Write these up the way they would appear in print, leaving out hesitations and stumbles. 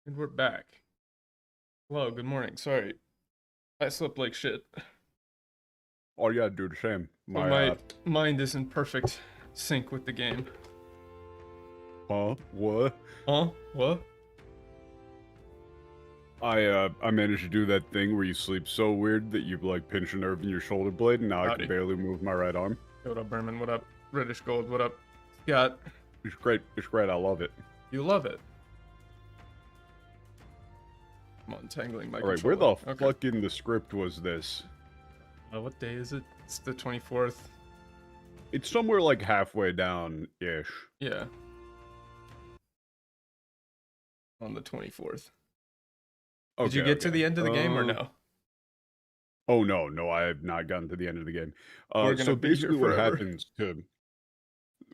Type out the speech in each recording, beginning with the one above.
And we're back. Hello, good morning. Sorry, I slept like shit. Oh yeah, do the same. So my mind is in perfect sync with the game. What? Huh? What? I managed to do that thing where you sleep so weird that you like pinch a nerve in your shoulder blade, and now I Howdy. can barely move my right arm. Hey, what up, Berman? What up, British Gold? What up, Scott? It's great. It's great. I love it. You love it. I'm untangling my All right, where the controller. fuck in the script was this? What day is it? It's the 24th. It's somewhere like halfway down-ish. Yeah. On the 24th. Did you get to the end of the game or no? Oh no, I have not gotten to the end of the game. We're gonna So be here basically, what forever. happens to?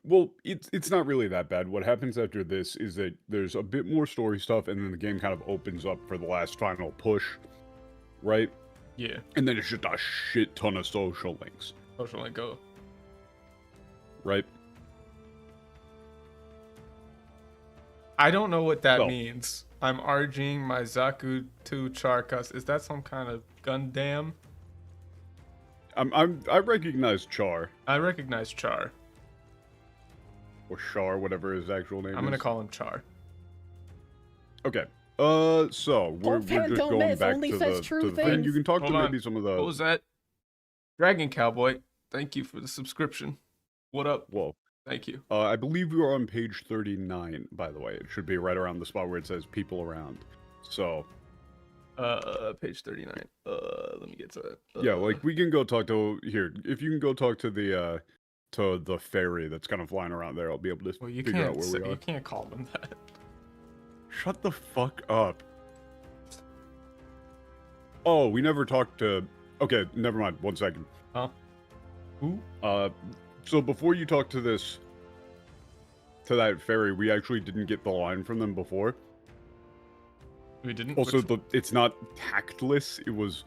Well, it's not really that bad. What happens after this is that there's a bit more story stuff, and then the game kind of opens up for the last final push, right? Yeah. And then it's just a shit ton of social links, Social link go. right? I don't know what that Well- means. I'm RGing my Zaku to Charkas. Is that some kind of Gundam? I recognize Char I recognize Char. or Char, whatever his actual name is. I'm gonna call him Char. Okay. So we're just going back to the thing. You can talk Hold to on. maybe some of the. What was that? Dragon Cowboy. Thank you for the subscription. What up? Whoa. Thank you. I believe we are on page 39, by the way. It should be right around the spot where it says people around. So. Page 39. Let me get to it. Yeah, like we can go talk to here. If you can go talk to the ferry that's kind of flying around there, I'll be able to Well, you figure out can't where say, we are. you can't call them that. Shut the fuck up. Oh, we never talked to. Okay, never mind. 1 second. Huh? Who? So before you talk to that ferry, we actually didn't get the line from them before. We didn't. Also, Which- it's not tactless. It was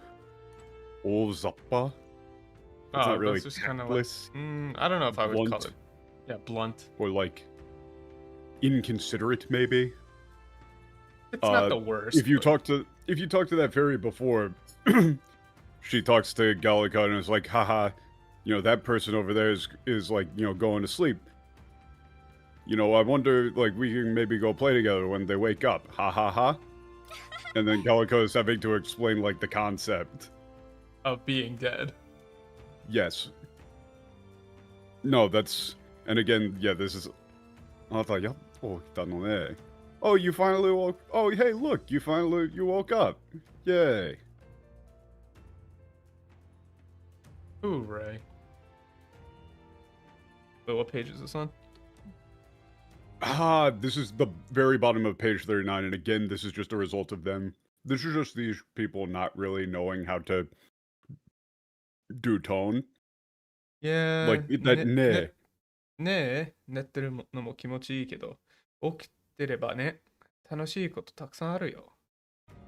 Ozappa. It's not really that's just kinda tactless. I don't know if I would call Blunt. it. Yeah, blunt. Or like inconsiderate, maybe. It's not the worst. If you but- talk to that fairy before, she talks to Gallica and is like, haha, that person over there is like, going to sleep. I wonder, like, we can maybe go play together when they wake up. Ha ha ha. And then Gallica is having to explain, like, the concept. of being dead. Yes. No, that's... And again, yeah, this is... Oh, you finally woke... Oh, hey, look, you woke up. Yay. Hooray. So what page is this on? This is the very bottom of page 39, and again, this is just a result of them. This is just these people not really knowing how to do tone. Yeah. Like, that ne. ねえ、寝ってるのも気持ちいいけど、起きてればね、楽しいことたくさんあるよ。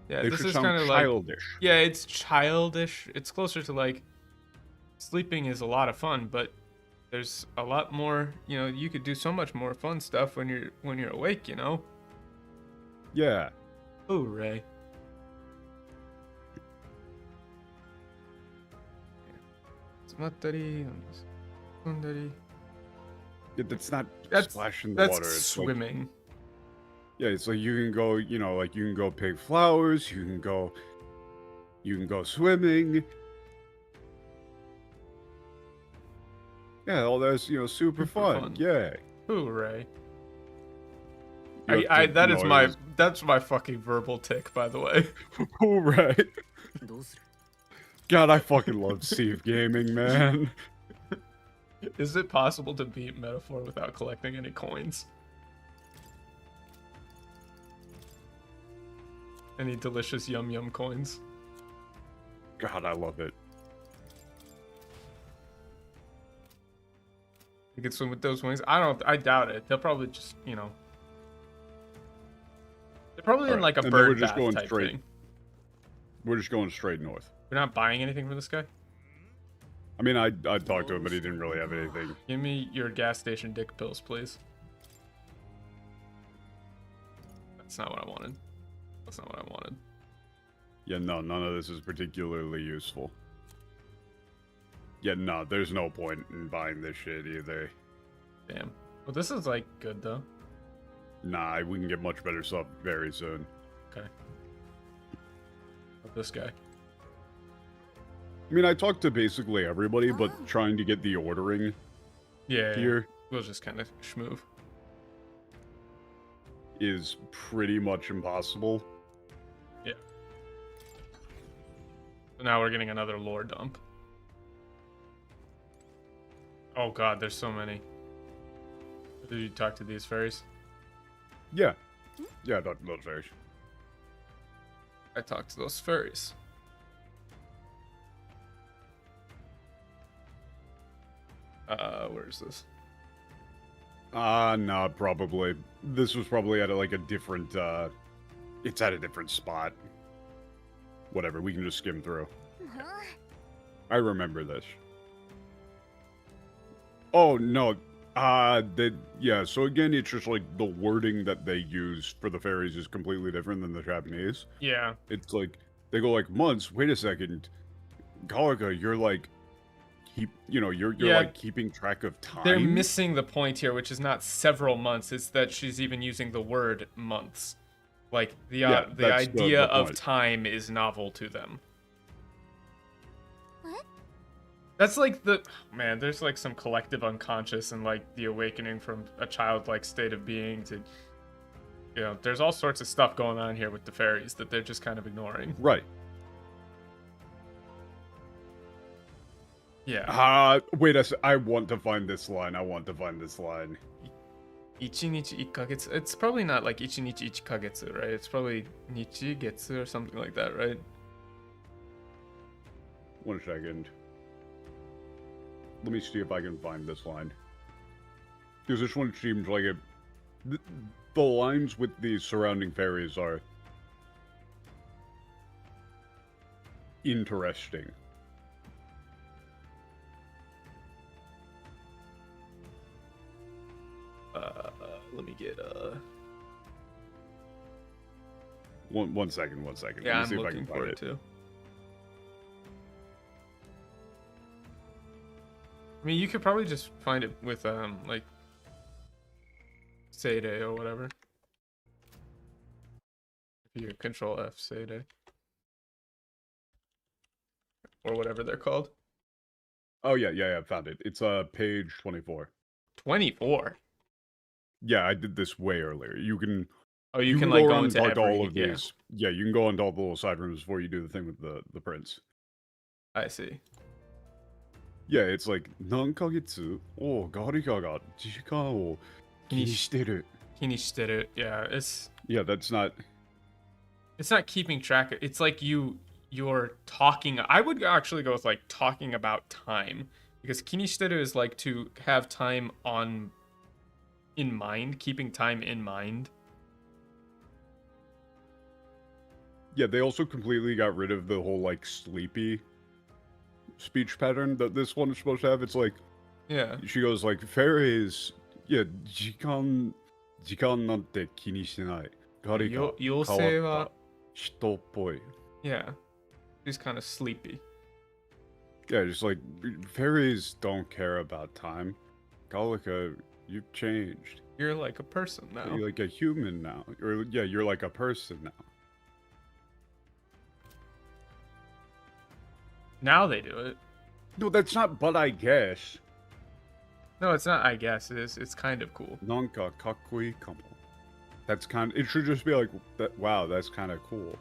Yeah, They this should is kind sound of like, childish. yeah, it's childish. It's closer to like, sleeping is a lot of fun, but there's a lot more, you could do so much more fun stuff when you're awake, Yeah. Hooray. That's not That's- splashing the That's water. It's swimming. Like, yeah, it's like you can go, like you can go pick flowers, you can go swimming. Yeah, all that's, super Super fun. fun. Yay. Hooray. You have to, That's my fucking verbal tick, by the way. Hooray. God, I fucking love Steve Gaming, man. Is it possible to beat Metaphor without collecting any coins? Any delicious yum yum coins? God, I love it. You can swim with those wings. I doubt it. They'll probably just, They're probably in Alright, like a and then we're bird just bath going type straight. thing. We're just going straight north. We're not buying anything from this guy? I mean, I talked to him, but he didn't really have anything. Give me your gas station dick pills, please. That's not what I wanted. That's not what I wanted. Yeah, no, none of this is particularly useful. Yeah, no, there's no point in buying this shit either. Damn. Well, this is like good though. Nah, we can get much better stuff very soon. Okay. But this guy. I mean, I talked to basically everybody, but trying to get the ordering here we'll just kind of schmoove. is pretty much impossible. Yeah. So now we're getting another lore dump. Oh god, there's so many. Did you talk to these fairies? Yeah. Yeah, I talked to those fairies. I talked to those fairies. Where is this? Nah, probably. This was probably at like a different, it's at a different spot. Whatever, we can just skim through. I remember this. Oh, no. Yeah, so again, it's just like the wording that they use for the fairies is completely different than the Japanese. Yeah. It's like, they go like, months, wait a second. Gallica, you're like, you're like keeping track of time. They're missing the point here, which is not several months. It's that she's even using the word months. Like the idea of time is novel to them. What? That's like man. There's like some collective unconscious and like the awakening from a childlike state of being to, there's all sorts of stuff going on here with the fairies that they're just kind of ignoring. Right. Yeah. Wait, I want to find this line. Ichinichi ikkagetsu. It's probably not like ichinichi ichikagetsu, right? It's probably nichi getsu or something like that, right? 1 second. Let me see if I can find this line. Because this one seems like the lines with the surrounding fairies are interesting. Let me get One second. Yeah, Let me see I'm if I looking can for find it too. I mean, you could probably just find it with like Seide or whatever. If you Control F Seide or whatever they're called. Oh yeah, found it. It's page 24. 24. Yeah, I did this way earlier. You can. Oh, you can like go into like every, all of these. Yeah, you can go into all the little side rooms before you do the thing with the prince. I see. Yeah, it's like 何ヶ月をガリガが時間を気にしてる. Kinishiteru. Yeah, Yeah, that's not. It's not keeping track. It's like you're talking. I would actually go with like talking about time, because kinishiteru is like to have time in mind, keeping time in mind. Yeah, they also completely got rid of the whole like sleepy speech pattern that this one is supposed to have. It's like, yeah, she goes like, fairies, yeah, 時間 なんて気にしてない. ガリが変わった人っぽい. Yeah, she's kind of sleepy. Yeah, just like, fairies don't care about time. Gallica, you've changed. You're like a person now. You're like a human now. Or yeah, you're like a person now. Now they do it. No, that's not, but I guess. No, it's not, I guess. It's kind of cool. なんかかっこいいかも. That's kind of, it should just be like, that. Wow, that's kind of cool.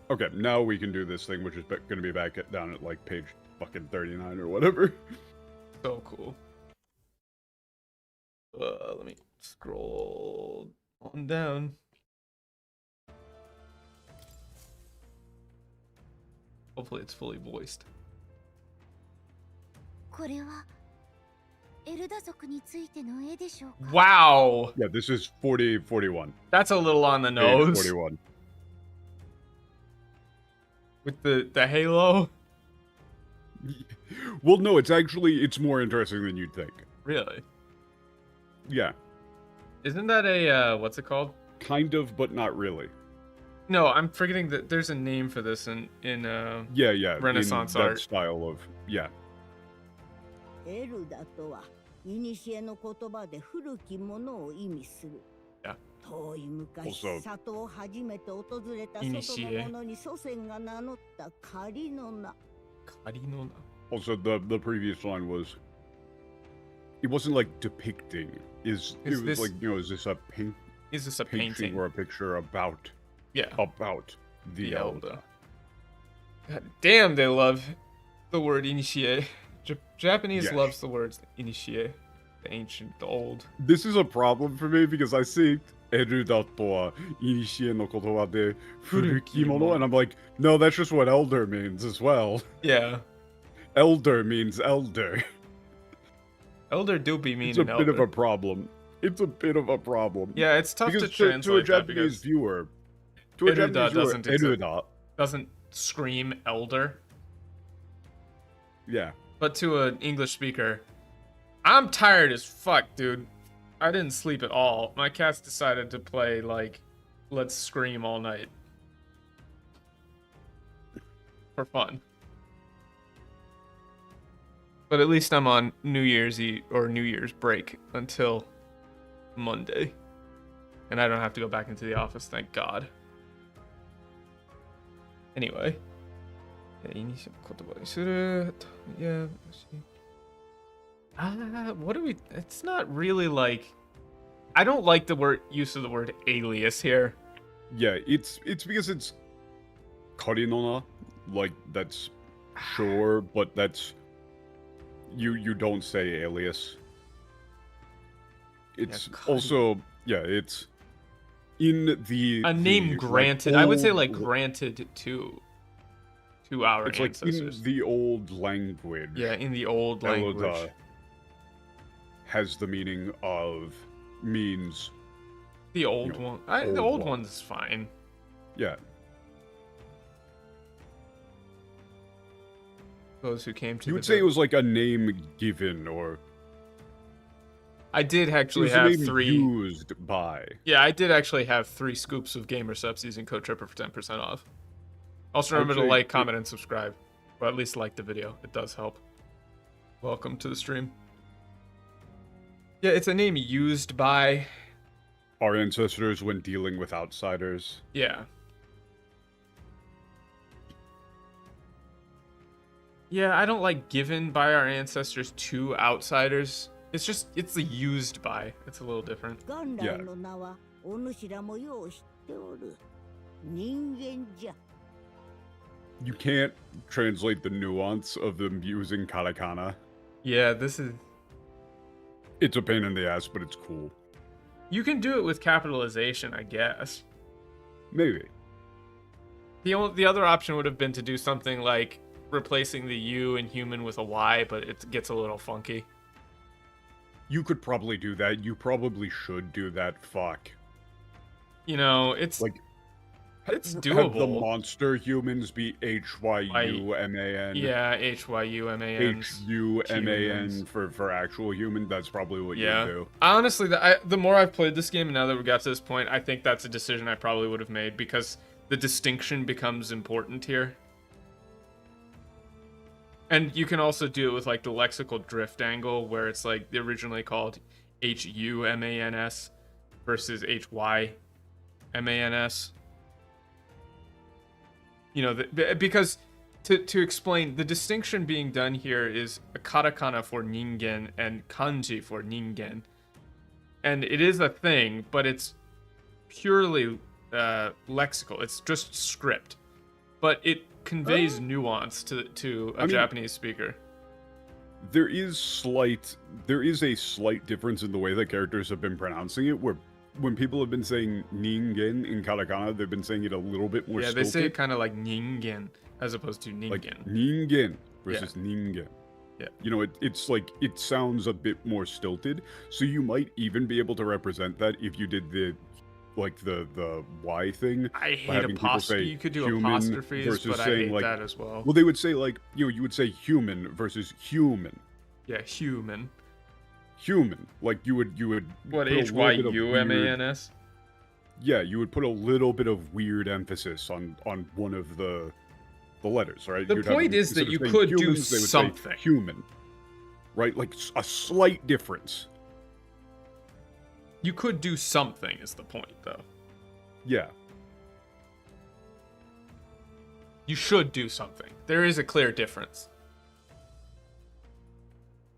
Okay, now we can do this thing, which is going to be back down at like page fucking 39 or whatever. So cool. Let me scroll on down. Hopefully it's fully voiced. これはエルダ族についての絵でしょうか? Wow! Yeah, this is 41. That's a little on the nose. Page 41. With the halo? Well, no, it's more interesting than you'd think. Really? Yeah. Isn't that a what's it called? Kind of, but not really. No, I'm forgetting that there's a name for this in Yeah. Renaissance in that art. style of yeah. エルダとは、古の言葉で古きものを意味する。Yeah. 遠い昔、 Also- 里を初めて訪れた古外の者に祖先が名乗った仮の名。Karinona. Also, the previous line was, it wasn't like depicting. It Is was this- like, is this a Is this a painting painting? or a picture about Yeah. the elder? God damn, they love the word initiate. Japanese Yeah. loves the words initiate, the ancient, the old. This is a problem for me because I see Eruda to wa inishie no kotoba de furuki mono, and I'm like, no, that's just what elder means as well. Yeah. Elder means elder. Elder do be mean It's a an bit elder. of a problem. It's a bit of a problem. Yeah, it's tough because to translate to a that Japanese because viewer, to a Eruda Japanese viewer, doesn't exist. Eruda, doesn't scream elder. yeah. But to an English speaker, I'm tired as fuck, dude. I didn't sleep at all. My cats decided to play, like, Let's Scream all night. For fun. But at least I'm on New Year's Eve or New Year's break until Monday. And I don't have to go back into the office, thank God. Anyway. Yeah. What do we... It's not really like... I don't like the word use of the word alias here. Yeah, it's because it's karinona, like that's sure, but that's you don't say alias. It's kari- also it's in the A name the, granted. like, I would say like old- granted to our it's like ancestors. in the old language. Yeah, in the old language. Eloda has the meaning of means. The old you know, one. The old old one. one's fine. Yeah. Those who came to You the would say it village. was like a name given or I did it actually was a have name 3. used by. Yeah, I did actually have 3 scoops of gamer subs using code Tripper for 10% off. Also remember to Okay, like, it- comment, and subscribe. Or at least like the video. It does help. Welcome to the stream. Yeah, it's a name used by... Our ancestors when dealing with outsiders. Yeah. Yeah, I don't like given by our ancestors to outsiders. It's the used by. It's a little different. 元来の名は、お主らもよう知っておる。人間じゃ。 You can't translate the nuance of them using katakana. Yeah, this is... It's a pain in the ass, but it's cool. You can do it with capitalization, I guess. Maybe. The other option would have been to do something like replacing the U in human with a Y, but it gets a little funky. You could probably do that. You probably should do that. Fuck. You know, it's Like, it's have the doable. monster humans be HYUMAN. Yeah, HYUMAN. HUMAN for actual human. That's probably what Yeah. you do. Honestly, the more I've played this game and now that we got to this point, I think that's a decision I probably would have made because the distinction becomes important here. And you can also do it with like the lexical drift angle where it's like originally called HUMANS versus HYMANS. You know, because to explain, the distinction being done here is a katakana for ningen and kanji for ningen. And it is a thing, but it's purely lexical. It's just script. But it conveys nuance to a I mean, Japanese speaker. There is a slight difference in the way that characters have been pronouncing it, where when people have been saying ningen in katakana, they've been saying it a little bit more Yeah, they say stilted. it kind of like ningen as opposed to ningen. Like ningen versus ningen. Yeah. You know, it's like it sounds a bit more stilted, so you might even be able to represent that if you did the Y thing. I by hate having people apostrophe. say You could do human apostrophes, versus but I saying, hate like- that as well. Well, they would say like you would say human versus human. Yeah, human. human. Like you would What, put a little bit of HYUMANS? Yeah, you would put a little bit of weird emphasis on one of the letters, right? The You'd have point them- is that instead of you saying could do humans, they would say something. human, right? Like a slight difference. You could do something, is the point, though. Yeah. You should do something. There is a clear difference.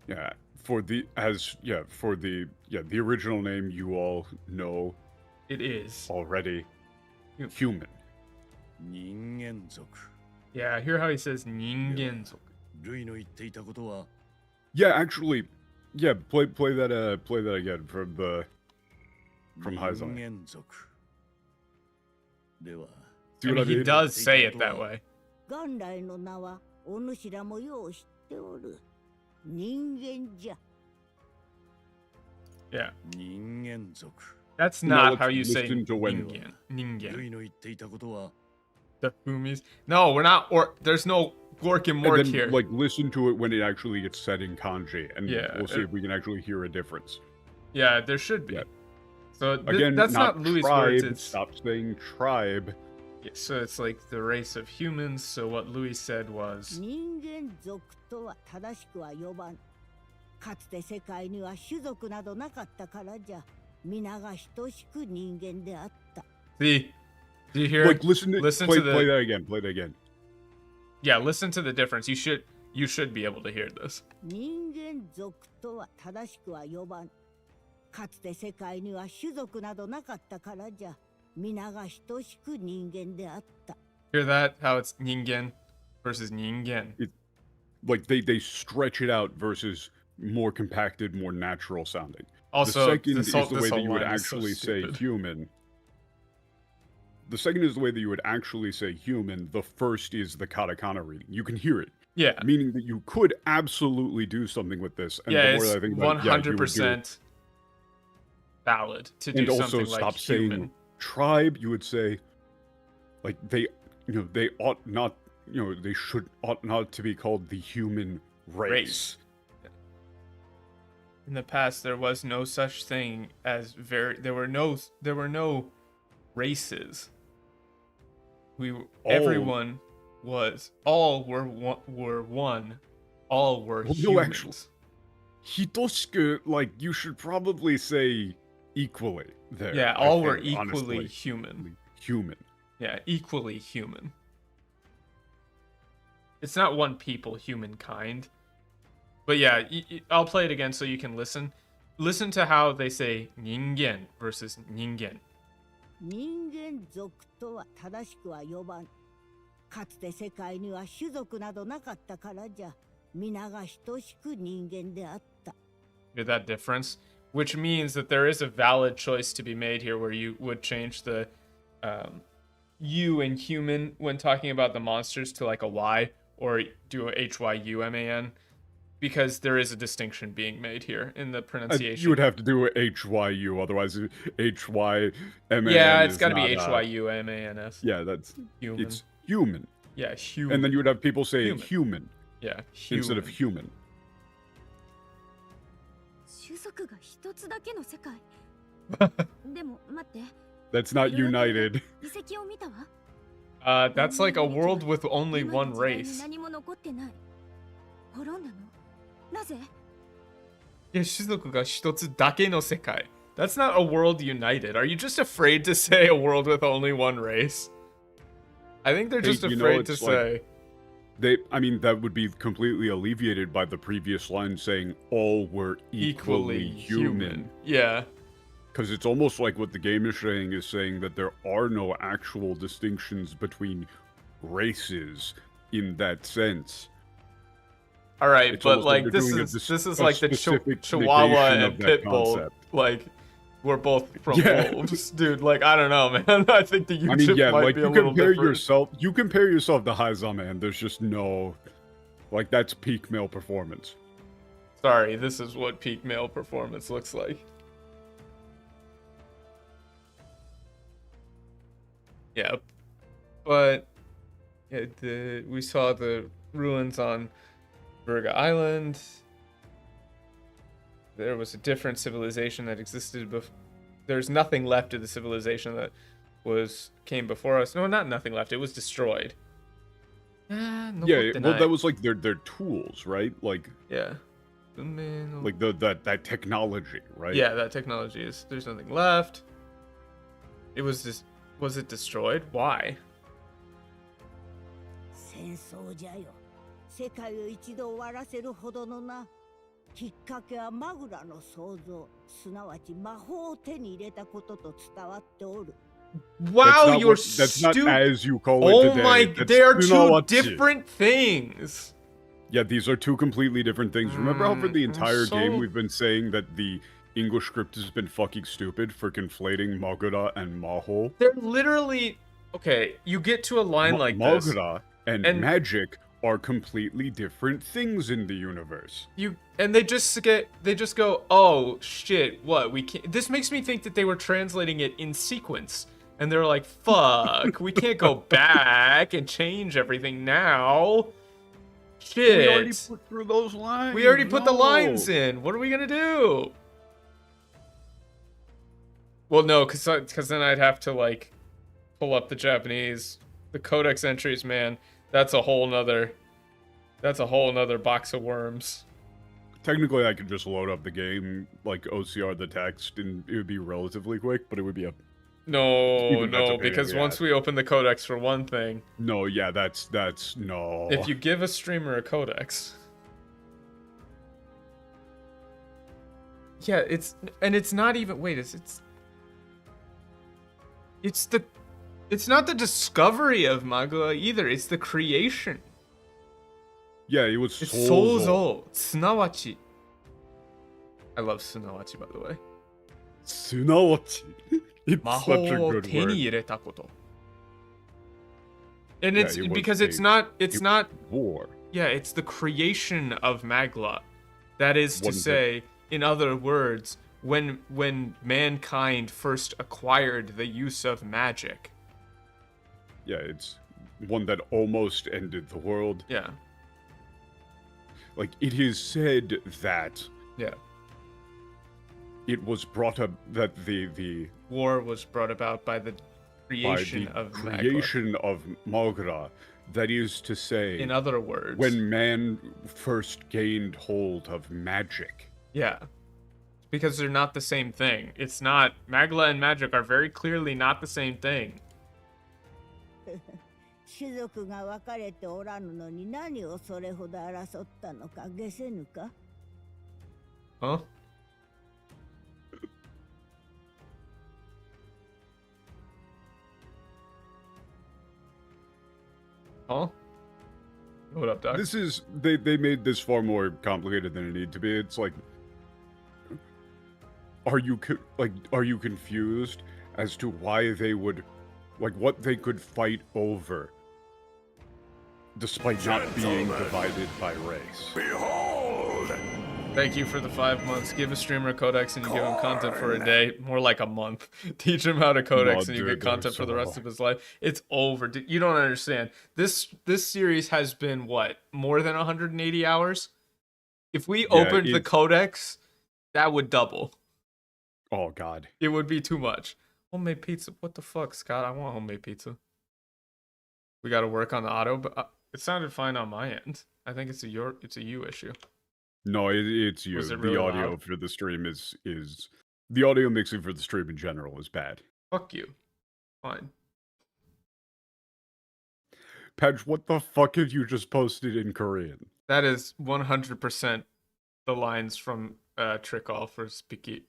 Yeah. The original name you all know It is. already. Hu- Human. 人間族 Yeah, hear how he says 人間族. ルイの言っていたことは Yeah, actually, yeah. Play that again from Haizan. 人間族では See I what I mean, he mean? does say it that way. 元来の名はお主らもよう知っておる。人間じゃ。 Yeah. 人間族 That's No, not let's how you say listen to when- 人間.人間.ルイの言っていたことは The Fumis. No, we're not. Or there's no Gork and And Mork then, here. like, listen to it when it actually gets said in kanji, and Yeah, we'll see if we can actually hear a difference. Yeah, there should be. Yeah. So Again, that's not Louis' tribe. words. It's Stop saying tribe. yeah, so it's like the race of humans. So what Louis said was 人間族とは正しくは呼ばん。かつて世界には種族などなかったからじゃ。皆が等しく人間であった。 See, do you hear? Like, listen Listen to the- play that again. Play that again. Yeah, listen to the difference. You should be able to hear this. 人間族とは正しくは呼ばん。かつて世界には種族などなかったからじゃ。皆が等しく人間であった。 Hear that? How it's ningen versus ningen. Like they stretch it out versus more compacted, more natural sounding. Also, the second this is whole- the this way that whole you would line is so actually say stupid. human. The second is the way that you would actually say human. The first is the katakana reading. You can hear it, Yeah, meaning that you could absolutely do something with this. And yeah, the more it's that I think about it, yeah, you would do it. 100% valid to do And also something stop like saying human. tribe. You would say, like they ought not, they ought not to be called the human race. In the past, there was no such thing as there were no races. Everyone was all were one, all were Well, no, humans. actually- Hitoshiku, like you should probably say equally there. Yeah, I all were think, equally honestly. human. Human. Yeah, equally human. It's not one people, humankind. But yeah, I'll play it again so you can listen. Listen to how they say 人間 versus 人間. 人間族とは正しくは呼ばん。かつて世界には種族などなかったからじゃ。皆が等しく人間であった。 Hear that difference? Which means that there is a valid choice to be made here where you would change the U in human when talking about the monsters to like a Y, or do a HYUMAN, because there is a distinction being made here in the pronunciation. You would have to do HYU, otherwise HYMAN. Yeah, it's is got to be not, HYUMANS. Yeah, that's Human. it's human. Yeah, human. And then you would have people say Human. human, yeah, human. instead of human. 種族が一つだけの世界でも待って That's not united. 遺跡を見たわ That's like a world with only 今 one の時代に race. 何も残ってない滅んだのなぜ Yeah, 種族が一つだけの世界. That's not a world united. Are you just afraid to say a world with only one race? I think they're Hey, just you know, afraid to it's like- say I mean, that would be completely alleviated by the previous line saying all were equally human. Yeah. Because it's almost like what the game is saying that there are no actual distinctions between races in that sense. All right, It's but almost like like they're this doing is a like the specific Chihuahua negation and of that Pitbull. concept. Like we're both from Yeah. wolves, dude. Like I don't know, man. I think the YouTube I mean, yeah, might like be a you little compare different. you compare yourself to Haizama, and there's just no, like that's peak male performance. Sorry, this is what peak male performance looks like. Yeah, but we saw the ruins on Virga Island. there was a different civilization that existed before. There's nothing left of the civilization that came before us. No, not nothing left. It was destroyed. Yeah, well, that was like their tools, right? Like, yeah, like that technology, right? Yeah, that technology is. There's nothing left. It was just. Was it destroyed? Why? 戦争じゃよ。世界を一度終わらせるほどのな。きっかけはマグラの創造、すなわち魔法を手に入れたことと伝わっておる。Wow, you're that's not as you call it Oh today. my, That's they are two tsunawachi. different things. Yeah, these are two completely different things. Remember how for the entire game we've been saying that the English script has been fucking stupid for conflating Magura and Maho? They're literally okay. You get to a line like this. Magura and magic are completely different things in the universe. They just go, oh shit, what we can't. This makes me think that they were translating it in sequence, and they're like, fuck, we can't go back and change everything now. Shit. We already put through those lines. We already put the lines in. What are we gonna do? Well, no, because then I'd have to like pull up the Japanese, the codex entries, man. That's a whole nother box of worms. Technically, I could just load up the game, like OCR the text, and it would be relatively quick, but it would be a... No, because once we open the codex for one thing... No, yeah, that's no. If you give a streamer a codex... Yeah, it's not even... Wait, It's not the discovery of Magua either, it's the creation. Yeah, it was It's Souzo. Tsunawachi. I love Tsunawachi, by the way. Tsunawachi. It's such a good word. And it's because it's not war. Yeah, it's the creation of Magla. That is to say, in other words, when mankind first acquired the use of magic. Yeah, it's one that almost ended the world. Yeah. Like, it is said that... Yeah. It was brought up that the war was brought about by the creation of Magra. That is to say... In other words... When man first gained hold of magic. Yeah. Because they're not the same thing. It's not... Magla and magic are very clearly not the same thing. 種族が分かれておらぬのに何をそれほど争ったのか解せぬか Huh? Huh? What up, Doc? This is... They made this far more complicated than it needed to be. It's like... Are you confused as to why they would... Like, what they could fight over, despite not being divided by race. Behold! Thank you for the 5 months. Give a streamer a codex and you give him content for a day. More like a month. Teach him how to codex and you get content for the rest of his life. It's over. You don't understand. This series has been, what, more than 180 hours? If we opened the codex, that would double. Oh, God. It would be too much. Homemade pizza. What the fuck, Scott? I want homemade pizza. We got to work on the auto, but it sounded fine on my end. I think it's a you issue. No, it's you. Really the audio loud? for the stream is the audio mixing for the stream in general is bad. Fuck you. Fine. Patch, what the fuck have you just posted in Korean? That is 100% the lines from Trick All for Spiki.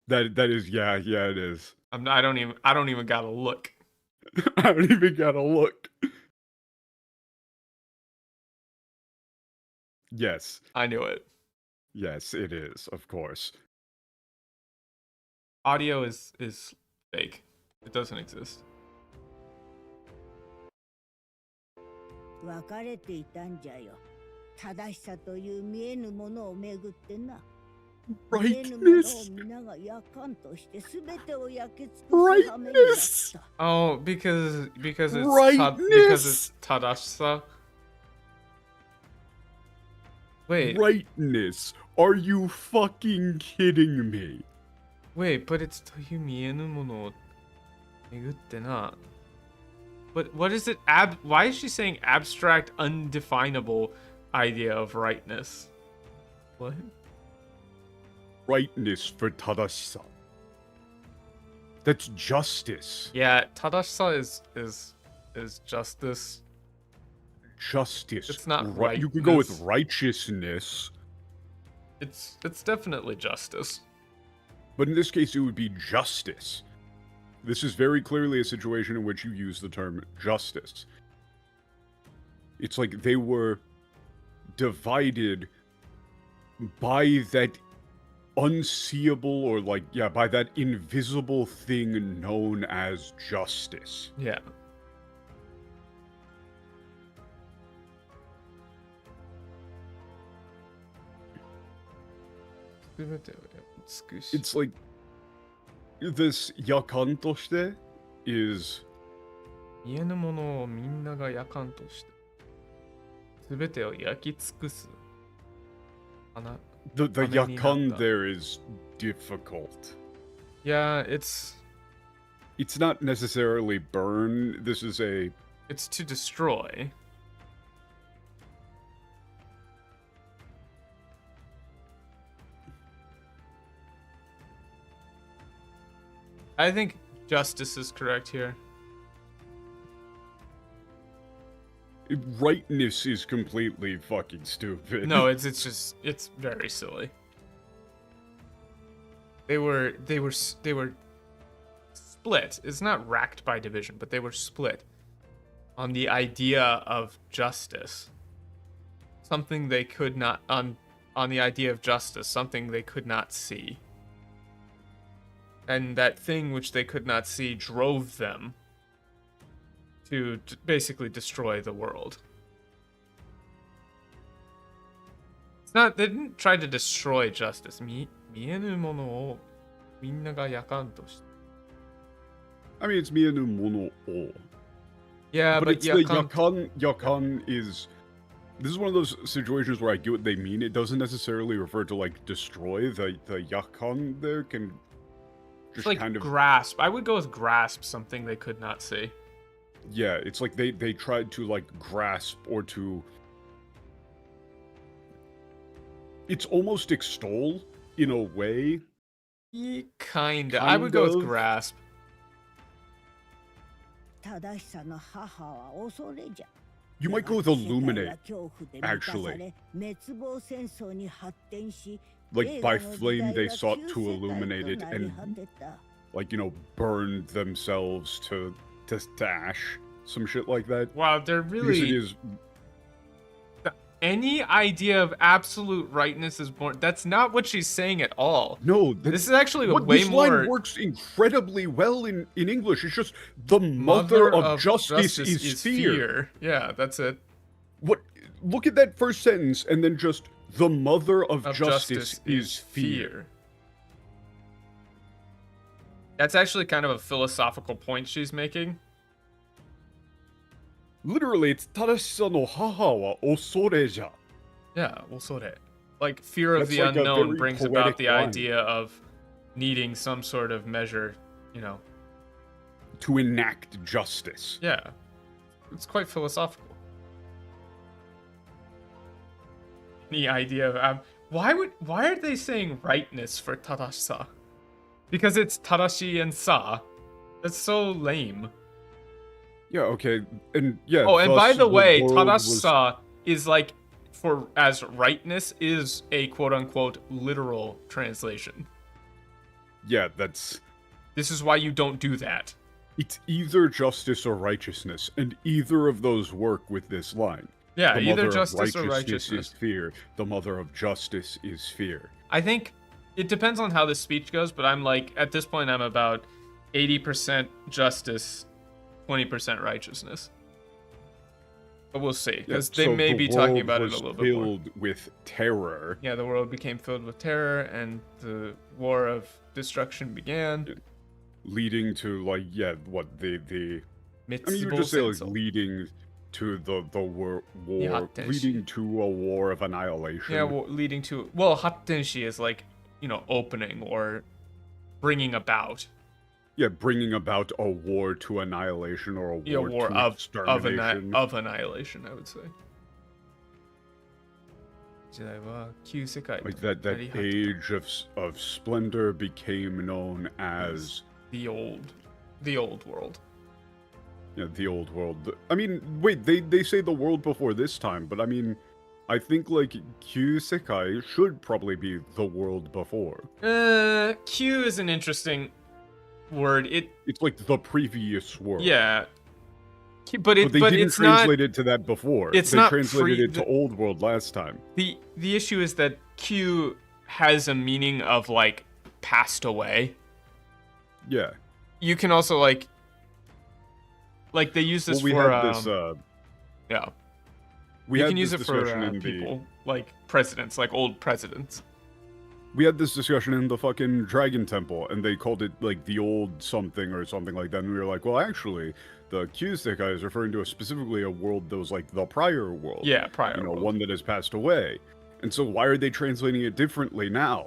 That is yeah, it is. I don't even gotta look. I don't even gotta look. Yes. I knew it. Yes, it is, of course. Audio is fake. It doesn't exist. 分かれていたんじゃよ。正しさという見えぬものをめぐってな。Rightness. Rightness. Oh, because it's Rightness. because it's tadashsa. Wait, Rightness. Are you fucking kidding me? wait, but it's という見えぬものを巡ってな。But what is it? Why is she saying abstract, undefinable idea of rightness? What? Rightness for 正しさ. That's justice. Yeah, 正しさ is justice. Justice. It's not You could go with rightness. righteousness, It's definitely justice. but in this case, it would be justice. This is very clearly a situation in which you use the term justice. It's like they were divided by that unseeable or by that invisible thing known as justice. Yeah. It's like this yakantoshite is 見えぬものをみんながやかんとして、すべてを焼き尽くす。the Anani yakan nata. there is difficult. Yeah, it's Not necessarily burn. This is it's to destroy. I think justice is correct here. rightness is completely fucking stupid. No, it's very silly. They were split. It's not racked by division, but they were split on the idea of justice. Something they could not on the idea of justice, something they could not see. And that thing which they could not see drove them to basically destroy the world. It's not, they didn't try to destroy justice. 見えぬものをみんながやかんとして。 I mean, it's miyanu mono o. Yeah, But but it's the yakan, yakan is. This is one of those situations where I get what they mean. It doesn't necessarily refer to like destroy. The yakan there can it's just like kind of grasp. I would go with grasp something they could not see. yeah. It's like they tried to like grasp or to. It's almost extol in a way. Kinda. I would go with Kind of. grasp. 正しさの母は恐れじゃ。 You might go with illuminate, actually. Like by flame they sought to illuminate it and like burned themselves to ash, some shit like that. Wow, they're Because really it is any idea of absolute rightness is born. That's not what she's saying at all. no. This is actually a What way this more. line works incredibly well in English. It's just the mother of justice is fear. Yeah, that's it. What? Look at that first sentence and then just the mother of justice is fear. That's actually kind of a philosophical point she's making. Literally, it's 正しさの母は恐れじゃ. Yeah, osore. Like fear of That's the like a unknown very brings poetic about the line. idea of needing some sort of measure, To enact justice. Yeah. It's quite philosophical. The idea of why are they saying rightness for tadashisa? Because it's tadashi and sa. That's so lame. Yeah, okay. And yeah. Oh, and thus by the way, world was- tadashisa is like as rightness is a quote unquote literal translation. Yeah, that's. This is why you don't do that. It's either justice or righteousness, and either of those work with this line. Yeah, The either mother of justice or righteousness righteousness. is fear. The mother of justice is fear. I think it depends on how this speech goes, but I'm like, at this point, I'm about 80% justice, 20% righteousness. But we'll see, because they so may the be talking world about it a was little bit more. filled with terror. Yeah, the world became filled with terror, and the war of destruction began. Leading to what the I mean, you would Mitsubo just say like Senso. leading to the war, Hattenshi. leading to a war of annihilation. Yeah, well, leading to, well, hattenshi is like, you know, opening or bringing about. Yeah, bringing about a war to annihilation or a war, Yeah, war to of extermination. annihilation, I would say. 時代は旧世界 Like that なり果て age of splendor became known as the old world. yeah, the old world. I mean, wait, they say the world before this time, but I mean, I think like Kyusekai should probably be the world before. Q is an interesting word. It's like the previous world. Yeah. But But they didn't it's not translate it to that before. it's they not translated pre- it to old world last time. the issue is that Q has a meaning of like passed away. Yeah. You can also like they use this Well, we for had this. yeah. We You had can use this it for discussion in the. people like presidents, like old presidents. We had this discussion in the fucking Dragon Temple, and they called it like the old something or something like that. And we were like, well, actually, the Kyusekai is referring to specifically a world that was like the prior world. Yeah, prior. You know, world. one that has passed away. And so why are they translating it differently now?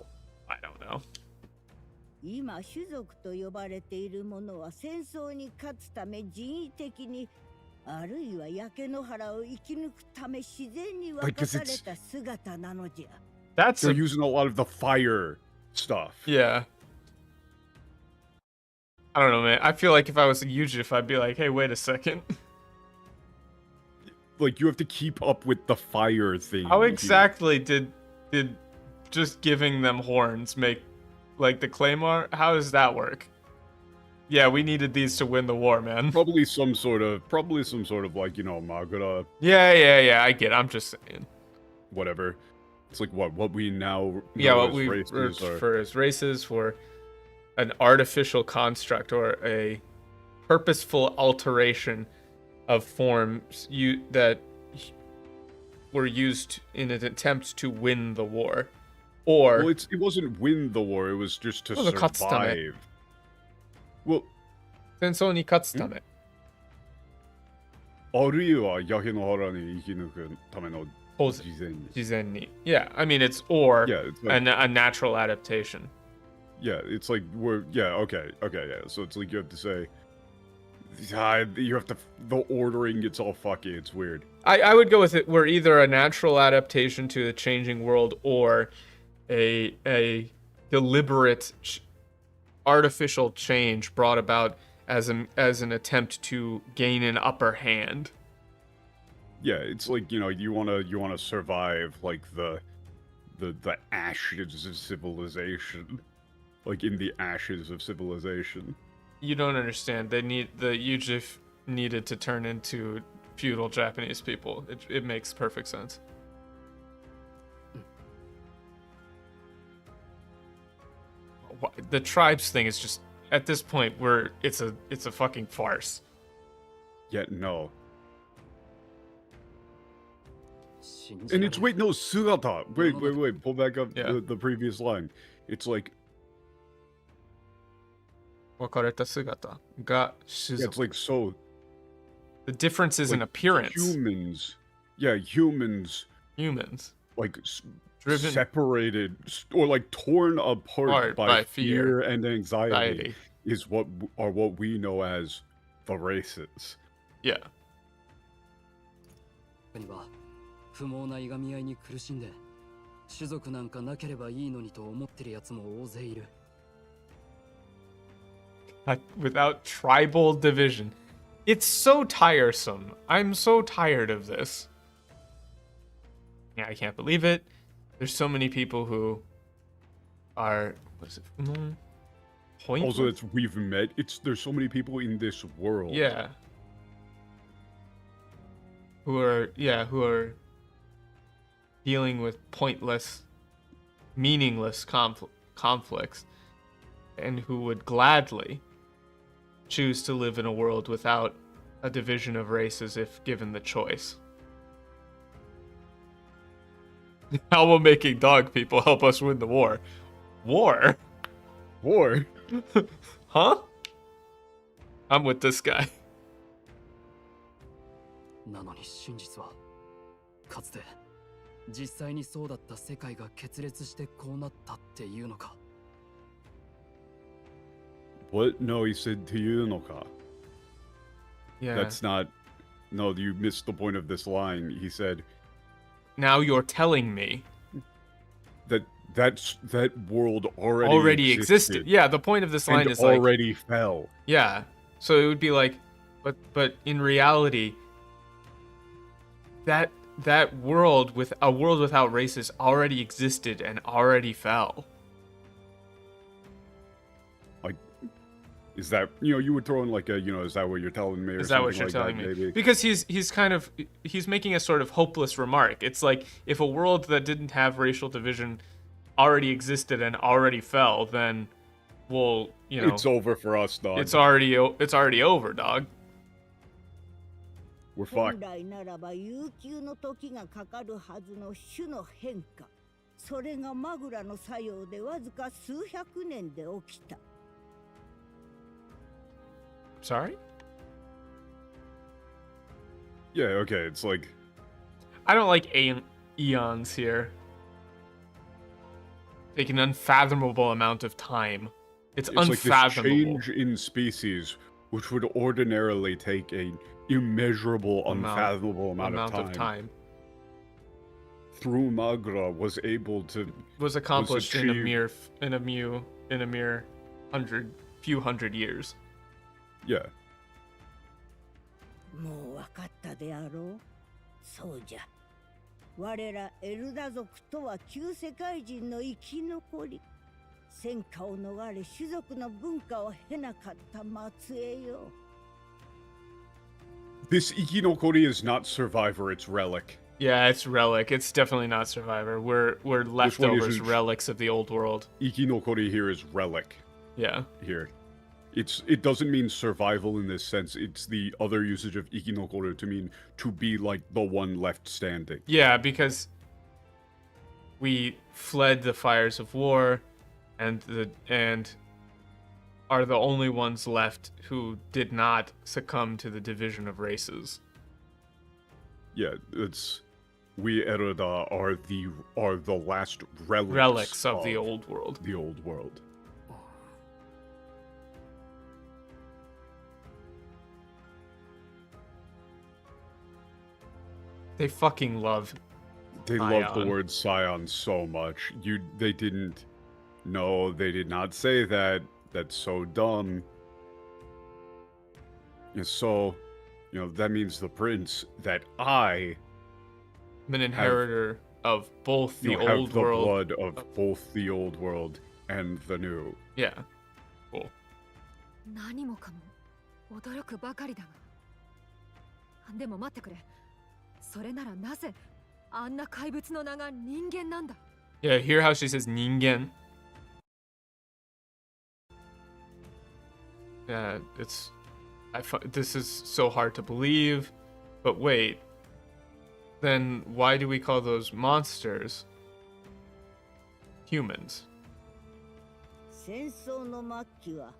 I don't know. 今種族と呼ばれているものは戦争に勝つため人為的にあるいは焼け野原を生き抜くため自然に分かされた姿なのじゃ。 That's They're a, using a lot of the fire stuff. yeah. I don't know, man. I feel like if I was a Yujif, I'd be like, hey, wait a second. Like you have to keep up with the fire thing. How exactly did just giving them horns make like the claymore? How does that work? Yeah, we needed these to win the war, man. Probably some sort of like, you know, Magura, Yeah. I get it. I'm just saying. whatever. It's like what we now Yeah, know what as we races are. refer as races for an artificial construct or a purposeful alteration of forms that were used in an attempt to win the war, or Well, it wasn't win the war. It was just to Well, the Katsutame. survive. Well, 戦争に勝つため。あるいは焼け野原に生き抜くための当然事前に。事前に。Yeah, I mean it's or Yeah, it's like, a natural adaptation. yeah, it's like okay, yeah. So it's like you have to say, you have to. The ordering gets all fucky. It's weird. I would go with it. We're either a natural adaptation to the changing world or a deliberate artificial change brought about as an attempt to gain an upper hand. Yeah, it's like, you know, you wanna survive like the ashes of civilization, like in the ashes of civilization. You don't understand. The Yujif needed to turn into feudal Japanese people. It makes perfect sense. The tribes thing is just at this point where it's a fucking farce. Yet no. And it's wait, no, Sugata. Wait, pull back up Yeah. the previous line. It's like, 分かれた姿が yeah, it's like so The difference is in like, appearance. humans, Humans. like Driven- separated or like torn apart by fear and anxiety Anxiety. is what we know as the races. Yeah. には不毛ないがみ合いに苦しんで種族なんかなければいいのにと思ってるやつも大勢いる。 Without tribal division. It's so tiresome. I'm so tired of this. Yeah, I can't believe it. There's so many people who are pointless. Also, we've met. There's so many people in this world. Yeah. Who are dealing with pointless, meaningless conflicts, and who would gladly choose to live in a world without a division of races if given the choice. How will making dog people help us win the war? War? War. Huh? I'm with this guy. なのに真実はかつて実際にそうだった世界が決裂してこうなったっていうのか。 What? No, he said to you no ka. Yeah. That's not. No, you missed the point of this line. He said Now you're telling me that world already existed. Yeah, the point of this line and is like already fell. yeah. So it would be like, but in reality, that world with a world without races already existed and already fell. Like, is that, you would throw in like a, is that what you're telling me? Or Is that what you're something telling like me? maybe? Because he's making a sort of hopeless remark. It's like if a world that didn't have racial division already existed and already fell, then well, It's over for us, dog. it's already over, dog. We're 本 fucked. 来ならば悠久の時がかかるはずの種の変化、それがマグラの作用でわずか数百年で起きた。 Sorry? Yeah, okay. It's like I don't like eons here. Take an unfathomable amount of time. It's like this unfathomable. change in species, which would ordinarily take a immeasurable, unfathomable amount of time. Through Magra was able to Was accomplished in a achieved- mere few hundred years. Yeah. もう分かったであろう。そうじゃ。我らエルダ族とは旧世界人の生き残り。戦火を逃れ種族の文化を経なかった末裔よ。This Ikinokori is not Survivor, it's Relic. Yeah, it's relic. It's definitely not Survivor. We're leftovers, isn't- relics of the old world. Ikinokori here is Relic. Yeah. Here. It doesn't mean survival in this sense. It's the other usage of Ikinokori to mean to be like the one left standing. Yeah, because we fled the fires of war and are the only ones left who did not succumb to the division of races. Yeah, it's we Eroda are the last Relics of the old world. The old world. They fucking love They love the Scion. word Scion so much. They didn't. No, they did not say that. That's so dumb. So, that means the prince that I I'm an inheritor of both the have old the world. blood of both the old world and the new. Yeah. Cool. 何もかも驚くばかりだが。でも待ってくれ。それならなぜあんな怪物の名が人間なんだ。 Yeah, hear how she says ningen? Yeah, this is so hard to believe. But wait. Then why do we call those monsters humans? 戦争の末期は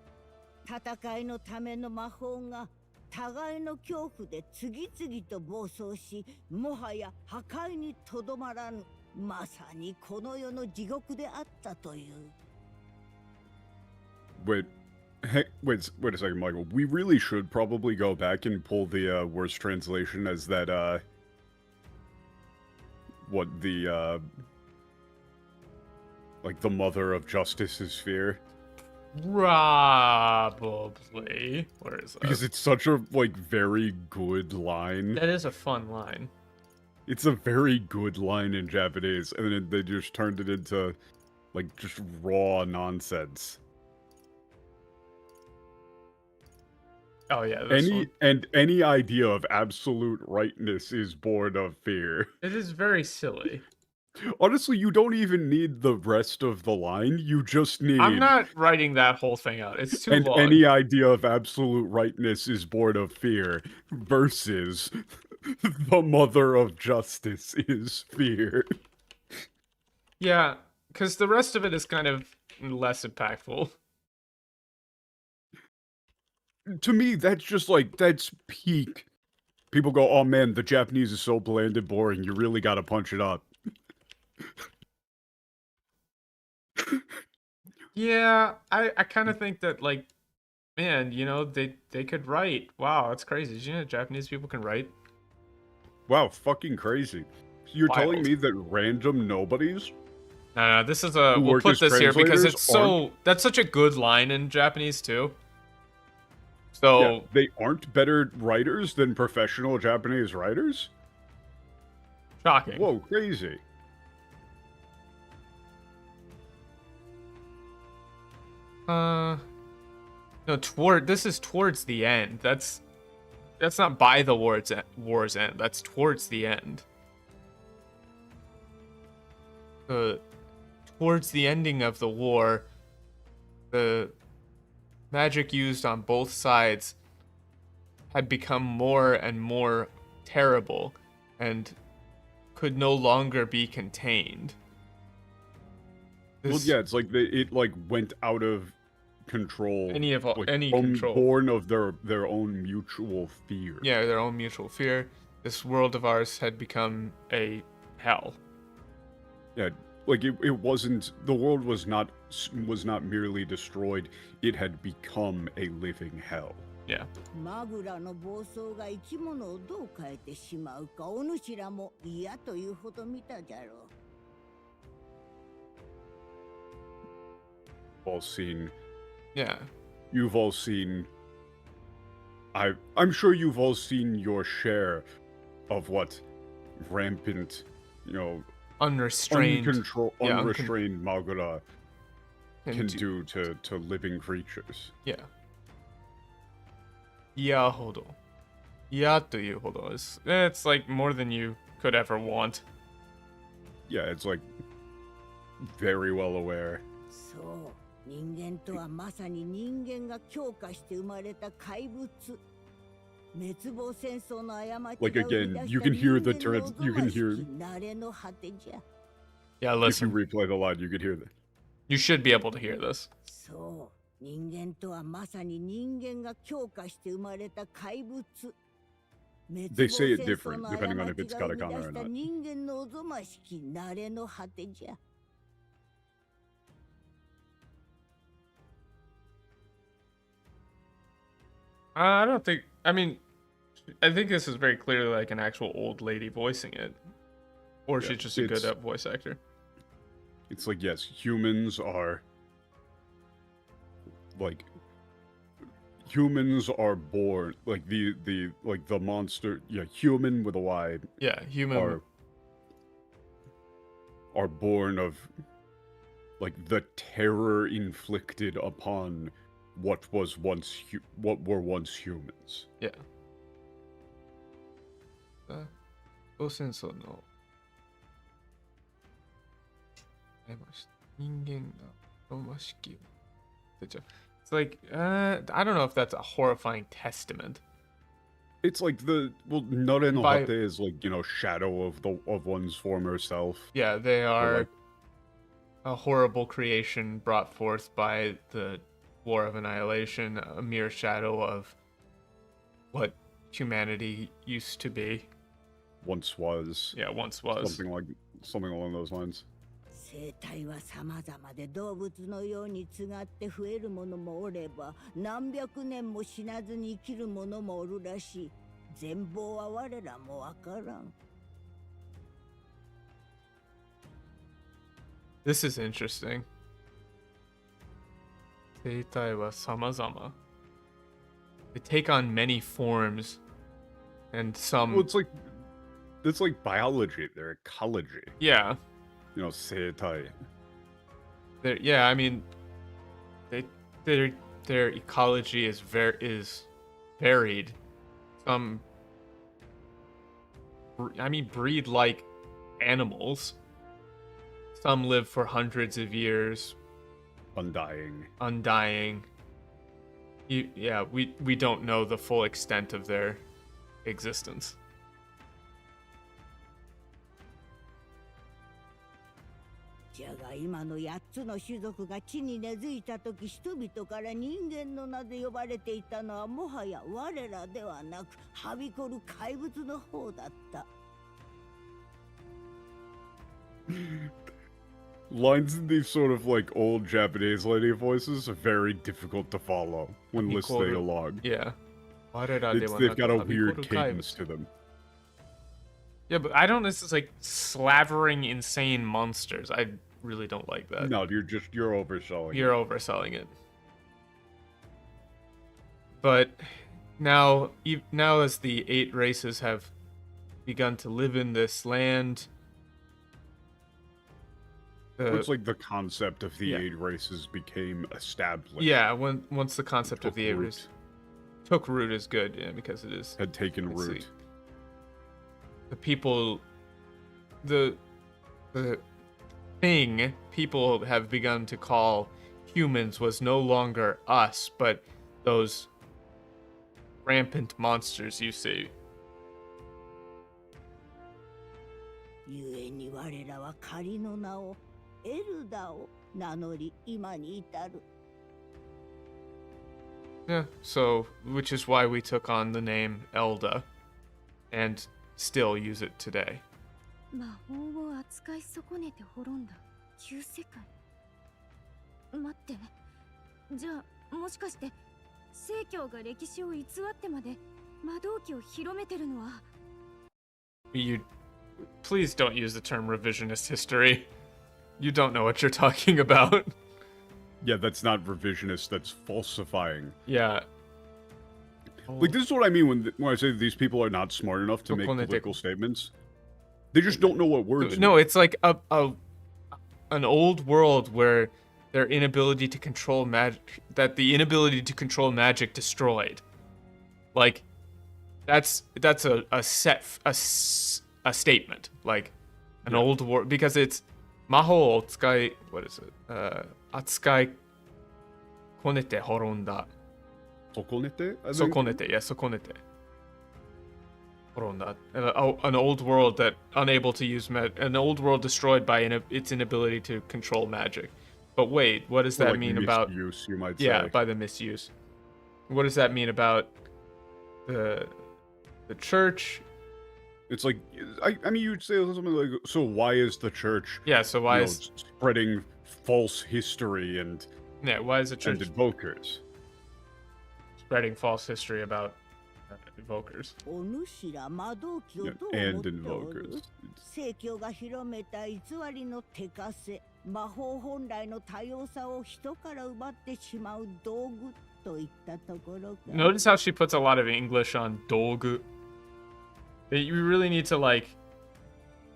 戦いのための魔法が互いの恐怖で次々と暴走し、もはや破壊にとどまらぬ、まさにこの世の地獄であったという。Wait a second, Michael. We really should probably go back and pull the worst translation as that like the mother of justice is fear. Probably. Where is that? Because it's such a very good line. That is a fun line. It's a very good line in Japanese, and then they just turned it into just raw nonsense. Oh yeah, this one. Any idea of absolute rightness is born of fear. It is very silly. Honestly, you don't even need the rest of the line. You just need. I'm not writing that whole thing out. It's too and long. any idea of absolute rightness is born of fear. Versus, the mother of justice is fear. Yeah, because the rest of it is kind of less impactful. To me, that's just that's peak People go, oh man, the Japanese is so bland and boring. You really gotta punch it up. Yeah, I kind of think that, like, man, you know, they could write. Wow, that's crazy. Did you know Japanese people can write? Wow, fucking crazy. You're telling Wild. me that random nobodies No, this is a. who We'll work put as this here because translators it's so. That's such a good line in Japanese too. So yeah, they aren't better writers than professional Japanese writers? shocking. Whoa, crazy. No, this is towards the end. That's not by the war's end. That's towards the end. Towards the ending of the war, the magic used on both sides had become more and more terrible and could no longer be contained. Well, yeah, it's like it like went out of control. Any control. Born of their own mutual fear. Yeah, their own mutual fear. This world of ours had become a hell. Yeah, like it wasn't. The world was not merely destroyed. It had become a living hell. Yeah. マグラの暴走が生き物をどう変えてしまうかお主らも嫌というほど見たじゃろう。All seen. Yeah. You've all seen. I'm sure you've all seen your share of what rampant, you know, Unrestrained. unrestrained Magura can do to living creatures. Yeah. 嫌ほど。嫌というほど it's like more than you could ever want. Yeah, it's like very well aware. そう、人間とはまさに人間が強化して生まれた怪物。滅亡戦争の過ち Like again, you can hear the you can hear. 慣れの果てじゃ。Yeah, If you listen. replay the line, you could hear that. You should be able to hear this. そう、人間とはまさに人間が強化して生まれた怪物。 They say it different depending on if it's katakana or not. 人間のおぞましき慣れの果てじゃ。 I don't think. I mean, I think this is very clearly like an actual old lady voicing it, or Yeah, she's just a good voice actor. It's like, yes, humans are like humans are born like the like the monster. Yeah, human with a Y Yeah, human. are born of like the terror inflicted upon what were once humans. Yeah. 当戦争の人間がロマ式を It's like I don't know if that's a horrifying testament. It's like Nare no By- Hate is like, you know, shadow of one's former self. Yeah, they are like- a horrible creation brought forth by the War of Annihilation, a mere shadow of what humanity used to be. Once was. Yeah, once was. Something along those lines. 生態は様々で動物のようにつがって増えるものもおれば何百年も死なずに生きるものもおるらしい。全貌は我らもわからん。 This is interesting. 生態は様々. They take on many forms, and some. Well, it's like biology. They're ecology. Yeah, You know, seitai. I mean, their ecology is varied. Some, breed like animals. Some live for hundreds of years, undying. We don't know the full extent of their existence. じゃが今の8つの種族が地に根付いた時、人々から人間の名で呼ばれていたのはもはや我らではなく、はびこる怪物の方だった。Lines in these sort of like old Japanese lady voices are very difficult to follow when listening along. Yeah. They've got a weird cadence to them. Yeah, but I don't know. This is like slavering insane monsters. I really don't like that. No, you're overselling. You're overselling it. But now as the 8 races have begun to live in this land, it's like the concept of the 8 races became established. Yeah, once the concept of the 8 races took root is good, yeah, because it is had taken root. The people, the thing people have begun to call humans was no longer us, but those rampant monsters you see. 故に我らは仮の名をエルダを名乗り今に至る。Yeah, so which is why we took on the name Elda, and still use it today. 魔法を扱い損ねて滅んだ旧世界。待って、じゃあもしかして聖教が歴史を偽ってまで魔導機を広めてるのは。You please don't use the term revisionist history. You don't know what you're talking about. Yeah, that's not revisionist, that's falsifying. Yeah. Like, this is what I mean when I say these people are not smart enough to make political statements. They just don't know what words No, mean. it's like an old world where their inability to control magic, that the inability to control magic destroyed. Like, that's a statement. Like, an old world, because it's Maho Otsukai, what is it? Atsukai Konete Horonda. Sokonete? Sokonete, yeah, Sokonete. Horonda. An old world that unable to use an old world destroyed by its inability to control magic. But wait, what does that mean about misuse, you might say. Yeah, by the misuse. What does that mean about the church? It's like, I mean, you'd say something like, so why is the church? Yeah, so why is spreading false history and why is the church and invokers spreading false history about invokers? Yeah, and invokers. 聖教が広めた偽りの手枷、魔法本来の多様さを人から奪ってしまう道具といったところか。Notice how she puts a lot of English on dogu. You really need to like.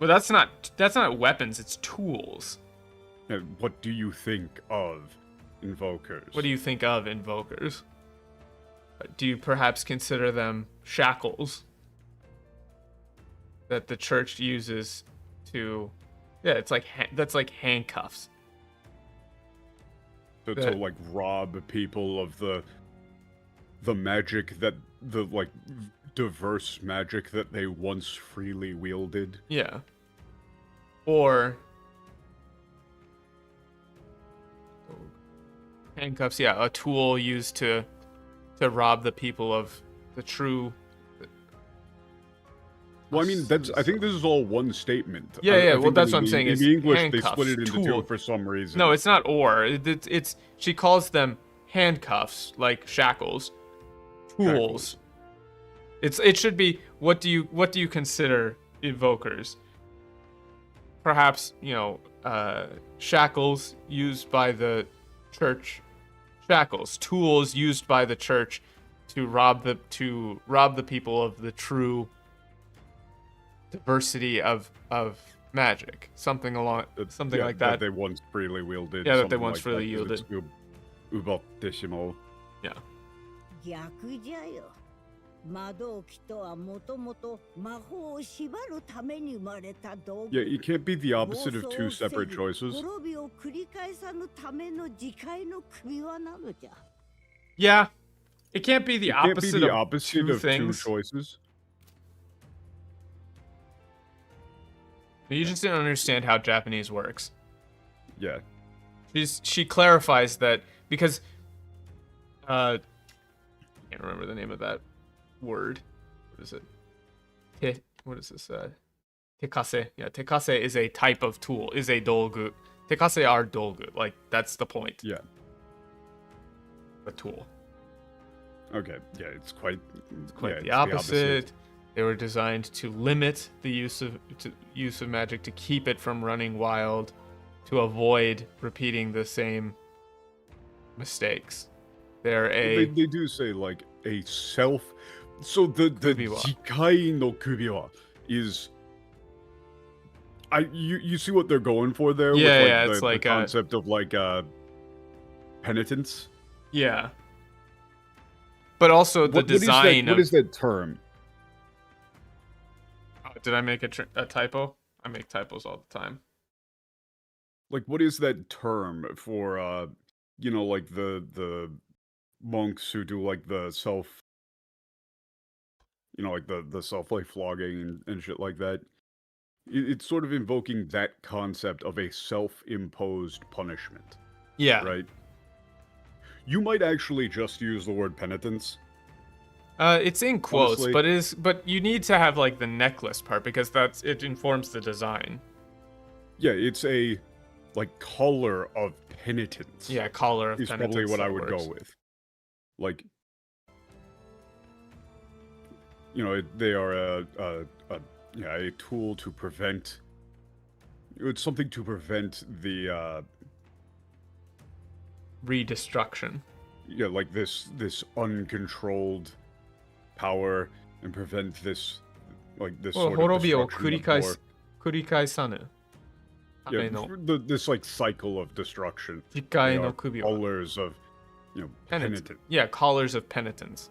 Well, that's not weapons. It's tools. And what do you think of invokers? What do you think of invokers? Do you perhaps consider them shackles that the church uses to? Yeah, it's like that's like handcuffs. To like rob people of the magic that the like diverse magic that they once freely wielded. Yeah. Or handcuffs, yeah, a tool used to rob the people of the true. Well, I mean, I think this is all one statement. Yeah, well, that's what I'm saying. In English, they split it into two for some reason. No, it's not or. It's she calls them handcuffs, like shackles, tools. It should be what do you consider invokers? Perhaps, shackles used by the church, shackles, tools used by the church to rob the people of the true diversity of magic, something like that. That they once freely wielded. Yeah, that they once freely wielded. Yeah. 逆じゃよ。魔導機とはもともと魔法を縛るために生まれた道具。Yeah, you can't be the opposite of two separate choices. 滅びを繰り返さぬための自戒の首輪なのじゃ。Yeah, it can't be the opposite of two things. Choices. You just didn't understand how Japanese works. Yeah. She clarifies that because I can't remember the name of that word. What is it? What is this? Tekase. Yeah, tekase is a type of tool, is a dolgu. Tekase are dolgu. Like, that's the point. Yeah. A tool. Okay. Yeah, it's quite The opposite. They were designed to limit the use of magic, to keep it from running wild, to avoid repeating the same mistakes. They do say like a self. So the jikai no kubiwa is. You see what they're going for there? Yeah, with, it's like the concept of like penitence. Yeah. But also the design what is that term? Did I make a typo? I make typos all the time. Like, what is that term for, like the monks who do like the self, like the self like flogging and shit like that? It's sort of invoking that concept of a self-imposed punishment. Yeah. Right? You might actually just use the word penitence. It's in quotes, Honestly. but you need to have like the necklace part because it informs the design. Yeah, it's a like collar of penitence. Yeah, collar of is penitence. Probably what I would go with. Like, they are a tool to prevent. It's something to prevent the redestruction. Yeah, like this uncontrolled power, and prevent this sort of destruction. 繰り返さぬ。 Yeah, this like cycle of destruction. 次回の首は Collars of, penitence. Yeah, collars of penitence.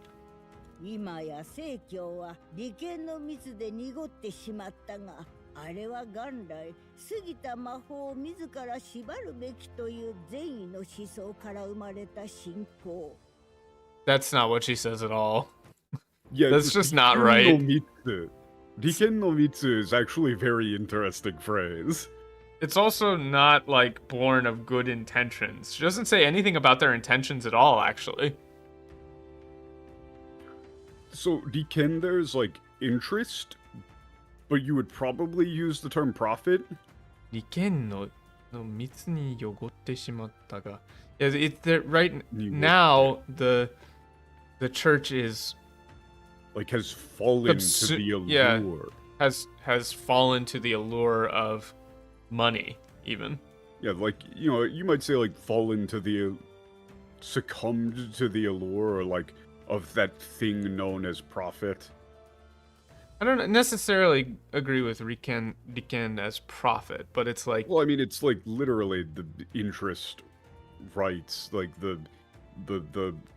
今や聖教は利権の蜜で濁ってしまったが、あれは元来過ぎた魔法を自ら縛るべきという善意の思想から生まれた信仰。 That's not what she says at all. Yeah, that's just not right. Riken no mitsu is actually a very interesting phrase. It's also not like born of good intentions. She doesn't say anything about their intentions at all, actually. So Riken, there's like interest, but you would probably use the term profit. Riken no mitsu ni yogotte shimatta ga. Right now the church is like has fallen to the allure. Yeah, has fallen to the allure of money, even. Yeah, like, you might say like succumbed to the allure, or like of that thing known as profit. I don't necessarily agree with Riken as profit, but it's like, well, I mean, it's like literally the interest rights, like the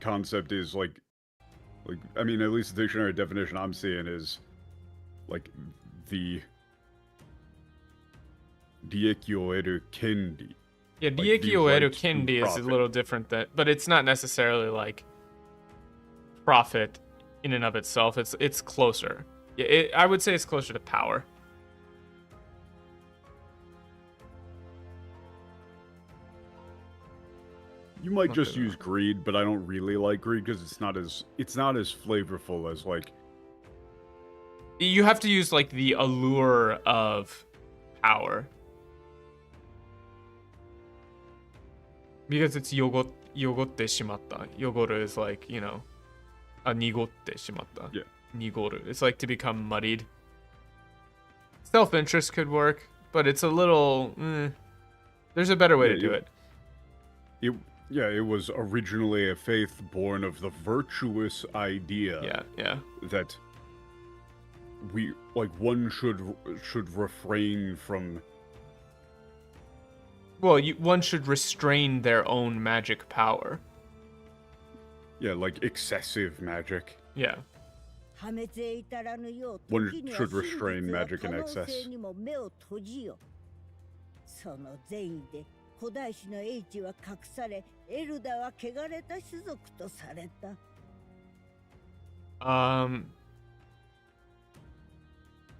concept is like I mean, at least the dictionary definition I'm seeing is like the Dieki o eru kendi. Yeah, Dieki o eru kendi is a little different, but it's not necessarily like profit in and of itself. It's closer. Yeah, I would say it's closer to power. You might just use greed, but I don't really like greed because it's not as flavorful as like. You have to use like the allure of power. Because it's yogotte shimatta. Yogoru is like, nigotte shimatta. Yeah. Nigoru. It's like to become muddied. Self-interest could work, but it's a little. There's a better way to do it. It was originally a faith born of the virtuous idea. Yeah. That one should refrain from. Well, one should restrain their own magic power. Yeah, like excessive magic. Yeah. One should restrain magic in excess.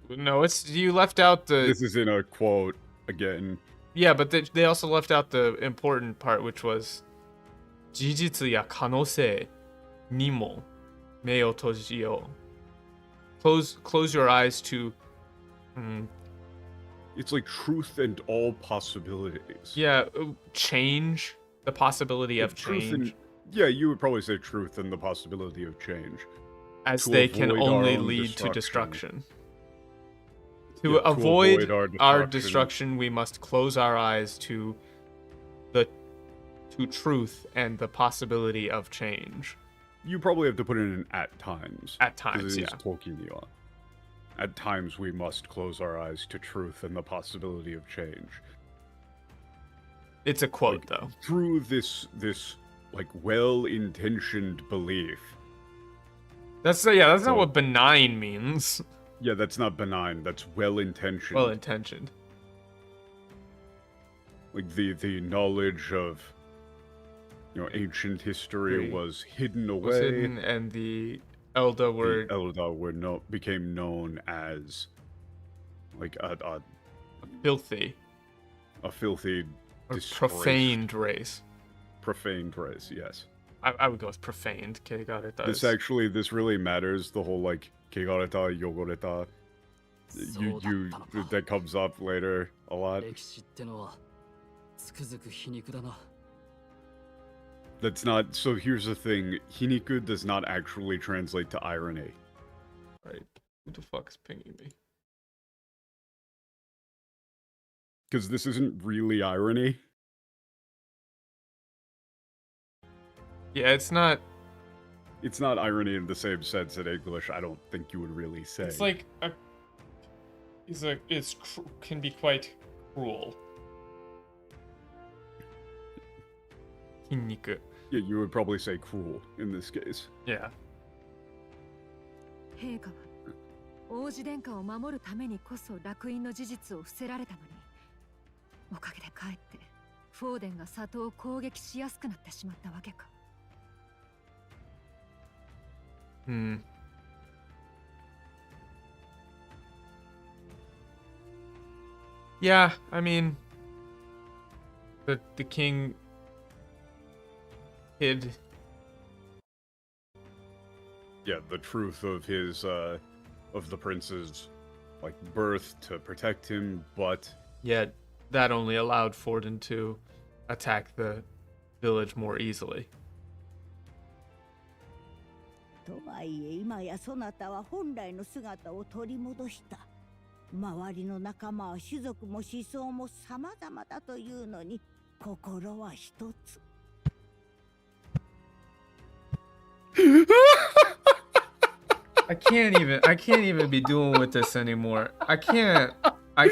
No, you left out the. This is in a quote again. Yeah, but they also left out the important part, which was 事実や可能性にも目を閉じよう. Close your eyes to It's like truth and all possibilities. yeah, change, the possibility of Truth change. and, yeah, you would probably say truth and the possibility of change. As to they can avoid our only own lead to destruction. destruction. To avoid our destruction. destruction, we must close our eyes to truth and the possibility of change. You probably have to put in an at times. At times, because it is yeah. Tolkien. At times we must close our eyes to truth and the possibility of change. It's a quote, though. Through this like well-intentioned belief. That's not what benign means. Yeah, that's not benign. That's well-intentioned. Well-intentioned. Like the knowledge of ancient history was hidden away. Was hidden, and the Elda became known as like a filthy, profaned race. Profaned race, yes. I would go with profaned. This really matters. The whole like kegareta, yogoreta. That comes up later a lot. That's not. So here's the thing: hiniku does not actually translate to irony. Right? Who the fuck is pinging me? Because this isn't really irony. Yeah, it's not. It's not irony in the same sense in English. I don't think you would really say. It's like can be quite cruel. Hiniku. Yeah, you would probably say cruel in this case. Yeah. 陛下は王子殿下を守るためにこそ烙印の事実を伏せられたのに、おかげでかえってフォーデンが里を攻撃しやすくなってしまったわけか。Yeah, I mean, the king hid. Yeah, the truth of his of the prince's like birth to protect him, but yet that only allowed Forden to attack the village more easily. とはいえ今やそなたは本来の姿を取り戻した。周りの仲間は種族も思想も様々だというのに心は一つ。I can't even be doing with this anymore. I can't be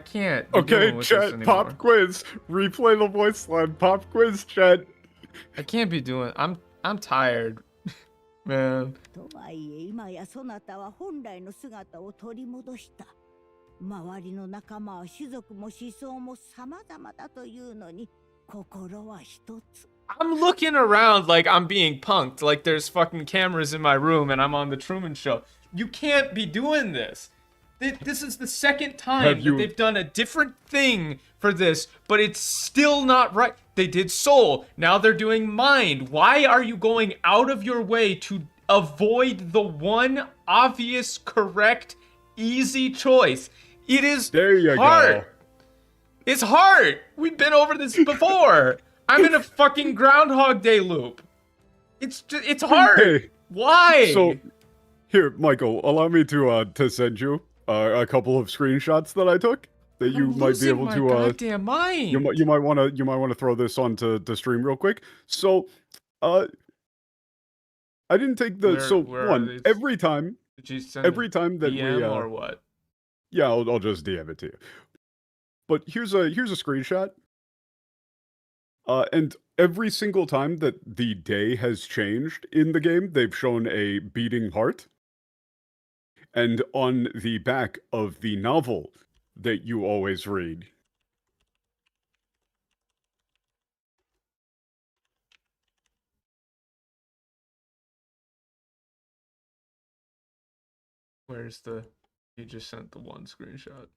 okay, doing with chat, this anymore. pop quiz. Replay the voice line. Pop quiz, chat. I can't be doing. I'm tired, man. とはいえ今やそなたは本来の姿を取り戻した。周りの仲間は種族も思想も様々だというのに心は一つ。I'm looking around like I'm being punked, like there's fucking cameras in my room and I'm on the Truman Show. You can't be doing this. This is the second time that they've done a different thing for this, but it's still not right. They did Soul, now they're doing Mind. Why are you going out of your way to avoid the one obvious, correct, easy choice? It is there you hard. Go. It's hard. We've been over this before. I'm in a fucking Groundhog Day loop. It's hard. Hey, why? So, here, Michael, allow me to send you a couple of screenshots that I took that you might be able to. Goddamn mind. You might want to throw this onto the stream real quick. So, I didn't take the every time. Did you send every time that DM we or what? Yeah, I'll just DM it to you. But here's a screenshot. And every single time that the day has changed in the game, they've shown a beating heart. And on the back of the novel that you always read. You just sent the one screenshot.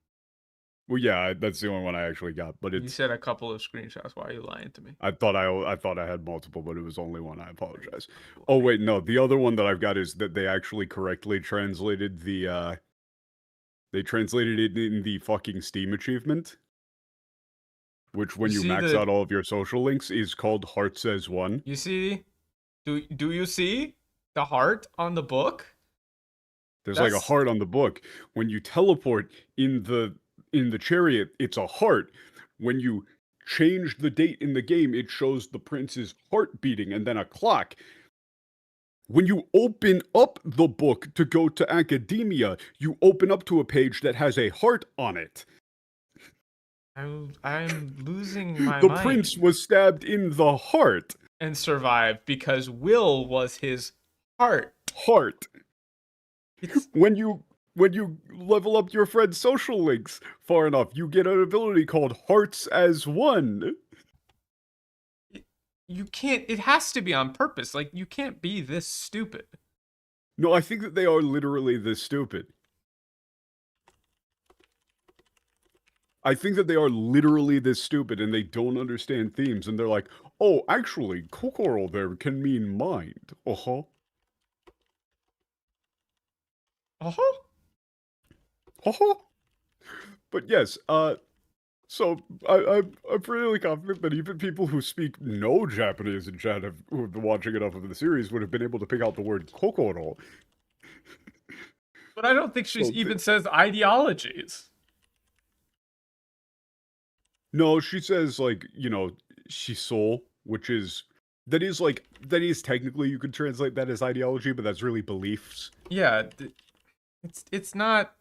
Well, yeah, that's the only one I actually got. But You it's. said a couple of screenshots. Why are you lying to me? I thought I had multiple, but it was only one. I apologize. Oh wait, no. The other one that I've got is that they actually correctly translated the. They translated it in the fucking Steam achievement, which when you see max the- out all of your social links is called Heart Says One. You see? Do you see the heart on the book? There's like a That's- heart on the book. When you teleport in the chariot, it's a heart. When you change the date in the game, it shows the prince's heart beating and then a clock. When you open up the book to go to academia, you open up to a page that has a heart on it. I'm losing my The mind. prince was stabbed in the heart. And survived because Will was his heart. Heart. It's When you level up your friend's social links far enough, you get an ability called Hearts as One. you can't. It has to be on purpose. Like you can't be this stupid. No, I think that they are literally this stupid. I think that they are literally this stupid and they don't understand themes and they're like, oh, actually, kokoro there can mean mind. Uh-huh. Uh-huh. Uh-huh. But yes, so I'm really confident that even people who speak no Japanese in chat who have been watching enough of the series would have been able to pick out the word kokoro. But I don't think she So even says ideologies. No, she says like, shisou, which is that is technically you could translate that as ideology, but that's really beliefs. Yeah, it's not.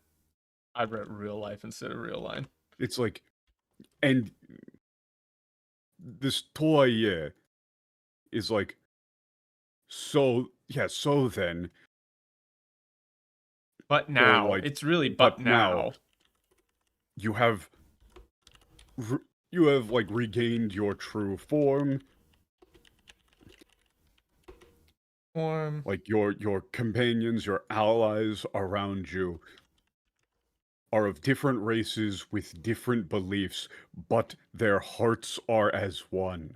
I read real life instead of real line. It's like, and this toye is like, so then. But now like, it's really but but now. now. You have like regained your true form. Like your companions, your allies around you are of different races with different beliefs, but their hearts are as one.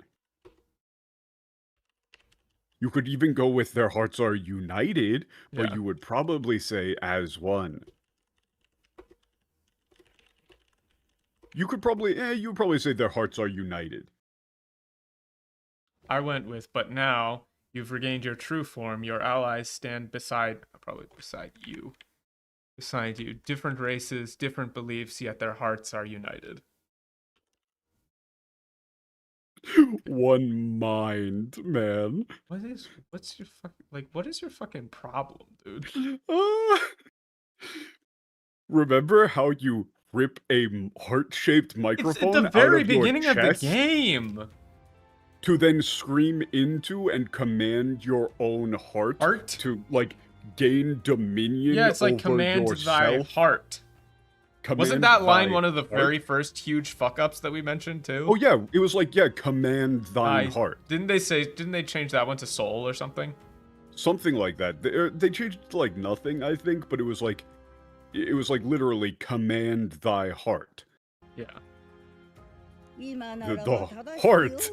You could even go with their hearts are united, but Yeah. you would probably say as one. You would probably say their hearts are united. I went with but now you've regained your true form. Your allies stand beside you. Beside you. Different races, different beliefs, yet their hearts are united. One mind, man. What is your fucking problem, dude? Remember how you rip a heart-shaped It's microphone at the very out of your beginning of the chest game. to then scream into and command your own heart to like gain dominion Yeah, it's like over command thy yourself? heart. Command Wasn't that line thy one of the heart? very first huge fuck ups that we mentioned too? Oh yeah, it was like command thine heart. Didn't they change that one to soul or something? Something like that. They changed it to like nothing, I think, but it was like literally command thy heart. Yeah. The heart.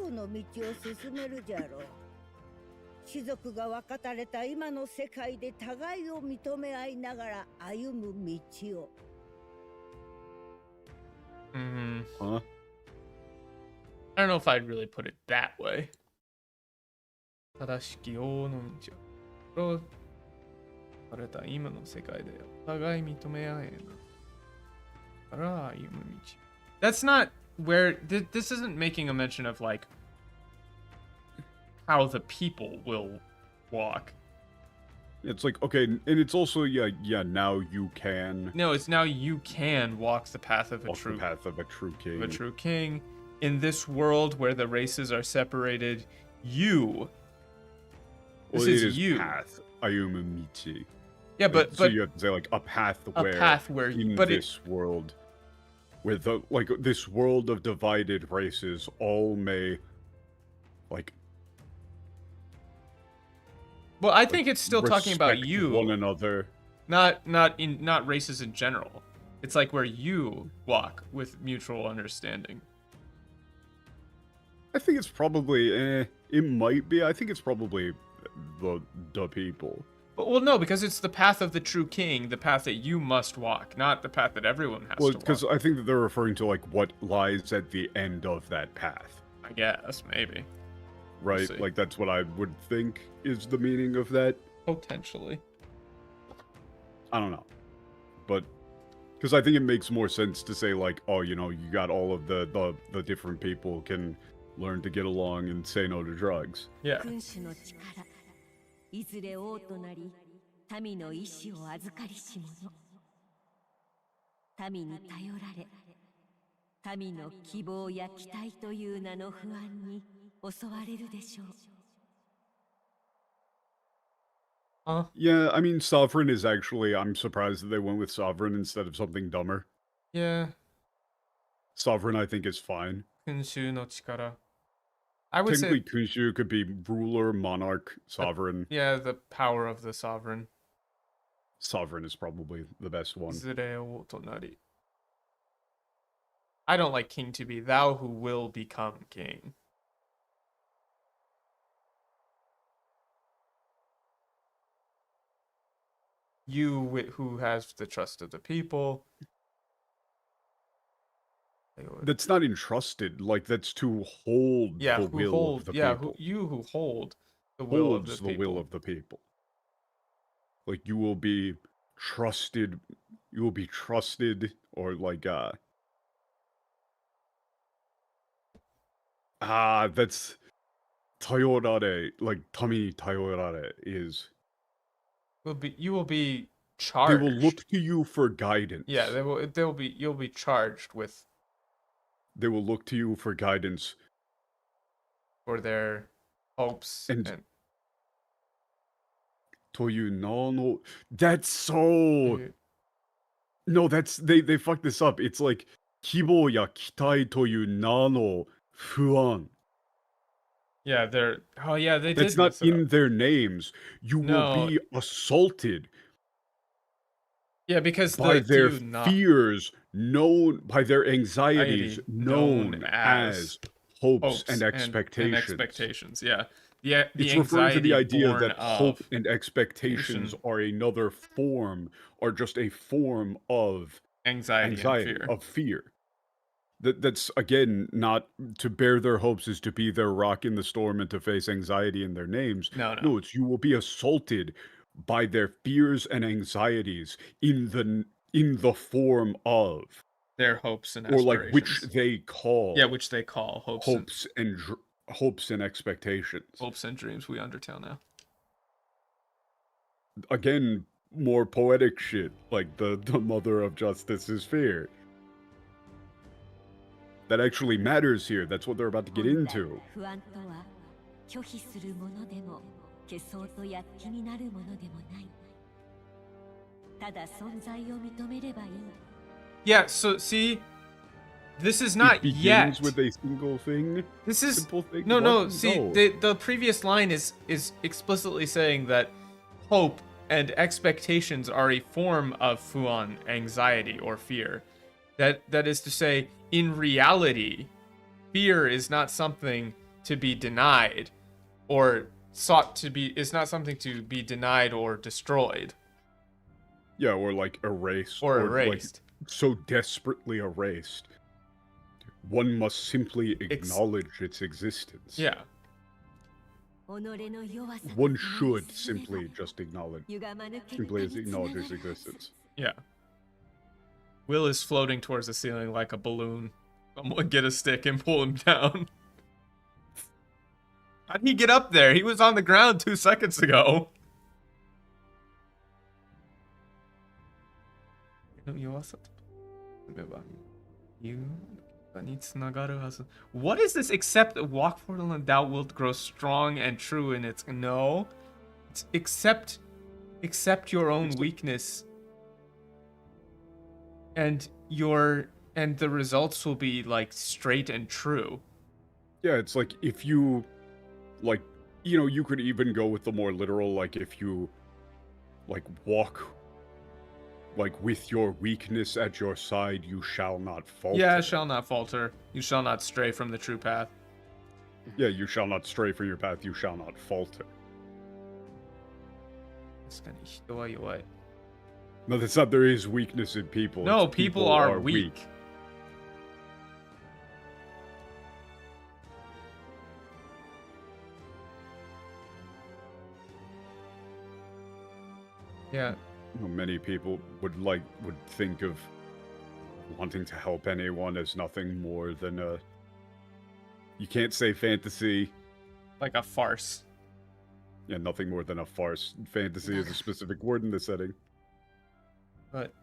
士族が分かたれた今の世界で互いを認め合いながら歩む道を。Huh? I don't know if I'd really put it that way. 正しき王の道を。された今の世界でお互い認め合えな。から歩む道。That's not where this isn't making a mention of like how the people will walk. It's like, okay, and it's also now you can No, it's now you can walk the path of a walk true the path of a true king. of a true king. In this world where the races are separated, you. This Well, it is you. path. Ayumu michi. Yeah, but so you have to say like a path where in but this world, with this world of divided races, all may like. Well, I think it's still talking about respect you, one another. not races in general. It's like where you walk with mutual understanding. I think it's probably, it might be. I think it's probably the people. But, well, no, because it's the path of the true king, the path that you must walk, not the path that everyone has Well, to because walk. I think that they're referring to like what lies at the end of that path, I guess, maybe. right? see. Like that's what I would think is the meaning of that. Potentially. I don't know, but because I think it makes more sense to say like, oh, you know, you got all of the different people can learn to get along and say no to drugs. Yeah. 君主の力いずれ王となり民の意志を預かりし者民に頼られ民の希望や期待という名の不安に襲われるでしょう Yeah, I mean, sovereign is actually, I'm surprised that they went with sovereign instead of something dumber. Yeah. Sovereign, I think, is fine. 君主の力. I would Technically, say, Kunshu could be ruler, monarch, sovereign. yeah, the power of the sovereign. Sovereign is probably the best one. いずれ王となり. I don't like king to be thou who will become king. You who has the trust of the people. That's not entrusted. Like, that's to hold Yeah, the who will hold, of the yeah, people. you who hold the will of Holds the the people. will of the people. Like, you will be trusted. You will be trusted, or like, that's tayorare. Like, tami tayorare is. You will be They charged. will look to you for guidance. Yeah, you'll be charged with They will look to you for guidance. for their hopes And toyu no. That's so. No, that's they fucked this up. It's like kibo ya kitai toyu nano fuan. yeah, they're they That's did not mess it in up. their names. You No. will be assaulted Yeah, because by the their do not fears known, by their anxieties known known as as hopes and and expectations. expectations. Yeah. The It's referring to the anxiety idea born that hope of and expectations are another form, are just a form of anxiety and fear. of fear. That's again not to bear their hopes is to be their rock in the storm and to face anxiety in their names. No. It's you will be assaulted by their fears and anxieties in the form of Their hopes and or aspirations. like which they call which they call hopes and expectations. hopes and dreams we undertale now. Again, more poetic shit like the mother of justice is fear. That actually matters here. That's what they're about to get into. 不安とは拒否するものでも消そうと躍起になるものでもないただ存在を認めればいい Yeah, so see, this is not It begins yet. with a single thing. This is Simple thing. no. What? See, No. the previous line is explicitly saying that hope and expectations are a form of fuan, anxiety or fear. That is to say, in reality, fear is not something to be denied, or sought to be. Is not something to be denied or destroyed. Yeah, or like erased. Or like, erased. so desperately erased. One must simply acknowledge its existence. Yeah. One should simply just acknowledge its existence. Yeah. Will is floating towards the ceiling like a balloon. Someone get a stick and pull him down. How'd he get up there? He was on the ground 2 seconds ago. What is this except walk forward and thou wilt grow strong and true in its no? It's accept your own weakness and the results will be like straight and true. Yeah, it's like if you like you could even go with the more literal, like if you like walk like with your weakness at your side, you shall not falter. Yeah, shall not falter. You shall not stray from the true path. Yeah, you shall not stray from your path. You shall not falter. No, that's not. There is weakness in people. No, It's people are weak. Yeah. You know, many people would think of wanting to help anyone as nothing more than a. You can't say fantasy. Like a farce. Yeah, nothing more than a farce. Fantasy is a specific word in this setting. But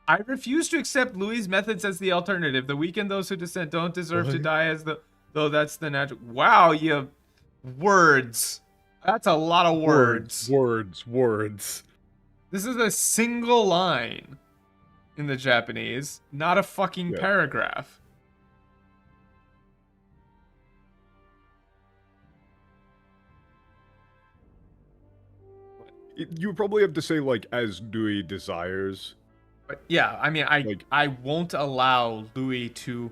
I refuse to accept Louis' methods as the alternative. The weak and those who dissent don't deserve to die as though that's the natural. Wow, you words. That's a lot of words. Words. This is a single line in the Japanese, not a fucking paragraph. You would probably have to say, like, as Dewey desires. But yeah, I mean, I won't allow Louis to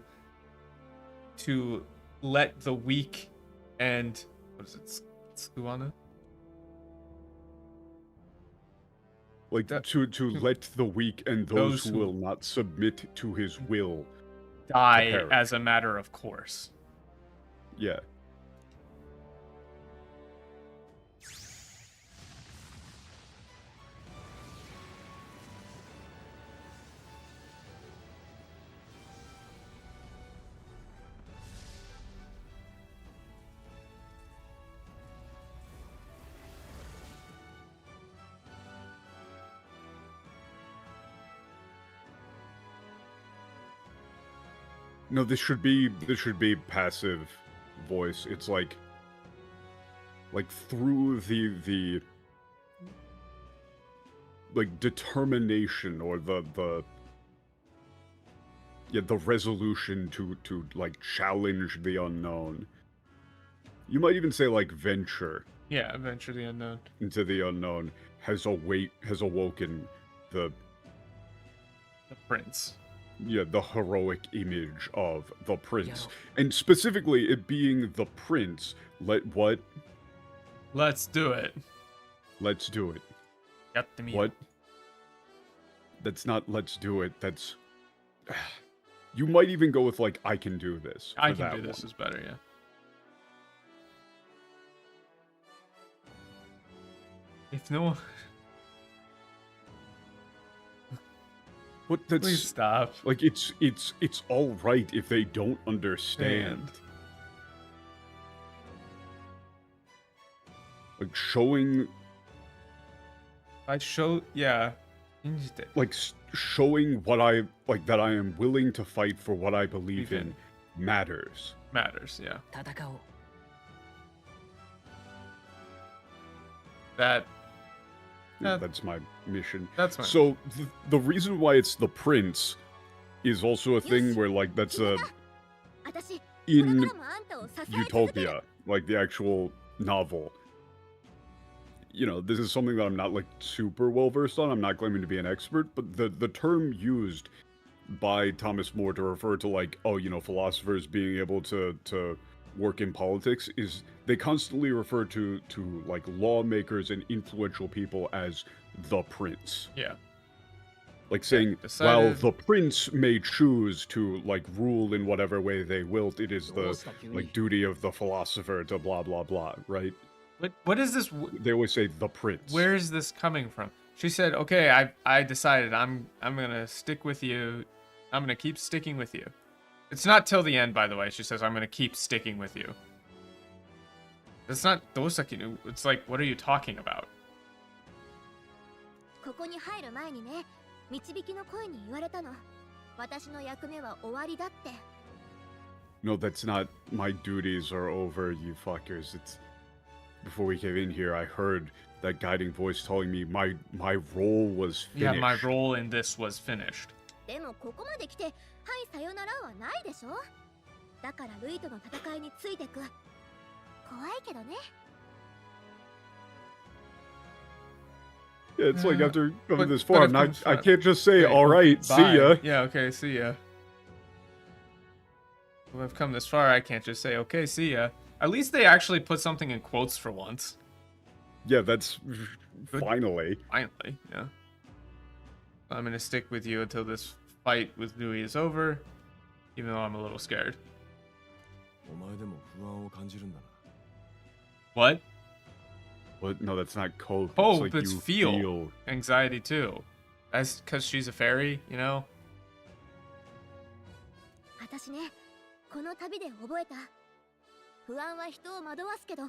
let the weak and what is it, Tsuwana? Like to let the weak and those who will not submit to his will die as a matter of course. Yeah. No, this should be passive voice. It's like through the like determination or the resolution to like challenge the unknown. You might even say like venture. Yeah, venture the unknown. Into the unknown has awoken the prince. Yeah, the heroic image of the prince. And specifically, it being the prince. Let's do it. Let's do it. What? That's not let's do it. That's... You might even go with, like, I can do this. I can do this is better, yeah. If no one... What? That's, please stop. Like, it's all right if they don't understand. Like, showing... yeah. Like, showing what that I am willing to fight for what I believe in matters. Matters, yeah. That's my mission. That's fine. So the reason why it's the prince is also a thing where like that's in Utopia, like the actual novel. You know, this is something that I'm not like super well versed on. I'm not claiming to be an expert, but the term used by Thomas More to refer to like, oh, you know, philosophers being able to work in politics is they constantly refer to like lawmakers and influential people as the prince. Yeah. Like saying, while the prince may choose to like rule in whatever way they will, it is the like duty of the philosopher to blah blah blah, right? What is this? They always say the prince. Where is this coming from? She said, "Okay, I decided I'm gonna stick with you. I'm gonna keep sticking with you." It's not till the end, by the way. She says, "I'm gonna keep sticking with you." It's not Dosaki. It's like, what are you talking about? No, that's not. My duties are over, you fuckers. It's before we came in here, I heard that guiding voice telling me my role was finished. Yeah, my role in this was finished. 怖いけどね。 Yeah, it's like after coming this but far, I've come I far. can't just say, Okay, all right, see bye. ya. Yeah, okay, see ya. Well, I've come this far, I can't just say, okay, see ya. At least they actually put something in quotes for once. Yeah, that's Good. finally. Finally, yeah. I'm gonna stick with you until this fight with Dewey is over, even though I'm a little scared. お前でも不安を感じるんだな。 What? What? No, that's not cope. Hope, it's like it's you feel. Anxiety too. That's because she's a fairy, you know? 私ね、この旅で覚えた。不安は人を惑わすけど、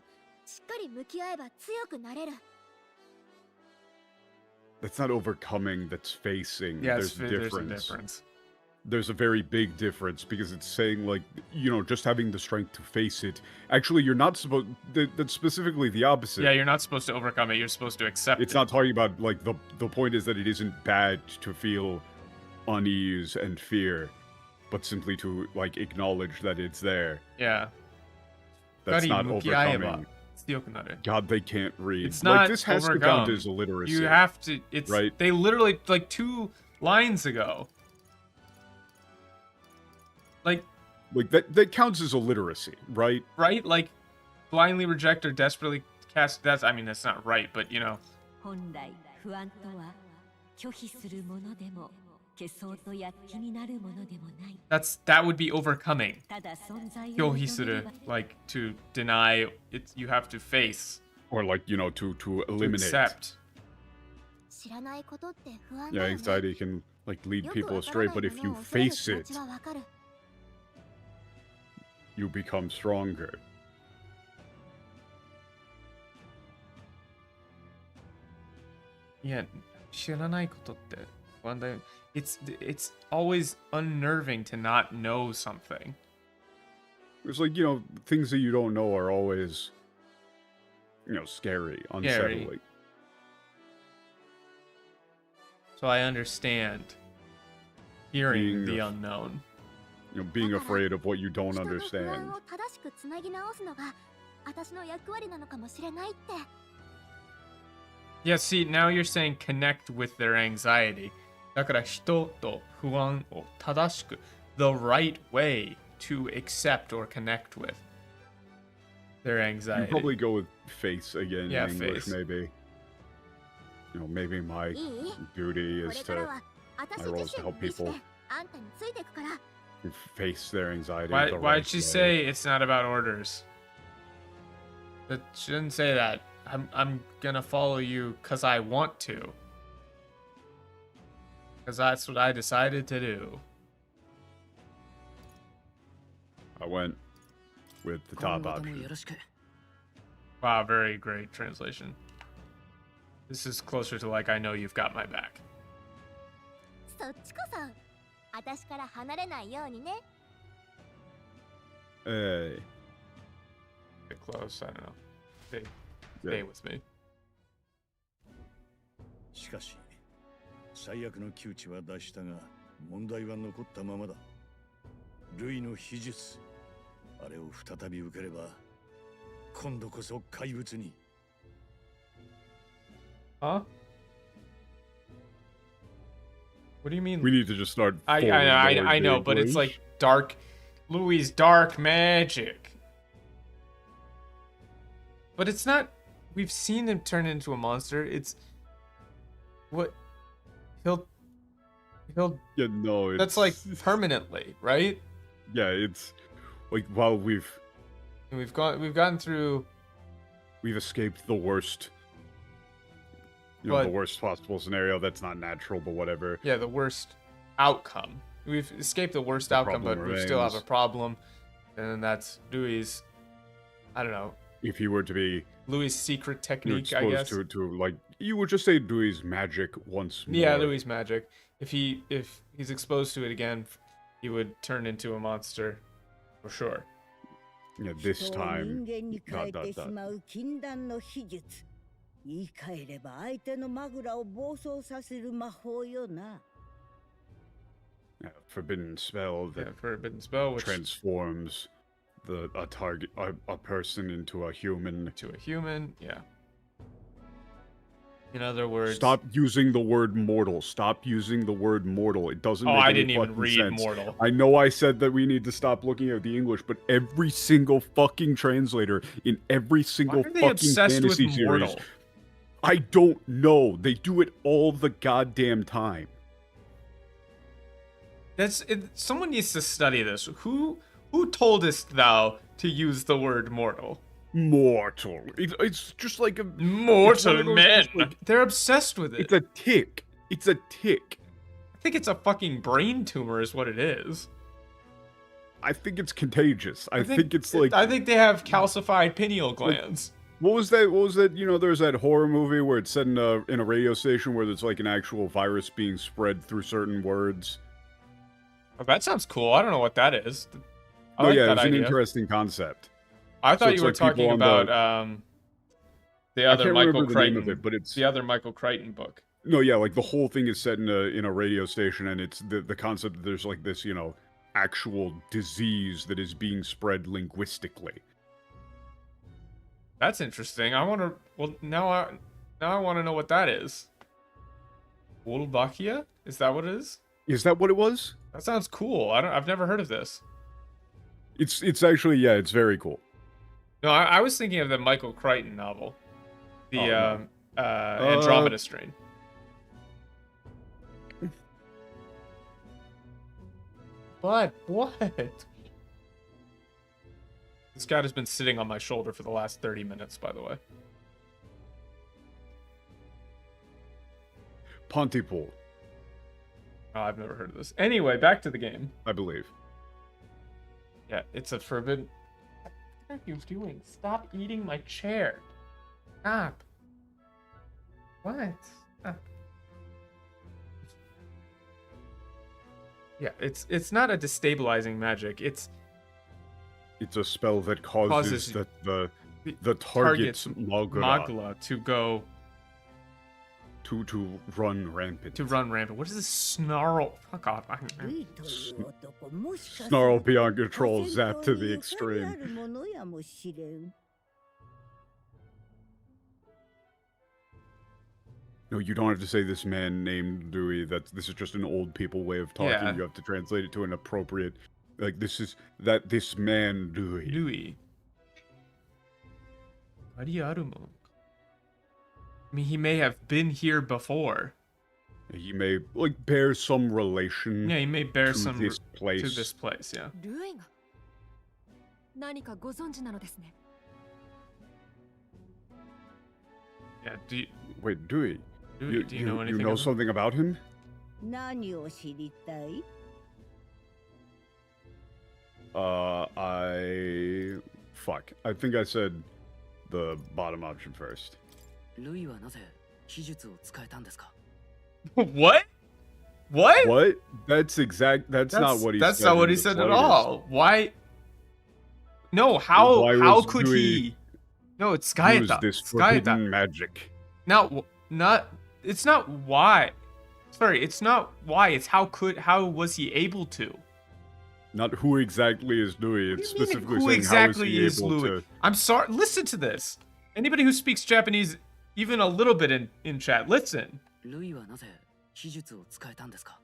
しっかり向き合えば強くなれる。 That's not overcoming, that's facing. Yeah, there's there's a difference. There's a very big difference because it's saying, like, you know, just having the strength to face it. Actually, you're not supposed. That's specifically the opposite. Yeah, you're not supposed to overcome it. You're supposed to accept It's it. not talking about, like, the point is that it isn't bad to feel unease and fear, but simply to, like, acknowledge that it's there. Yeah. That's not 向き合えば overcoming. 強くなる. God, they can't read. It's like, not this has to overcome. count as illiteracy. You have to. It's right? They literally, like 2 lines ago. Like that counts as illiteracy, right? Right? Like blindly reject or desperately cast. That's not right, but you know. 本来不安とは拒否するものでも消そうとやっ気になるものでもない。 That would be overcoming. ただ存在を Kyohisuru, like to deny it. You have to face. Or like, you know, to To eliminate. accept. 知らないことって不安 Yeah, だよね。 anxiety can like lead よく people わから astray, ない but も if の you を恐れる face 気持 it, ちはわかる。 you become stronger. Yeah, 知らないことって不安だよ。It's always unnerving to not know something. It's like, you know, things that you don't know are always, you know, scary, unsettling. So I understand hearing Being the a- unknown. You know, being afraid of what you don't 人と不 understand. 安を正しくつなぎ直すのが私の役割なのかもしれないって。 Yeah, see, now you're saying connect with their anxiety. だから人と不安を正しく the right way to accept or connect with their You anxiety. probably go with face again Yeah, in English, face. maybe. You know, maybe my いい？ duty こ is れから to は私 my role 自 is to 身 help にして people あんたについていくから。 face their anxiety. Why, the why'd right she way. say it's not about orders? That she didn't say that. I'm gonna follow you because I want to. Because that's what I decided to do. I went with the 今 top 後とも option. よろしく。 Wow, very great translation. This is closer to like I know you've got my back. そっちこそ私から離れないようにね。 Hey. Get close, I don't know. Stay Yeah. with me. しかし最悪の窮地は脱したが問題は残ったままだ。類の秘術あれを再び受ければ今度こそ怪物に。 Huh? What do you mean? We need to just start. I forward know, going but it's English. like dark, Louis' dark magic. But it's not. We've seen him turn into a monster. It's what he'll. Yeah, no. That's like permanently, right? Yeah, it's like while we've And we've gotten through. we've escaped the worst. You know, the But- worst possible scenario. That's not natural, but whatever. Yeah, the worst outcome. We've escaped the worst The outcome, but problem we still have a remains. problem, and that's Louis'. I don't know. If he were to be Louis' secret you know, technique, I exposed guess. to like, you would just say Dewey's magic once more. Yeah, Louis' magic. If he's exposed to it again, he would turn into a monster, for sure. Yeah, this 人を time. 人間に変え dot, て dot, し dot. まう禁断の秘術。言い換えれば相手のマグラを暴走させる魔法よな。Yeah, forbidden spell that Yeah, forbidden spell, which transforms a target, a person into a human. To a human, yeah. In other words, Stop using the word mortal. Stop using the word mortal. It doesn't make I any didn't even fucking read sense. mortal. I know I said that we need to stop looking at the English, but every single fucking translator in every single Why are they fucking obsessed with fantasy series, mortal? I don't know. They do it all the goddamn time. Someone needs to study this. Who toldest thou to use the word mortal? Mortal. It's just like a Mortal men. Like, they're obsessed with it. it's a tick. It's a tick. I think it's a fucking brain tumor, is what it is. I think it's contagious. I think it's like. I think they have calcified pineal glands. What was that? What was that? You know, there's that horror movie where it's set in a radio station where there's like an actual virus being spread through certain words. Oh, that sounds cool. I don't know what that is. I No, like yeah, that it's an idea. interesting concept. I thought it's you were like people talking on about the I other can't Michael remember the name Crichton. of it, but it's the other Michael Crichton book. no, yeah, like the whole thing is set in a radio station, and it's the concept that there's like this, you know, actual disease that is being spread linguistically. That's interesting. I want to. Well, now I want to know what that is. Wolbachia? Is that what it is? Is that what it was? That sounds cool. I've never heard of this. It's actually, yeah, it's very cool. No, I was thinking of the Michael Crichton novel, the Oh, no. Andromeda Strain. But what? This cat has been sitting on my shoulder for the last 30 minutes, by the way. Pontypool, Oh, I've never heard of this. Anyway, back to the game. I believe. Yeah, it's a forbidden. What are you doing? Stop eating my chair. Stop. What? Stop. Yeah, it's not a destabilizing magic. It's It's a spell that causes the target's magla Magla to go to run rampant. to run rampant. What is this snarl? Fuck off. ルイという男もしかする Snarl beyond control, と zap to the 戦闘に良さであ extreme. るものやもしれん。 No, you don't have to say this man named Dewey. This is just an old people way of talking. Yeah. You have to translate it to an appropriate, like this man Dewey. Louis. ありあるもん。I mean, he may have been here before. He may like bear some relation Yeah, he may bear to some this to place. this place, yeah. ルイが何かご存知なのですね。 Yeah, do you, Wait, Dewey. do you know anything? You know about- something about him? 何を知りたい？ Fuck. I think I said the bottom option first. ルイはなぜ秘術を使えたんですか？ What? What? What? That's not what he That's said. not in what he the said at slightest. all. Why? No, how Why how was could Dewey he? No, it's Use Skyeta. this Skyeta. forbidden magic. Not. It's not why. Sorry, it's not why. It's how was he able to? Not who exactly is Dewey. It's What do you mean, specifically who saying exactly how is is he able Louis? to. I'm sorry. Listen to this. Anybody who speaks Japanese, even a little bit in chat, listen. ルイはなぜ秘術を使えたんですか？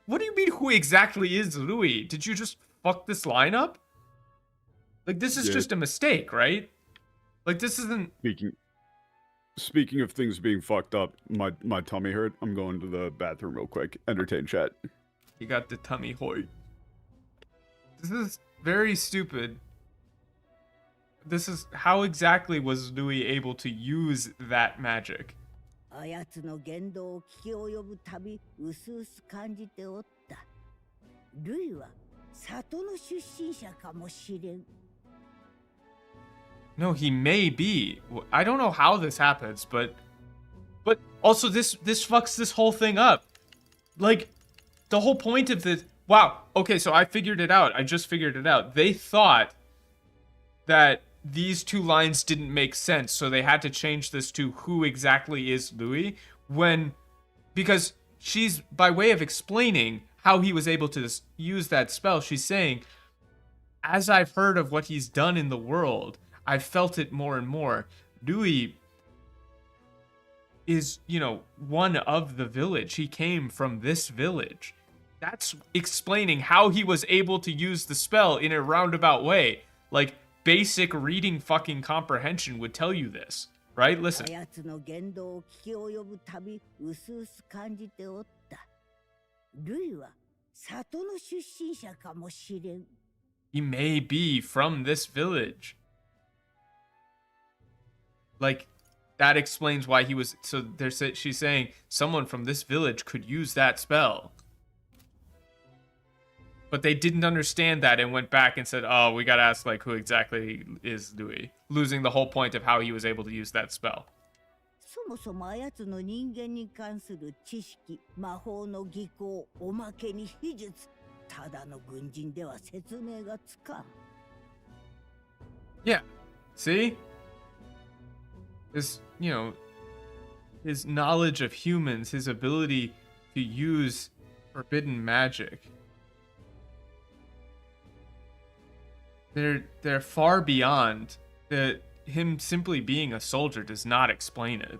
What do you mean, who exactly is Louis? Did you just fuck this line up? Like, this is Yeah. just a mistake, right? Like, this isn't. Speaking of things being fucked up, my tummy hurt. I'm going to the bathroom real quick. Entertain chat. You got the tummy hoy. This is very stupid. This is. How exactly was Louis able to use that magic? あやつの言動を聞き及ぶたび、うすうす感じておった。ルイは里の出身者かもしれん。 No, he may be. I don't know how this happens, but also this fucks this whole thing up. Like, the whole point of this. Wow. Okay, so I figured it out. I just figured it out. They thought that these two lines didn't make sense, so they had to change this to who exactly is Louis because she's, by way of explaining how he was able to use that spell, she's saying as I've heard of what he's done in the world, I've felt it more and more. Rui is, you know, one of the village. He came from this village. That's explaining how he was able to use the spell in a roundabout way. Like, basic reading fucking comprehension would tell you this, right? Listen. あやつの言動を聞き及ぶたび、うすうす感じておった。ルイは里の出身者かもしれん。He may be from this village. Like, that explains why he was. So she's saying someone from this village could use that spell. But they didn't understand that and went back and said, oh, we gotta ask, like, who exactly is Louis. Losing the whole point of how he was able to use that spell. そもそもあやつの人間に関する知識、魔法の技巧、おまけに秘術、ただの軍人では説明がつかん。Yeah. See? His, you know, his knowledge of humans, his ability to use forbidden magic. They're far beyond that. Him simply being a soldier does not explain it.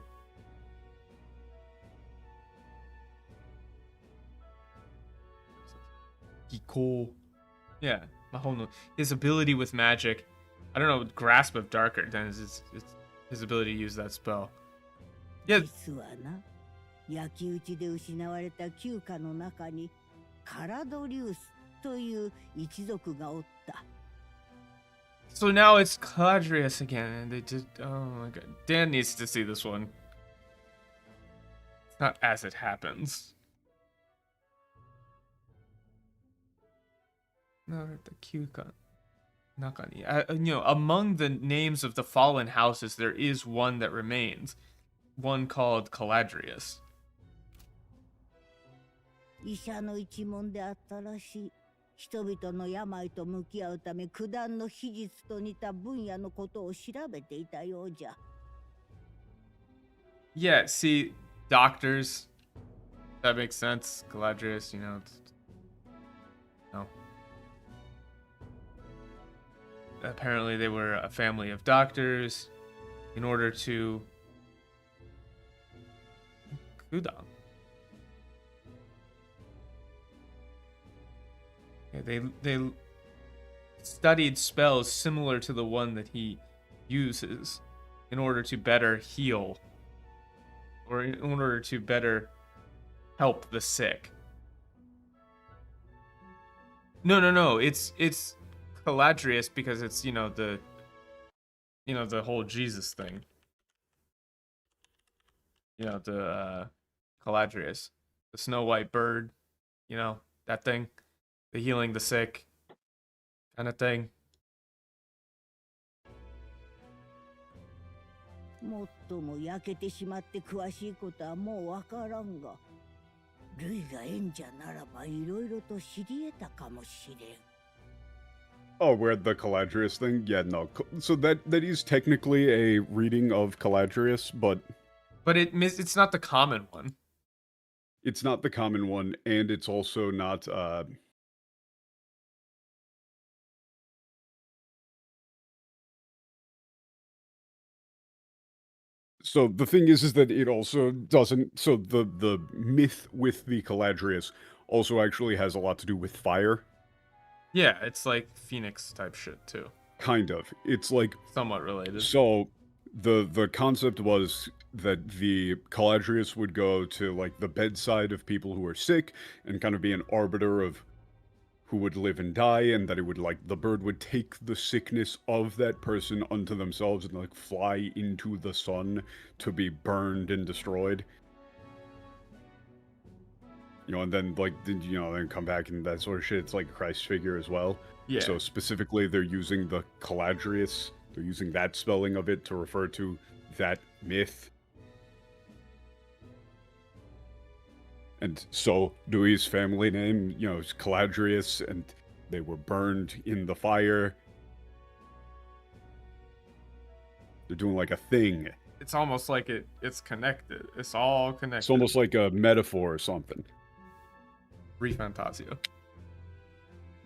Cool. Yeah, his ability with magic. I don't know, grasp of darker than his ability to use that spell. Yeah. 実はな、焼き討ちで失われた旧家の中にカラドリウスという一族がおった。So now it's Caladrius again, and they did. Oh my god, Dan needs to see this one. It's not as it happens. No, the Kyuka Nakani. You know, among the names of the fallen houses, there is one that remains. One called Caladrius. 医者の一門であったらしい。人々の病と向き合うため九段の秘術と似た分野のことを調べていたようじゃ。Yeah, see, doctors. That makes sense. Caladrius, you know. No. Apparently, they were a family of doctors in order to. Kudan. They studied spells similar to the one that he uses in order to better heal or in order to better help the sick. No. It's Caladrius because it's, you know, the whole Jesus thing. You know, the Caladrius, the Snow White bird, you know, that thing. The healing the sick kind of thing. もっとも焼けてしまって詳しいことはもうわからんが、ルイが演者ならばいろいろと知り得たかもしれん。Oh, where the Caladrius thing? Yeah, no. So that is technically a reading of Caladrius, but it's not the common one. It's not the common one, and it's also not So the thing is that it also doesn't. So the myth with the Caladrius also actually has a lot to do with fire. Yeah, it's like Phoenix type shit too. Kind of. It's like somewhat related. So the concept was that the Caladrius would go to like the bedside of people who are sick and kind of be an arbiter of who would live and die, and that it would like the bird would take the sickness of that person unto themselves and like fly into the sun to be burned and destroyed. You know, and then like then come back and that sort of shit. It's like a Christ figure as well. Yeah. So specifically, they're using the Caladrius. They're using that spelling of it to refer to that myth. And so Dewey's family name, is Caladrius, and they were burned in the fire. They're doing like a thing. It's almost like it's connected. It's all connected. It's almost like a metaphor or something. ReFantazio.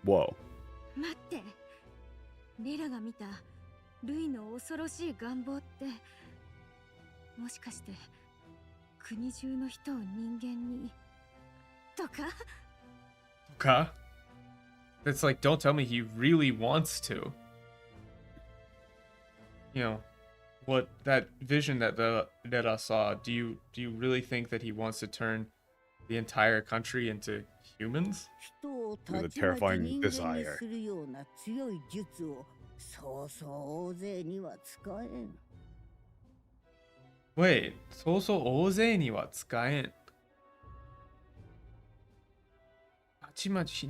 Whoa. 待って、レラが見たルイの恐ろしい願望って、もしかして国中の人を人間にとかOkay. It's like, don't tell me he really wants to. You know, what that vision that I saw, do you really think that he wants to turn the entire country into humans? 人を With a たちまち terrifying 人間に desire. するような強い術をそうそう大勢には使えん。 Wait, そうそう大勢には使えん。たちまち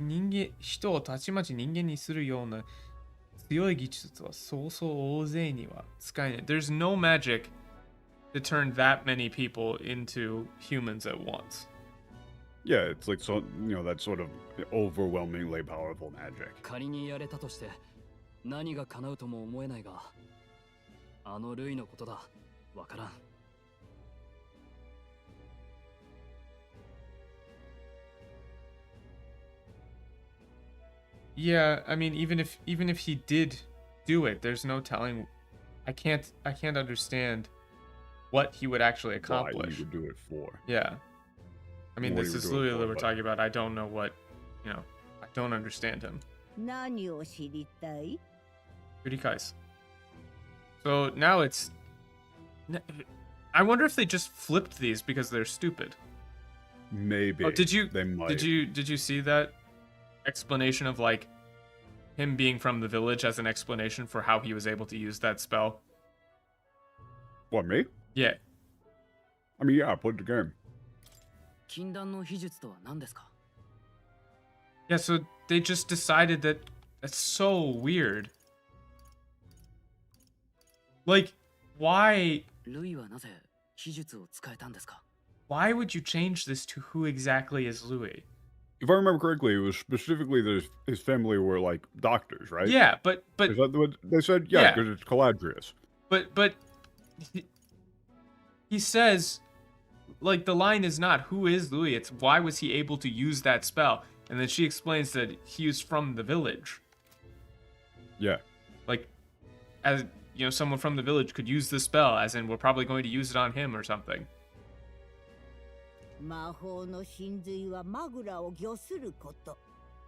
人をたちまち人間にするような強い技術はそうそう大勢には使えない。There's no magic to turn that many people into humans at once. Yeah, it's like so that sort of overwhelmingly powerful magic. 仮にやれたとして何が叶うとも思えないが、あのルイのことだ。わからん。Yeah, I mean, even if he did do it, there's no telling. I can't understand what he would actually Why accomplish. you would do it for? Yeah, I mean, What this he is would do it Louis that for, we're but- talking about. I don't know what, I don't understand him. 何を知りたい？ Kurikai. So now it's. I wonder if they just flipped these because they're stupid. Maybe. Oh, did you They might. did you see that explanation of like him being from the village as an explanation for how he was able to use that spell? What, me? Yeah. I mean, yeah, I played the game. 禁断の秘術とは何ですか？ Yeah, so they just decided that that's so weird. Like, why ルイはなぜ秘術を使えたんですか？ why would you change this to who exactly is Louis? If I remember correctly, it was specifically that his family were like doctors, right? Yeah, but Is that what they said? Yeah, Yeah. because it's Caladrius. but he says, like, the line is not who is Louis, it's why was he able to use that spell? And then she explains that he was from the village. Yeah. Like, as someone from the village could use this spell, as in we're probably going to use it on him or something. 魔法の真髄はマグラを御すること。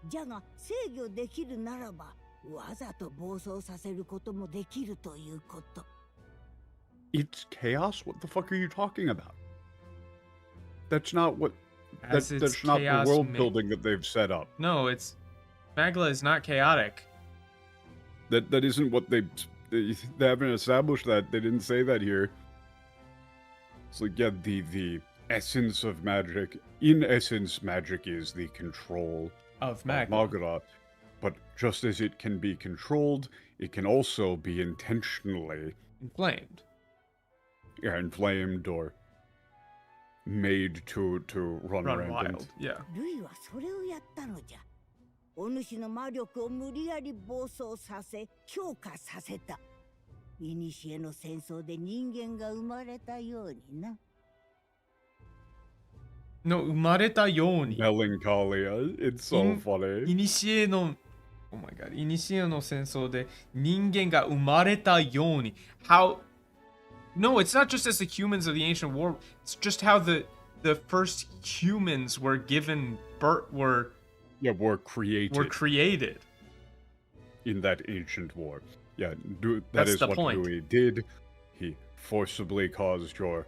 じゃが制御できるならば、わざと暴走させることもできるということ。 It's chaos? What the fuck are you talking about? That's not what. As it's That's not the chaos world ma- building that they've set up. No, it's Magla is not chaotic. That isn't what they haven't established that. They didn't say that here. It's like, yeah, the essence of magic. In essence, magic is the control Of of Magla. Magara. But just as it can be controlled, it can also be intentionally Inflamed. inflamed or made to run Run rampant. wild. Yeah. ルイはそれをやったのじゃ。お主の魔力を無理やり暴走させ、強化させた。古の戦争で人間が生まれたようにな。No, 生まれたように。 Melancholia. It's so funny. 古の Oh my god. 古の戦争で人間が生まれたように。How No, it's not just as the humans of the ancient war. It's just how the first humans were given birth were Were created. in that ancient war. Yeah, that That's is the what point. Louis did. He forcibly caused your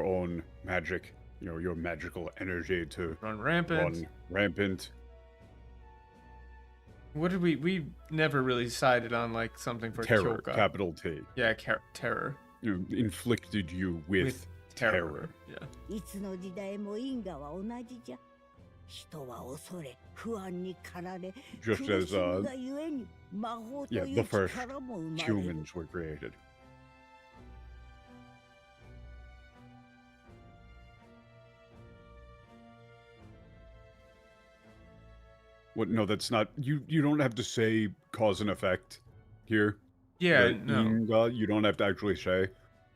own magic, your magical energy to Run rampant. run rampant. What did we never really decided on like something for Terror, Kyoka. capital T. Yeah, terror. Inflicted you with terror. Yeah. いつの時代も因果は同じじゃ。人は恐れ、不安に駆られ、 Just 苦 as しむがゆえに魔法と yeah, い the う first 力も生まれる。 humans were created. What? No, that's not. You don't have to say cause and effect here. Yeah, Right? no. Inga, you don't have to actually say.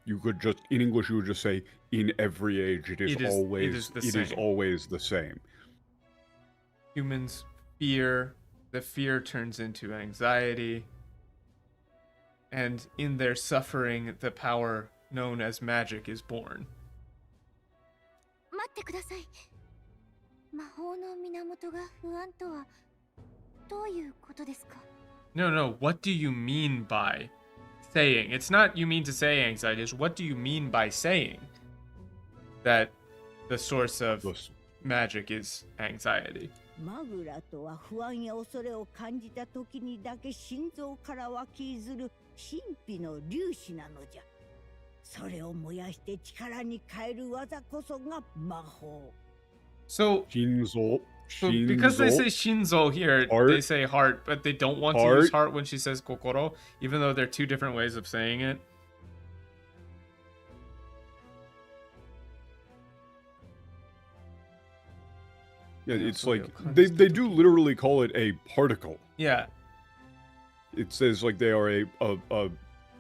You could just in English you would just say in every age it is always the same. Humans fear, the fear turns into anxiety. and in their suffering, the power known as magic is born. 待ってください。魔法の源が不安とはどういうことですか？ No, no, what do you mean by saying? It's not you mean to say anxiety, it's what do you mean by saying that the source of magic is anxiety? マグラとは不安や恐れを感じた時にだけ心臓から湧き出る神秘の粒子なのじゃ。それを燃やして力に変える技こそが魔法。So, Shinzo. so because they say Shinzo here, Heart. they say heart, but they don't want to use heart when she says kokoro, even though they're two different ways of saying it. Yeah, it's like they do literally call it a particle. Yeah. It says like they are a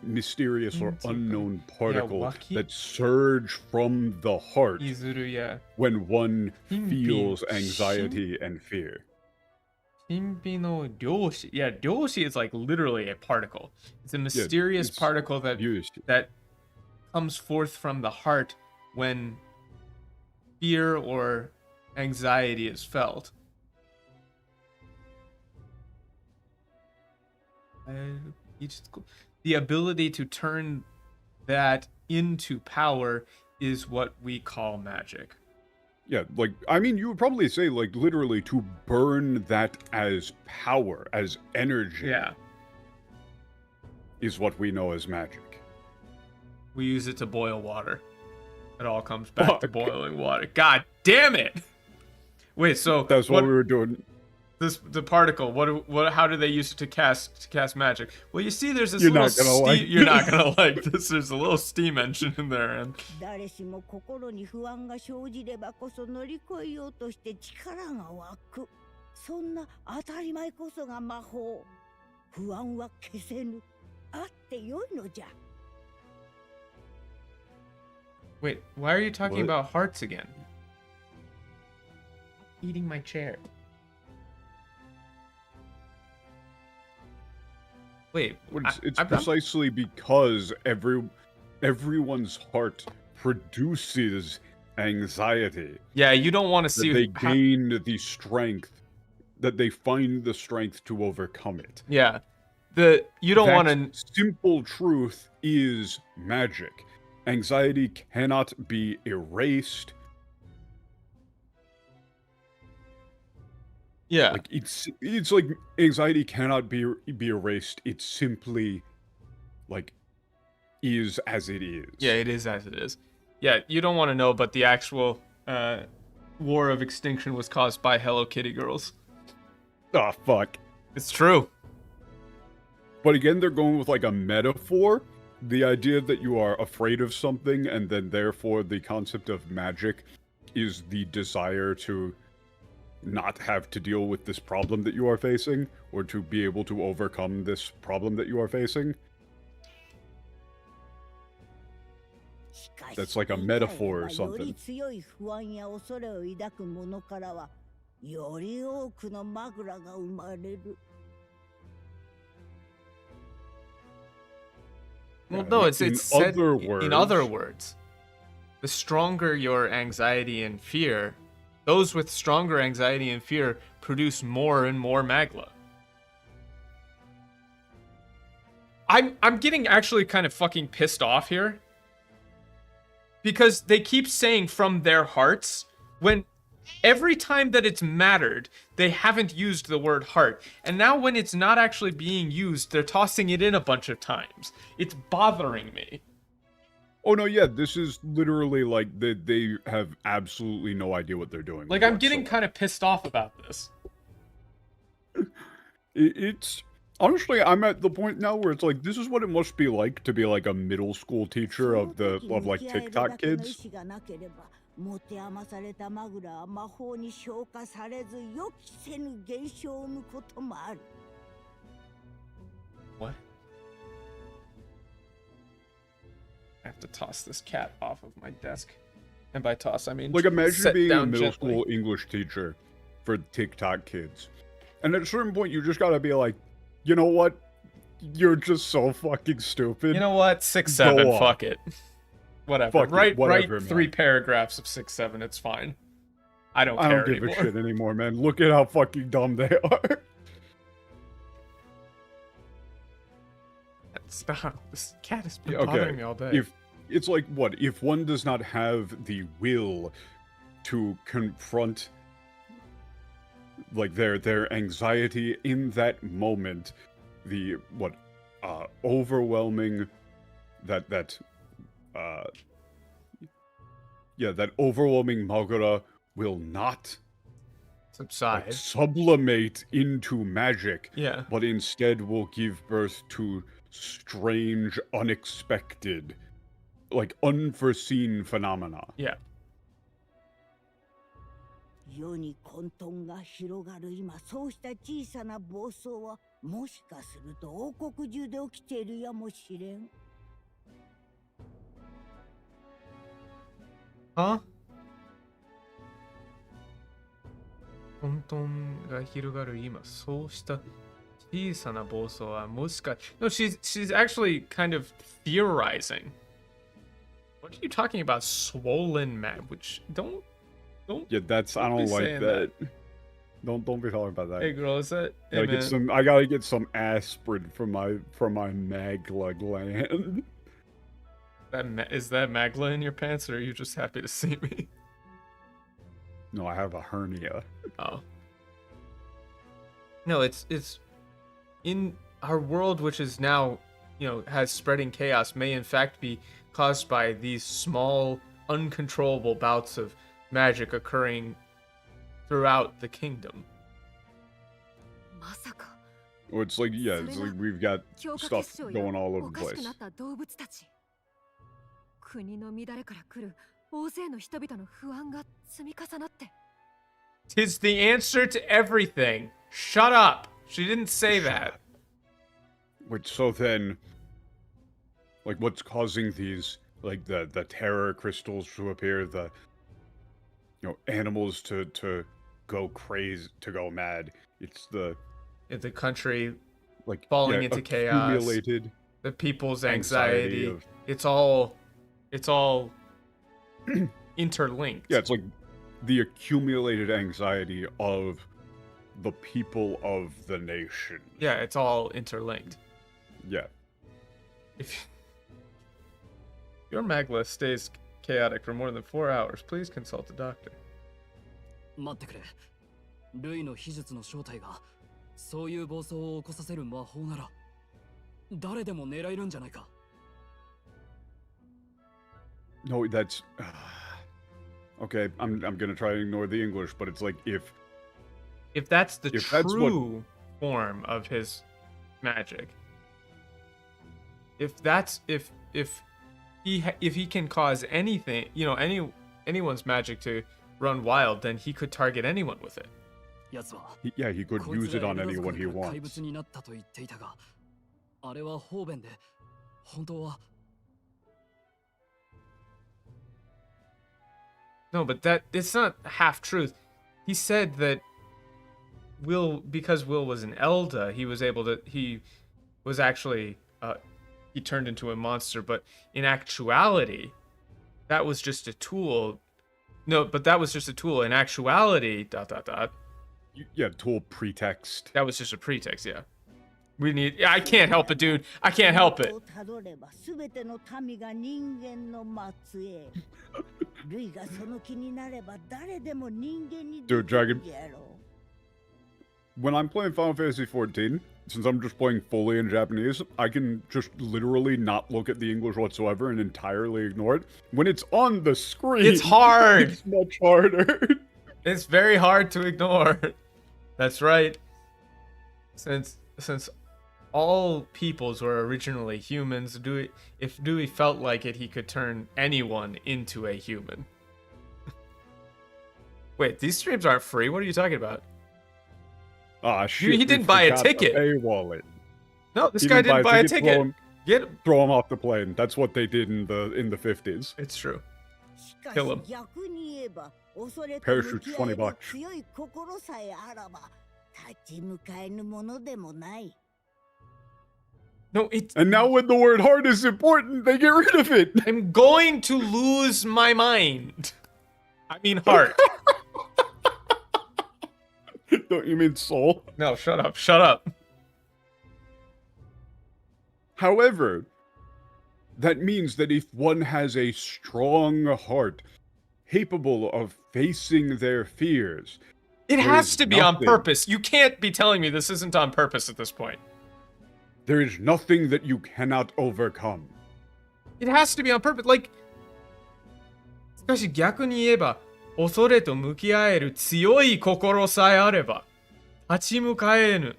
mysterious or unknown particle waki? that surge from the heart Izuru, yeah. when one feels Hinbi. anxiety and fear. Hinbi no ryoshi. Yeah, ryoshi is like literally a particle. It's a mysterious it's particle that comes forth from the heart when fear or anxiety is felt. The ability to turn that into power is what we call magic. Yeah, like, I mean, you would probably say, like, literally to burn that as power, as energy. Yeah. Is what we know as magic. We use it to boil water. It all comes back to boiling water. God damn it! Wait, so that's what we were doing. The particle. How do they use it to cast magic? Well, you see, there's this You're little not gonna like You're not gonna like this. There's a little steam engine in there, and 誰しも心に不安が生じればこそ乗り越えようとして力が湧く。そんな当たり前こそが魔法。不安は消せぬ。あってよいのじゃ。Wait, why are you talking What? about hearts again? Eating my chair. Wait, it's precisely because everyone's heart produces anxiety. Yeah, you don't want to see they gain the strength, that they find the strength to overcome it. Yeah, you don't want to. Simple truth is magic. Anxiety cannot be erased. Yeah, like it's like anxiety cannot be erased. It simply like is as it is. Yeah, it is as it is. Yeah, you don't want to know, but the actual war of extinction was caused by Hello Kitty girls. Oh fuck. It's true. But again, they're going with like a metaphor. The idea that you are afraid of something, and then therefore the concept of magic is the desire to not have to deal with this problem that you are facing, or to be able to overcome this problem that you are facing. That's like a metaphor or something. Well, no, it's said in other words. The stronger your anxiety and fear, those with stronger anxiety and fear produce more and more magla. I'm getting actually kind of fucking pissed off here. Because they keep saying from their hearts, when every time that it's mattered, they haven't used the word heart. And now when it's not actually being used, they're tossing it in a bunch of times. It's bothering me. Oh no, yeah, this is literally like they have absolutely no idea what they're doing. Like, I'm getting kind of pissed off about this. It's honestly, I'm at the point now where it's like, this is what it must be like to be like a middle school teacher of like TikTok kids. 持て余されたマグラは魔法に消化されず予期せぬ現象を生むこともある。What? I have to toss this cat off of my desk. And by toss, I mean like, imagine being a middle gently. school English teacher for TikTok kids. And at a certain point, you just gotta be like, you know what? you're just so fucking stupid. You know what? 6-7. Fuck it. Whatever. Fuck it, whatever, write 3 paragraphs of 6-7. It's fine. I don't care give anymore. a shit anymore, man. Look at how fucking dumb they are. Stop. This cat has been bothering me all day. If it's like what? If one does not have the will to confront like their anxiety in that moment, the overwhelming that overwhelming Magura will not subside, like, sublimate into magic, yeah, but instead will give birth to strange, unexpected, like unforeseen phenomena. Yeah. 世に混沌が広がる今、そうした小さな暴走はもしかすると王国中で起きているやもしれん。Huh? 混沌が広がる今、そうした小さな暴走はもしか... No, she's actually kind of theorizing. What are you talking about? Swollen mad, which don't. Yeah, that's I don't like that. Don't be talking about that. Hey girl, is that? Hey, I gotta get some aspirin from my Magla gland. Is that Magla in your pants, or are you just happy to see me? No, I have a hernia. Oh. No, it's in our world, which is now, has spreading chaos, may in fact be caused by these small, uncontrollable bouts of magic occurring throughout the kingdom. Or it's like, yeah, it's like we've got stuff going all over the place. Tis the answer to everything. Shut up. She didn't say that. Which, so then, like, what's causing these, like, the terror crystals to appear, the animals to go crazy, to go mad. It's the country like falling into chaos. The people's anxiety. It's all interlinked. Yeah, it's like the accumulated anxiety of the people of the nation. Yeah, it's all interlinked. Yeah. If your Magla stays chaotic for more than 4 hours, please consult a doctor. 待ってくれ。ルイの秘術の正体がそういう暴走を起こさせる魔法なら誰でも狙えるんじゃないか。No, that's okay. I'm gonna try to ignore the English, but it's like if that's the true form of his magic. If he can cause anything, anyone's magic to run wild, then he could target anyone with it. Yeah, he could use it on anyone he wants. No, but it's not half truth. He said that because Will was an Elda, he was actually he turned into a monster, but in actuality, that was just a tool. No, but that was just a tool. In actuality, ... Yeah, tool pretext. That was just a pretext, yeah. I can't help it, dude. I can't help it. Dude, Dragon. When I'm playing Final Fantasy XIV, since I'm just playing fully in Japanese, I can just literally not look at the English whatsoever and entirely ignore it. When it's on the screen, it's hard. It's much harder. It's very hard to ignore. That's right. Since all peoples were originally humans, if Dewey felt like it, he could turn anyone into a human. Wait, these streams aren't free? What are you talking about? Ah, shit. He didn't buy a ticket. Paywall. No, this guy didn't buy a ticket. Throw him off the plane. That's what they did in the 50s. It's true. Kill him. Parachute $20. No, it's. And now when the word heart is important, they get rid of it. I'm going to lose my mind. I mean heart. Don't you mean soul? No, shut up. Shut up. However, that means that if one has a strong heart, capable of facing their fears, It there has is to be on nothing- purpose. You can't be telling me this isn't on purpose at this point. There is nothing that you cannot overcome. It has to be on purpose. Like, しかし逆に言えば、恐れと向き合える強い心さえあれば、立ち向かえぬ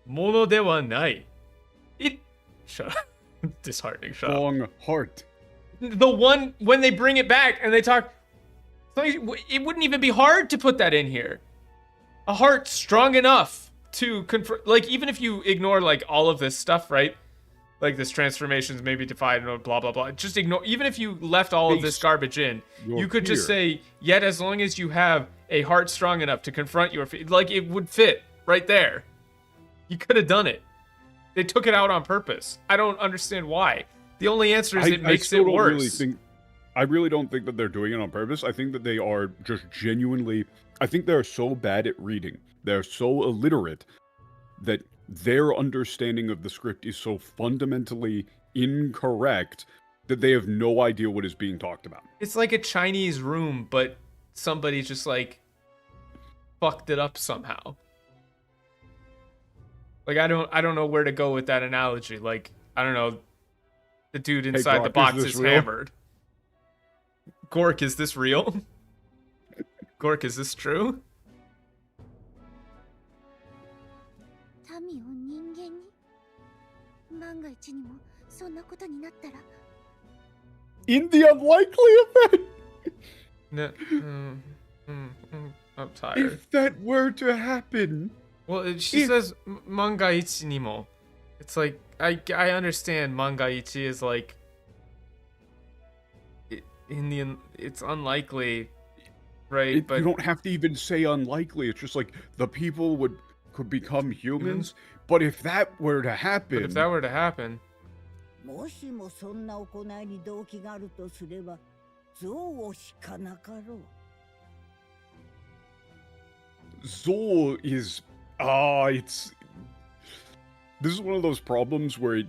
ものではない。Shut up. Disheartening. Shut up. Strong heart. The one, when they bring it back and they talk, it wouldn't even be hard to put that in here. A heart strong enough to confront, like, even if you ignore, like, all of this stuff, right? Like, this transformations may be defined, or blah, blah, blah. Just ignore, even if you left all of this garbage in, you could just say, yet as long as you have a heart strong enough to confront your fear, like, it would fit right there. You could have done it. They took it out on purpose. I don't understand why. The only answer is it makes it worse. I really don't think that they're doing it on purpose. I think that they are just genuinely... I think they're so bad at reading. They're so illiterate that their understanding of the script is so fundamentally incorrect that they have no idea what is being talked about. It's like a Chinese room, but somebody just, like, fucked it up somehow. Like, I don't know where to go with that analogy. Like, I don't know. The dude inside the box is hammered. Gork, is this real? Gork, is this true? 民を人間に万が一にもそんなことになったら In the unlikely event! No, I'm tired. If that were to happen... Well, she says mangaichi ni mo. It's like, I understand mangaichi is like... It's unlikely, right? But you don't have to even say unlikely. It's just like the people could become humans. But if that were to happen... But if that were to happen... もしもそんな行いに動機があるとすれば、憎悪しかなかろう。Zol is... it's... This is one of those problems where...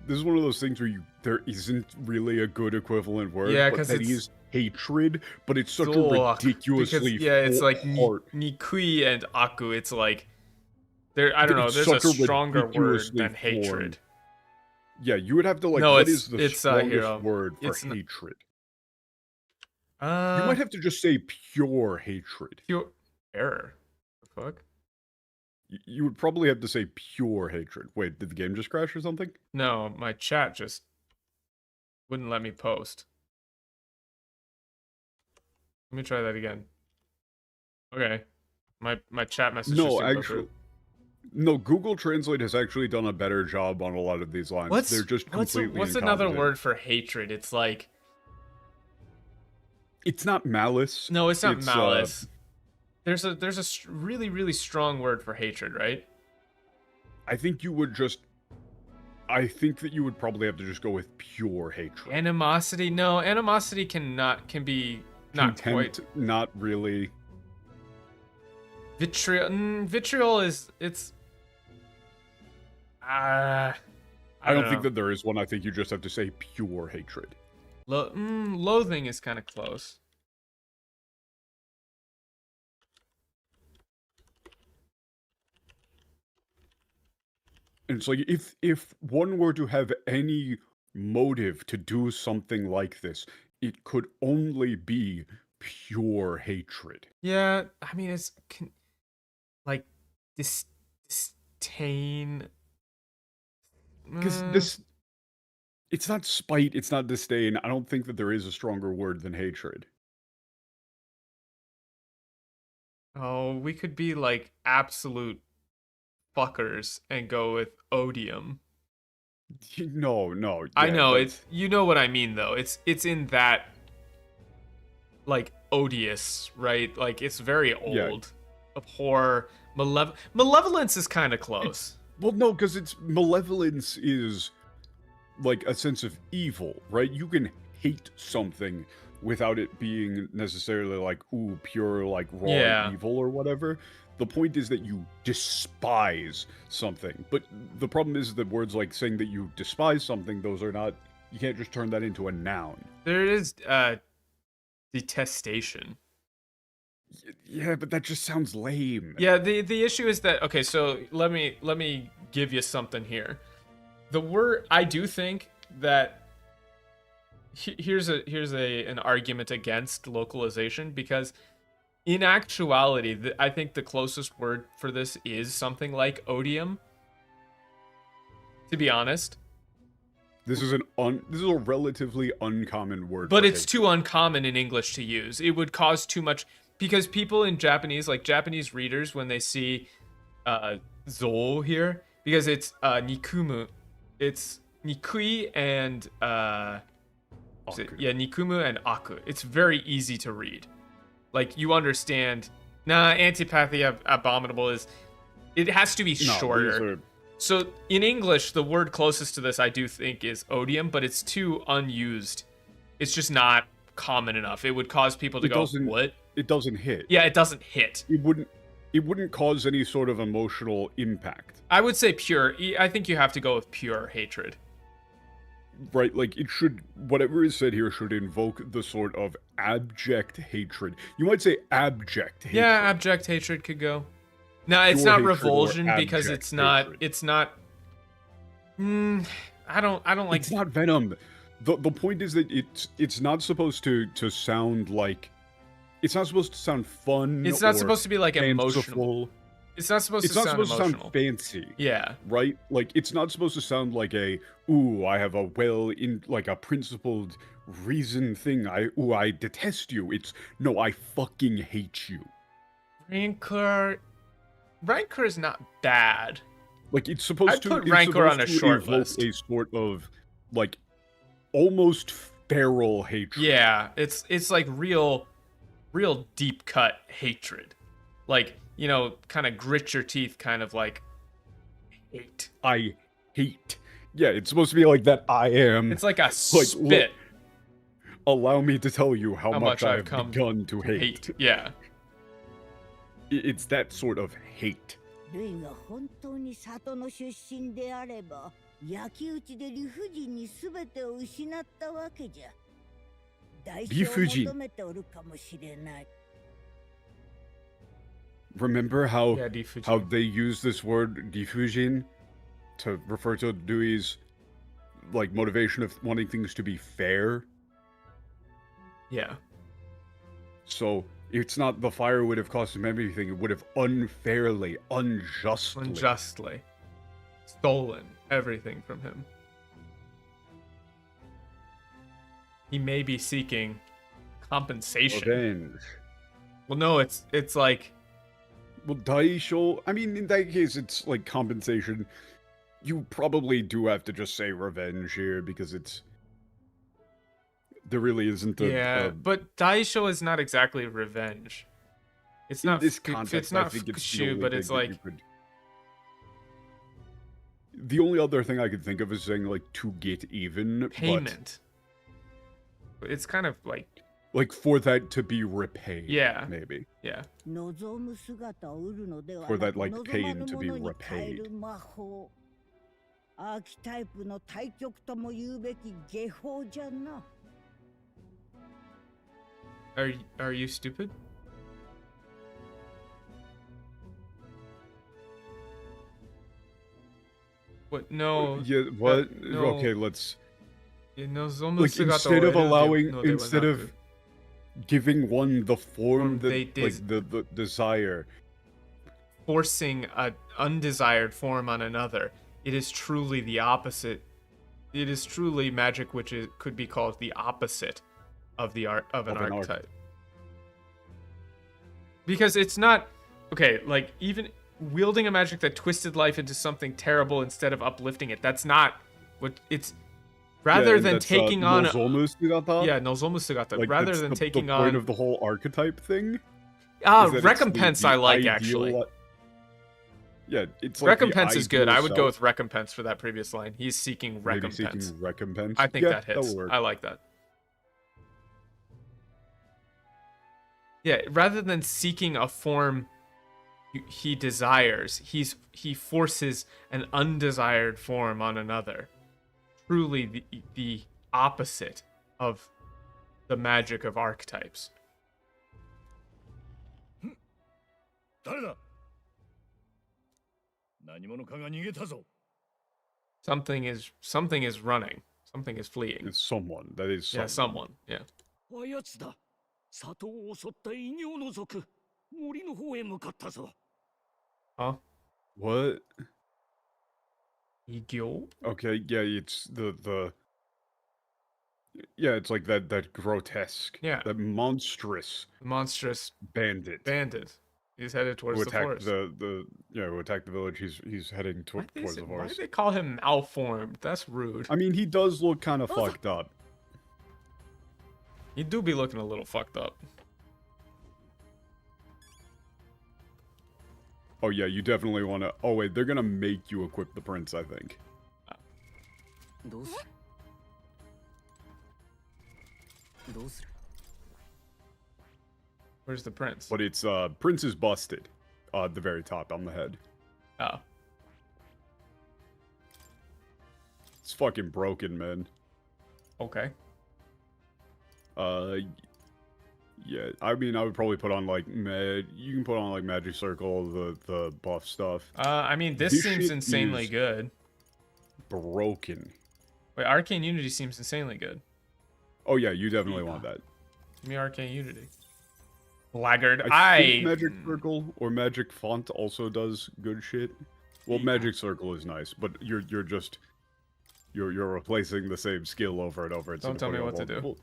This is one of those things where there isn't really a good equivalent word. Yeah, because it's... is hatred, but it's such Zol, a ridiculously... Because, it's like hard. nikui and aku. It's like... I don't know, there's a stronger word than hatred. Yeah, you would have to, like, no, what is the it's, strongest word for hatred? You might have to just say pure hatred. Pure error. The fuck? You would probably have to say pure hatred. Wait, did the game just crash or something? No, my chat just wouldn't let me post. Let me try that again. Okay. My chat message just didn't go through. No, Google Translate has actually done a better job on a lot of these lines. They're just completely what's another word for hatred? It's like... It's not malice. No, it's not malice. There's a really, really strong word for hatred, right? I think you would just... I think that you would probably have to just go with pure hatred. Animosity? No, animosity can be not Contempt, quite. Not really. Vitriol. Vitriol is... It's... I don't think that there is one. I think you just have to say pure hatred. Loathing is kind of close. And it's like, if one were to have any motive to do something like this, it could only be pure hatred. Yeah, I mean, it's... like, disdain... Because it's not spite, it's not disdain. I don't think that there is a stronger word than hatred. Oh, we could be like absolute fuckers and go with odium. No. Yeah, I know, it's... You know what I mean, though. It's in that... like, odious, right? Like, it's very old. Yeah. Abhor... Malevolence is kind of close. Well, no, because it's... Malevolence is like a sense of evil, right? You can hate something without it being necessarily like, ooh, pure, like, raw Yeah. evil or whatever. The point is that you despise something. But the problem is that words like saying that you despise something, those are not, you can't just turn that into a noun. There is detestation. Yeah, but that just sounds lame. Yeah, the issue is that, okay, so let me give you something here. The word, I do think that here's an argument against localization, because in actuality, I think the closest word for this is something like odium. To be honest, This is a relatively uncommon word. but for it's hate. too uncommon in English to use. It would cause too much, because people in Japanese, like Japanese readers, when they see zo here, because it's nikumu, it's nikui and nikumu and aku. It's very easy to read. Like, you understand. Nah, antipathy, abominable is. It has to be shorter. So in English, the word closest to this, I do think, is odium, but it's too unused. It's just not common enough. It would cause people to go, what? It doesn't hit. Yeah, it doesn't hit. It wouldn't cause any sort of emotional impact. I would say pure. I think you have to go with pure hatred. Right, like, it should, whatever is said here should invoke the sort of abject hatred. You might say abject hatred. Yeah, abject hatred could go. No, it's Pure not hatred or revulsion, because abject it's not. hatred. It's not. I don't like. It's not venom. The point is that it's not supposed to sound like. It's not supposed to sound fun. It's not or supposed to be like emotional. fanciful. It's not supposed to sound emotional. Sound fancy. Yeah. Right? Like, it's not supposed to sound like a, ooh, I have a like a principled reason thing. I detest you. It's, no, I fucking hate you. Rancor is not bad. Like, it's supposed I'd to put it's Rancor on supposed a to short evoke list. a sort of, like, almost feral hatred. Yeah, it's like real deep cut hatred. Like, you know, kind of grit your teeth, kind of like hate. I hate. Yeah, it's supposed to be like that. I am. It's like a Like, spit. look, allow me to tell you how much I've I've come begun to hate. Yeah. It's that sort of hate. ルイが本当に里の出身であれば、焼き討ちで理不尽に全てを失ったわけじゃ。代償を求めておるかもしれない。Remember how Yeah, Difujin. how they use this word difujin to refer to Dewey's like motivation of wanting things to be fair? Yeah. So it's not the fire would have cost him everything, it would have unfairly, unjustly Stolen everything from him. He may be seeking compensation. revenge. Well, no, it's like, Well, Daisho, I mean, in that case, it's like compensation. You probably do have to just say revenge here because it's. There really isn't a. yeah, but Daisho is not exactly revenge. It's in not. this context, it's not I think it's the Fukushu, only but thing it's that like. you could- The only other thing I could think of is saying like to get even, Payment. It's kind of like, but like for that to be repaid. Yeah. maybe. yeah. 望む姿を売るのでは For な that, く like, 望ま pain ぬ to も be のに変える repaid. 魔法。アーキタイプの対極とも言うべき下法じゃな。Are you stupid? What? No. Yeah, what? no. Okay, let's. Nozomu Like, sugata instead wa of eru de- allowing, no de wa instead naku. of giving one the form that, they like, the desire. Forcing an undesired form on another, it is truly the opposite. It is truly magic which could be called the opposite of the art of an archetype. Because it's not okay, like even wielding a magic that twisted life into something terrible instead of uplifting it. That's not what it's rather Yeah, and than that's, taking on Nozomu Sugata? yeah, Nozomu Sugata. Like, rather that's than the taking point on of the whole archetype thing. Ah, is that it's recompense the I like ideal- actually. Yeah, it's like Recompense is good. ideal I would go self. with recompense for that previous line. He's seeking Maybe recompense. seeking recompense. I think Yeah, that hits. will work. I like that. Yeah, rather than seeking a form he desires, he forces an undesired form on another. Truly the opposite of the magic of archetypes. 誰だ何者かが逃げたぞ Something is running. Something is fleeing. It's someone. That is Yeah, someone. someone. Yeah. あやつだ里を襲った異形の族森の方へ向かったぞ Huh? What? Igyo? Okay, yeah, it's the yeah, it's like that grotesque, Yeah. that monstrous Monstrous bandit bandit. He's headed towards who the attacked forest. who attacked the village. He's heading towards the Why forest. do they call him malformed? That's rude. I mean, he does look kind of fucked up. He do be looking a little fucked up. Oh yeah, you definitely want to. Oh wait, they're gonna make you equip the prince, I think. どうするどうする Where's the prince? But it's prince is busted, at the very top on the head. Oh. It's fucking broken, man. Okay. Yeah, I mean, I would probably put on like you can put on like magic circle, the buff stuff. I mean, this seems shit insanely is good. Broken. Wait, Arcane Unity seems insanely good. Oh yeah, you definitely want that. Give me Arcane Unity. Blackguard. I think magic circle or magic font also does good shit. Well, magic circle is nice, but you're replacing the same skill over and over. Don't tell me what to do.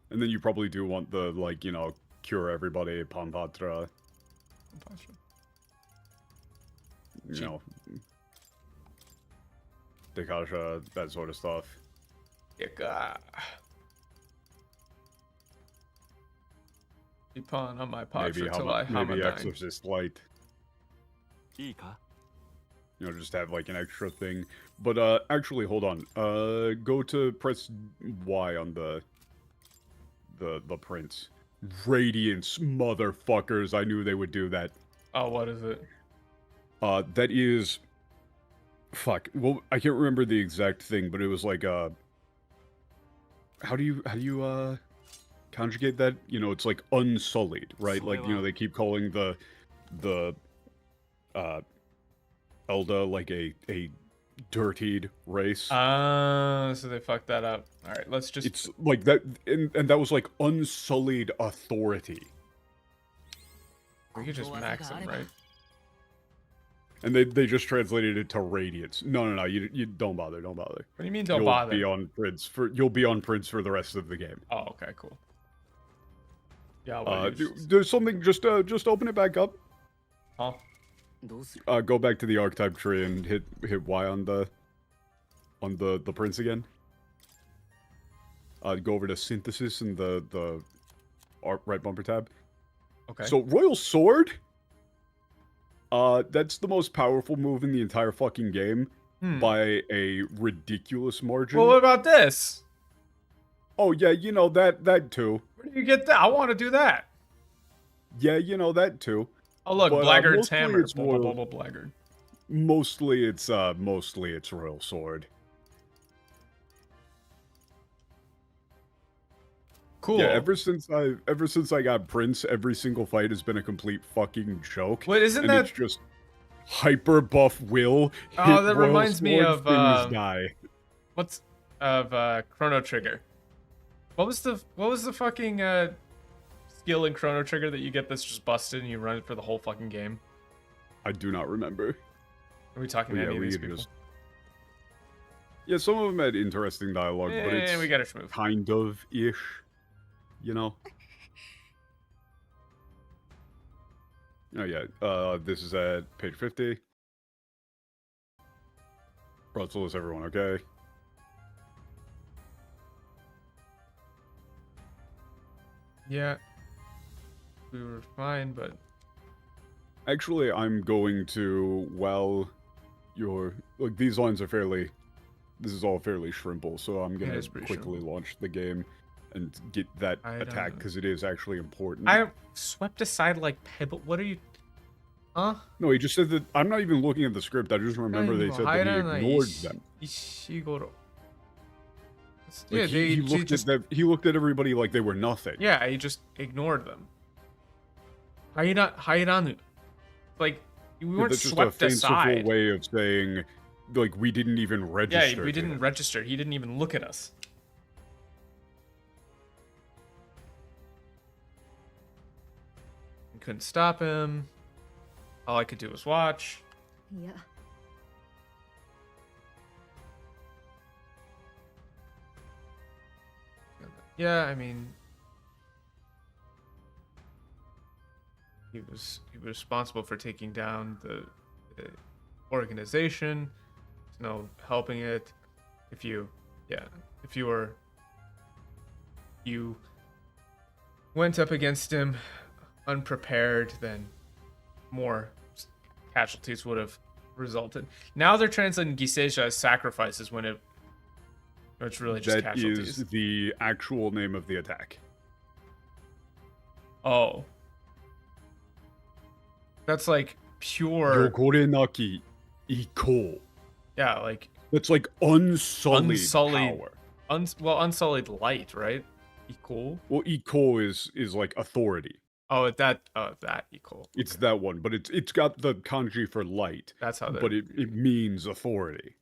And then you probably do want the, like, you know, cure everybody, Panpatra. You know, Dekasha, that sort of stuff. Be pawn on my pod Maybe, till I maybe homidine. Exorcist Light. いいか You know, just have like an extra thing. But actually, hold on. Go to press Y on the prince. Radiance, motherfuckers! I knew they would do that. Oh, what is it? That is. Fuck. Well, I can't remember the exact thing, but it was like how do you conjugate that? You know, it's like unsullied, right? Like, you know, they keep calling the Elda like a dirtied race. So they fucked that up. All right, let's just. It's like that, and that was like unsullied authority. We could just max him, right? And they just translated it to radiance. No, you don't bother, don't bother. What do you mean don't bother? You'll be on Prince for the rest of the game. Oh, okay, cool. Yeah. Well, there's something. Just open it back up. Huh? Go back to the archetype tree and hit Y on the prince again. Go over to synthesis and the right bumper tab. Okay. So Royal Sword. That's the most powerful move in the entire fucking game by a ridiculous margin. Well, what about this? Oh yeah, you know that too. Where do you get that? I want to do that. Yeah, you know that too. Oh look, But, Blackguard's mostly hammer. it's more- Blah, blah, blah, Blackguard. Mostly it's Royal Sword. Cool. Yeah, ever since I got Prince, every single fight has been a complete fucking joke. Wait, isn't and that? it's just hyper buff Will? Oh, that Royal reminds me Sword, of, things die. What's Chrono Trigger? What was the fucking skill in Chrono Trigger that you get that's just busted and you run it for the whole fucking game? I do not remember. Are we talking But to yeah, any of we these could people? just- Yeah, some of them had interesting dialogue, but it's we gotta move. kind of ish, you know. Oh yeah, this is at page 50. Russell, is everyone okay? Yeah. We were fine, but Actually, I'm going to, while you're... Like, these lines are fairly... This is all fairly shrimple, so I'm going to quickly launch the game and get that attack, because it is actually important. I swept aside like pebble. What are you... Huh? No, he just said that... I'm not even looking at the script, I just remember they said that he ignored them. Yeah, Like, he looked at everybody like they were nothing. Yeah, he just ignored them. Hairanu. Like, we weren't swept aside. That's just a fanciful way of saying, like, we didn't even register. Yeah, we didn't register. He didn't even look at us. We couldn't stop him. All I could do was watch. Yeah. Yeah, I mean, he was responsible for taking down the organization. There's no helping it. If you went up against him unprepared, then more casualties would have resulted. Now they're translating Giseisha as sacrifices when it's really just casualties. That is the actual name of the attack. Oh. That's like pure... Yogorenaki iko. Yeah, like... That's like unsullied power. Unsullied light, right? Iko? Well, iko is like authority. Oh, that iko. It's that one, but it's got the kanji for light. That's how But it means authority.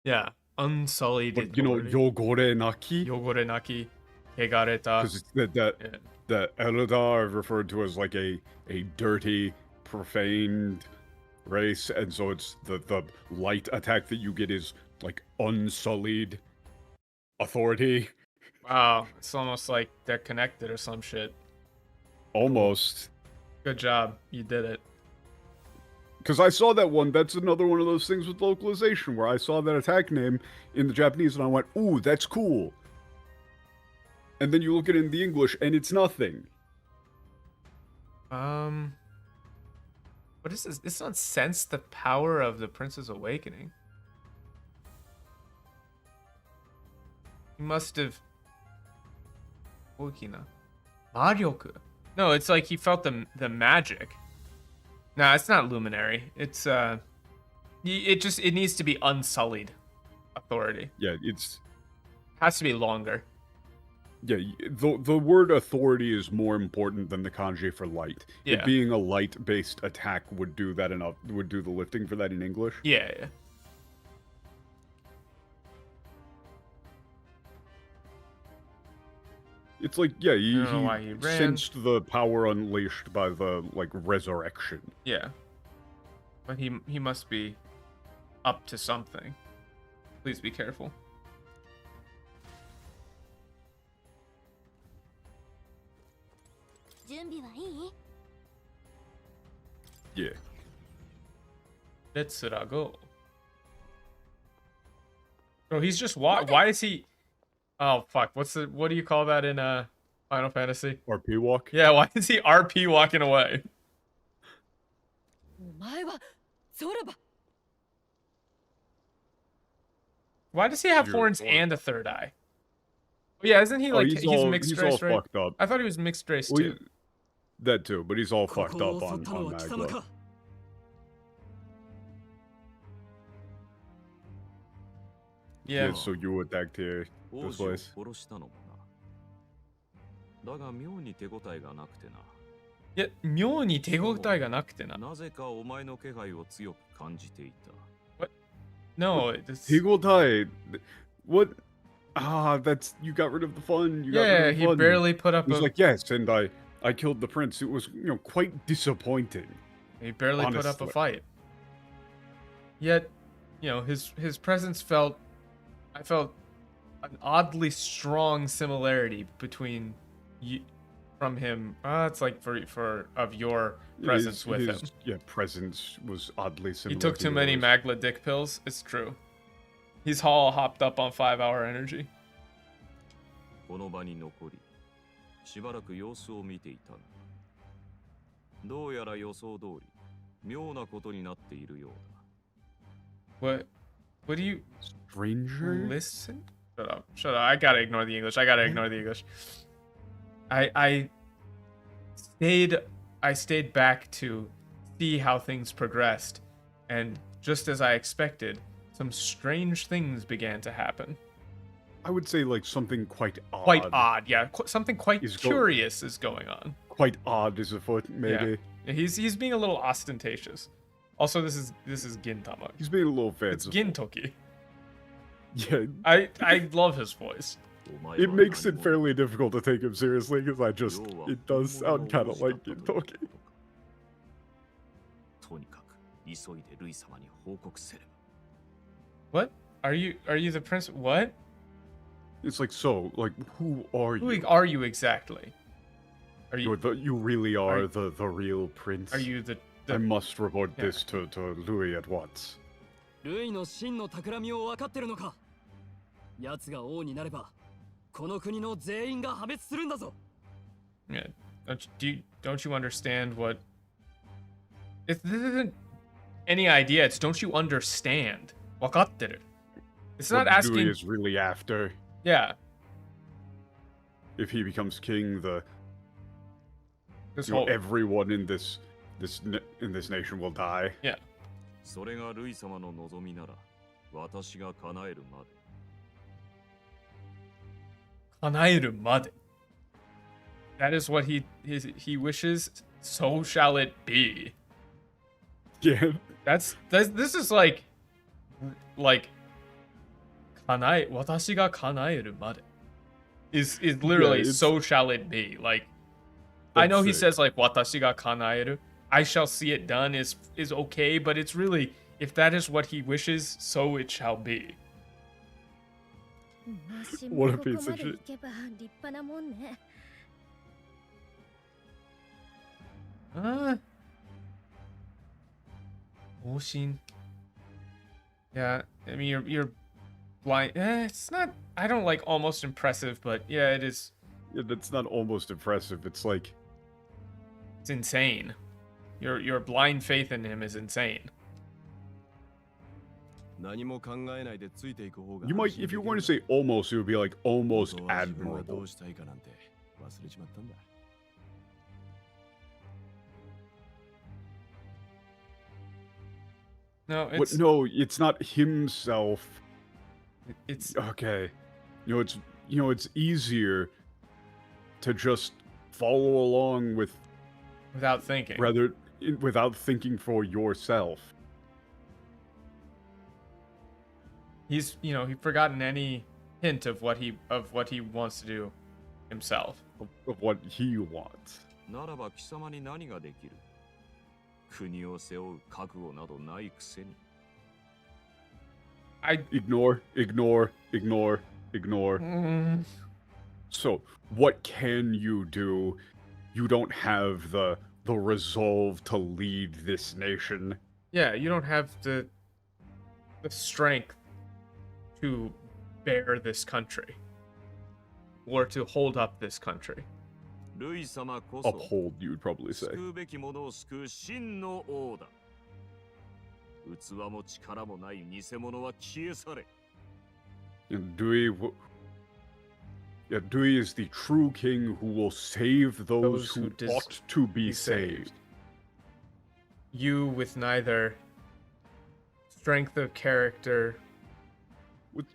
Yeah. Unsullied. But, you know, yogorenaki? Yogorenaki. Kegareta. Because that Eldar referred to as like a dirty, profaned race, and so it's the light attack that you get is like unsullied authority. Wow, it's almost like they're connected or some shit. Almost. Good job, you did it. Because I saw that one, that's another one of those things with localization, where I saw that attack name in the Japanese and I went, ooh, that's cool. And then you look at it in the English and it's nothing. What is this? This one sense the power of the Prince's Awakening. He must have... Okina. Maryoku. No, it's like he felt the magic. Nah, it's not luminary. It's it needs to be unsullied authority. Yeah, it's has to be longer. Yeah, the word authority is more important than the kanji for light. Yeah. It being a light-based attack would do that enough. Would do the lifting for that in English. Yeah. It's like, yeah, he sensed the power unleashed by the, like, resurrection. Yeah. But he must be up to something. Please be careful. Yeah. Let's go. Bro, he's just why is he... Oh fuck! What do you call that in Final Fantasy? RP walk? Yeah, why is he RP walking away? Why does he have horns and a third eye? Oh, yeah, isn't he like he's mixed race, right? Fucked up. I thought he was mixed race too. That too, but he's all fucked up on Magla. Yeah. So you attacked here this place. Yeah, 妙に手応えがなくてな。なぜかお前の気配を強く感じていた。 What? No, it's... 手応え What? Ah, that's... You got rid of the fun. Yeah, he barely put up He's like, yes, and I killed the prince. It was, you know, quite disappointing. He barely put up a fight. Yet, you know, his presence felt... I felt an oddly strong similarity between you... From him, it's like of your presence with him. Yeah, presence was oddly similar. He took too many Magla dick pills. It's true. He's all hopped up on 5-hour energy. この場に残り、しばらく様子を見ていた。どうやら予想通り、妙なことになっているようだ。What do you Stranger? listen? Shut up. Shut up. I gotta ignore the English. I gotta ignore the English. I stayed back to see how things progressed, and just as I expected, some strange things began to happen. I would say like something quite odd. Quite odd, yeah. Something quite Is curious is going on. Quite odd is afoot, maybe. Yeah. He's being a little ostentatious. Also, this is Gintama. He's being a little It's fanciful. Gintoki. Yeah. I love his voice. It makes it fairly difficult to take him seriously because it does sound kind of like Gintoki. とにかく急いでルイ様に報告せれば。What? Are you the prince? What? It's like, so, like, who are you? Who are you exactly? Are you You really are the real prince. are you the I must report this to Louis at once. ルイの真の企みを分かってるのか。奴が王になれば、この国の全員が破滅するんだぞ。Yeah. Don't you understand what? This isn't any idea. It's don't you understand? 分かってる. It's not What Louis asking. is really after. Yeah. If he becomes king, This whole. everyone in this nation will die. Yeah. それがルイ様の望みなら、私が叶えるまで。叶えるまで. That is what he wishes. So shall it be. Yeah. This is like 私が叶えるまで is literally Yeah, so shall it be. Like I know he sick. says like 私が叶える I shall see it done is okay, but it's really if that is what he wishes, so it shall be. What a piece of shit. 立派なもんね。方針 Yeah, I mean you're blind. It's not. I don't like almost impressive, but yeah, it is. It's not almost impressive. It's like It's insane. Your blind faith in him is insane. 何も考えないでついていく方が you might, if you were to say almost, it would be like almost 本当は自分はど admirable. うしたいかなんて忘れちまったんだ。No, What? it's No, it's not himself. it's Okay, it's easier to just follow along without thinking. without thinking for yourself. He's he's forgotten any hint of what he wants to do himself. Of what he wants. ならば貴様に何ができる？国を背負う覚悟などないくせに。Ignore. So, what can you do? You don't have the resolve to lead this nation. Yeah, you don't have the strength to bear this country or to hold up this country. ルイ様こそ Uphold, you would probably say. 救うべきものを救う真の王だ。器も力もない偽物は消え去れ。And Dewey is the true king who will save those who ought to be saved. You with neither strength of character,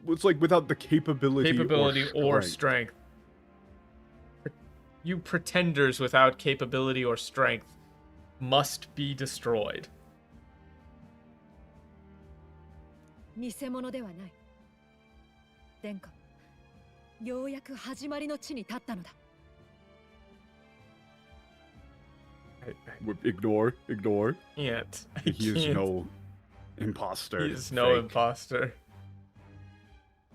It's like without the capability or strength. You pretenders without capability or strength must be destroyed. 偽物ではない。殿下、ようやく始まりの地に立ったのだ。Ignore. Can't. He is no imposter. He is no fake. imposter.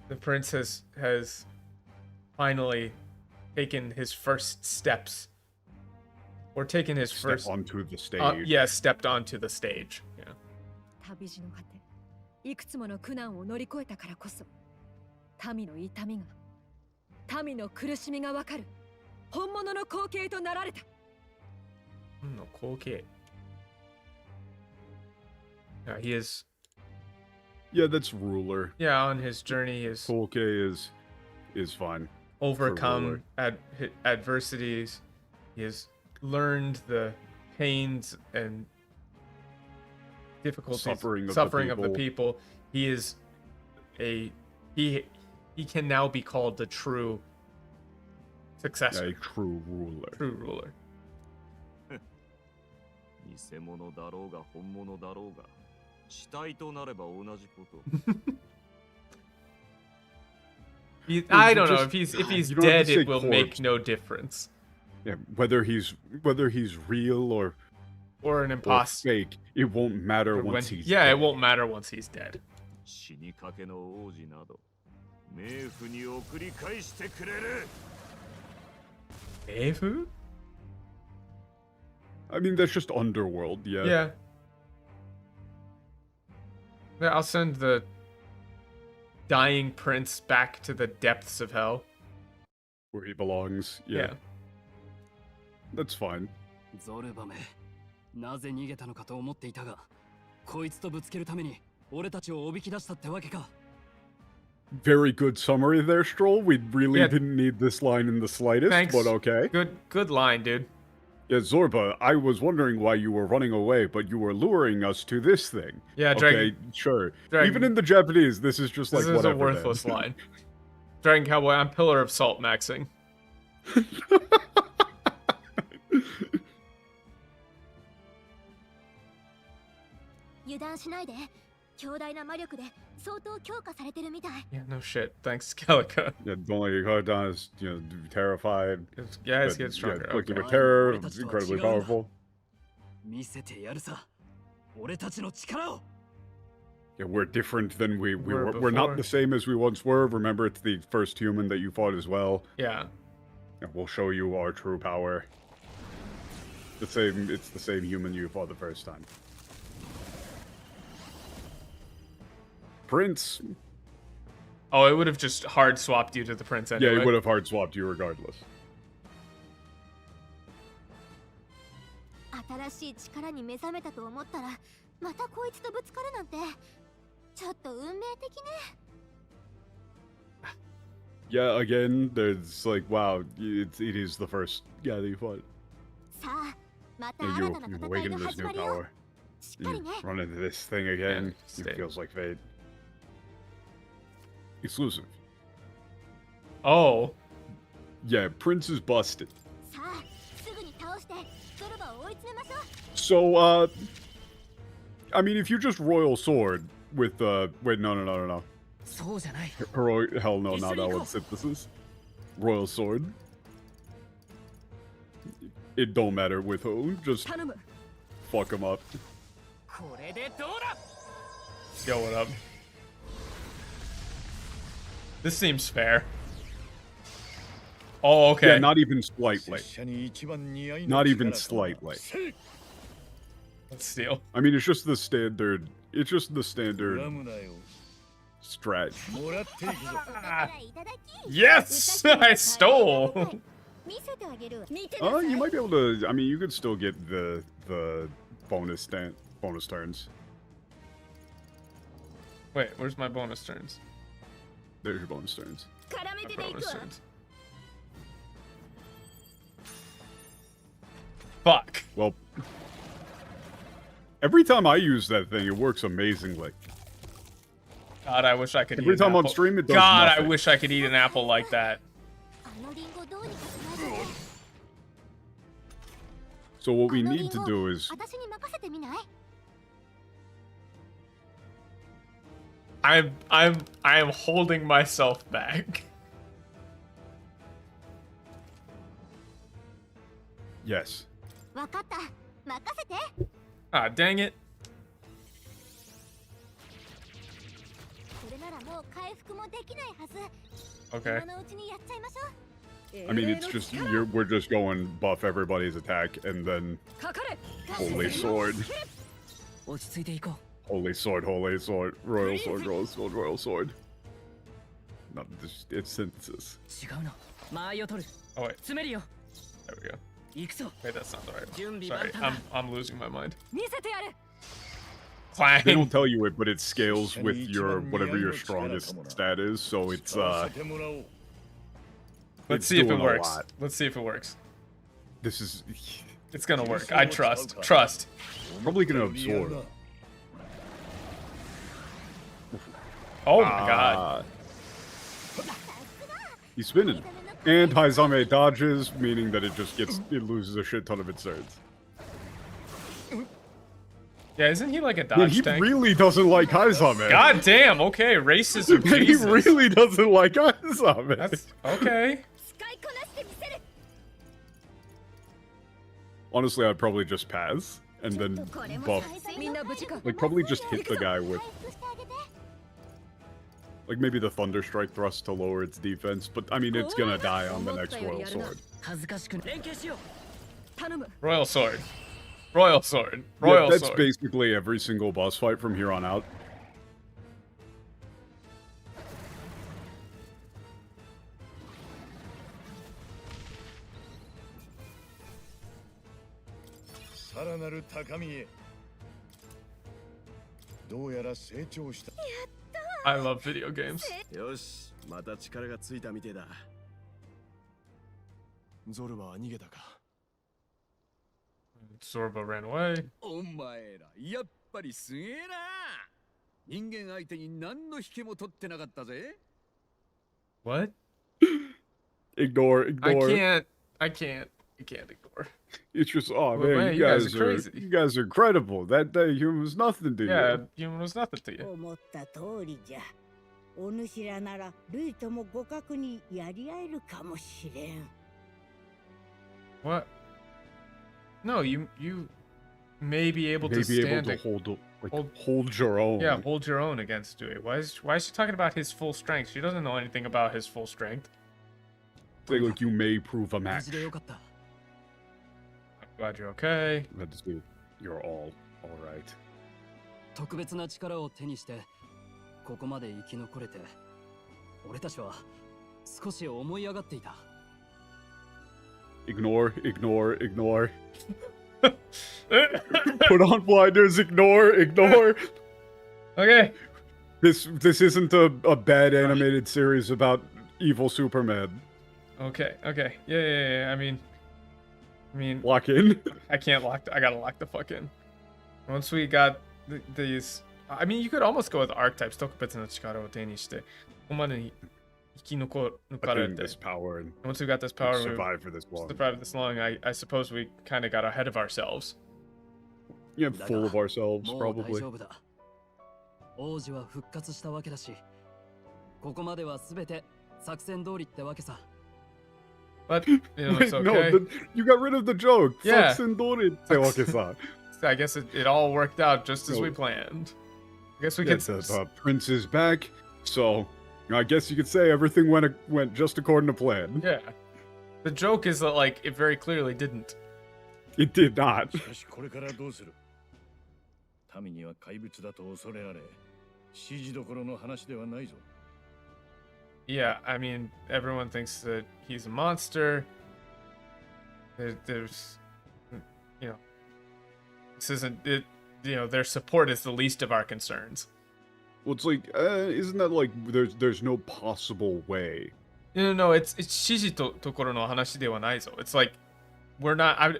The prince has finally taken his first steps. Or taken his Step first onto the stage. stepped onto the stage. Yeah. 旅路の果て、いくつもの苦難を乗り越えたからこそ、民の痛みが、民の苦しみがわかる、本物の光景となられた。No, okay. Yeah, he is. Yeah, that's ruler. Yeah, on his journey is Kolke is fine. overcome adversities. He has learned the pains and difficulties, suffering of the people. He is he can now be called the true successor. Yeah, a true ruler. True ruler. 偽物だろうが本物だろうが死体となれば同じこと。I don't know if he's you don't dead, have to say it will corpse. make no difference. Yeah, whether he's real or an imposter. Fake, it won't matter once he's dead. It won't matter once he's dead. 死にかけの王子など冥府に送り返してくれる。Evu? I mean, that's just underworld, yeah. Yeah. Yeah, I'll send the dying prince back to the depths of hell. Where he belongs, yeah. That's fine. ゾルバめ、なぜ逃げたのかと思っていたが、こいつとぶつけるために俺たちをおびき出したってわけか。Very good summary there, Stroll. We really didn't need this line in the slightest, Thanks. but okay. Good line, dude. Yeah, Zorba, I was wondering why you were running away, but you were luring us to this thing. Yeah, okay, Dragon. Sure. Dragon. Even in the Japanese, this is just like This is whatever. a worthless then. line. Dragon Cowboy, I'm Pillar of Salt maxing. 油断しないで。強大な魔力で相当強化されてるみたい。 Yeah, no shit. Thanks, Calica. Yeah, don't let your guard down. Is terrified. Yeah, he's But, getting stronger. afflicted Okay. with terror, it's incredibly powerful. 見せてやるさ。俺たちの力を。 Yeah, we're different than we Were were. We're not before. the same as we once were. Remember, it's the first human that you fought as well. Yeah. And we'll show you our true power. It's the same human you fought the first time. Prince. Oh, it would have just hard swapped you to the prince anyway. Yeah, he would have hard swapped you regardless. 新しい力に目覚めたと思ったら、またこいつとぶつかるなんて、ちょっと運命的ね。Yeah, again, there's like, wow, it is the first guy that you fought. さあ、また And 新 you たな you 戦い awaken が to this 始 new まるよ。 power. しっかり You ね。 run into this thing again. It stay. feels like fate. Exclusive. Oh. Yeah, Prince is busted. さあ、すぐに倒して、ゾルバを追い詰めましょう。 So, I mean, if you just Royal Sword with, wait, no. そうじゃない。 Hell no, not that one synthesis. Royal Sword. It don't matter with who, just 頼む。 fuck him up. これでどうだ。 Yo, what up? This seems fair. Oh, okay. Yeah, not even slightly. Not even slightly. Let's steal. I mean, it's just the standard. It's just the standard strat. Yes! I stole! 見せてあげる。 You might be able to. I mean, you could still get the bonus turns. Wait, where's my bonus turns? There's your bonus turns. 絡め My てでいく bonus わ。 turns. Fuck. Well, every time I use that thing, it works amazingly. God, I wish I could Every eat time an on apple. stream, it does God, I nothing. wish I could eat an apple like that. あのリンゴどうにかしないとね。 So what we あの need リン to ゴ do is 私に任せてみない？ I am holding myself back. yes. わかった。任せて。 Ah, dang it. それならもう回復もできないはず。 Okay. 今のうちにやっちゃいましょう。 I mean, it's just we're just going buff everybody's attack and then かかれ。 holy sword, 落ち着いていこ holy sword, royal sword, royal sword, royal sword. No, it's synthesis. う。違うの。間合いを取る。 Oh wait, 詰めるよ。 there we go. Wait, that's not the right one. Sorry, I'm losing my mind. 見せてやれ They Clang. don't tell you it, but it scales with your whatever your strongest stat is. So it's Let's it's see if it doing a works. lot. Let's see if it works. This is It's gonna work. I trust. Trust. probably gonna absorb. Oh my god. He's spinning. And Haizame dodges, meaning that it loses a shit ton of its turns. Yeah, isn't he like a Man, dodge he tank? really doesn't like Haizame. God damn. Okay, racism. He Jesus. really doesn't like Haizame. That's okay. 使いこなしてみせる Honestly, I'd probably just pass and then buff. みんな無事か Like, probably just hit the guy with, 回復してあげて like, maybe the Thunder Strike thrust to lower its defense. But, I mean, it's gonna die on the next Royal Sword. 恥ずかしく連携しよう頼む Royal sword. Royal sword. Yeah, Royal that's sword. basically every single boss fight from here on out. さらなる高みへ。どうやら成長した。 I love video games. よし、また力がついたみてえだ。ゾルバは逃げたか。 Zorba ran away. お前ら、やっぱりすげえな。人間相手に何の引けも取ってなかったぜ。What? Ignore. I can't ignore. It's just, oh Well, man, man, you guys are crazy. you guys are incredible. That human was nothing to Yeah, you. human was nothing to you. 思った通りじゃ。お主らならルイとも互角にやり合えるかもしれん。 What? No, you may be able May to be able stand to it. hold your own. Yeah, hold your own against Dewey. Why is she talking about his full strength? She doesn't know anything about his full strength. Say like you may prove a 無 match. 事でよかった I'm glad you're okay. Glad to see you're all right. 特別な力を手にしてここまで生き残れて俺たちは少し思い上がっていた Ignore. Put on blinders. Ignore. Okay. This isn't a bad animated series about evil Superman. Okay. Yeah. I mean, Lock in. I can't lock. I gotta lock the fuck in. Once we got these, I mean, you could almost go with archetypes. 特別な力を手にして、ここまでに生き残られ Attain て。 this power and Once we got this power, we survive for this long. survived this long. I suppose we kind of got ahead of ourselves. Yeah, full of ourselves もう大 probably. 丈夫だ王子は復活したわけだしここまでは全て作戦通りってわけさ But you know, it's Wait, no, okay. you got rid of the joke. Yeah. Satsendori Tewake-san. I guess it all worked out just as No. we planned. I guess we Yeah, could. the prince is back, so I guess you could say everything went just according to plan. Yeah. The joke is that like it very clearly didn't. It did not. しかしこれからどうする。民には怪物だと恐れられ、指示どころの話ではないぞ。 Yeah, I mean, everyone thinks that he's a monster. There's, you know, this isn't it. You know, their support is the least of our concerns. Well, it's like, isn't that like there's no possible way? No, it's Shiji tokoro no hanashi dewa naizo. It's like we're not.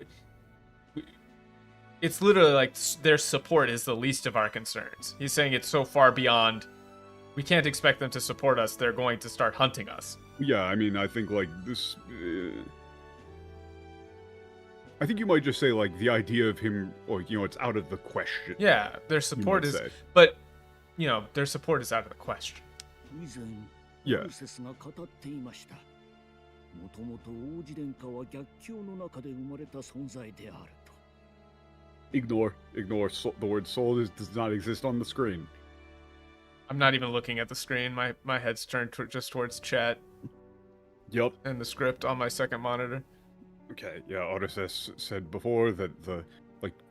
It's literally like their support is the least of our concerns. He's saying it's so far beyond. We can't expect them to support us. They're going to start hunting us. Yeah, I mean, I think like this. I think you might just say like the idea of him, or you know, it's out of the question. Yeah, their support might is, say. but you know, their support is out of the question. 以前、 Yeah. プロセスが語っていました。もともと王子殿下は逆境の中で生まれた存在であると。 Ignore. The word soul does not exist on the screen. I'm not even looking at the screen. My head's turned just towards chat Yep. and the script on my second monitor. Okay. Yeah. Odysseus said before that the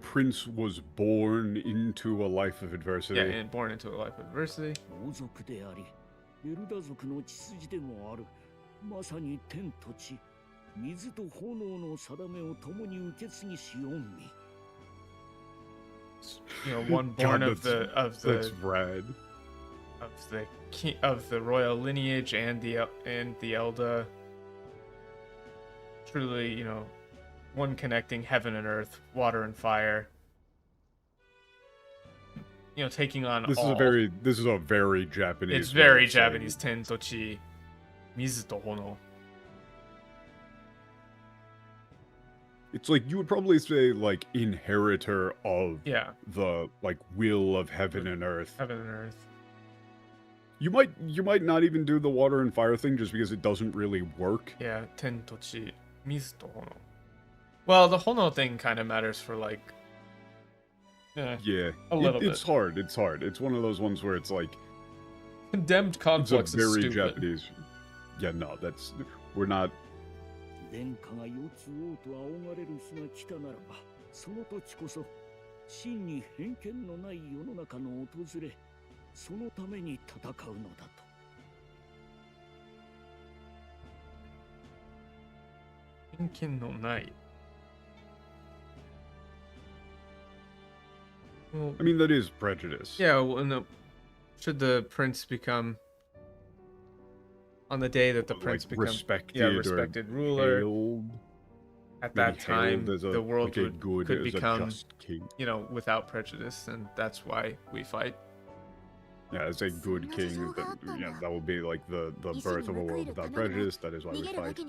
prince was born into a life of adversity. Yeah, and born into a life of adversity. 王族であり、エルダ族の血筋でもある。まさに天と地、水と炎の定めを共に受け継ぎしよんみ。One born God, of the that's rad. of the royal lineage and the Elda. Truly, one connecting heaven and earth, water and fire. Taking on This all. is a very Japanese. It's very Japanese. Tentochi, mizu to hono. It's like you would probably say like inheritor of the like will of heaven and earth. Heaven and earth. You might not even do the water and fire thing just because it doesn't really work. Yeah, tentochi, mizu to hono. Well, the hono thing kind of matters for like. Yeah, a little bit. It's hard. It's hard. It's one of those ones where it's like condemned conflicts. It's a very is stupid. Japanese. Yeah, no, we're not. 殿下が世継王と仰がれる日が来たならば、その時こそ真に偏見のない世の中の訪れ、そのために戦うのだと。偏見のない。Well, I mean, that is prejudice. Yeah, well, should the prince become on the day that the prince becomes respected ruler? Hailed, at that time, the world could become, king. Without prejudice, and that's why we fight. Yeah, as a good king, that would be like the birth of a world without prejudice. That is why we fight.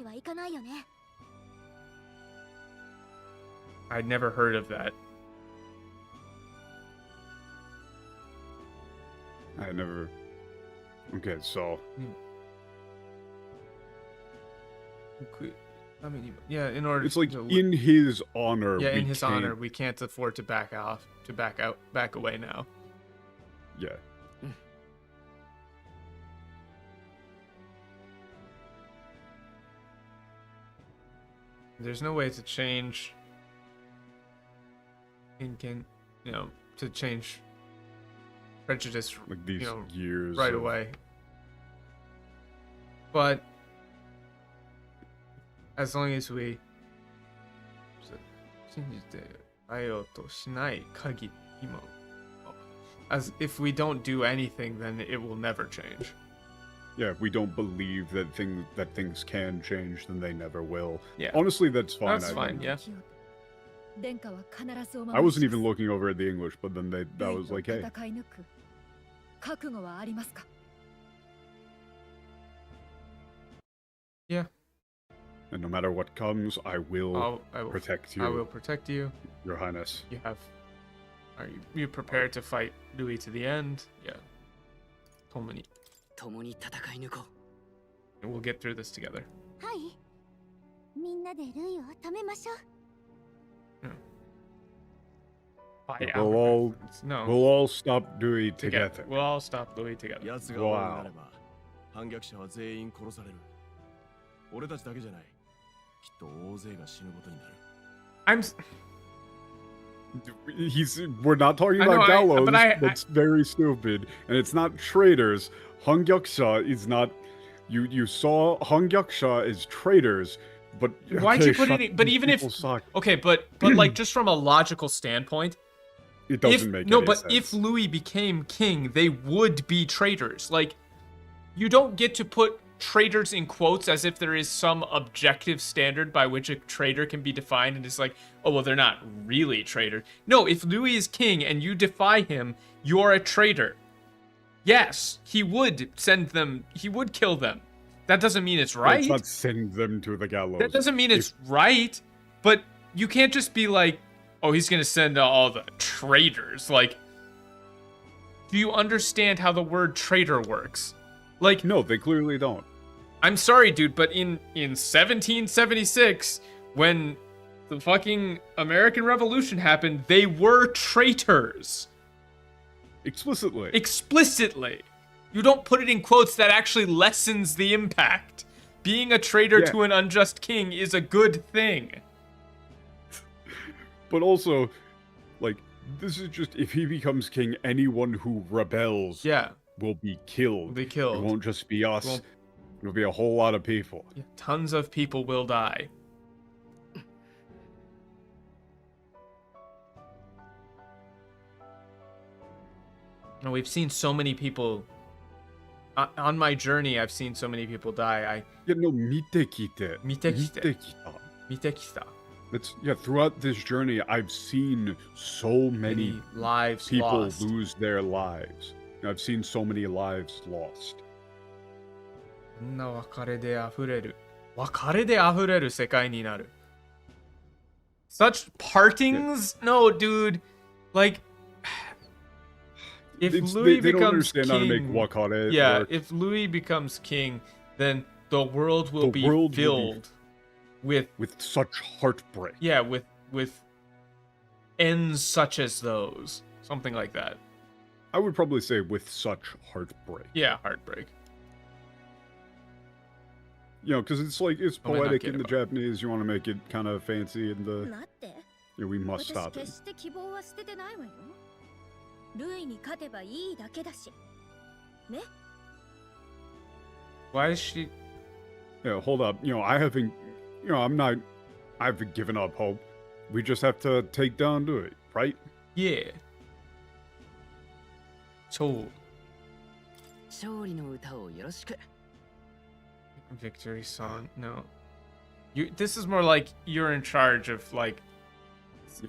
I'd never heard of that. I never. Okay, so. Yeah, in order. It's like in his honor. Yeah, in his honor, we can't afford to back away now. Yeah. There's no way to change. To change prejudice, like these years right away. But as long as we as if we don't do anything, then it will never change. Yeah, if we don't believe that things can change, then they never will. Yeah. Honestly, that's fine. That's fine, yeah. I wasn't even looking over at the English, but then that was like, hey. Yeah. And no matter what comes, I will protect you. I will protect you, Your Highness. Are you prepared to fight Louis to the end? Yeah. And we'll get through this together. We'll all stop Dewey together. We'll all stop Louis together. Wow. We're not talking about gallows. That's very stupid, and it's not traitors. Hangyakusha is not. You saw Hangyakusha as traitors, but why'd you put it in? But even if okay, but like just from a logical standpoint, it doesn't make any sense. If Louis became king, they would be traitors. Like, you don't get to put traitors in quotes as if there is some objective standard by which a traitor can be defined, and it's like, oh well, they're not really traitors. No, if Louis is king and you defy him, you're a traitor. Yes, he would kill them. That doesn't mean it's right. Let's not send them to the gallows. That doesn't mean it's right, but you can't just be like, oh, he's gonna send all the traitors. Like, do you understand how the word traitor works? Like, no, they clearly don't. I'm sorry, dude, but in 1776, when the fucking American Revolution happened, they were traitors. Explicitly. You don't put it in quotes. That actually lessens the impact. Being a traitor to an unjust king is a good thing. But also, like, this is just, if he becomes king, anyone who rebels will be killed. It won't just be us. It'll be a whole lot of people. Yeah, tons of people will die. And we've seen so many people. On my journey, I've seen so many people die. Yeah, no, 見てきて。見てきて。見てきた。見てきた。Yeah, throughout this journey, I've seen so many lives people lost. lose their lives. I've seen so many lives lost. こんな別れで溢れる。別れで溢れる世界になる。Such partings? No, dude. Like, if Louis they don't becomes understand how to make king, wakare yeah, work. if Louis becomes king, then the world will be world will filled with such heartbreak. Yeah, with ends such as those, something like that. I would probably say with such heartbreak. Yeah, heartbreak. You know, because it's like, it's poetic in the Japanese. You want to make it kind of fancy in the... Yeah, we must stop it. ルイに勝てばいいだけだし。ね? Why is she... Yeah, hold up. You know, I haven't... You know, I haven't given up hope. We just have to take down Louis, right? Yeah. So... 勝利の歌をよろしく。 Victory song. No. This is more like you're in charge of, like,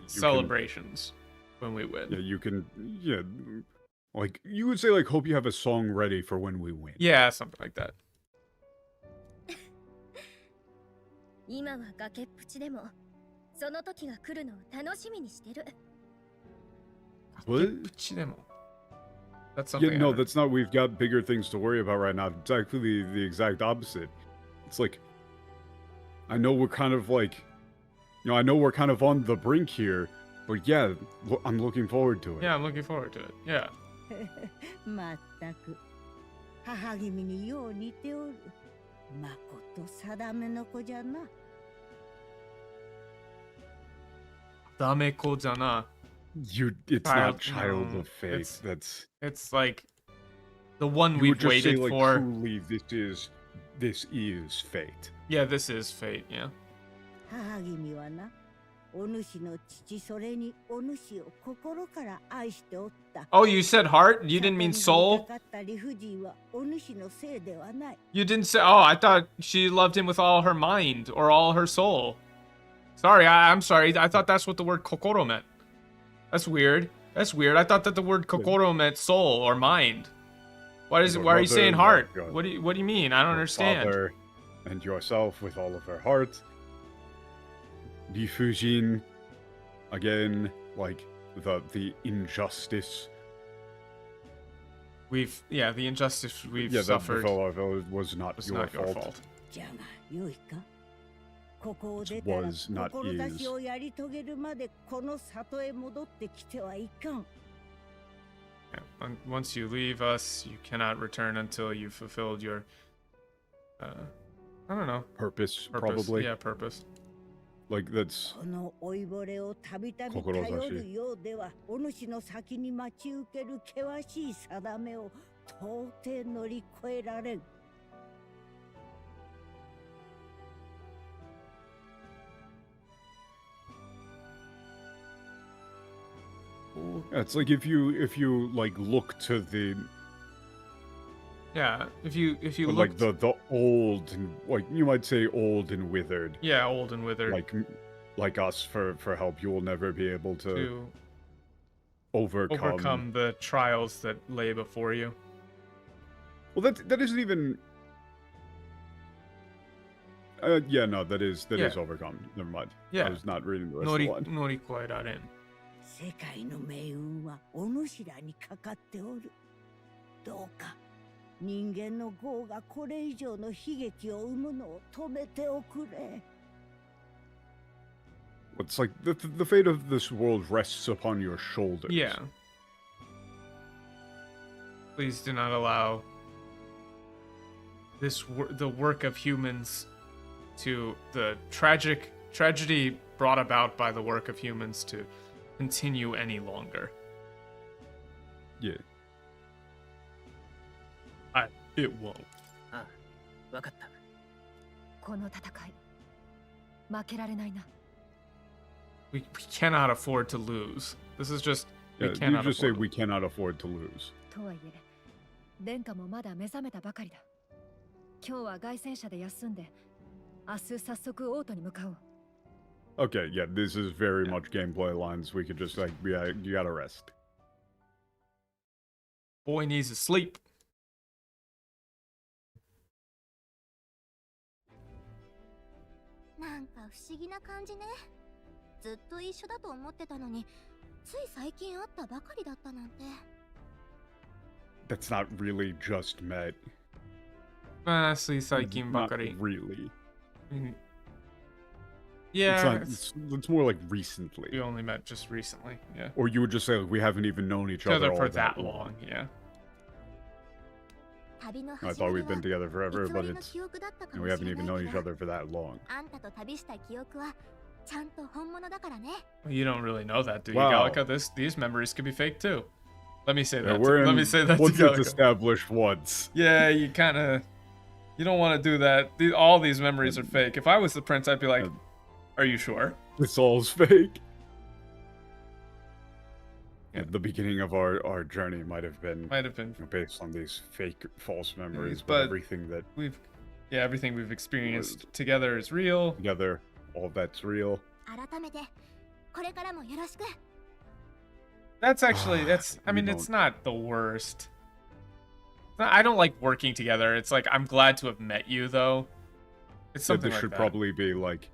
celebrations when we win. Yeah, you can... Yeah. Like, you would say, like, hope you have a song ready for when we win. Yeah, something like that. 今は崖っぷちでも、その時が来るのを楽しみにしてる。 What? That's something. Yeah, no, that's not. We've got bigger things to worry about right now. It's actually the exact opposite. It's like, I know we're kind of like, you know, I know we're kind of on the brink here, but yeah, I'm looking forward to it. Yeah, I'm looking forward to it. Yeah. まったく母君によう似ておる。まこと定めの子じゃな。ダメ子じゃな。It's not child of faith. It's like the one you we've would just waited say, like, for. Truly, this is fate. Yeah, this is fate. Yeah. 母君はな、お主の父それにお主を心から愛しておった。 Oh, you said heart? You didn't mean soul? かった理不尽はお主のせいではない。 You didn't say. Oh, I thought she loved him with all her mind or all her soul. Sorry, I'm sorry. I thought that's what the word kokoro meant. That's weird. That's weird. I thought that the word kokoro meant soul or mind. Why are you saying heart? What do you mean? I don't understand. Father and yourself with all of her heart. Rifujin, again, like the injustice. The injustice we've suffered. That was not your fault. じゃがよいか。ここを出 It たら was not 志をやり遂げるまでこの里へ戻ってきてはいかん。 Yeah, once you leave us, you cannot return until you've fulfilled your, I don't know. Purpose, probably. Yeah, purpose. Like, that's... この老いぼれをたびたび頼るようでは、お主の先に待ち受ける険しい定めを到底乗り越えられん。 Yeah, it's like if you like look to the... Yeah, if you like the old and, like, you might say old and withered. Yeah, old and withered. Like us for help, you will never be able to overcome the trials that lay before you. Well, that isn't even... yeah, no, that is overcome. Never mind. Yeah. I was not reading the rest of the line. 乗り越えられん。世界の命運はお主らにかかっておる。どうか人間の業がこれ以上の悲劇を生むのを止めておくれ。 It's like the fate of this world rests upon your shoulders. Yeah. Please do not allow the work of humans to the tragedy brought about by the work of humans to continue any longer. Yeah. It won't. わかった。この戦い、負けられないな。We cannot afford to lose. This is just we Yeah, you cannot just say afford. we cannot afford to lose. とはいえ、殿下もまだ目覚めたばかりだ。今日は凱旋者で休んで、明日早速王都に向かおう。Okay, yeah, this is very much gameplay lines. We could just like, yeah, you gotta rest. Boy needs to sleep. なんか不思議な感じね。ずっと一緒だと思ってたのに、つい最近会ったばかりだったなんて。That's not really just met. 最近ばかり。Not really. Yeah. It's more like recently. We only met just recently, yeah. Or you would just say like, we haven't even known each other for all that long, yeah. I thought we'd been together forever, but it's we haven't even known each other for that long. You don't really know that, do you, Wow. Gallica? These memories could be fake too. Let me say that. Let me say that. Once to it's Gallica. established once. Yeah, you don't want to do that. All these memories are fake. If I was the prince, I'd be like, "Are you sure?" This all's fake. At the beginning of our journey might have been based on these fake false memories, but everything that everything we've experienced together is real. Together, all that's real. That's actually I mean, it's not the worst. I don't like working together. It's like I'm glad to have met you though. It's something this like should that. probably be like.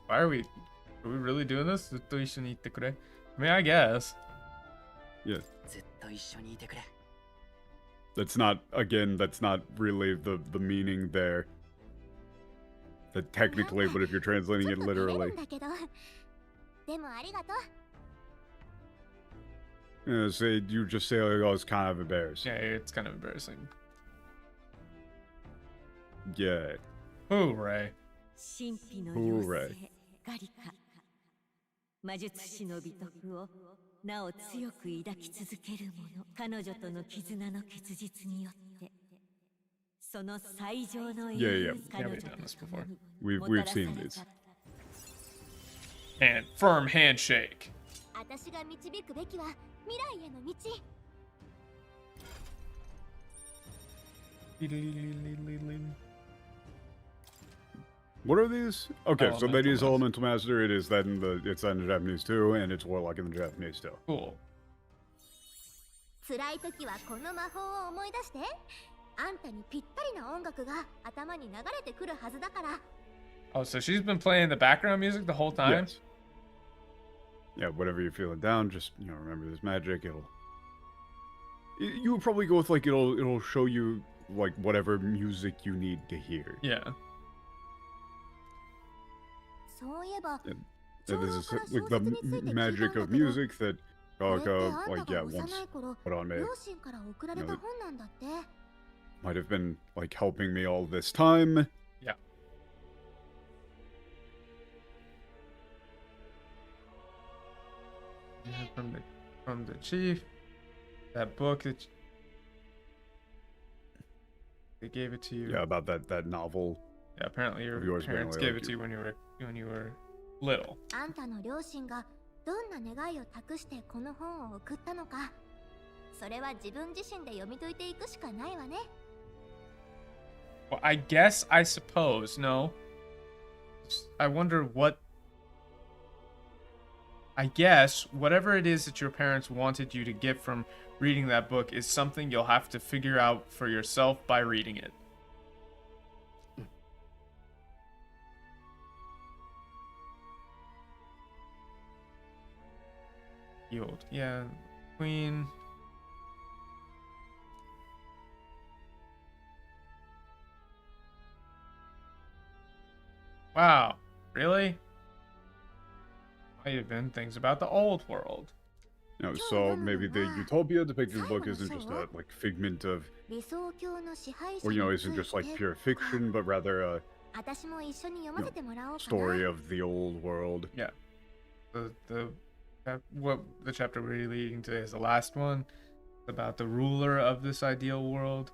Why are we really doing this? I mean, I guess. Yeah. That's not really the meaning there. That technically, but if you're translating it literally. You just say, oh, it's kind of embarrassing. Yeah, it's kind of embarrassing. Yeah. Hooray. Hooray. 魔術師の美徳をなお強く抱き続ける者、彼女との絆の結実によってその最上の栄誉彼女と共に We've seen these. And firm handshake. 私が導くべきは未来への道。What are these? Okay, so that is Elemental Master. It's that in the Japanese too, and it's Warlock in the Japanese too. Cool. 辛い時はこの魔法を思い出して。あんたにぴったりな音楽が頭に流れてくるはずだから。Oh, so she's been playing the background music the whole time? Yes. Yeah, whatever you're feeling down, just remember this magic. You would probably go with like it'll show you like whatever music you need to hear. Yeah. This is like the magic of music that Gallica once put on me. Might have been like helping me all this time. Yeah. From the chief, that book that they gave it to you. Yeah, about that novel. Yeah, apparently your parents gave it to you when you were little. あんたの両親がどんな願いを託してこの本を送ったのか、それは自分自身で読み解いていくしかないわね。Well, I suppose, no. I wonder what... I guess whatever it is that your parents wanted you to get from reading that book is something you'll have to figure out for yourself by reading it. Yield. Yeah, Queen... Wow, really? Might have been things about the old world. So maybe the utopia depicted in the book isn't just a figment of, or isn't just like pure fiction, but rather a story of the old world. Yeah. The chapter we're reading today is the last one. about the ruler of this ideal world.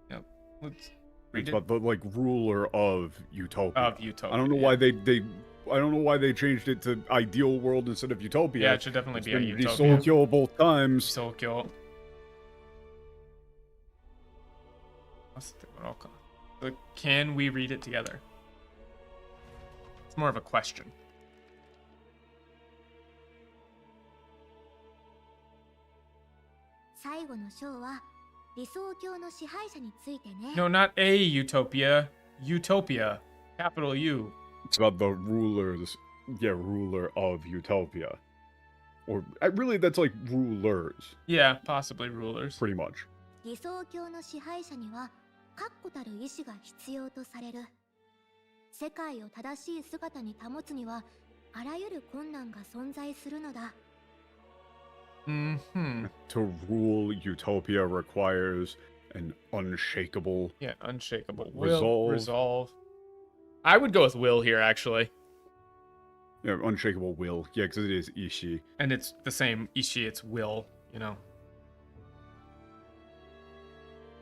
Yep. Let's read It's it. about the like ruler of Utopia. Of Utopia. I don't know why they I don't know why they changed it to ideal world instead of Utopia. Yeah, it should definitely be a Utopia. Risokyo both times. Risokyo. But can we read it together? It's more of a question. No, not a utopia. Utopia. Capital U. It's about the rulers. Yeah, ruler of Utopia. Or really, that's like rulers. Yeah, possibly rulers. Pretty much. 理想郷の支配者には確固たる意志が必要とされる。世界を正しい姿に保つにはあらゆる困難が存在するのだ。Mm-hmm. To rule Utopia requires an unshakable. Yeah, unshakable. Resolve. I would go with will here, actually. Yeah, unshakable will. Yeah, because it is Ishi. And it's the same Ishi, it's will, you know.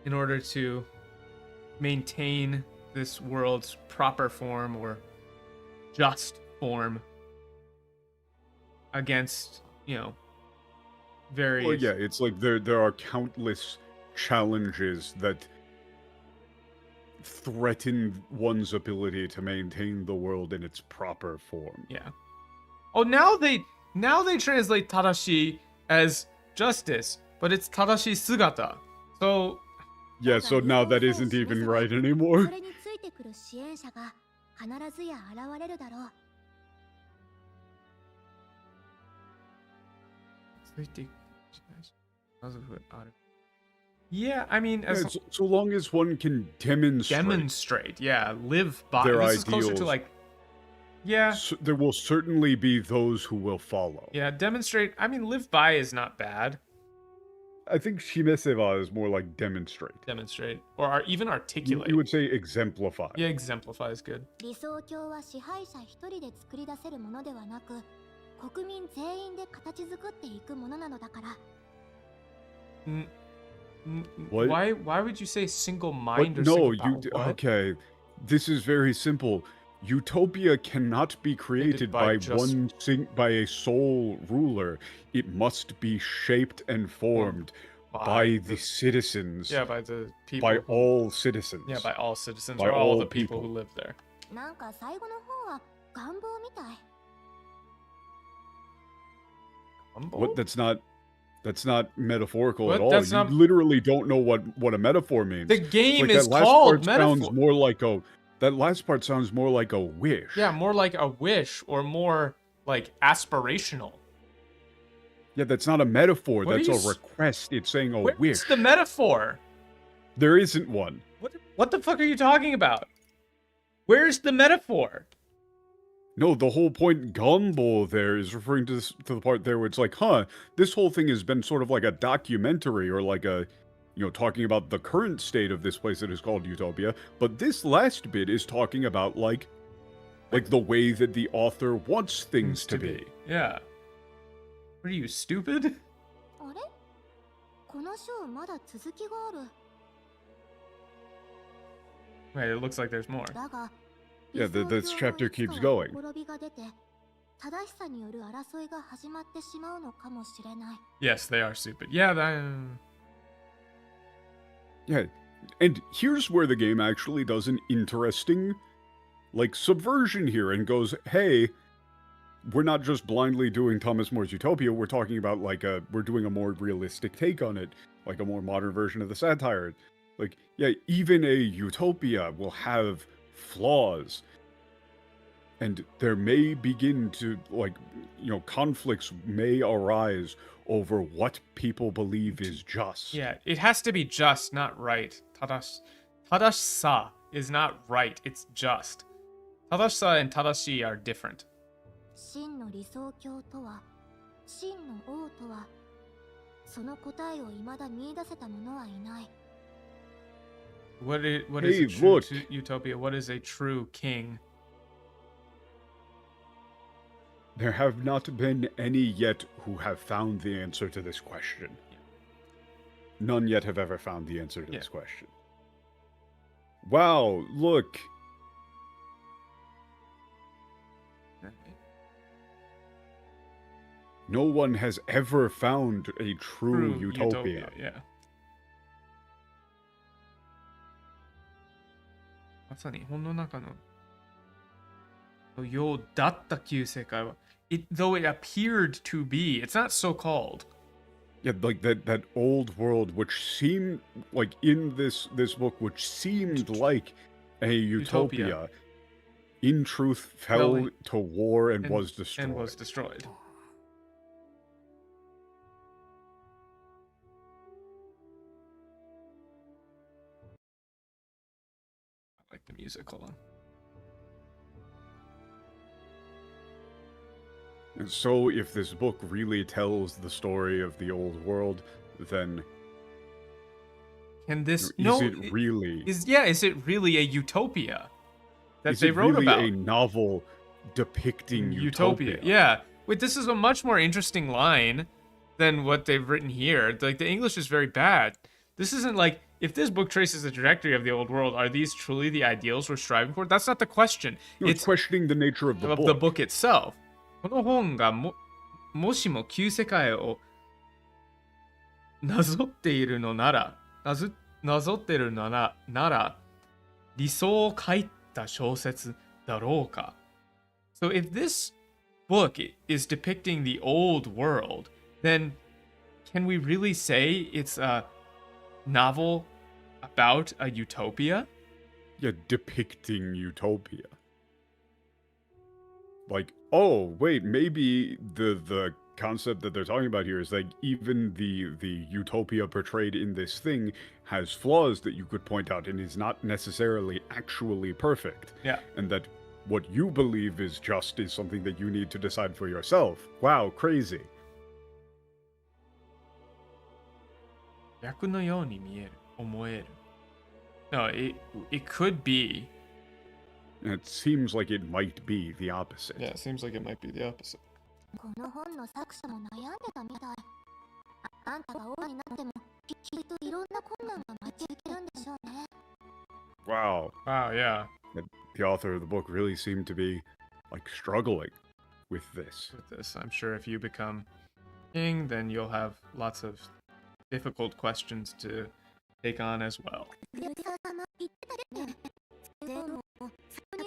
In order to maintain this world's proper form or just form against, you know, various... Well, yeah, it's like there are countless challenges that threaten one's ability to maintain the world in its proper form. Yeah. Oh, now they translate Tadashi as justice, but it's Tadashi Sugata. So yeah, so now that isn't even right anymore. Yeah, I mean, as so long as one can demonstrate, yeah, live by their this ideals, is closer to like, yeah, so there will certainly be those who will follow. Yeah, demonstrate. I mean, live by is not bad. I think shimeseba is more like demonstrate. Demonstrate, or even articulate. You would say exemplify. Yeah, exemplify is good. 理想郷は支配者一人で作り出せるものではなく、国民全員で形作っていくものなのだから。What? Why would you say single mind or no, single power? Okay. This is very simple. Utopia cannot be created by by a sole ruler. It must be shaped and formed by the citizens. Yeah, by the people. By all citizens. Yeah, by all citizens, by or all the people who live there. なんか最後の方は願望みたい。What? That's not metaphorical What? at all. That's You not... literally don't know what a metaphor means. The game like is called metaphor. Sounds more like that last part sounds more like a wish. Yeah, more like a wish or more like aspirational. Yeah, that's not a metaphor. What That's a request. It's saying a wish. Where's the metaphor? There isn't one. What the fuck are you talking about? Where's the metaphor? No, the whole point Gumbo there is referring to the part there where it's like, this whole thing has been sort of like a documentary or like a, talking about the current state of this place that is called Utopia. But this last bit is talking about like the way that the author wants things to be. Yeah. What are you, stupid? あれ？この章まだ続きがある。Wait, it looks like there's more. Yeah, this chapter keeps going. Yes, they are stupid. Yeah, Yeah, and here's where the game actually does an interesting, subversion here and goes, hey, we're not just blindly doing Thomas More's Utopia, we're talking about, we're doing a more realistic take on it, like a more modern version of the satire. Yeah, even a Utopia will have flaws. And there may begin to, conflicts may arise over what people believe is just. Yeah, it has to be just, not right. Tadashi-sa is not right, it's just. Tadashi-sa and Tadashi are different. 真の理想郷とは、真の王とは、その答えを未だ見出せた者はいない。What is a true utopia? What is a true king? There have not been any yet who have found the answer to this question. none yet have ever found the answer to this question. Wow, look. No one has ever found a true utopia. Yeah. まさに日本の中のようだった旧世界は though it appeared to be, it's not so called. Yeah, like that old world, which seemed like in this book, which seemed like a utopia, in truth fell to war and was destroyed. I like the music. Hold on. And so, if this book really tells the story of the old world, then can this is it really is it really a utopia that is they it wrote really about? A novel depicting utopia? Yeah. Wait, this is a much more interesting line than what they've written here. Like the English is very bad. This isn't like if this book traces the trajectory of the old world, are these truly the ideals we're striving for? That's not the question. No, it's questioning the nature of the book. The book itself. この本がもしも旧世界をなぞっているのなら、なぞっているのなら、理想を書いた小説だろうか。So if this book is depicting the old world, then can we really say it's a novel about a utopia? Yeah, depicting utopia. Like, oh, wait, maybe the concept that they're talking about here is that even the utopia portrayed in this thing has flaws that you could point out and is not necessarily actually perfect. Yeah. And that what you believe is just is something that you need to decide for yourself. Wow, crazy. 逆のように見える、思える。No, it could be. It seems like it might be the opposite. Yeah, it seems like it might be the opposite. この本の作者も悩んでたみたい。あんたが王になってもきっといろんな困難が待ち受けるんでしょうね。Wow. Wow, yeah. The author of the book really seemed to be like struggling with this. I'm sure if you become king, then you'll have lots of difficult questions to take on as well.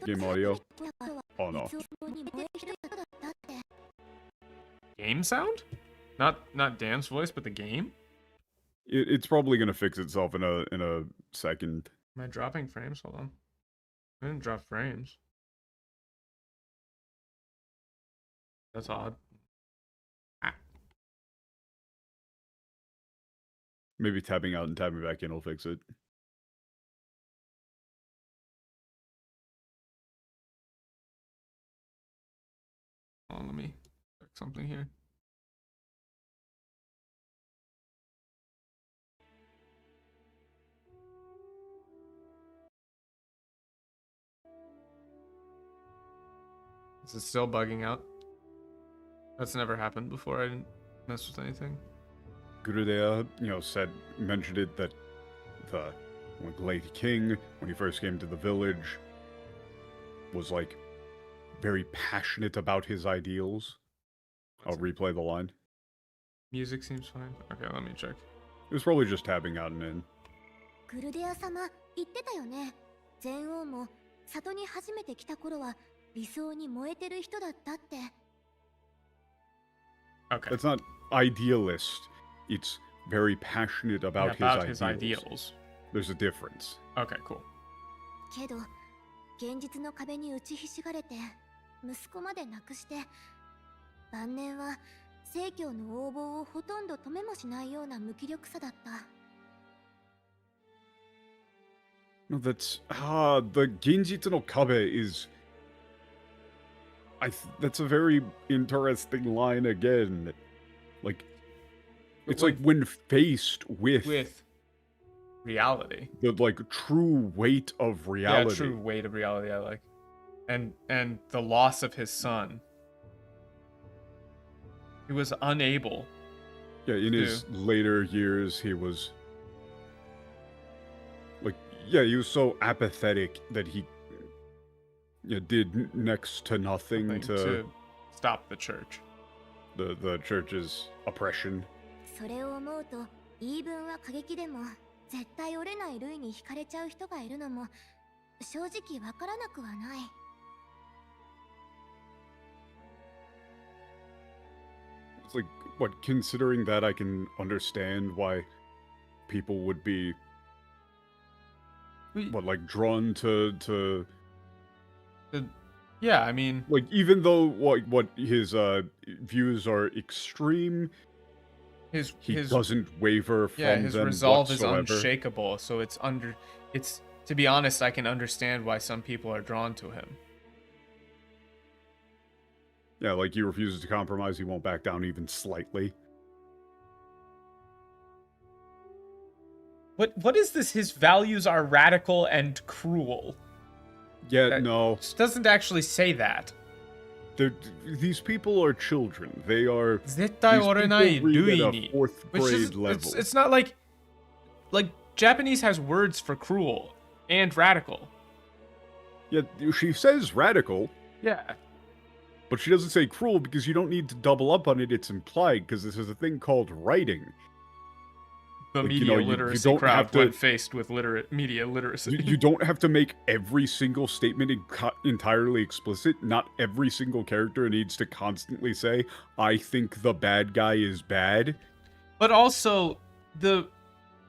Game audio? Oh no. Game sound? Not Dan's voice, but the game? It's probably gonna fix itself in a second. Am I dropping frames? Hold on. I didn't drop frames. That's odd. Maybe tapping out and tapping back in will fix it. Hold on, let me check something here. Is it still bugging out? That's never happened before. I didn't mess with anything. Gurudea, mentioned it that the late king, when he first came to the village, was like very passionate about his ideals. I'll replay the line. Music seems fine. Okay, let me check. It was probably just tapping out and in. グルデア様言ってたよね。禅王も里に初めて来た頃は理想に燃えてる人だったって。Okay. That's not idealist. It's very passionate about, his ideals. There's a difference. Okay, cool. けど、現実の壁に打ちひしがれて、息子まで亡くして、晩年は正教の横暴をほとんど止めもしないような無気力さだった。No, that's the Genjitsu no Kabe is. That's a very interesting line again. Like, it's like when faced with reality, the true weight of reality. Yeah, true weight of reality. I like, and the loss of his son. He was unable. Yeah, in his later years, he was Yeah, he was so apathetic that he did next to nothing to stop the church. The church's oppression. それを思うと、言い分は過激でも絶対折れない類に惹かれちゃう人がいるのも正直わからなくはない。It's like, what, considering that I can understand why people would be, what, like, drawn to yeah, I mean... Like, even though what his views are extreme, he doesn't waver from them his resolve whatsoever. is unshakable, so it's to be honest, I can understand why some people are drawn to him. Yeah, like, he refuses to compromise, he won't back down even slightly. What is this? His values are radical and cruel. Yeah, no. It doesn't actually say that. These people are children. They are... 絶対折れない類に。 fourth grade level. It's not like Japanese has words for cruel and radical. Yeah, she says radical. Yeah. But she doesn't say cruel because you don't need to double up on it. It's implied because this is a thing called writing. The media literacy crowd when faced with media literacy. You don't have to make every single statement entirely explicit. Not every single character needs to constantly say, I think the bad guy is bad. But also,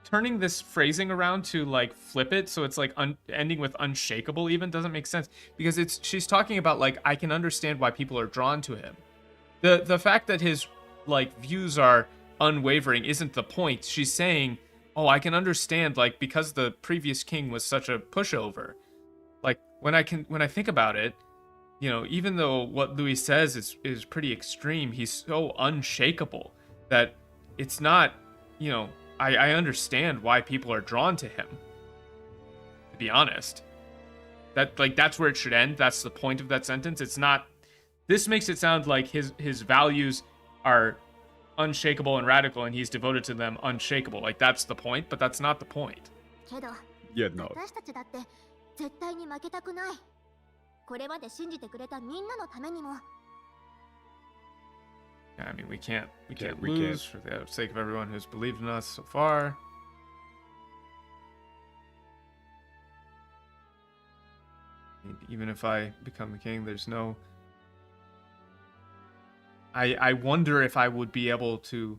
turning this phrasing around to like flip it so it's like ending with unshakable even doesn't make sense, because she's talking about like, I can understand why people are drawn to him. The fact that his like views are unwavering isn't the point. She's saying, oh, I can understand, like, because the previous king was such a pushover. Like, when I think about it, you know, even though what Louis says is pretty extreme, he's so unshakable that it's not, you know, I understand why people are drawn to him, to be honest. That's where it should end. That's the point of that sentence. It's not, this makes it sound like his values are unshakable and radical and he's devoted to them unshakable. Like, that's the point, but that's not the point. Yeah, no. 私たちだって絶対に負けたくない。これまで信じてくれたみんなのためにも。I mean, we can't lose for the sake of everyone who's believed in us so far. Even if I become the king, there's no... I wonder if I would be able to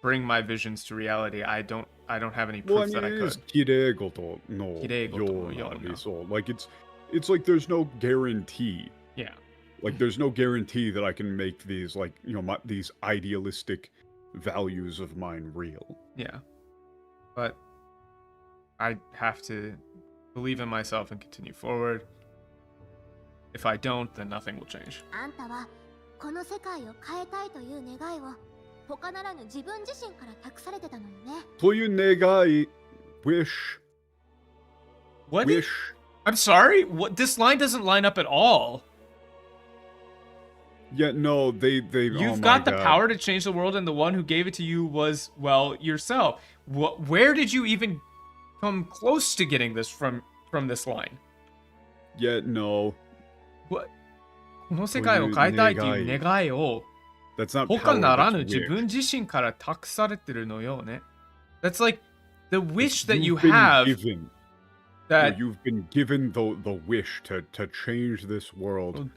bring my visions to reality. I don't have any proof that I could. So, like, it's like there's no guarantee. Yeah. Like, there's no guarantee that I can make these, like, you know, these idealistic values of mine real. Yeah. But I have to believe in myself and continue forward. If I don't, then nothing will change. あんたはこの世界を変えたいという願いを他ならぬ自分自身から託されてたのよね。という願い wish. What? Wish. I'm sorry? What? This line doesn't line up at all. Yeah, no, they You've got the power to change the world, and the one who gave it to you was, well, yourself. Where did you even come close to getting this from this line? Yeah, no. What? この世界を変えたいという願いを他ならぬ自分自身から託されてるのよね。That's like the wish that you have. That you've been given the wish to change this world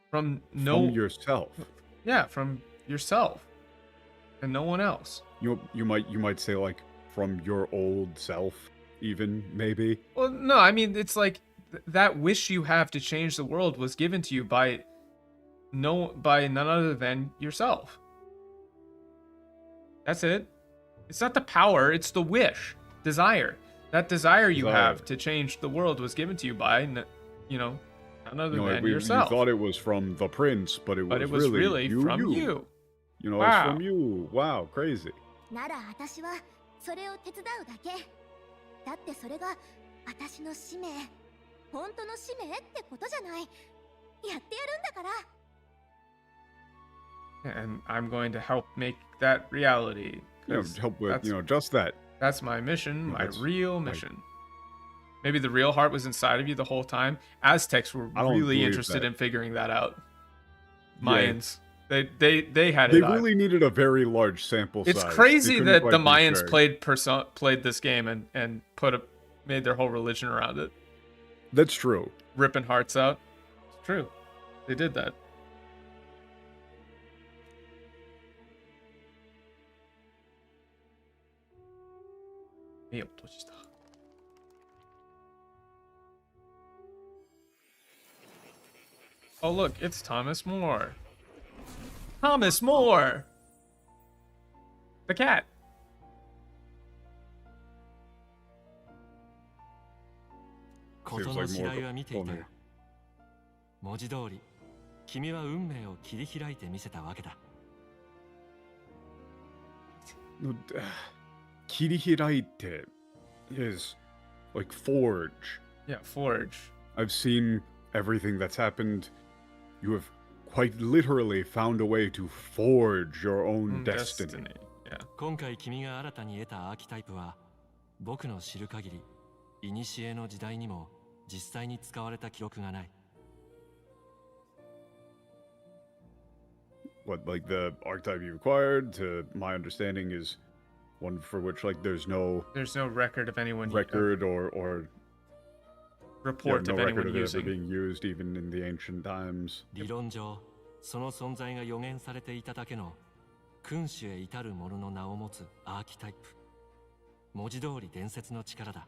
from yourself. Yeah, from yourself and no one else. You might say, like, from your old self, even, maybe. Well, no, I mean, it's like that wish you have to change the world was given to you by none other than yourself. That's it. It's not the power, it's the wish, desire. That desire you have to change the world was given to you by, you know, none other than yourself. You thought it was from the prince, but it was really from you. You know, it's from you. Wow, crazy. なら私はそれを手伝うだけ。だってそれが私の使命、本当の使命ってことじゃない。やってやるんだから。And I'm going to help make that reality. Help with, just that. That's my mission, my real mission. Maybe the real heart was inside of you the whole time. Aztecs were really interested in figuring that out. Mayans. Yeah. They had it. They really needed a very large sample size. It's crazy that the Mayans played this game and made their whole religion around it. That's true. Ripping hearts out. It's true. They did that. Oh look, it's Thomas More. Thomas More! The cat. 事の次第は見ていたよ。文字通り、君は運命を切り開いてみせたわけだ。切り開いて is like forge. Yeah, forge. I've seen everything that's happened. You have quite literally found a way to forge your own destiny. Yeah. 今回君が新たに得たアーキタイプは、僕の知る限り、古の時代にも実際に使われた記録がない。What, like the archetype you acquired, to my understanding, is one for which like there's no record of anyone or report of anyone using. Being used even in the ancient times. 理論上、その存在が予言されていただけの君主へ至る者の名を持つアーキタイプ。文字通り伝説の力だ。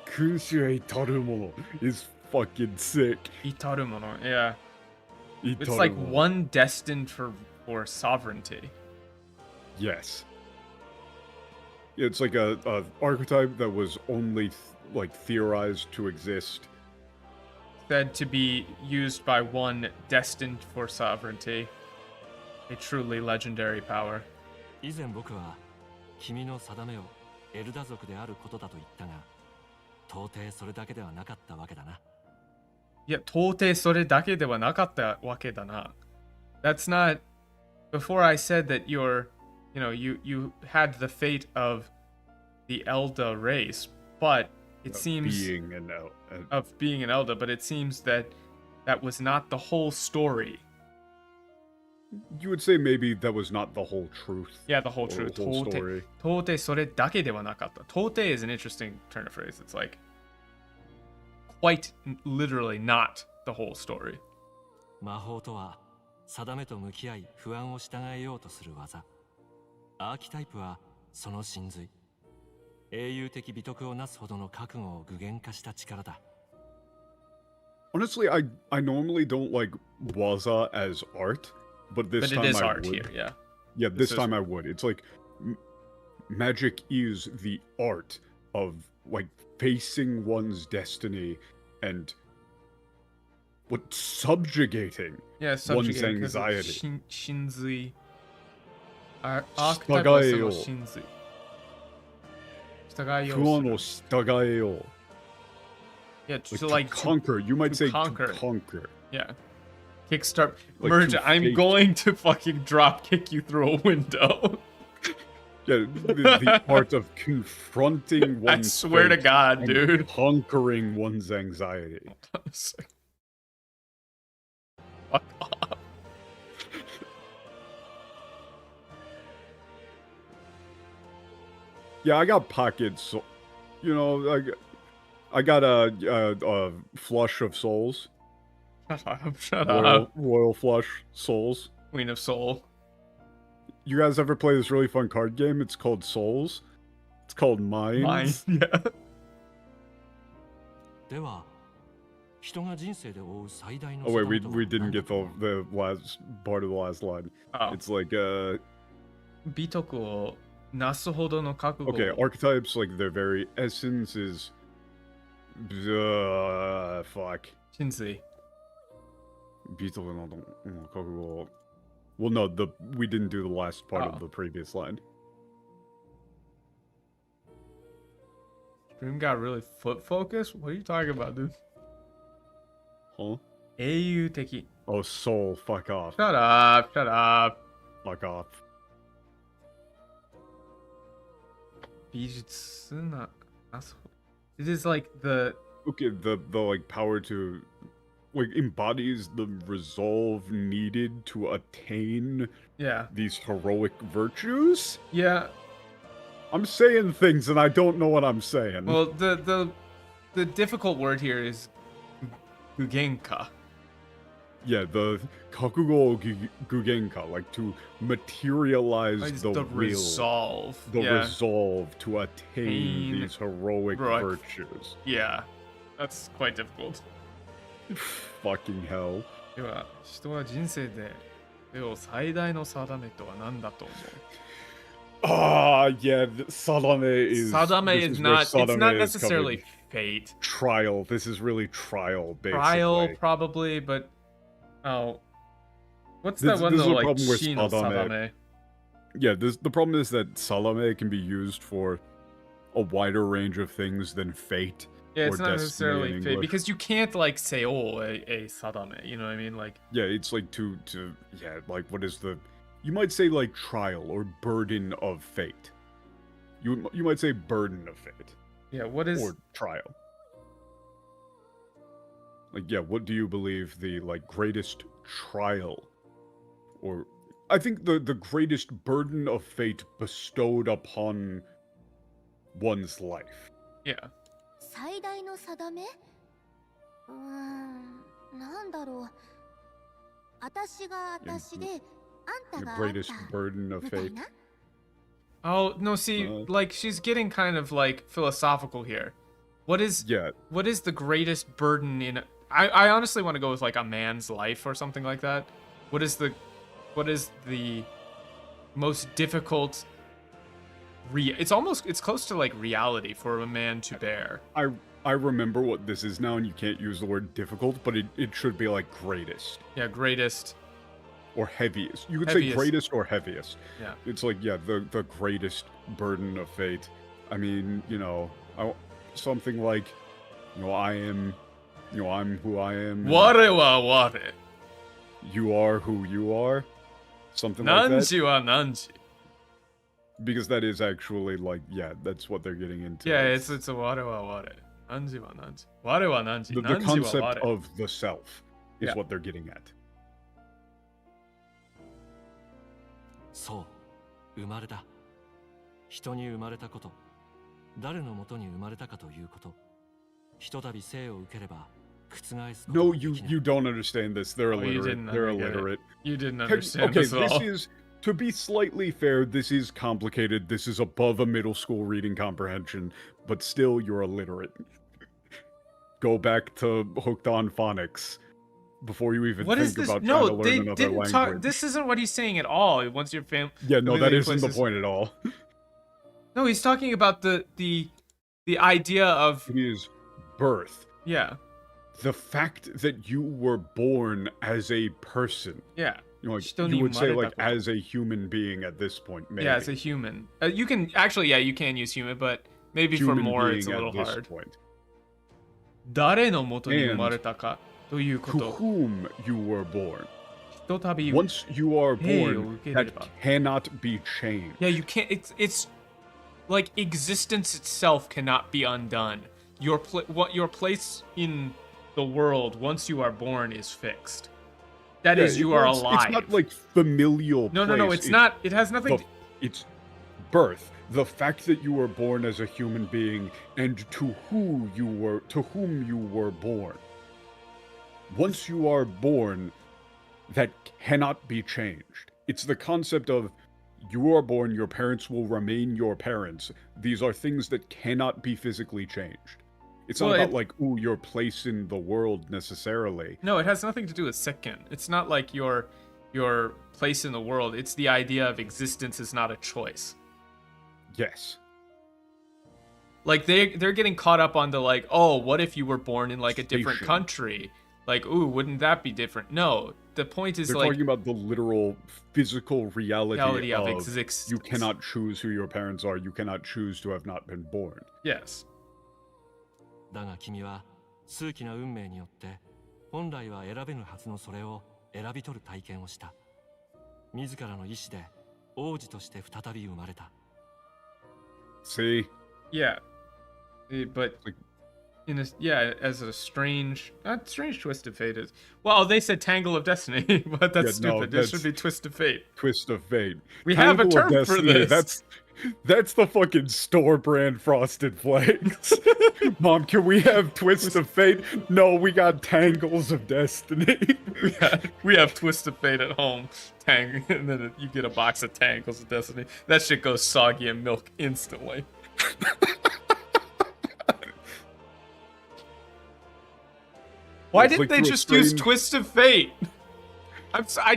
君主へ至る者 is fucking sick. 至る者, yeah. It's like one destined for sovereignty. Yes. It's like a archetype that was only like theorized to exist. Said to be used by one destined for sovereignty. A truly legendary power. 以前僕は君の定めをエルダ族であることだと言ったが、到底それだけではなかったわけだな。いや、到底それだけではなかったわけだな。That's not. Before I said that you had the fate of the Elda race, but it seems of being an Elda, but it seems that was not the whole story. You would say maybe that was not the whole truth. Yeah, the whole truth. 到底それだけではなかった。到底 is an interesting turn of phrase. It's like quite literally not the whole story. 魔法とは定めと向き合い不安を従えようとする技。アーキタイプはその真髄。英雄的美徳をなすほどの覚悟を具現化した力だ。Honestly, I normally don't like waza as art, but this time it is I art would. Here, yeah. Yeah, this time I would. It's like magic is the art of like facing one's destiny and subjugating one's anxiety. 真髄。アークタイプはその真髄。従えよう。不安を従えよう。Yeah, to like conquer. You might say conquer. To conquer. Yeah. Kickstart. Merge, I'm going to fucking drop kick you through a window. Yeah, the art of confronting one's I swear to God, dude. Conquering one's anxiety. Fuck off. Yeah, I got pockets. You know, I got a flush of souls. Shut up. Royal flush souls. Queen of Soul. You guys ever play this really fun card game? It's called Souls. It's called Minds. Yeah. では、人が人生で追う最大の Oh wait, we didn't get the last part of the last line. Oh. It's like 美徳をなすほどの覚悟。Okay, archetypes, like their very essence is fuck. 真髄。美徳の覚悟。Well, no, we didn't do the last part of the previous line. Stream got really foot focused? What are you talking about, dude? Huh? 英雄的。Oh, soul, fuck off. Shut up, shut up. Fuck off. bijutsu na nasu. It is like the the like power to like embodies the resolve needed to attain these heroic virtues. Yeah. I'm saying things and I don't know what I'm saying. Well, the difficult word here is gugenka. Yeah, the kakugo gugenka, like to materialize the resolve. The resolve to attain these heroic virtues. Yeah, that's quite difficult. Fucking hell. では、人は人生で得る最大の定めとは何だと思う? Yeah, Sadame is... Sadame is not... It's not necessarily fate. Trial. This is really trial, basically. Trial, probably, but... Oh. What's that one, though, like, Shi no Sadame? Yeah, the problem is that Sadame can be used for a wider range of things than fate. Yeah, it's not necessarily fate, because you can't, like, say, oh, a Sadame, you know what I mean? Like... Yeah, it's like yeah, like, what is the... You might say, like, trial or burden of fate. You might say burden of fate. Yeah, what is... Or trial. Like, yeah, what do you believe the, like, greatest trial? Or... I think the greatest burden of fate bestowed upon one's life. Yeah. 最大の定め？なんだろう。私が私で、あんたがあんた greatest burden of fate. Oh, no, see, like, she's getting kind of, like, philosophical here. What is the greatest burden in... I honestly want to go with, like, a man's life or something like that. What is the most difficult... It's close to, like, reality for a man to bear. I remember what this is now, and you can't use the word difficult, but it should be, like, greatest. Yeah, greatest... Or heaviest. You could say greatest or heaviest. Yeah. It's like, yeah, the greatest burden of fate. I mean, you know, something like, you know, I'm who I am. Ware wa ware. You are who you are. Something like that. Nanji wa nanji. Because that is actually, like, yeah, that's what they're getting into. Yeah, it's a ware wa ware. Nanji wa nanji. Ware wa nanji. The concept of the self is what they're getting at. そう、生まれだ。人に生まれたこと、誰のもとに生まれたかということ、ひとたび生を受ければ覆すことができない。No, you don't understand this. They're illiterate. They're illiterate. You didn't understand this at all. This is, to be slightly fair, this is complicated. This is above a middle school reading comprehension, but still, you're illiterate. Go back to Hooked on Phonics. Before you even think about trying to learn another language. This isn't what he's saying at all. Once your family... Yeah, no, that isn't the point at all. No, he's talking about the idea of... It is birth. Yeah. The fact that you were born as a person. Yeah. You know, like, you would say, like, as a human being at this point, maybe. Yeah, as a human. You can... Actually, yeah, you can use human, but maybe human for more, it's a little hard. Point. 誰の元に生まれたか To whom you were born. Once you are born, that cannot be changed. Yeah, you can't. It's like existence itself cannot be undone. Your place in the world once you are born is fixed. That is, you are alive. It's not like familial. No. It's not. It has nothing. It's birth. The fact that you were born as a human being, and to whom you were born. Once you are born, that cannot be changed. It's the concept of you are born, your parents will remain your parents. These are things that cannot be physically changed. It's not about, like, ooh, your place in the world necessarily. No, it has nothing to do with sekken. It's not like your place in the world. It's the idea of existence is not a choice. Yes. Like, they're getting caught up on the, like, oh, what if you were born in, like, a different country? Like, ooh, wouldn't that be different? No, the point is, they're like... talking about the literal physical reality of existence. You cannot choose who your parents are. You cannot choose to have not been born. Yes. だが君は数奇な運命によって本来は選べぬはずのそれを選び取る体験をした。自らの意志で王子として再び生まれた。See? Yeah. But in a as a strange, not strange twist of fate is. Well, they said tangle of destiny, but that's stupid. This should be twist of fate. Twist of fate. We have a Tangle of term for Destiny, this. That's the fucking store brand Frosted Flakes. Mom, can we have Twist of Fate? No, we got Tangles of Destiny. We have twist of fate at home. And then you get a box of Tangles of Destiny. That shit goes soggy in milk instantly. Why didn't they just use Twist of Fate? I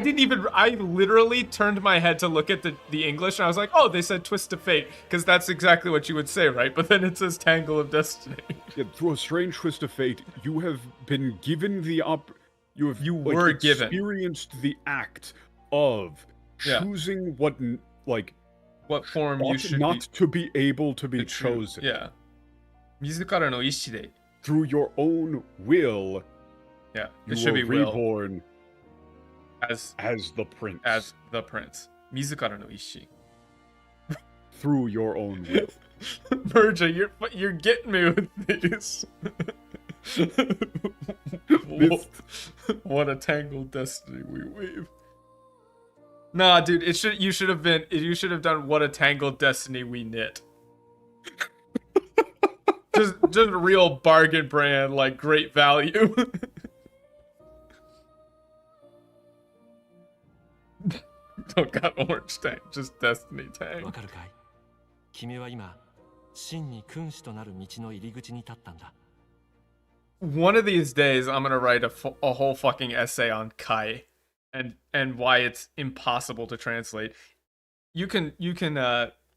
literally turned my head to look at the English, and I was like, oh, they said Twist of Fate, because that's exactly what you would say, right? But then it says Tangle of Destiny. Yeah, through a strange twist of fate, you have been given the you were given. Experienced the act of choosing what form you should not to be able to be chosen. Yeah. 自らの意志で Through your own will. Yeah, you it should were be will. reborn as the prince. As the prince. 自らの意志 Through your own will. Virgil, you're getting me with these. What a tangled destiny we weave. Nah, dude, you should have done what a tangled destiny we knit. just a real bargain brand, like great value. Don't got orange tank, just destiny tank. わかるかい？君は今、真に君主となる道の入り口に立ったんだ。One of these days, I'm gonna write a whole fucking essay on Kai, and why it's impossible to translate. You can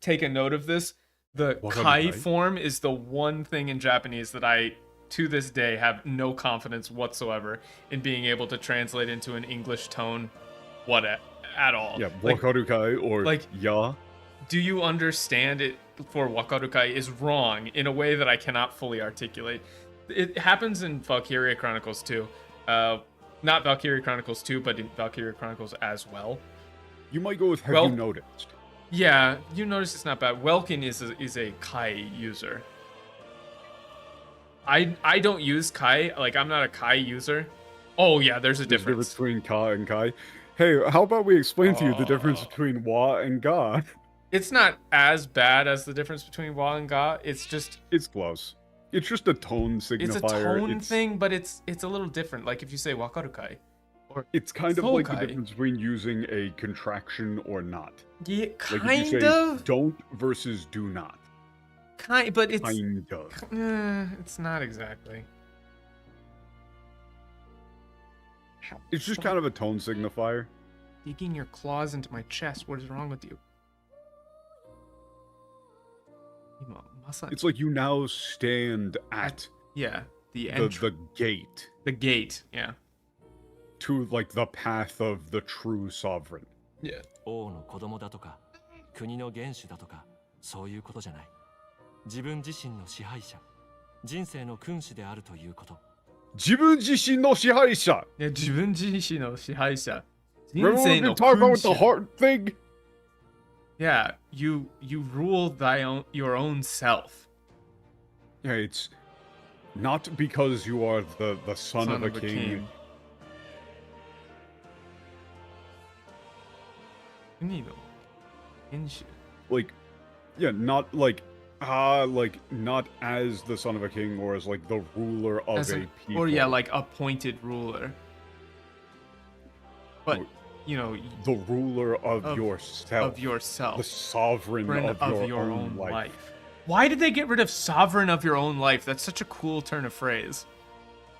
take a note of this. The Kai form is the one thing in Japanese that I, to this day, have no confidence whatsoever in being able to translate into an English tone, at all. Yeah, wakarukai or ya. Do you understand it for wakarukai is wrong in a way that I cannot fully articulate. It happens in Valkyria Chronicles 2. Not Valkyria Chronicles 2, but in Valkyria Chronicles as well. You might go with have you noticed? Yeah, you notice it's not bad. Welkin is a Kai user. I don't use Kai. Like, I'm not a Kai user. Oh, yeah, there's a difference. Between Ka and Kai. Hey, how about we explain to you the difference between Wa and Ga? It's not as bad as the difference between Wa and Ga. It's close. It's just a tone signifier. It's a tone thing, but it's a little different. Like if you say wakarukai. It's kind of like the difference between using a contraction or not. Yeah, kind like if you say don't versus do not. But it's kind of. It's not exactly. It's just kind of a tone signifier. Digging your claws into my chest. What is wrong with you? It's like you now stand at the entrance. The gate. The gate, yeah. To like the path of the true sovereign. Yeah. 王の子供だとか、国の元首だとか、そういうことじゃない。自分自身の支配者、人生の君主であるということ。自分自身の支配者。いや、自分自身の支配者。人生の君主。Remember we talked about the heart thing? Yeah, you rule your own self. Yeah, it's not because you are the son of a king. Like, yeah, not like not as the son of a king or as like the ruler of a people. Or yeah, like appointed ruler. But the ruler of yourself. Of yourself. The sovereign of your own life. Why did they get rid of sovereign of your own life? That's such a cool turn of phrase.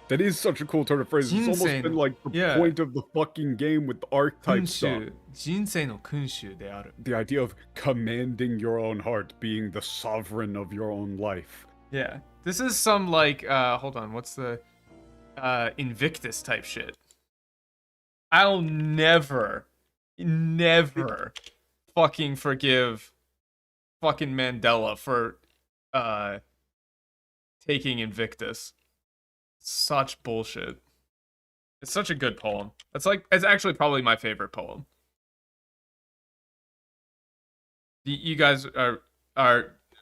That is such a cool turn of phrase. It's almost been like the point of the fucking game with the archetype stuff. The idea of commanding your own heart, being the sovereign of your own life. Yeah. This is some like, hold on, what's the Invictus type shit. I'll never fucking forgive fucking Mandela for taking Invictus. Such bullshit. It's such a good poem. It's actually probably my favorite poem. You guys are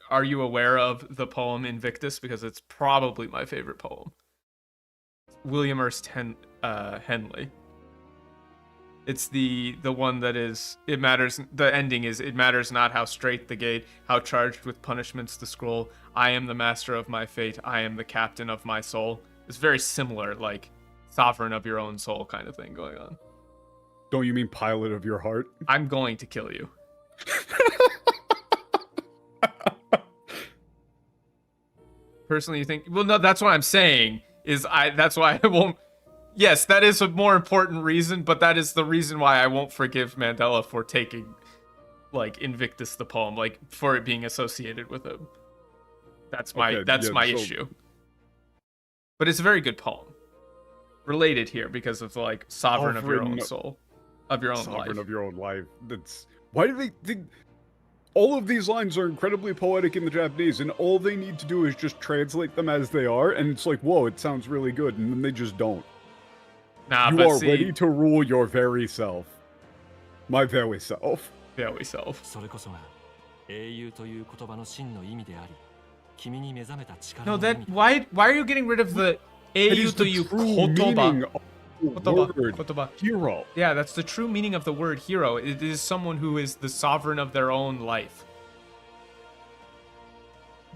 are you aware of the poem Invictus? Because it's probably my favorite poem. William Ernst Henley. It's the one that is, it matters, the ending is, it matters not how straight the gate, how charged with punishments the scroll. I am the master of my fate. I am the captain of my soul. It's very similar, like sovereign of your own soul kind of thing going on. Don't you mean pilot of your heart? I'm going to kill you. Personally, you think, well, no, that's what I'm saying, that's why I won't. Yes, that is a more important reason, but that is the reason why I won't forgive Mandela for taking, like, Invictus the poem, like, for it being associated with him. That's my issue. But it's a very good poem. Related here because of, like, sovereign of your own soul. Of your own life. Sovereign of your own life. That's... Why do they... All of these lines are incredibly poetic in the Japanese, and all they need to do is just translate them as they are, and it's like, whoa, it sounds really good, and then they just don't. Nah, you but are see, ready to rule your very self. My very self. Very self. それこそが英雄という言葉の真の意味であり、君に目覚めた力 No, の意 that 味だ。 why are you getting rid of the 英雄という言葉? Hero. Yeah, that's the true meaning of the word hero. It is someone who is the sovereign of their own life.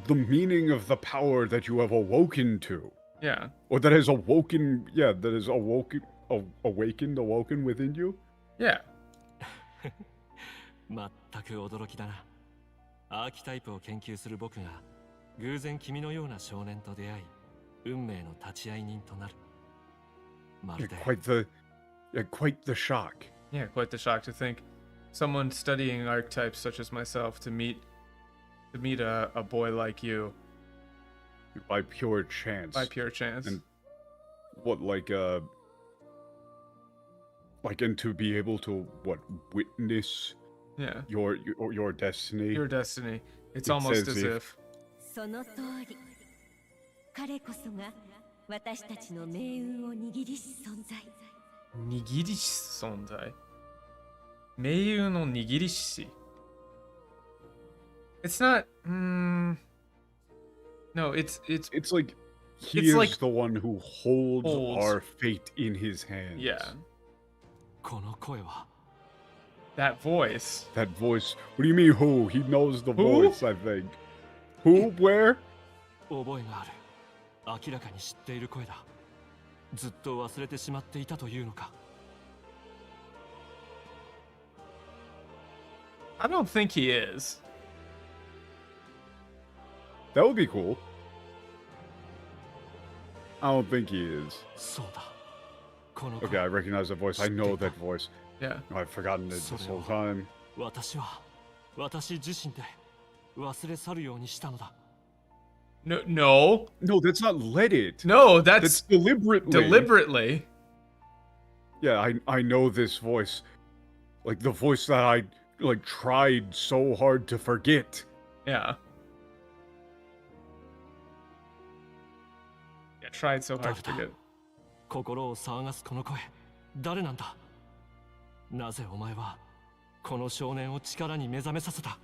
The meaning of the power that you have awoken to. Yeah. Or that has awoken, that is awoken within you? Yeah. 全く驚きだな。アーキタイプを研究する僕が偶然君のような少年と出会い、運命の立ち会い人となる。まるで quite the shock. Yeah, quite the shock to think someone studying archetypes such as myself to meet a boy like you. By pure chance. By pure chance. And what, and to be able to, witness your destiny? Your destiny. It's almost as if. その通り。彼こそが私たちの命運を握りし存在。握りし存在。命運の握りし。It's not. No, it's like he is like the one who holds our fate in his hands. Yeah. この声は That voice. That voice. What do you mean who? He knows the voice, I think. Who? Where? 覚えがある。明らかに知っている声だ。ずっと忘れてしまっていたというのか。I don't think he is. That would be cool. I don't think he is. そうだ。 Okay, I recognize that voice. I know that voice. Yeah. I've forgotten it this whole time. 私自身で忘れ去るようにしたのだ。No, that's not let it. No, that's deliberately. Deliberately. Yeah, I know this voice. Like the voice that I tried so hard to forget. Yeah. Yeah, tried so hard to forget. 心を騒がすこの声、誰なんだ？なぜお前はこの少年を力に目覚めさせた？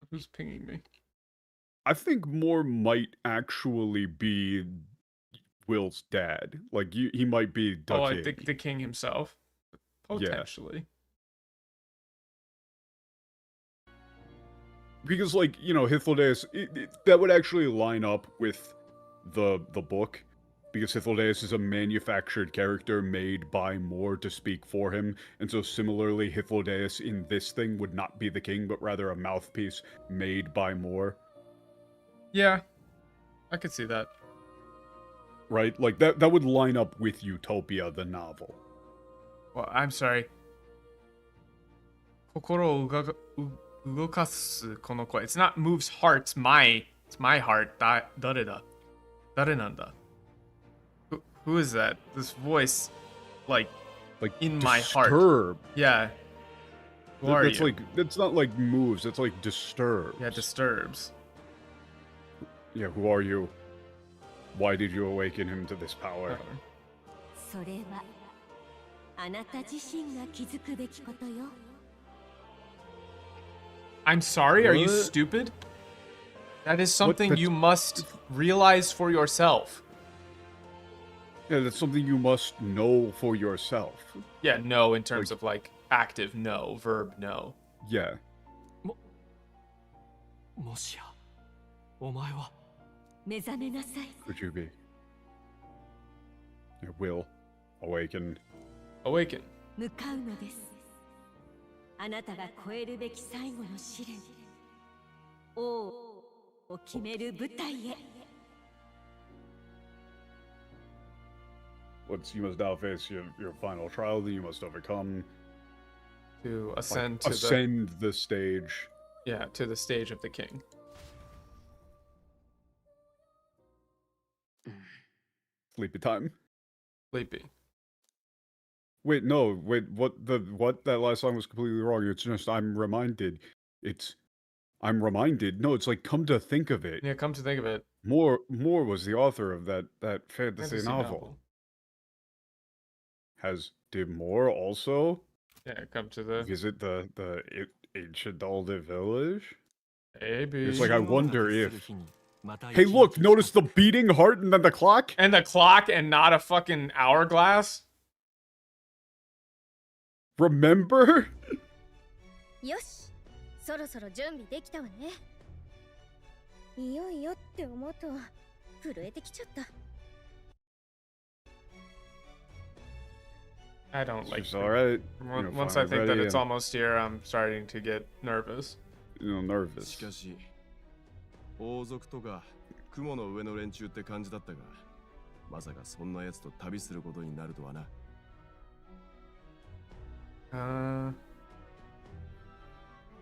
Who's pinging me? I think more might actually be Will's dad. Like he might be the king. I think the king himself. Potentially. Yeah. Because Hythlodaeus, that would actually line up with the book. Because Hythlodaeus is a manufactured character made by Moore to speak for him, and so similarly, Hythlodaeus in this thing would not be the king, but rather a mouthpiece made by Moore. Yeah, I could see that. Right? Like, that would line up with Utopia, the novel. Well, I'm sorry. 心を動かすこの声. It's not moves hearts, it's my heart. 誰だ? 誰なんだ? Who is that? This voice, like in my heart. Disturb. Yeah. Who are you? That's not like moves. It's like disturbs. Yeah, disturbs. Yeah, who are you? Why did you awaken him to this power? それはあなた自身が気づくべきことよ。I'm sorry, are you What? stupid? That is something That's- you must realize for yourself. Yeah, that's something you must know for yourself. Yeah, no, in terms of like active no, verb no. Yeah. もしやお前は目覚めなさい。 Could you be? It will awaken. Awaken. 向かうのです。あなたが超えるべき最後の試練。王を決める舞台へ。 Once you must now face your final trial, then you must overcome. To ascend like, to ascend the stage. Yeah, to the stage of the king. Sleepy time. Sleepy. Wait, no, wait, what that last song was completely wrong. It's just I'm reminded. I'm reminded. No, it's like come to think of it. Yeah, come to think of it. Moore was the author of that fantasy novel. Did Moore also? Yeah, come to the visit the ancient Alder village? Maybe. It's like I wonder if. Hey, look! Notice the beating heart and then the clock. And the clock, and not a fucking hourglass. Remember? よし、そろそろ準備できたわね。いよいよって思うと震えてきちゃった。 I don't like. It's all right. Once I think that it's almost here, I'm starting to get nervous. Nervous. しかし、王族とか雲の上の連中って感じだったが、まさかそんな奴と旅することになるとはな。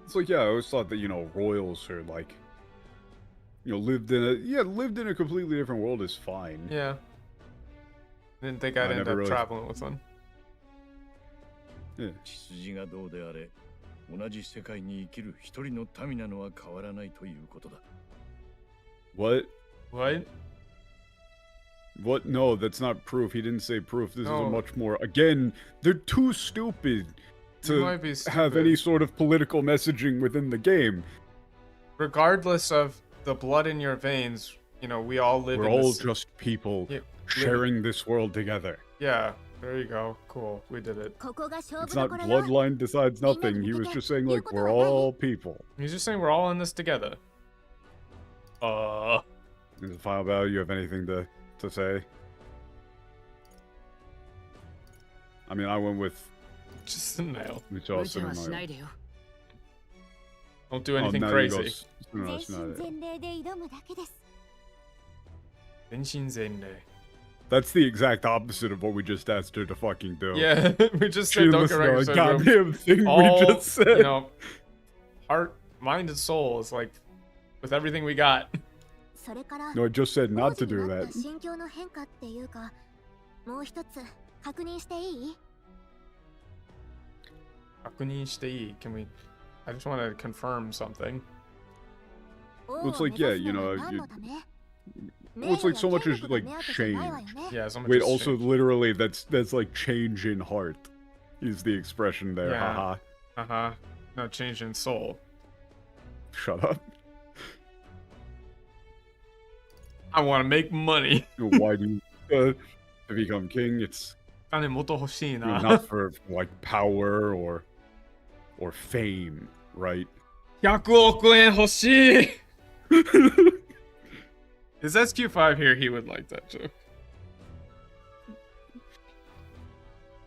It's like, yeah, I always thought that, royals are like, lived in a completely different world is fine. Yeah. Didn't think I'd end up traveling with one. Yeah. 血筋がどうであれ、同じ世界に生きる一人の民なのは変わらないということだ。What? What? What? No, that's not proof. He didn't say proof. This is No. a much more. Again, they're too stupid to might be have stupid. any sort of political messaging within the game. Regardless of the blood in your veins, we all live We're in all this... just people Yeah, sharing this world together. Yeah, there you go. Cool, we did it. It's not bloodline decides nothing. He was just saying, like, we're all people. He's just saying we're all in this together. In the final battle, you have anything to say? I mean, I went with... Just a nail. Which also in my... Don't do anything now you crazy. go no, it's not it. 全霊で挑むだけです。 Zenshin Zenrei. That's the exact opposite of what we just asked her to fucking do. Yeah, we just She said don't listened get to a regular goddamn thing we just said. Heart, mind, and soul is like with everything we got. それから No, I just said not to do 当時になっ that. た心境の変化っていうか、もう一つ確認していい？ Can we? I just want to confirm something. Well, it's like, yeah, well, it's like so much as like change. Yeah, so much Wait, has also changed. literally that's like change in heart is the expression there. Yeah. Haha. No change in soul. Shut up. I want to make money. Why do you to become king? It's 金もっと欲しいな。 not for like power or fame, right? 100億円欲しい Is SQ5 here? He would like that joke.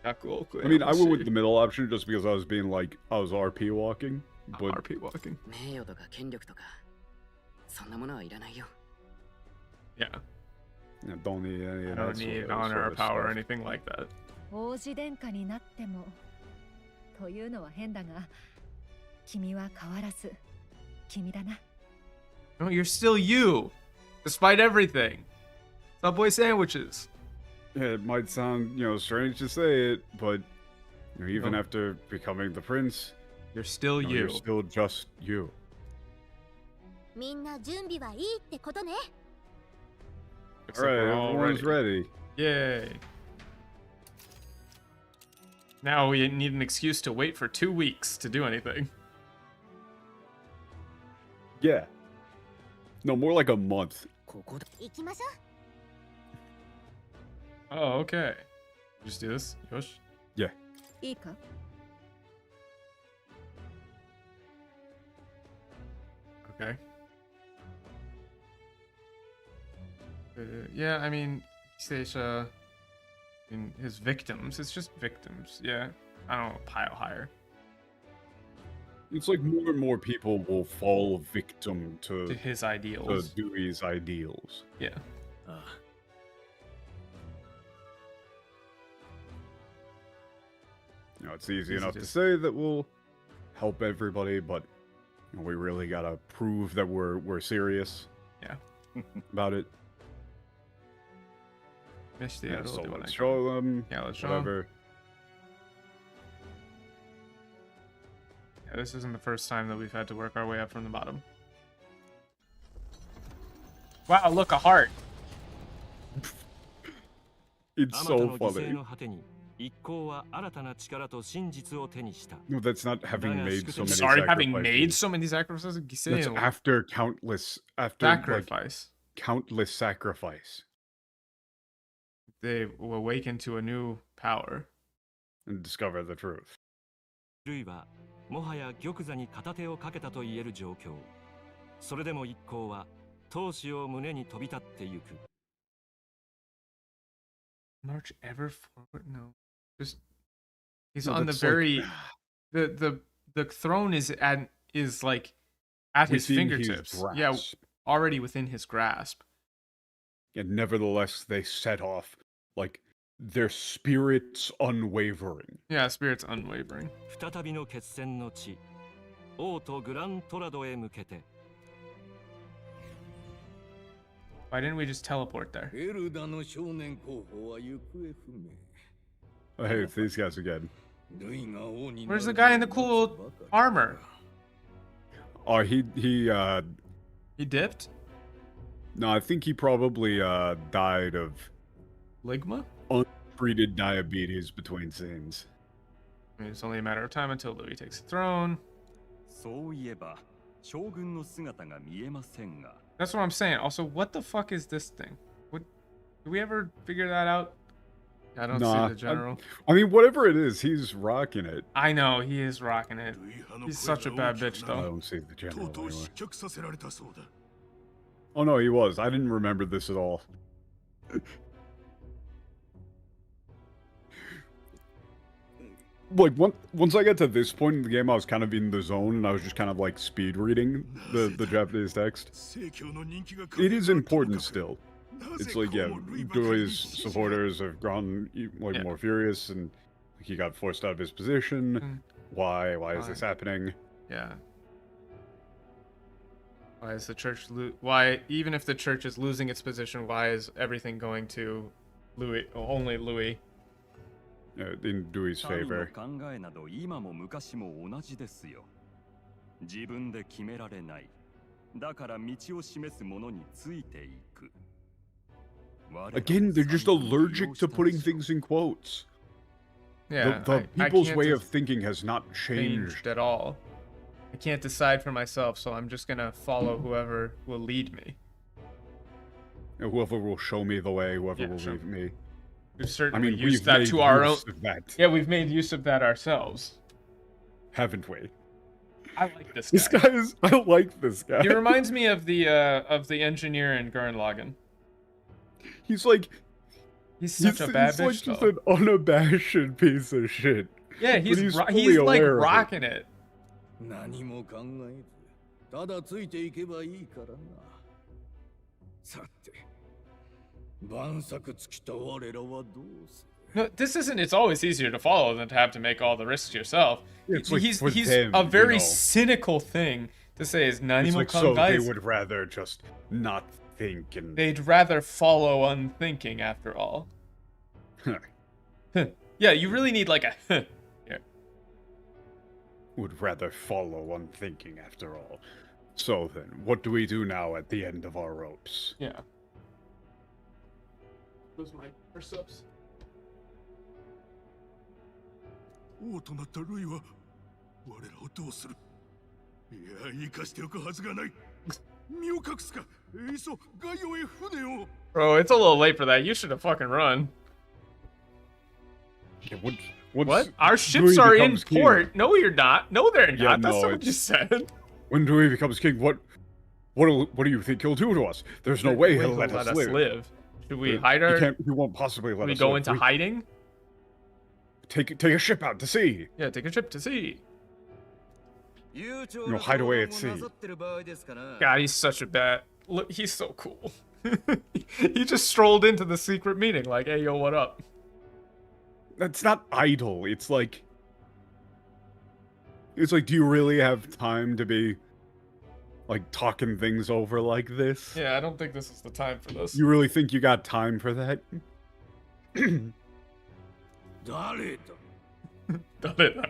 100億円 I mean, I went with the middle option just because I was being like I was RP walking, but RP walking. 名誉とか権力とかそんなものはいらないよ。 Yeah. I don't need any I of don't that need sort honor or of power or stuff. anything like that. 王子殿下になってもというのは変だが、君は変わらず君だな。 No, you're still you, despite everything. Subway sandwiches. Yeah, it might sound, strange to say it, but even No. after becoming the prince, you're still you. You're still just you. みんな準備はいいってことね。 Looks like Alright, we're all everyone's ready. Yay. Now we need an excuse to wait for 2 weeks to do anything. Yeah. No, more like a month. Oh, okay. Just do this, Yosh. Yeah. いいか Okay. Yeah, I mean, Seisha, in his victims, it's just victims. Yeah, I don't know, pile higher. It's like more and more people will fall victim to his ideals. To Dewey's ideals. Yeah. You know, it's easy enough to say that we'll help everybody, but you know, we really gotta prove that we're serious. Yeah. About it. Yeah, so let's show them. Yeah, let's show whatever. them. Yeah, this isn't the first time that we've had to work our way up from the bottom. Wow, look, a heart. It's so funny. No, that's not having made so many Sorry, sacrifices. having made so many sacrifices? That's after countless sacrifice. Like, countless sacrifice. They will awaken to a new power. And discover the truth. ルイはもはや玉座に片手をかけたと言える状況。それでも一行は闘志を胸に飛び立ってゆく。March ever forward? No. Just he's No, on the that's very like- the throne is like at his Within fingertips. his grasp. Yeah, already within his grasp. And nevertheless, they set off like their spirits unwavering. Yeah, spirit's unwavering. 再びの決戦の地、王都グラントラドへ向けて。Why didn't we just teleport there? Hey, it's these guys again. Where's the guy in the cool armor? Oh, he dipped? No, I think he probably died of Ligma? untreated diabetes between scenes. I mean, it's only a matter of time until Louis takes the throne. そういえば将軍の姿が見えませんが。 That's what I'm saying. Also, what the fuck is this thing? What? Did we ever figure that out? I don't see the general. I mean, whatever it is, he's rocking it. I know, he is rocking it. He's such a bad bitch, I though. don't see the general anyway. Oh no, he was. I didn't remember this at all. Like, once I got to this point in the game, I was kind of in the zone, and I was just kind of like speed reading the Japanese text. It is important still. It's like, yeah, Dewey's supporters have grown like more furious, and he got forced out of his position. Why is this happening? Yeah. Why is the church why, even if the church is losing its position, why is everything going to Louis, only Louis? In Dewey's favor. 考えなど今も昔も同じですよ。自分で決められない。だから道を示す者についていく。 Again, they're just allergic to putting things in quotes. Yeah, the I people's can't way just of thinking has not changed at all. I can't decide for myself, so I'm just gonna follow whoever will lead me. Whoever will show me the way, whoever will lead me. We've certainly we've used that made to our own. use of that. Yeah, we've made use of that ourselves. Haven't we? I like this guy. This guy is. I like this guy. He reminds me of the engineer in Gurren Lagann. He's like. He's such a bad he's bitch, like just though. an unabashed piece of shit. Yeah, But he's fully like aware of it. rocking it. 何も考えず、ただついていけばいいからな。さて、万策尽きた我らはどうする？ No, this isn't. It's always easier to follow than to have to make all the risks yourself. It's like He's for them, a very you know. cynical thing to say is It's nanimo like, so they kangaizu. would rather just not think and. They'd rather follow unthinking after all. Yeah, you really need like a yeah. Would rather follow unthinking after all. So then, what do we do now at the end of our ropes? Yeah. Those are my first-ups. 王となったルイは我らをどうする？いや、生かしておくはずがない。身を隠すか。いっそ外洋へ船を。Bro, it's a little late for that. You should have fucking run. Yeah, What? Our ships are in port. No, you're not. No, they're not. Yeah, That's no, not what you said. When Dewey becomes king, what do you think he'll do to us? There's no way he'll let us live. Should we hide our... He won't possibly let us live. Should we go into hiding? Take a ship out to sea. Yeah, take a ship to sea. You know, hide away at sea. God, he's such a bad... Look, he's so cool. He just strolled into the secret meeting like, hey, yo, what up? That's not idle. It's like, do you really have time to be, like, talking things over like this? Yeah, I don't think this is the time for this. You really think you got time for that? 誰だ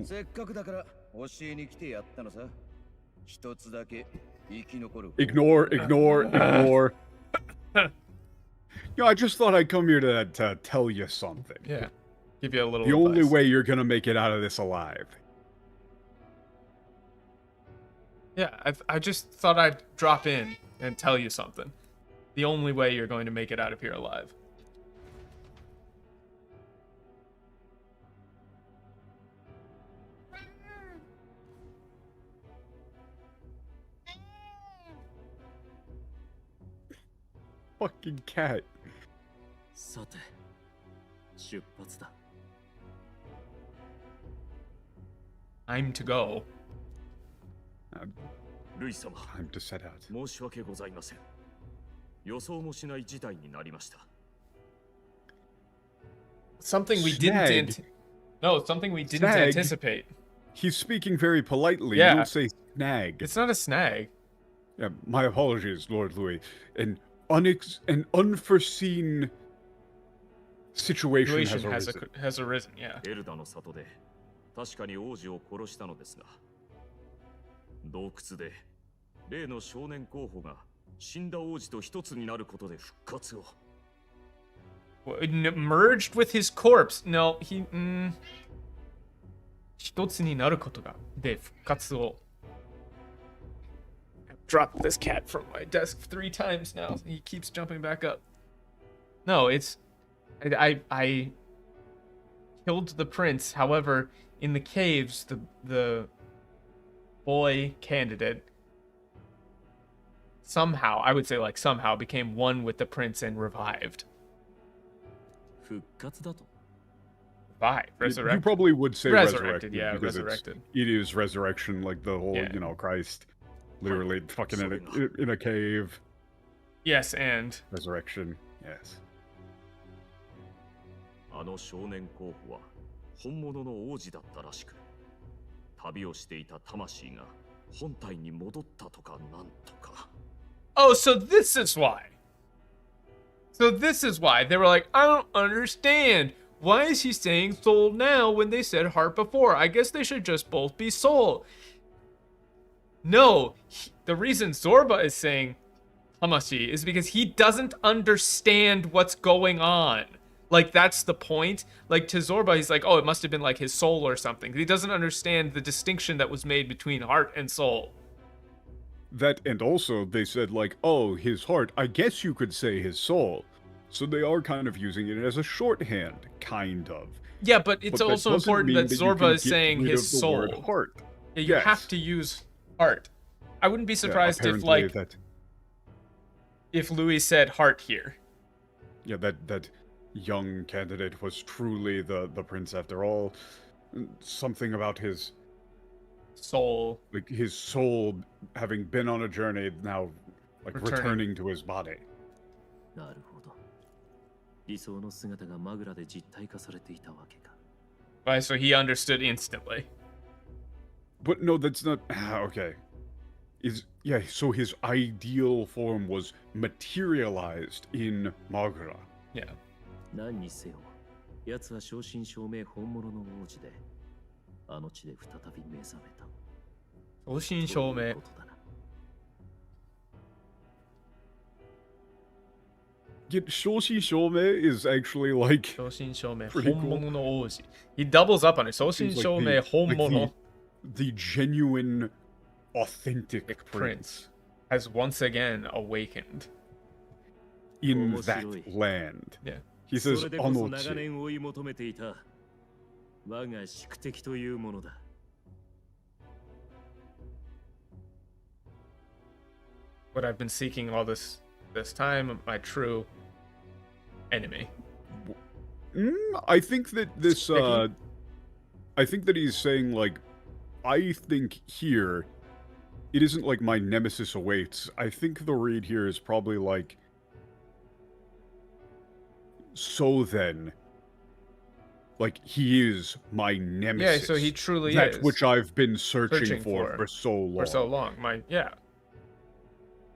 せっかくだから教えに来てやったのさ。一つだけ生き残る。Ignore. Yo, I just thought I'd come here to tell you something. Yeah. Give you a little The advice. only way you're gonna make it out of this alive. Yeah, I just thought I'd drop in and tell you something. The only way you're going to make it out of here alive. Fucking cat. さて、出発だ。I'm to go. ルイ様、 Time to set out. 申し訳ございません。予想もしない事態になりました。Something we didn't something we didn't Snag. anticipate. He's speaking very politely. Yeah. You don't say snag. It's not a snag. Yeah, my apologies, Lord Louis. An unforeseen situation has arisen. Yeah. エルダの里で確かに王子を殺したのですが、洞窟で例の少年候補が死んだ王子と一つになることで復活を。Merged with his corpse. No, he 一つになることがで復活を。Dropped this cat from my desk 3 times now. He keeps jumping back up. No, it's I killed the prince. However, in the caves, the boy candidate somehow, I would say like somehow, became one with the prince and revived. 復活だと。Revived, resurrected. You probably would say resurrected. Yeah, because resurrected. It is resurrection, like the whole, Yeah. you know, Christ literally fucking in a cave. Yes, and resurrection. Yes. あの少年候補は本物の王子だったらしく、旅をしていた魂が本体に戻ったとかなんとか。Oh, so this is why. So this is why they were like, I don't understand. Why is he saying soul now when they said heart before? I guess they should just both be soul. No, the reason Zorba is saying Hamashi is because he doesn't understand what's going on. Like, that's the point. Like, to Zorba, he's like, oh, it must have been like his soul or something. He doesn't understand the distinction that was made between heart and soul. That, and also they said like, oh, his heart, I guess you could say his soul. So they are kind of using it as a shorthand, kind of. Yeah, but it's also important that Zorba is saying his soul. Heart. Yeah, you have to use heart. I wouldn't be surprised if, like, if Louis said heart here. Yeah, that young candidate was truly the prince after all. Something about his soul. Like, his soul having been on a journey, now, like, returning to his body. なるほど。理想の姿がマグラで実体化されていたわけか。Right, so he understood instantly. But no, that's not... okay. Yeah, so his ideal form was materialized in Magra. Yeah. 何にせよ、奴は正真正銘本物の王子で、あの地で再び目覚めた。正真正銘。Shoshi Shome is actually like... Shoshin Shome, pretty Honmono no Oji. He doubles up on it. Shoshin Shome, Honmono. the genuine, authentic prince has once again awakened in that land. Yeah. He says, それでこそ長年追い求めていた我が宿敵というものだ。What I've been seeking all this time, my true enemy. I think that this I think that he's saying like I think here it isn't like my nemesis awaits. I think the read here is probably like so then like he is my nemesis. Yeah, so he truly that is. which I've been searching for so long. For so long.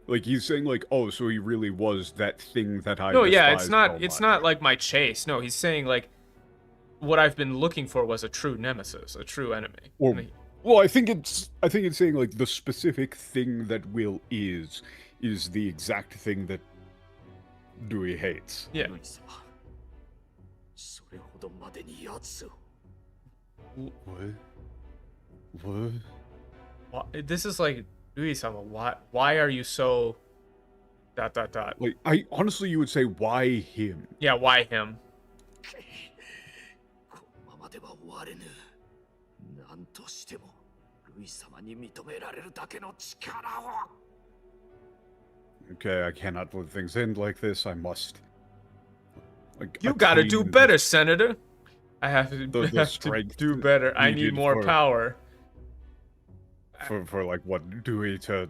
Like he's saying like, oh, so he really was that thing that I No, yeah, it's despised not like my chase. No, he's saying like what I've been looking for was a true nemesis, a true enemy. Or, well, I think it's saying like the specific thing that Will is the exact thing that Dewey hates. Yeah. What? This is like Dewey-sama, why are you so ... Like, I honestly, you would say, why him? Yeah, why him? Okay, I cannot let things end like this. I must. Like, you gotta do better, Senator. I have to, to do better. I need more power. For like what Dewey to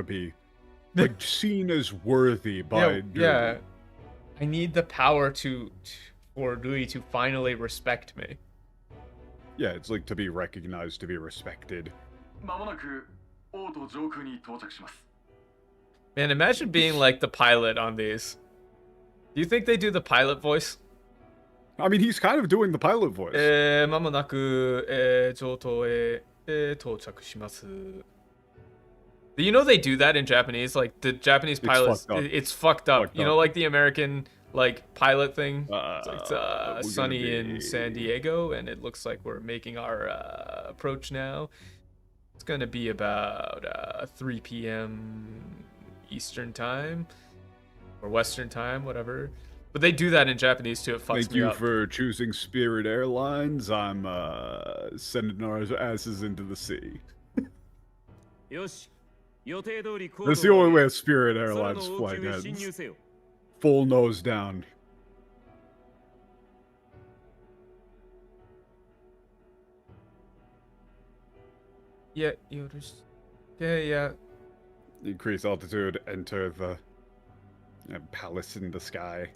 be like seen as worthy by Dewey. Yeah. I need the power for Dewey to finally respect me. Yeah, it's like to be recognized, to be respected. Man, imagine being like the pilot on these. Do you think they do the pilot voice? I mean, he's kind of doing the pilot voice. 間もなく、上等へ到着します。Do you know they do that in Japanese? Like the Japanese pilots, it's fucked up. You know, like the American like pilot thing. It's sunny in San Diego, and it looks like we're making our approach now. It's gonna be about 3 p.m. Eastern time or Western time, whatever. But they do that in Japanese too. It fucks Thank me you up. for choosing Spirit Airlines. I'm sending our asses into the sea. That's the only way a Spirit Airlines flight ends. Full nose down. Yeah, you just... Yeah. Increase altitude, enter the palace in the sky.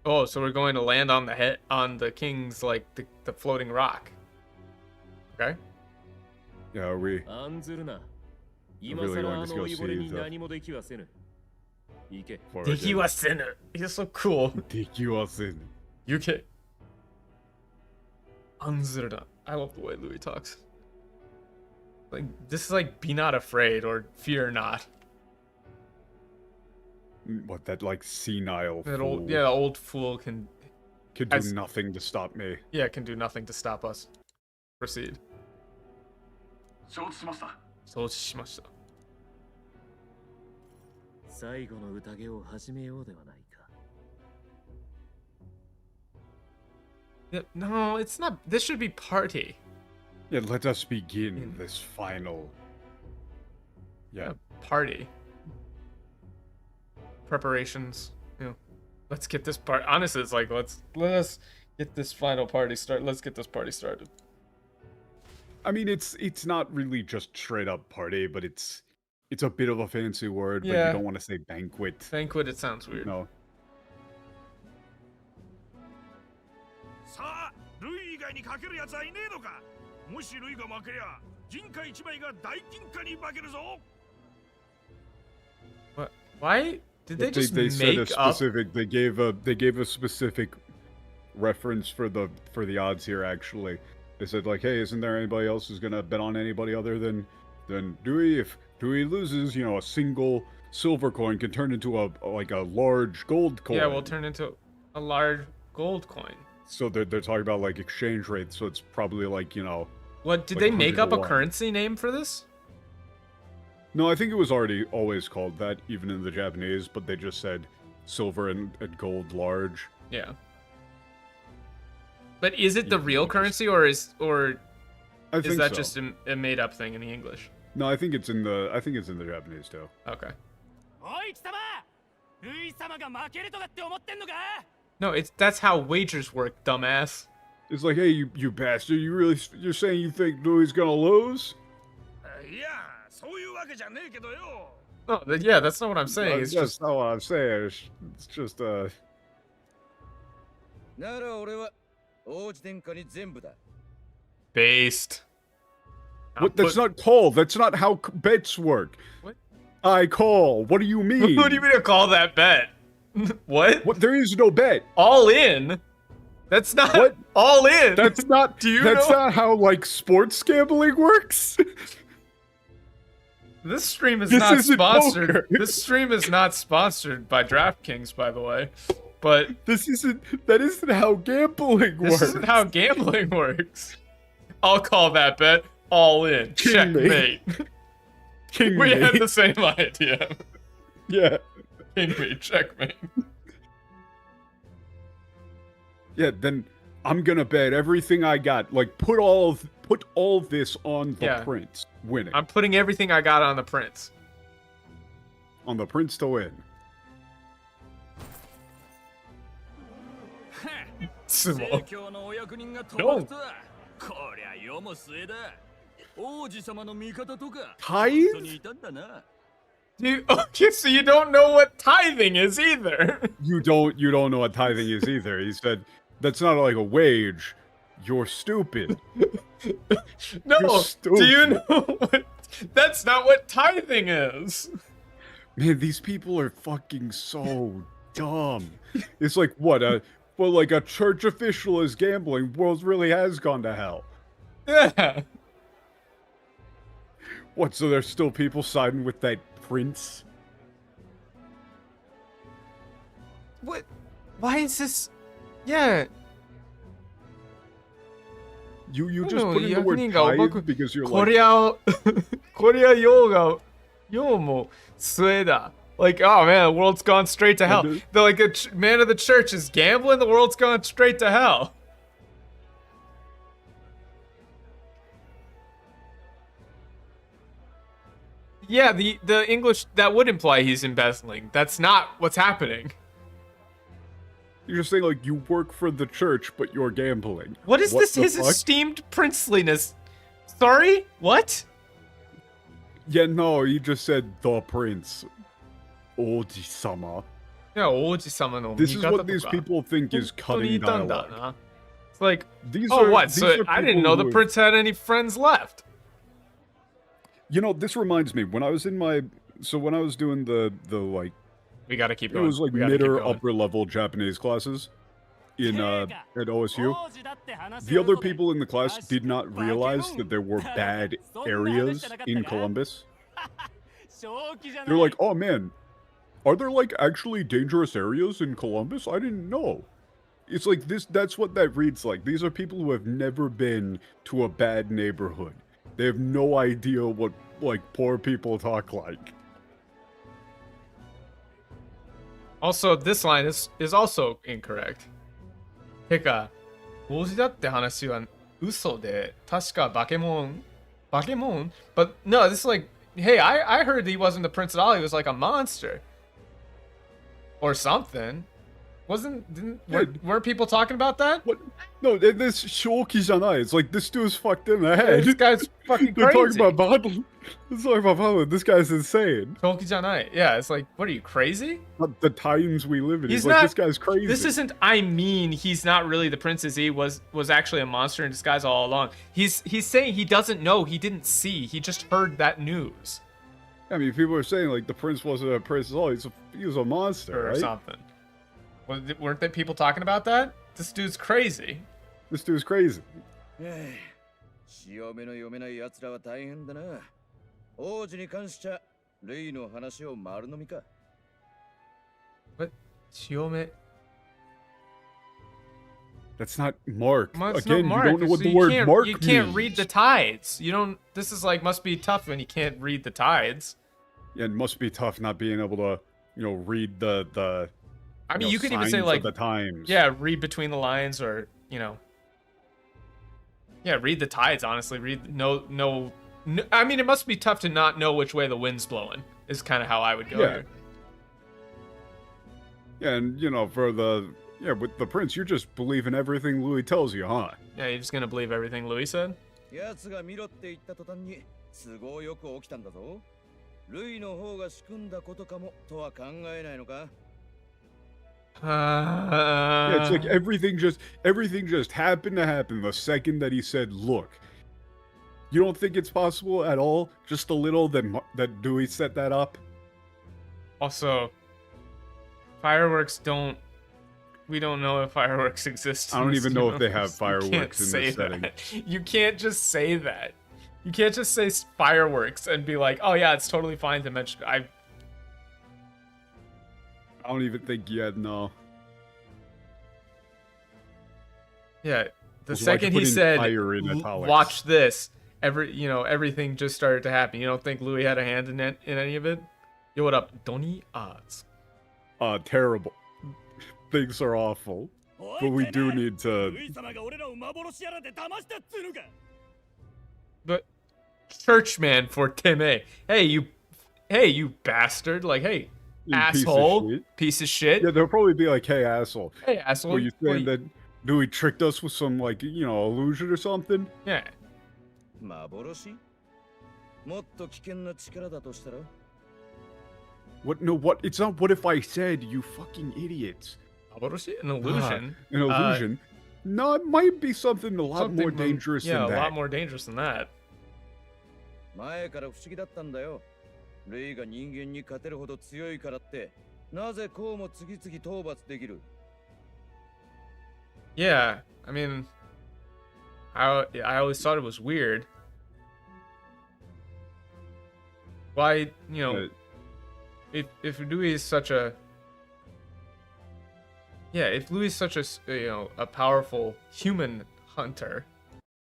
Oh, so we're going to land on the king's like the floating rock. Okay. Yeah, are we really going to go see the... Dekiwasenu. He's so cool. Dekiwasenu. UK. Anzurna. I love the way Louis talks. Like this is like be not afraid or fear not. What, that like senile that fool? Old, yeah, old fool can do nothing to stop me. Yeah, can do nothing to stop us. Proceed. 承知しました。承知しました。最後の宴を始めようではないか。 Yeah, no, it's not. This should be party. Yeah, let us begin this final. Yeah, party. Preparations. You know, let's get this part. Honestly, it's like let us get this final party started. Let's get this party started. I mean, it's not really just straight up party, but it's a bit of a fancy word. But you don't want to say banquet. Banquet, it sounds weird. No. さあ、ルイ以外にかけるやつはいねえのか。もしルイが負けりゃ、銀貨一枚が大金貨に化けるぞ。What? Why did they just they said make a specific? They gave a specific reference for the odds here. Actually, they said like, hey, isn't there anybody else who's gonna bet on anybody other than Dewey? If Dewey loses, you know, a single silver coin can turn into a large gold coin. Yeah, we'll turn into a large gold coin. So they're talking about like exchange rates. So it's probably like, you know. What did like they make up a 100 to 1. currency name for this? No, I think it was always called that, even in the Japanese. But they just said silver and gold large. Yeah. But is it the real currency, or is that just a made up thing in the English? No, I think it's in the Japanese too. Okay. No, that's how wagers work, dumbass. It's like, hey, you bastard, you're saying you think Louis gonna lose? No, yeah, that's not what I'm saying. It's That's just not what I'm saying. It's just based. What? That's not call. That's not how bets work. What? I call. What do you mean? What do you mean to call that bet? What? What? There is no bet. All in. That's not what? All in. That's not. Do you That's know? not how like sports gambling works. This stream is This not isn't sponsored. poker. This stream is not sponsored by DraftKings, by the way. But that isn't how gambling works. This isn't how gambling works. I'll call that bet all in. Checkmate. We had the same idea. Yeah. Kingmate, checkmate. Yeah, then I'm gonna bet everything I got. Like put all this on the Prince winning. I'm putting everything I got on the Prince. On the Prince to win. 相撲。正教のお役人が賭博とはこりゃ世も末だ。王子様の味方とか Tithe? 本当にいたんだな。Okay, so you don't know what tithing is either. You don't know what tithing is either. He said that's not like a wage. You're stupid. No, You're stupid. do you know what? That's not what tithing is. Man, these people are fucking so dumb. It's like what well, like a church official is gambling. World really has gone to hell. Yeah. What? So there's still people siding with that prince? What? Why is this? Yeah. You just put in the word tithe because you're like. こりゃようも末だ. Like, oh man, the world's gone straight to hell. They're like a man of the church is gambling, the world's gone straight to hell. Yeah, the English, that would imply he's embezzling. That's not what's happening. You're just saying like you work for the church, but you're gambling. What is this? His fuck? esteemed princeliness. Sorry? What? Yeah, no, he just said the prince. Oji-sama. Yeah, Oji-sama no This is mikata what these toka. people think is cutting dialogue. Na. It's like, These oh are- what? these So are I didn't people know the who- prince had any friends left. You know, this reminds me, when I was in when I was doing the like, We gotta keep it going. was like We gotta mid keep or going. upper level Japanese classes in at OSU. The other people in the class did not realize that there were bad areas in Columbus. They're like, oh man, are there like actually dangerous areas in Columbus? I didn't know. It's like this, that's what that reads like. These are people who have never been to a bad neighborhood. They have no idea what like poor people talk like. Also, this line is also incorrect. てか、王子だって話は嘘で、確かバケモン But no, this is like, hey, I heard he wasn't the prince at all. He was like a monster. Or something. Weren't people talking about that? What? No, this shoki janai. It's like this dude's fucked in the head. This guy's fucking They're crazy. talking about bottle. They're talking about bottle. This guy's insane. Shoki janai. Yeah, it's like, what are you, crazy? Not the times we live in. He's He's like, not. this guy's crazy. This isn't. I mean, he's not really the prince. He was actually a monster in disguise all along. He's saying he doesn't know. He didn't see. He just heard that news. I mean, people are saying like the prince wasn't a prince at all. He was a monster, Or right? something. Weren't there people talking about that? This dude's crazy. This dude's crazy. 潮目の読めない奴らは大変だな。王子に関しちゃ、ルイの話を丸飲みか。潮目。That's not mark. Well, Again, not mark. you don't know what So the word mark You can't means. read the tides. You don't. This is like must be tough when you can't read the tides. Yeah, it must be tough not being able to, read the. I mean, you could even say signs like of the times. Yeah, read between the lines, or yeah, read the tides. Honestly, read no. I mean, it must be tough to not know which way the wind's blowing. Is kind of how I would go Yeah. here. Yeah, and with the prince, you're just believing everything Louis tells you, huh? Yeah, you're just gonna believe everything Louis said. 奴が見ろって言った途端に都合よく起きたんだぞ。ルイの方が仕組んだことかもとは考えないのか? Yeah, it's like everything just happened to happen the second that he said, "Look." You don't think it's possible at all? Just a little that Dewey set that up? Also, fireworks don't. We don't know if fireworks exist. I don't even know if they have fireworks in this say setting. that. You can't just say that. You can't just say fireworks and be like, "Oh yeah, it's totally fine to mention." I don't even think yet. No. Yeah, the Also, why'd you second put he in said, fire in italics? "Watch this," everything just started to happen. You don't think Louis had a hand in any of it? Yo, what up, Donny odds? Terrible. Things are awful, but we do need to. But churchman for Tim A. Hey, you bastard! Like, hey, You asshole, piece of shit. Yeah, they'll probably be like, "Hey, asshole." Hey, asshole. Were you saying that Dewey tricked us with some illusion or something? Yeah. 幻? もっと危険な力だとしたら? What? No, what? It's not what if I said, you fucking idiots. An illusion. An illusion. No, it might be something a lot more dangerous than that. Yeah, a lot more dangerous than that. 前から不思議だったんだよ。ルイが人間に勝てるほど強いからって、なぜこうも次々討伐できる? Yeah, I mean, I always thought it was weird. Why, if Louis is such a if Louis is such a powerful human hunter,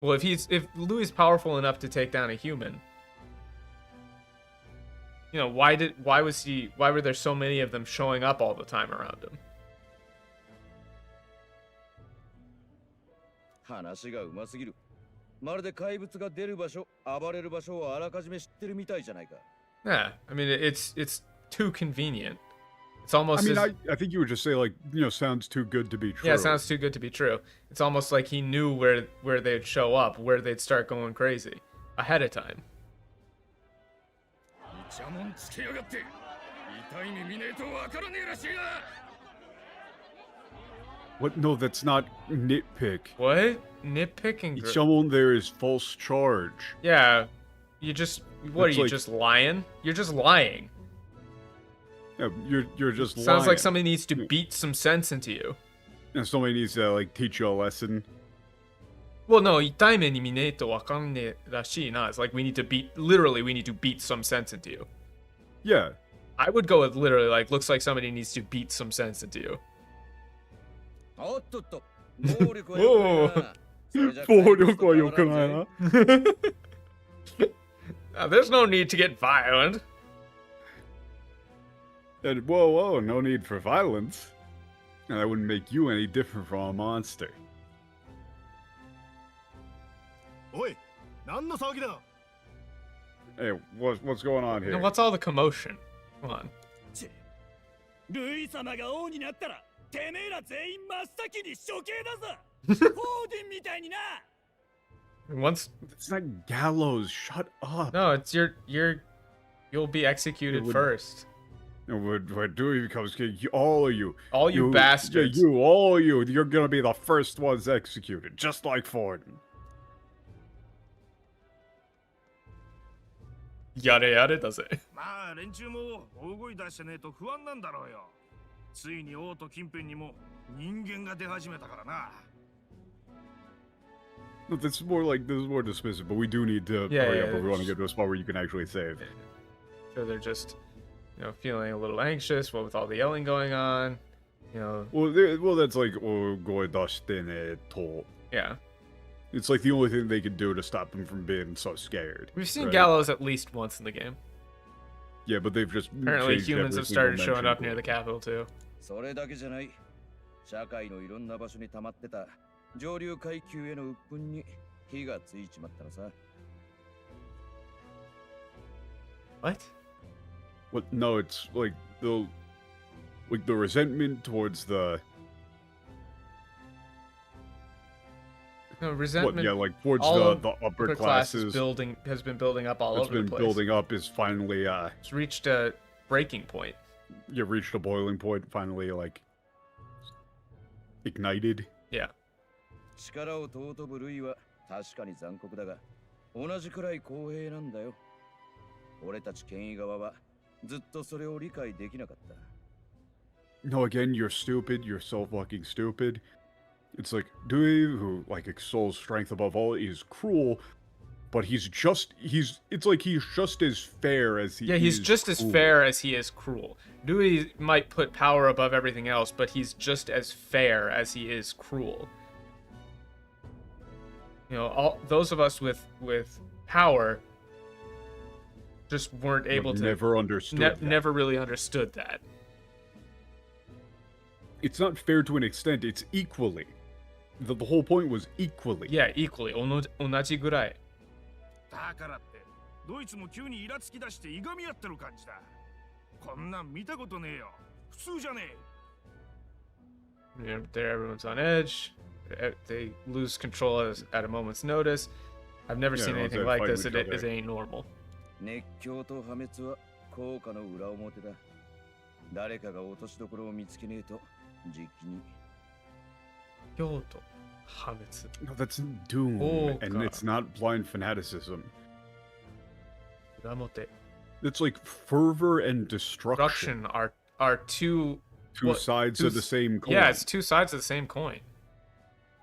well, if Louis is powerful enough to take down a human, why were there so many of them showing up all the time around him? 話がうますぎる。まるで怪物が出る場所、暴れる場所をあらかじめ知ってるみたいじゃないか。Yeah, I mean it's too convenient. It's almost. I mean, I think you would just say sounds too good to be true. Yeah, it sounds too good to be true. It's almost like he knew where they'd show up, where they'd start going crazy ahead of time. What? No, that's not nitpick. What? Nitpicking? Someone there is false charge. Yeah, you just. What It's are you like- just lying? You're just lying. Yeah, you're just Sounds lying. like somebody needs to beat some sense into you. And somebody needs to teach you a lesson. Well, no, 痛い目に見ねえとわかんねえらしいな. It's like we need to beat some sense into you. Yeah. I would go with literally looks like somebody needs to beat some sense into you. おっとっと、暴力は良くないな。それじゃ怪物と暴力は良くないな。There's no need to get violent. And whoa, no need for violence. And that wouldn't make you any different from a monster. おい、何の騒ぎだ? Hey, what's going on here? And what's all the commotion? Come on. ルイ様が王になったら、てめえら全員真っ先に処刑だぞ。フォーディンみたいにな。Once It's not gallows. Shut up. No, it's you'll be executed first. When Dewey becomes king, all of you. All you bastards. Yeah, all of you. You're gonna be the first ones executed, just like Forden. やれやれだぜ。まあ連中も大声出してねえと不安なんだろうよ。ついに王と近辺にも人間が出始めたからな。No, this is more dismissive, but we do need to hurry up if we want to get to a spot where you can actually save. So they're just, feeling a little anxious. What with all the yelling going on? You know. Well, that's like Yeah. It's like the only thing they could do to stop him from being so scared. We've seen right? gallows at least once in the game. Yeah, but they've just apparently changed humans every have started single showing up mention near the capital too. それだけじゃない。社会のいろんな場所に溜まってた上流階級への鬱憤に火がついちまったのさ。What? What? No, it's like the resentment towards the. No, resentment. What, yeah, like towards the upper classes. Has been building up all over the place. It's been building up. Is finally it's reached a breaking point. You reached a boiling point. Finally, like ignited. Yeah. 力を尊ぶ類は確かに残酷だが、同じくらい公平なんだよ。俺たち権威側はずっとそれを理解できなかった。No, again, you're stupid. You're so fucking stupid. It's like Dewey, who like extols strength above all, is cruel, but it's like he's just as fair as he is. Yeah, he's just as fair as he is cruel. Dewey might put power above everything else, but he's just as fair as he is cruel. You know, all those of us with power just weren't able to never understood never really understood that. It's not fair to an extent, it's equally. The whole point was equally. Yeah, equally. 同じぐらい。だからってドイツも急にイラつき出していがみ合ってる感じだ。こんなん見たことねえよ。普通じゃねえ。You know, there everyone's on edge. They lose control at a moment's notice. I've never seen anything like this. It ain't normal. 熱狂と破滅は効果の裏表だ。誰かが落としどころを見つけねえとじきに。熱狂と破滅。No, that's doom, and it's not blind fanaticism. 裏表。It's like fervor and destruction. Are two sides of the same coin. Yeah, it's two sides of the same coin.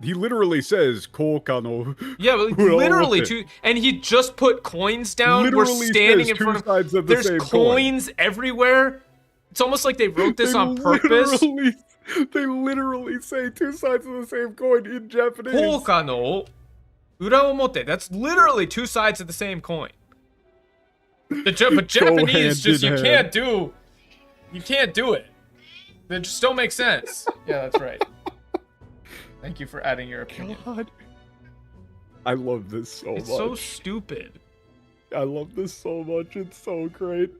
He literally says "Koka no." Yeah, but literally two, and he just put coins down. Literally We're standing in front of. There's coins everywhere. It's almost like they wrote this on purpose. They literally say two sides of the same coin in Japanese. Koka no uraomote. That's literally two sides of the same coin. But Japanese just you can't do it. They just don't make sense. Yeah, that's right. Thank you for adding your opinion. God. I love this so much. It's so stupid. I love this so much. It's so great.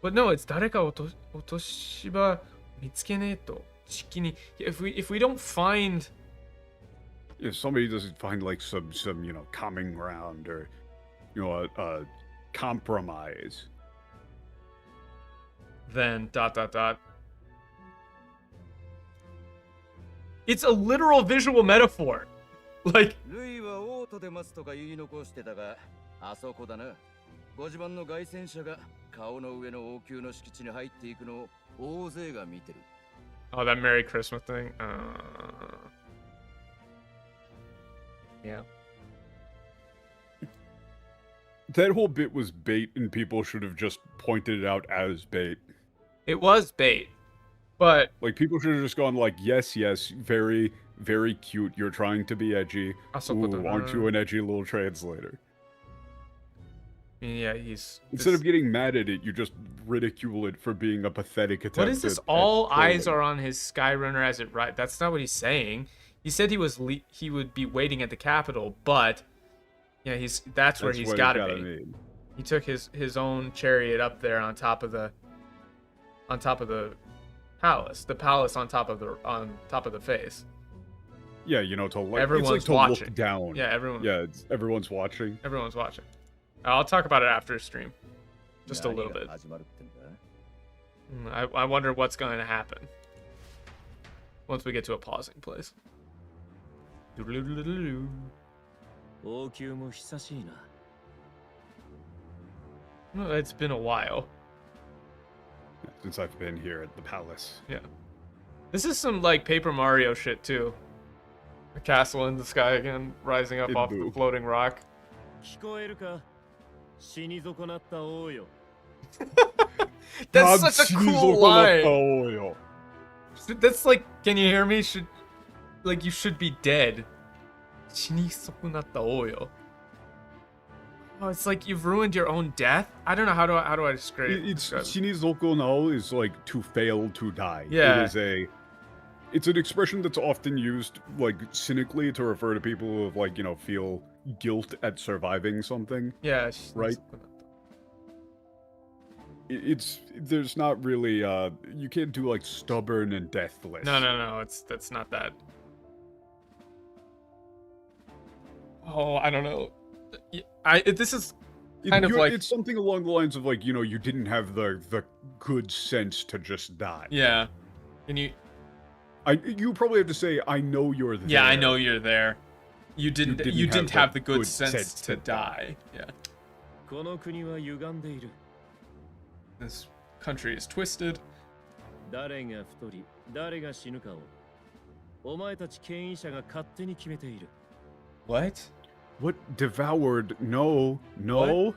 But no, it's 誰か落とし場見つけねえと。If we don't find, if somebody doesn't find like some common ground or a compromise, then ... It's a literal visual metaphor. Like ルイはオートで待つとか言い残してたが、あそこだな。ご自慢の凱旋者が顔の上の王宮の敷地に入っていくのを大勢が見てる。Oh, that Merry Christmas thing. Yeah. That whole bit was bait, and people should have just pointed it out as bait. It was bait, but like people should have just gone like, yes, very, very cute. You're trying to be edgy. Ooh, aren't you an edgy little translator? Yeah, he's... Instead of getting mad at it, you just ridicule it for being a pathetic attempt. What is this? All eyes are on his Skyrunner as it right. That's not what he's saying. He said he would be waiting at the capital, but yeah, that's where he's got to be. He took his own chariot up there on top of the palace. The palace on top of the face. Yeah, to like everyone's watching. Look down. Yeah, everyone. Yeah, everyone's watching. Everyone's watching. I'll talk about it after stream, just a little bit. I wonder what's going to happen once we get to a pausing place. Well, it's been a while since I've been here at the palace. Yeah, this is some like Paper Mario shit too. A castle in the sky again, rising up off the floating rock. That's such a cool line. That's like, can you hear me? Like, you should be dead. 死に損なった王よ. Oh, it's like you've ruined your own death. I don't know how do I describe it. It's 死に損なう is like to fail to die. Yeah. It's an expression that's often used like cynically to refer to people who have like, you know, feel guilt at surviving something. Yeah, right. There's not really you can't do like stubborn and deathless. No, that's not that. Oh, I don't know. This is kind of like it's something along the lines of like, you know, you didn't have the good sense to just die. Yeah. Can you you probably have to say, I know you're there. Yeah, I know you're there. You didn't have the good sense to die. Yeah. This country is twisted. What? What? Devoured? No. What?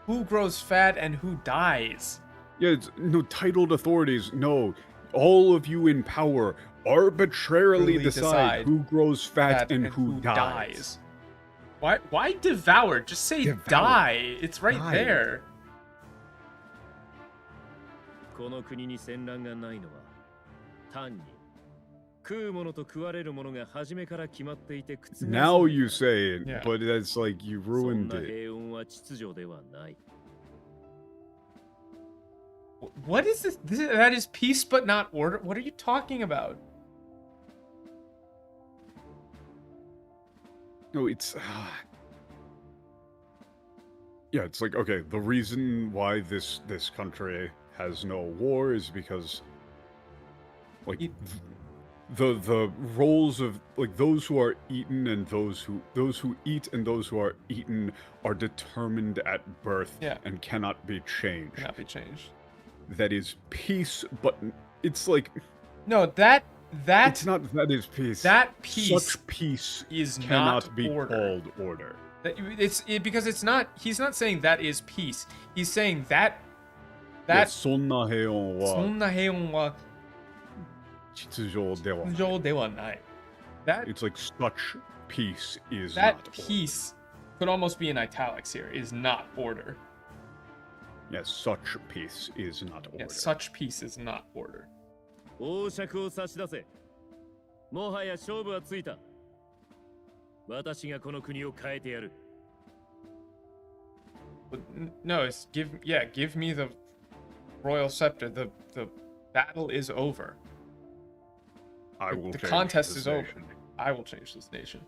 Who grows fat and who dies? Yeah, no, titled authorities, no. All of you in power arbitrarily decide who grows fat and who dies. Why devour? Just say die. It's right there. Now you say it, yeah. But it's like you ruined it. What is this? That is peace but not order? What are you talking about? No, it's... yeah, it's like, okay, the reason why this country has no war is because... like... The roles of like those who are eaten and those who eat and those who are eaten are determined at birth and cannot be changed. Cannot be changed. That is peace, but it's like no, it's not. That is peace. That peace, such peace is cannot not be order. Called order. Because it's not. He's not saying that is peace. He's saying that. Sonna heion wa. That it's like such peace is that not peace order. Could almost be in italics here is not order. Yes, such peace is not order. Yes, such peace is not order. No, it's give me the royal scepter. The battle is over. The contest is over. I will change this nation.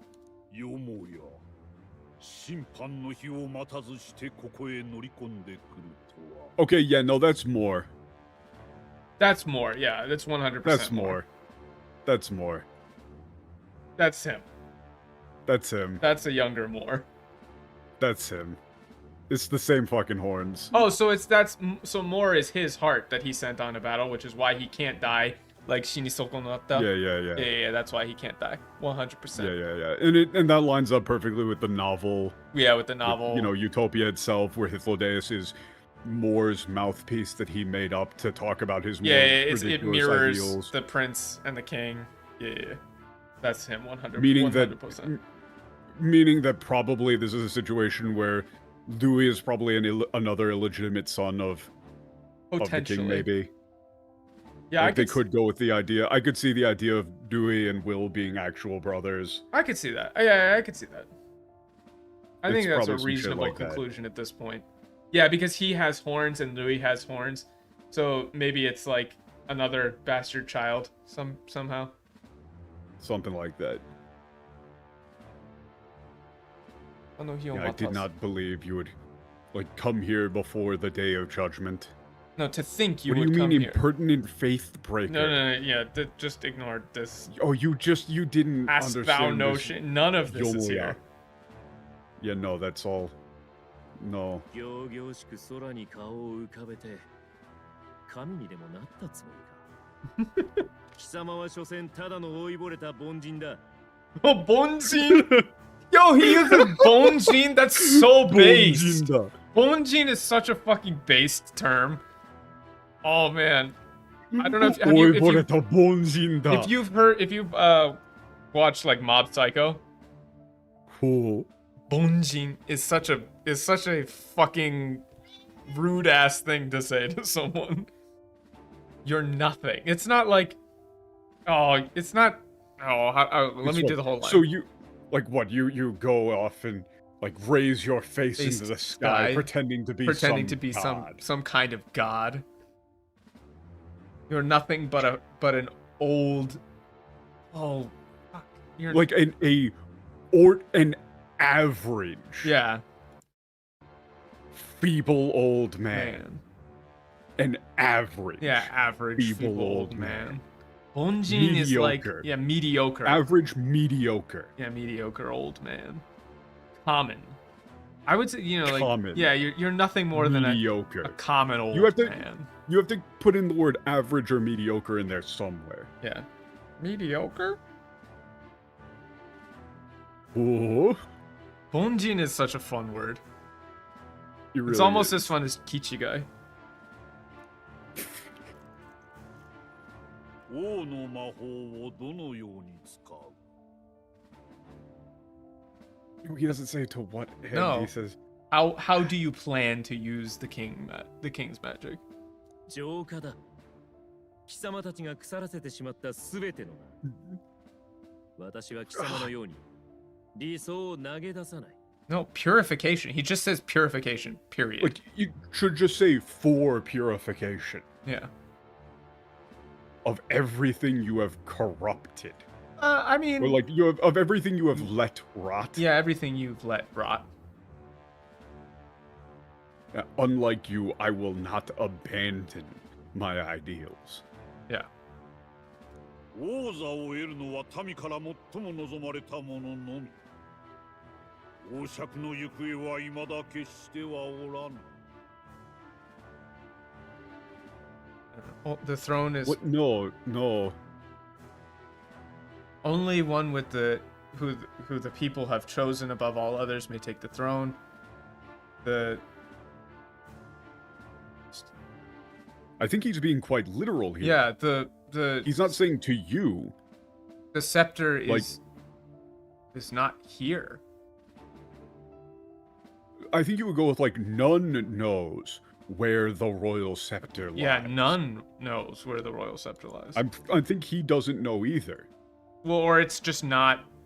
Okay, yeah, no, that's more. That's more, yeah, that's 100%. That's more. That's more. That's him. That's him. That's a younger Moore. That's him. It's the same fucking horns. Oh, so so Moore is his heart that he sent on a battle, which is why he can't die. Like Shinisoko no Atta. Yeah, that's why he can't die. 100%. And that lines up perfectly with the novel. Yeah, with the novel. Utopia itself, where Hythlodaeus is Moore's mouthpiece that he made up to talk about his more ridiculous it mirrors ideals. The prince and the king. Yeah. That's him, 100%. Meaning that probably this is a situation where Dewey is probably another illegitimate son of the king, maybe. Yeah, they could go with the idea. I could see the idea of Dewey and Will being actual brothers. I could see that. Yeah, I could see that. I think that's a reasonable conclusion at this point. Yeah, because he has horns and Louis has horns, so maybe it's like another bastard child somehow. Something like that. Yeah, I did not believe you would, come here before the day of judgment. No, to think you would come here. What do you mean, impertinent faith breaker? No, yeah, just ignore this. Oh, you didn't understand thou notion. None of this is here. Yeah, no, that's all. No. Oh, Bonjin! Yo, he is a Bonjin? That's so based. Bonjin is such a fucking based term. Oh, man. I don't know if if you've watched like Mob Psycho. Cool. Bonjin is such a fucking rude ass thing to say to someone. You're nothing. It's not like, it's not. Let me do the whole line. So you, like, what? You go off and like raise your face into the sky, pretending to be some kind of god. You're nothing but an old. Oh, fuck. You're like an average. Yeah. Feeble old man. An average. Yeah, average feeble old man. Bonjin is like mediocre. Average mediocre. Yeah, mediocre old man. Common. I would say, like common. Yeah, you're nothing more than a common old man. You have to put in the word average or mediocre in there somewhere. Yeah. Mediocre? Oh. Bonjin is such a fun word. Really it's almost as fun as Kichigai. He doesn't say to what end. No. He says, how do you plan to use the king's magic? 浄化だ。貴様たちが腐らせてしまったすべての私は貴様のように理想を投げ出さない。No, purification. He just says purification, period. Like, you should just say for purification. Yeah. Of everything you have corrupted. I mean... Or like, of everything you have let rot. Yeah, everything you've let rot. Unlike you, I will not abandon my ideals. Yeah. 王座を得るのは民から最も望まれたもののみ。王爵の行方は未だ決してはおらぬ。The throne is... What? No. Only one with who the people have chosen above all others may take the throne. I think he's being quite literal here. Yeah, the he's not saying to you. The scepter is not here. I think you would go with like none knows where the royal scepter lies. Yeah, none knows where the royal scepter lies. I think he doesn't know either. Well, or it's just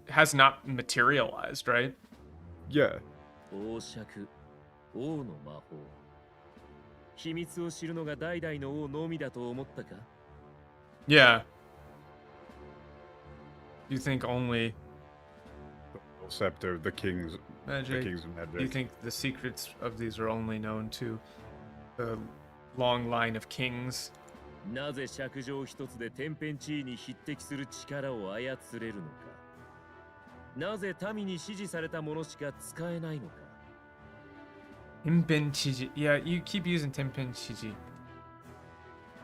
has not materialized, right? Yeah. 王爵、王の魔法。秘密を知るのが代々の王のみだと思ったか? Yeah. You think only the scepter, the king's magic. You think the secrets of these are only known to the long line of kings? なぜ釈上一つで天変地異に匹敵する力を操れるのか。なぜ民に支持されたものしか使えないのか。天変地異. Yeah, you keep using 天変地異.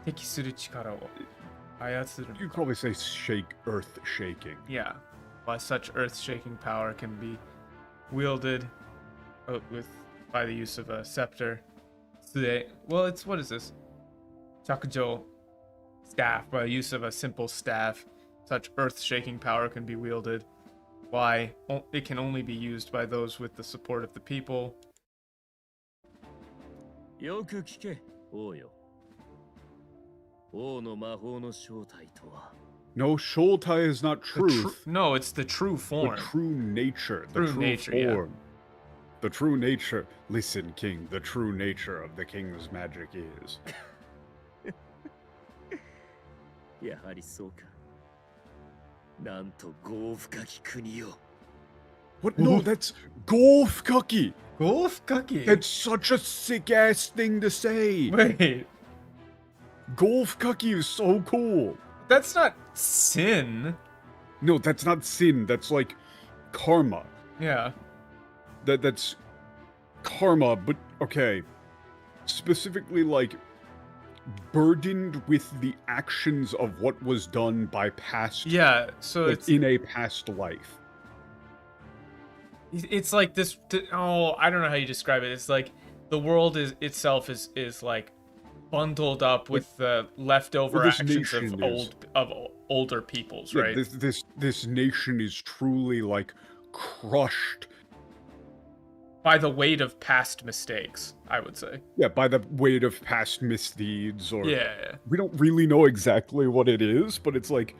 敵する力を操る. You'd probably say earth shaking. Yeah. Why such earth-shaking power can be wielded by the use of a scepter. Well, what is this? Shakujo staff. By the use of a simple staff, such earth-shaking power can be wielded. Why? It can only be used by those with the support of the people. よく聞け、王よ。王の魔法の正体とは。No, Shoutai is not truth. No, it's the true form. The true nature. The true nature, form. Yeah. The true nature. Listen, King, the true nature of the king's magic is. やはりそうか。なんと豪深き国よ。What? No, that's Golfkaki. Golfkaki? That's such a sick-ass thing to say. Wait. Golfkaki is so cool. That's not sin. No, that's not sin. That's like karma. Yeah. That's karma, but okay. Specifically like burdened with the actions of what was done by past. Yeah, so like, it's in a past life. It's like this. I don't know how you describe it. It's like the world itself is like bundled up with the leftover this actions of nation is- older peoples, Yeah, right? this nation is truly like crushed by the weight of past mistakes, I would say. Yeah, by the weight of past misdeeds, or Yeah. we don't really know exactly what it is, but it's like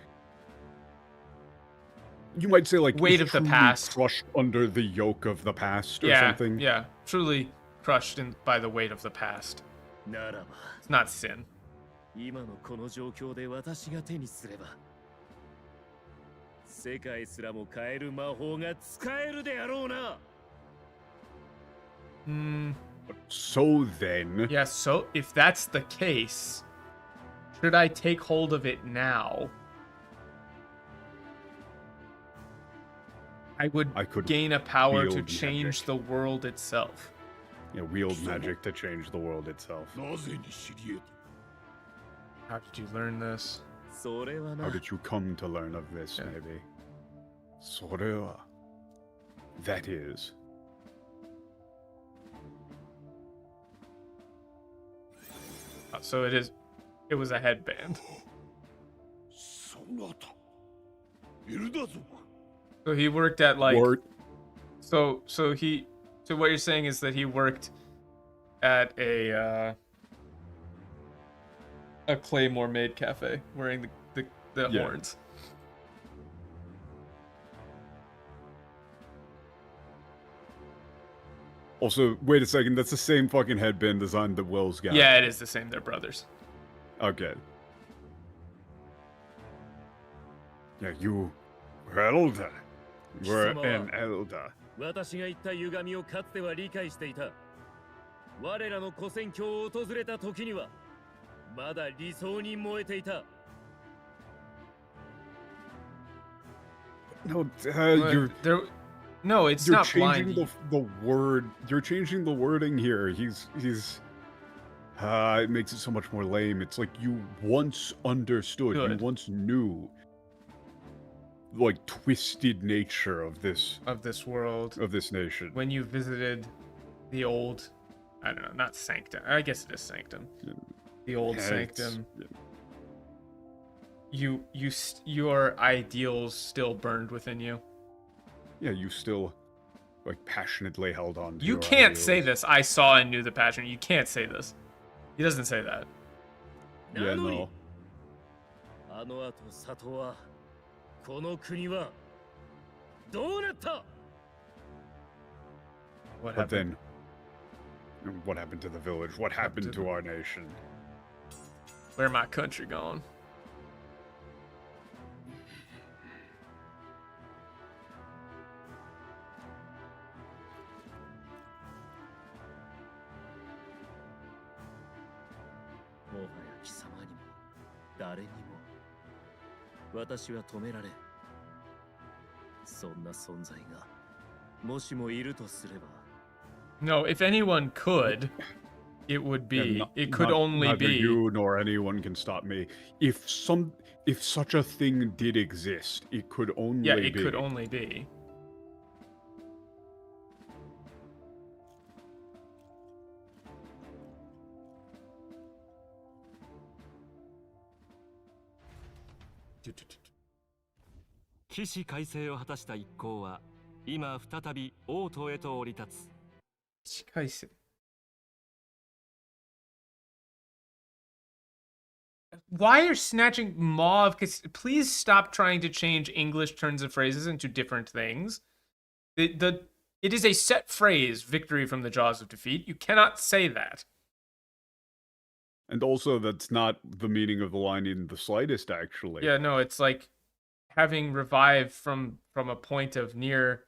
you might say like weight is of the truly past, crushed under the yoke of the past, or yeah, something. Yeah, truly crushed by the weight of the past. It's not sin. 今のこの状況で私が手にすれば世界すらも変える魔法が使えるであろうな。So then, yeah. So if that's the case, should I take hold of it now? I could gain a power to change the world itself. Yeah, wield magic to change the world itself. How did you learn this? How did you come to learn of this, maybe? それは That is. So it was a headband. So he worked at like so what you're saying is that he worked at a Claymore Maid cafe wearing the horns. Also, wait a second, that's the same fucking headband design that Will's got. Yeah, it is the same. They're brothers. Okay. Yeah, you were elder. You were an elder. 私が言った歪みをかつては理解していた。我らの古戦郷を訪れた時にはまだ理想に燃えていた。No, you're no, it's you're not changing blind. the word. You're changing the wording here. He's it makes it so much more lame. It's like you once understood, you once knew like twisted nature of this world, of this nation. When you visited the old, I don't know, not sanctum. I guess it is sanctum. The old sanctum. Your ideals still burned within you. Yeah, you still like passionately held on to You your can't ideals. say this. I saw and knew the passion. You can't say this. He doesn't say that. Yeah, no. あの後里はこの国はどうなった What But happened? then, what happened to the village? What happened to our nation? Where my country gone? No, if anyone could, it would be. It could only neither be. you nor anyone can stop me. If such a thing did exist, it could only Yeah, be. it could only be.「起死回生を果たした一行は今再び王都へと降り立つ」。起死回生。Why are snatching mauve? Please stop trying to change English turns of phrases into different things. It is a set phrase, victory from the jaws of defeat. You cannot say that. And also, that's not the meaning of the line in the slightest, actually. Yeah, no, it's like having revived from a point of near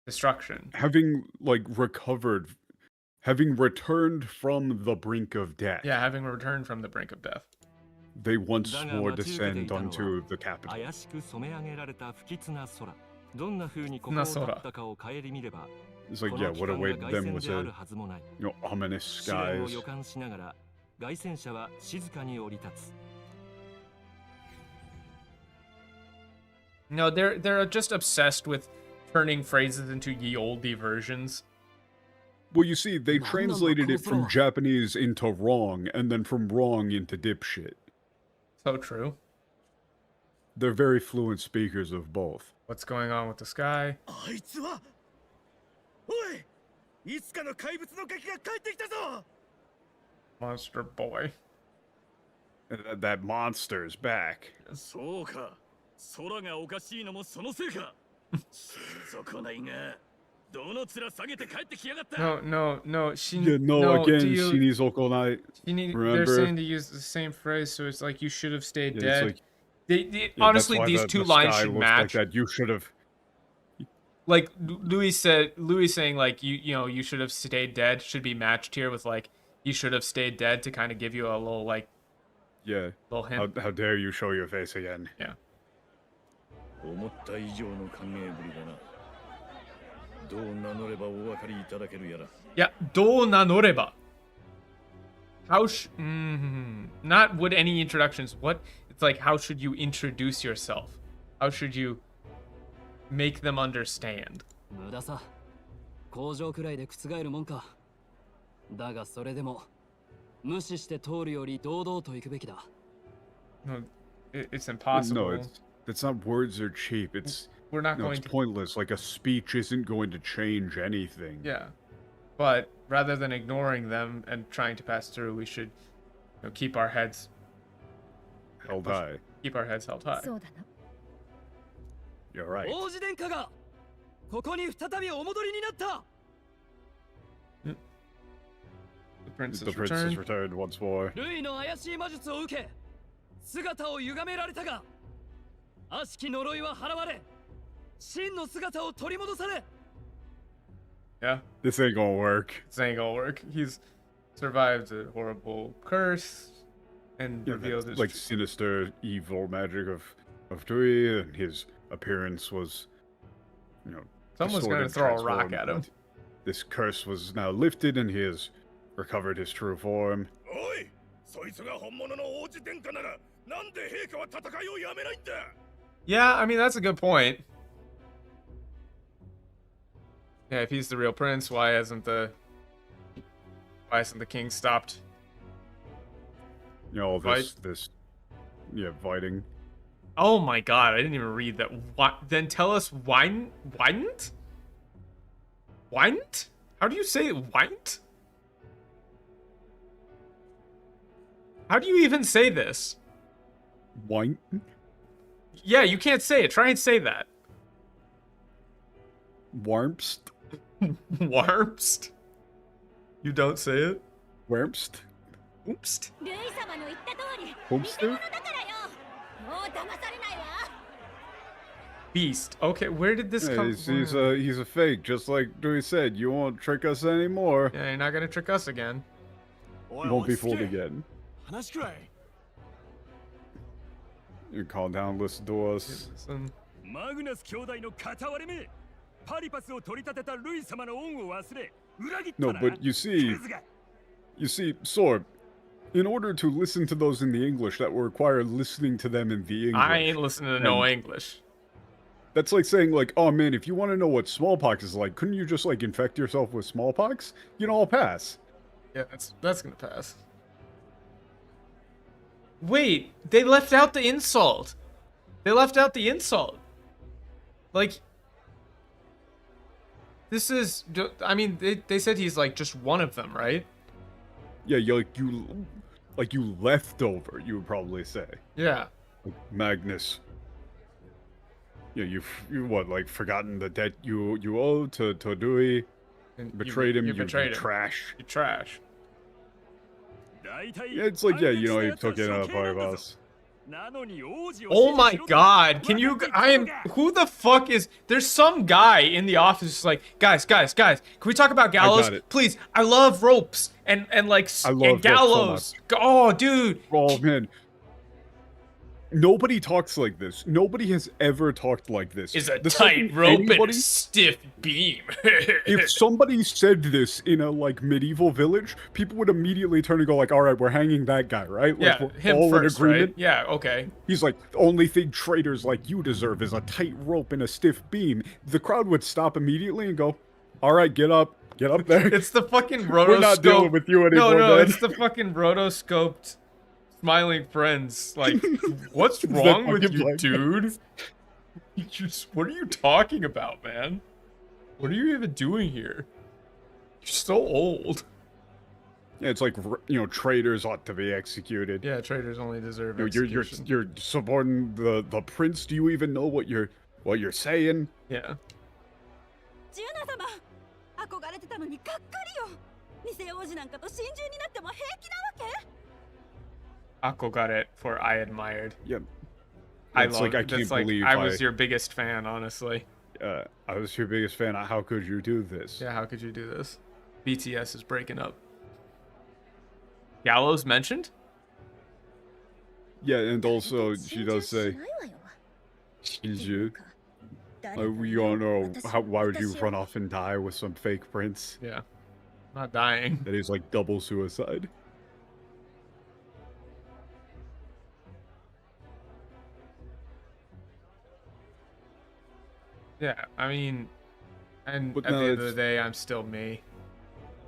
destruction. Having, like, recovered, having returned from the brink of death. Yeah, having returned from the brink of death. They once more descend onto the capital. 怪しく染め上げられた不吉な空。どんな風にここを立ったかを顧みれば、 It's like, yeah, what awaited them was a, ominous 試練を skies. 予感しながら凱旋者は静かに降り立つ。 No, they're just obsessed with turning phrases into ye olde versions. Well, you see, they translated it from Japanese into wrong, and then from wrong into dipshit. So true. They're very fluent speakers of both. What's going on with this guy? Monster boy. That monster's back. そうか。空がおかしいのもそのせいか。心底ないが、どの面下げて帰ってきやがった。No, no, no. Yeah, no, again, Shinizokonai. They're saying to use the same phrase, so it's like you should have stayed Yeah, dead. Like, Honestly, these two lines should match. Like that. You should have. Like Louis saying like you should have stayed dead should be matched here with like you should have stayed dead to kind of give you a little like. Yeah. Little hint. How dare you show your face again? Yeah. 思った以上の歓迎ぶりだな。どう名乗ればお分かりいただけるやら。Yeah, どう名乗れば. How not would any introductions. What it's like? How should you introduce yourself? How should you make them understand? 無駄さ。工場くらいで覆るもんか。だがそれでも無視して通るより堂々と行くべきだ。No, it's impossible. No, it's not words are cheap. It's we're not going it's to pointless. Like a speech isn't going to change anything. Yeah, but rather than ignoring them and trying to pass through, we should keep our heads held high. Keep our heads held high. You're right. 王子殿下がここに再びお戻りになった。The prince has returned once more. ルイの怪しい魔術を受け、姿を歪められたが、悪しき呪いは払われ、真の姿を取り戻され。Yeah. This ain't gonna work. This ain't gonna work. He's survived a horrible curse and revealed his like sinister, evil magic of Tui, and his appearance was, someone's gonna throw a rock at him. This curse was now lifted, and he has recovered his true form. Yeah, I mean that's a good point. Yeah, if he's the real prince, why hasn't the king stopped? Fighting. Oh my god, I didn't even read that. What? Then tell us why? How do you say it? Whynt? How do you even say this? Whynt? Yeah, you can't say it. Try and say that. Warmst. Warmst? You don't say it? Warmst. Oopst. Hoopster? Beast. Okay, where did this come from? He's a fake, just like Dewey said. You won't trick us anymore. Yeah, you're not gonna trick us again. You won't be fooled again. You calm down, listen to us. Magnus 兄弟の片割れ目。パリパスを取り立てたルイ様の恩を忘れ、裏切ったな。 No, but you see, Sorb, in order to listen to those in the English, that will require listening to them in the English. I ain't listening to no English. That's like saying, like, oh man, if you want to know what smallpox is like, couldn't you just, like, infect yourself with smallpox? I'll pass. Yeah, that's gonna pass. Wait, they left out the insult. Like, this is, I mean, they said he's like just one of them, right? Yeah, you leftover, you would probably say. Yeah. Like Magnus. Yeah, you what, like forgotten the debt you owe to Dewey? Betrayed him, you betrayed him. Trash. You trash. Yeah, it's like, yeah, he took in a part of us. Oh my god, who the fuck is, there's some guy in the office like, guys, can we talk about gallows? Please, I love ropes and gallows. Oh, dude. Oh, man. Nobody talks like this. Nobody has ever talked like this. Is a tight rope and a stiff beam. If somebody said this in a, like, medieval village, people would immediately turn and go like, all right, we're hanging that guy, right? Like, yeah, him all first, in agreement. right? Yeah, okay. He's like, the only thing traitors like you deserve is a tight rope and a stiff beam. The crowd would stop immediately and go, all right, get up. Get up there. It's the fucking rotoscope. We're not dealing with you anymore, No, man. it's the fucking rotoscoped smiling friends. Like, what's wrong with you, dude? What are you talking about, man? What are you even doing here? You're so old. Yeah, it's like, you know, traitors ought to be executed. Yeah, traitors only deserve You're supporting the prince. Do you even know what you're saying? Yeah. ジュナ様、憧れてたのにがっかりよ。偽王子なんかと心中になっても平気なわけ？ Akogare for I admired. Yeah. I It's love like, I that's can't like believe I was your biggest fan, honestly. I was your biggest fan. How could you do this? Yeah, how could you do this? BTS is breaking up. Gallows mentioned? Yeah, and also she does say, Shinju. We all know why would you run off and die with some fake prince? Yeah. Not dying. That is like double suicide. Yeah, I mean, and But at no, the end of it's- the day, I'm still me.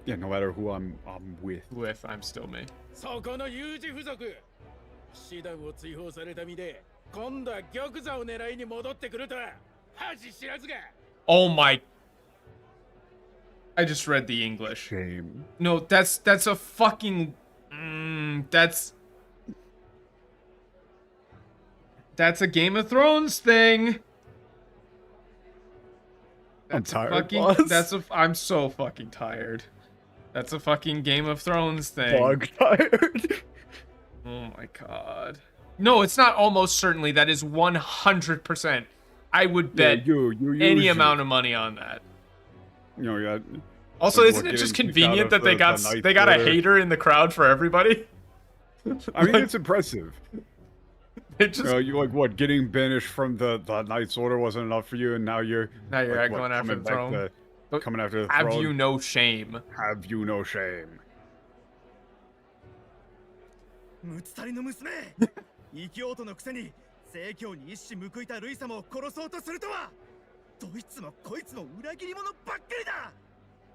Yeah, no matter who I'm with. I'm still me. そこの有事不足師団を追放された身で今度は玉座を狙いに戻ってくるとは恥知らずが Oh my! I just read the English. Shame. No, that's a fucking. That's a Game of Thrones thing. I'm tired, Fucking, boss. I'm so fucking tired. That's a fucking Game of Thrones thing. Bug tired. Oh my god. No, it's not almost certainly. That is 100%. I would bet any amount of money on that. You know, yeah. Also, like, isn't we're it just getting kicked out convenient of that they the got Ninth they got a Order. hater in the crowd for everybody? I mean, it's impressive. It just, you know, you like what? Getting banished from the Knight's Order wasn't enough for you, and now you're Now you're like, going after the throne. Coming after the Have throne. you no shame? Have you no shame? ムツタリの娘異教徒のくせに正教に一矢報いたルイ様を殺そうとするとはどいつもこいつも裏切り者ばっかりだ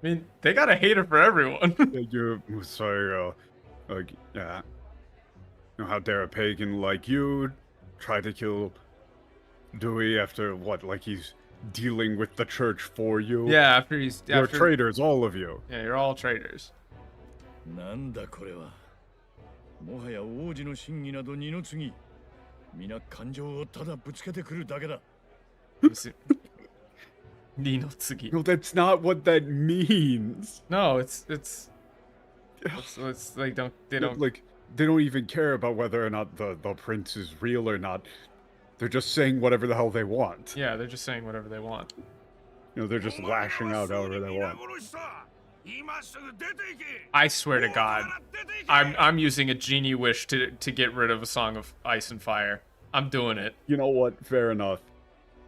I mean, they got a hater for everyone. You, sorry, like, yeah. You know, how dare a pagan like you try to kill Dewey after what? Like he's dealing with the church for you? Yeah, after he's... You're after, traitors, all of you. Yeah, you're all traitors. なんだこれは。もはや王子の真偽など二の次。皆感情をただぶつけてくるだけだ。Ninotsugi. No, that's not what that means. No, it's like they don't like they don't even care about whether or not the prince is real or not. They're just saying whatever the hell they want. Yeah, they're just saying whatever they want. You know, they're just lashing out however they want. I swear to God, I'm using a genie wish to get rid of a Song of Ice and Fire. I'm doing it. You know what? Fair enough.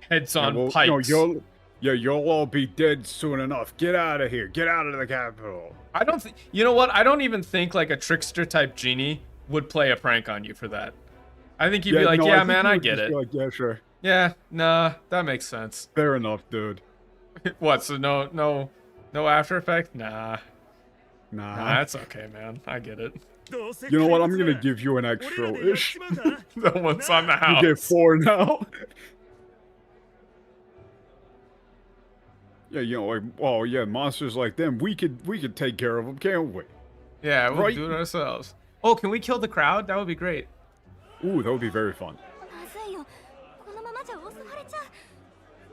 Heads Yeah, on well, pikes. No, you'll all be dead soon enough. Get out of here. Get out of the capital. I don't think. You know what? I don't even think like a trickster type genie would play a prank on you for that. I think he'd be like, no, yeah, think man, he I would get just it. be like, yeah, sure. Yeah, nah, that makes sense. Fair enough, dude. What? So no After Effect? Nah, Nah. that's okay, man. I get it. You know what? I'm gonna give you an extra wish. The one's on the house. You get 4 now. Yeah, you know, like, oh yeah, monsters like them, we could take care of them, can't we? Yeah, we'll Right? do it ourselves. Oh, can we kill the crowd? That would be great. Ooh, that would be very fun. まずいよこのままじゃ襲われちゃう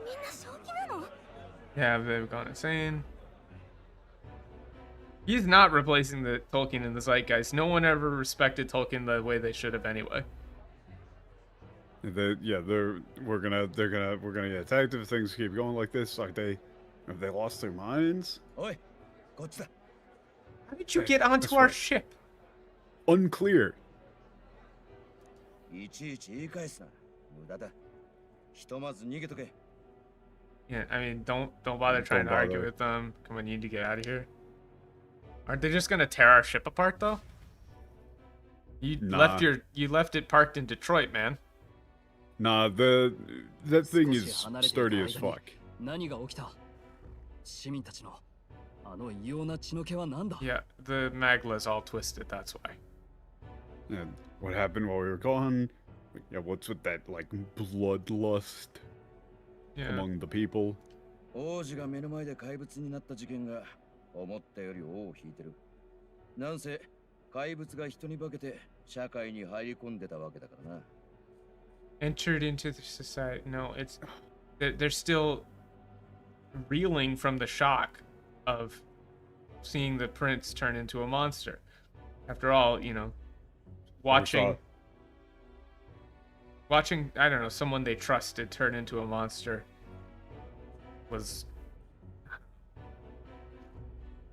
みんな正気なの Yeah, they've gone insane. He's not replacing the Tolkien in the zeitgeist. No one ever respected Tolkien the way they should have anyway. We're gonna get attacked if things keep going like this. Like have they lost their minds? おいこっちだ How did you get onto our ship? Unclear. いちいち言い返すな無駄だひとまず逃げとけ Yeah, I mean, don't bother trying to argue with them. Come on, you need to get out of here. Aren't they just gonna tear our ship apart though? You left it parked in Detroit, man. Nah, that thing is sturdy as fuck. 何が起きた市民たちの Yeah, the Magla's all twisted, that's why. And what happened while we were gone? Yeah, what's with that, like, bloodlust among the people? 王子が目の前で怪物になった事件が思ったより尾を引いてる。なんせ怪物が人に化けて社会に入り込んでたわけだからな。Entered into the society. No, it's they're still reeling from the shock of seeing the prince turn into a monster. After all, you know, watching, I don't know, someone they trusted turn into a monster was,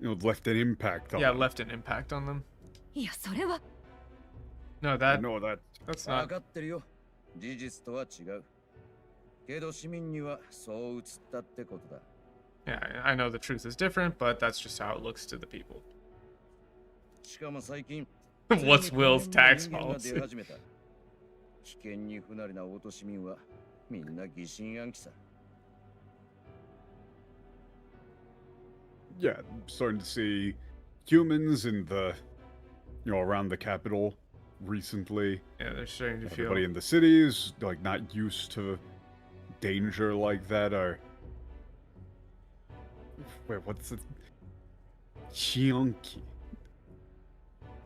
you know, left an impact on them. Left an impact on them. いや、それは。No, that. No, that's not. 分かってるよ。事実とは違う。けど市民にはそう映ったってことだ。Yeah, I know the truth is different, but that's just how it looks to the people. しかも最近、 What's Will's tax policy? 危険に不慣れな大都市民はみんな疑心暗鬼さ。Yeah, I'm starting to see humans in the, you know, around the capital recently. Yeah, they're starting to Everybody feel. in the cities, like, not used to danger like that are... Wait, what's it? Chionki.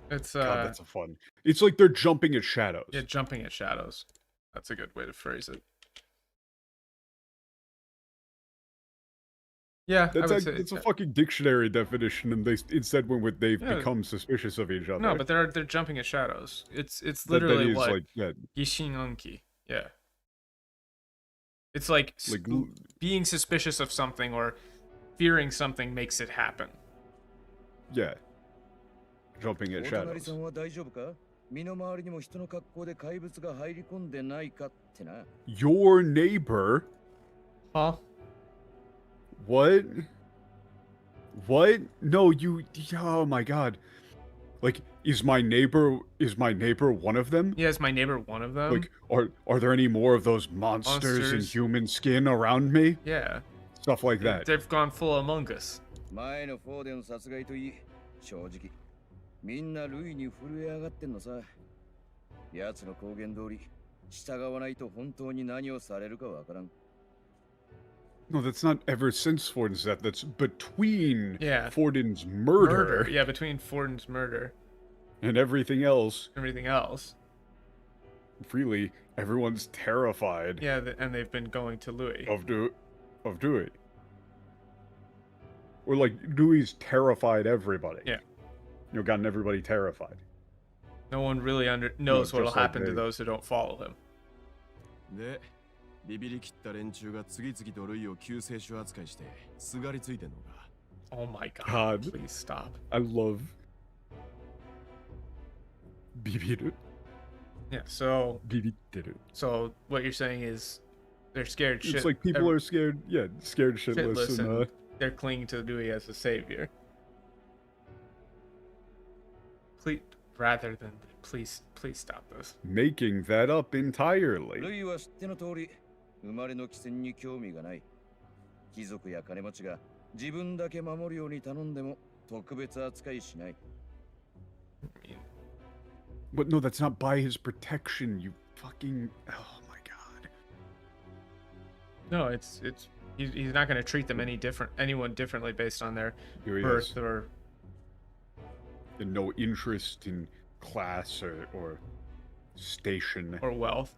It's God, that's a fun. It's like they're jumping at shadows. Yeah, jumping at shadows. That's a good way to phrase it. Yeah, It's a fucking dictionary definition, and they instead went with they've become suspicious of each other. No, but they're jumping at shadows. It's literally what like, yeah. Gishinonki. Yeah. It's like being suspicious of something or fearing something makes it happen. Yeah. Jumping at shadows. さんは大丈夫か？身の回りにも人の格好で怪物が入り込んでないかってな。Your neighbor? Huh? What? What? No, you. Oh my god. Like, is my neighbor one of them? Yeah, is my neighbor one of them? Like, are there any more of those monsters in human skin around me? Yeah. Stuff like that. They've gone full Among Us. 前のフォーデン殺害といい、正直みんなルイに震え上がってんのさ。奴の公言通り従わないと本当に何をされるかわからん。No, that's not ever since Forden's death. That's between Yeah. Forden's murder. Yeah, between Forden's murder and everything else. Everything else. Really, everyone's terrified. Yeah, and they've been going to Louis. Of Dewey. Or like Dewey's terrified everybody. Yeah. You know, gotten everybody terrified. No one really knows what'll just like happen to those who don't follow him. で、ビビり切った連中が次々とルイを救世主扱いしてすがりついてんのか。Oh my god, please stop. I love Bibiru. Yeah, so Bibitteru. So what you're saying is they're scared It's like people are scared, scared shitless and they're clinging to Dewey as a savior. Please stop this. Making that up entirely. ルイは知っての通り、生まれの起点に興味がない。貴族や金持ちが自分だけ守るように頼んでも特別扱いしない。But no, that's not by his protection, you fucking... Oh my god. No, he's not going to treat them anyone differently based on their birth or... And no interest in class or station or wealth.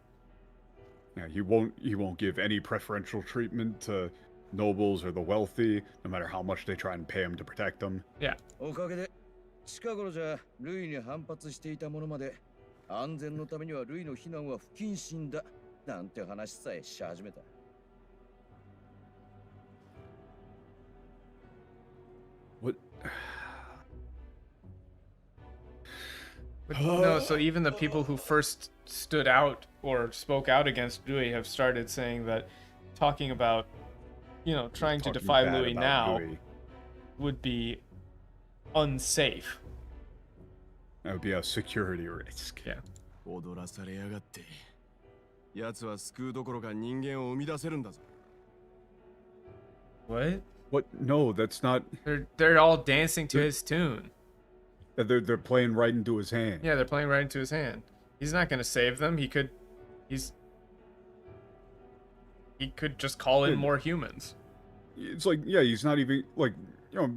Yeah, he won't give any preferential treatment to nobles or the wealthy, no matter how much they try and pay him to protect them. Yeah. おかげで近頃じゃルイに反発していた者まで安全のためにはルイの避難は不謹慎だなんて話さえし始めた。What? But no, so even the people who first stood out or spoke out against Louis have started saying that talking about, you know, trying to defy Louis now would be unsafe. That would be a security risk. Yeah. 踊らされやがって。奴は救うどころか人間を生み出せるんだぞ。What? What? No, that's not. They're all dancing to his tune. They're playing right into his hand. Yeah, they're playing right into his hand. He's not gonna save them. He could just call in more humans. It's like, yeah, he's not even like, you know.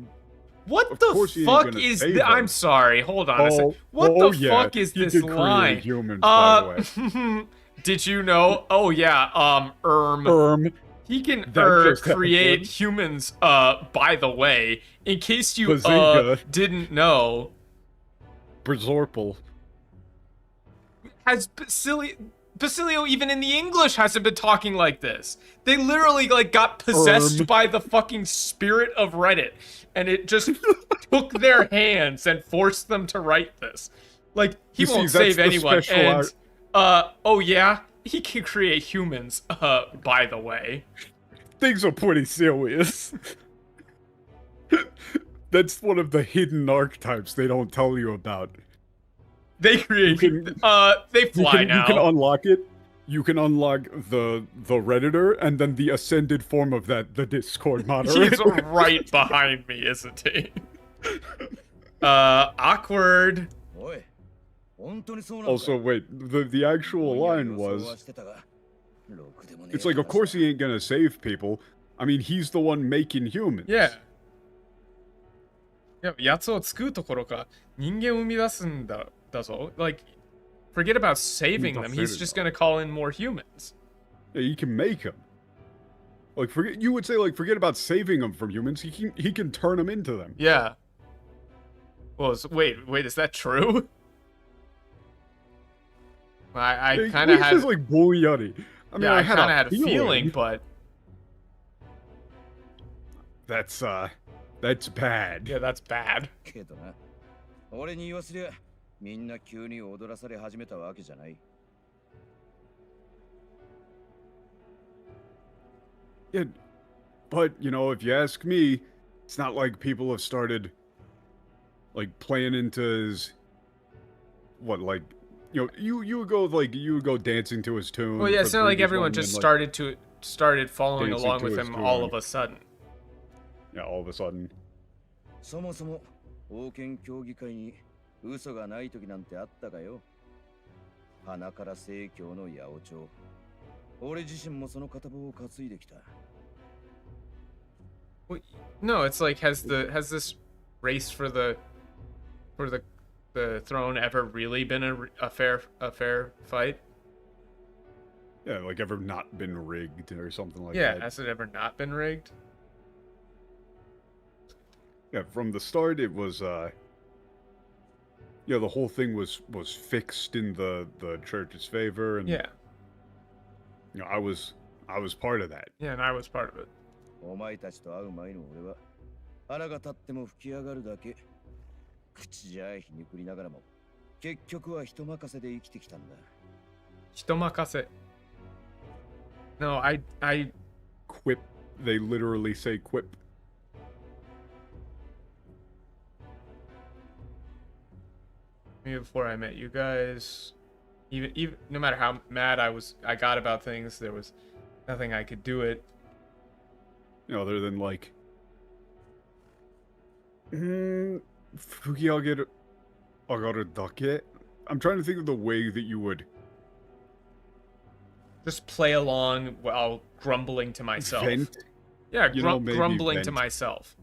What the fuck is I'm sorry, hold on a second. What the fuck is this line? Humans, by the way. Did you know? Oh yeah, he can create humans, by the way, in case you didn't know. Bersorpal. Has Basilio even in the English hasn't been talking like this. They literally like got possessed by the fucking spirit of Reddit, and it just took their hands and forced them to write this. Like, he won't save anyone. And oh yeah, he can create humans, by the way. Things are pretty serious. That's one of the hidden archetypes they don't tell you about. They create. They fly now. You can unlock it. You can unlock the Redditor, and then the ascended form of that, the Discord moderator. He's right behind me, isn't he? Awkward. Also, wait. The actual line was. It's like, of course he ain't gonna save people. I mean, he's the one making humans. Yeah. やつを作るところか人間を生み出すんだぞ like forget about saving them, he's just gonna call in more humans. Yeah, you can make them. Like, you would say, like, forget about saving them from humans, he can turn them into them. Yeah. Well, wait, is that true? I kind of had like Boyari. I mean, I kind of had a feeling, but that's bad. Yeah, that's bad. 俺に言わせりゃみんな急に踊らされ始めたわけじゃない。Yeah, but you know, if you ask me, it's not like people have started like playing into his what, like, you know, you would go dancing to his tune. Well, yeah, it's not like everyone just started following along with him all of a sudden. Yeah, all of a sudden. そもそも王権協議会に嘘がない時なんてあったかよ。鼻から正教の八百長。俺自身もその片棒を担いできた。No, it's like has this race for the throne ever really been a fair fight? Yeah, like ever not been rigged or something like that. Yeah, has it ever not been rigged? Yeah, from the start it was yeah, the whole thing was fixed in the church's favor, and yeah, you know, I was part of that. Yeah, and I was part of it. お前たちと会う前の俺は腹が立っても吹き上がるだけ。口じゃひにくりながらも結局は人任せで生きてきたんだ。人任せ。No, I quip. They literally say quip. Maybe before I met you guys, even no matter how mad I got about things, there was nothing I could do it. You know, other than like, fukiageru agaru dake. I'm trying to think of the way that you would just play along while grumbling to myself. Vent? Yeah, grumbling vent. to myself.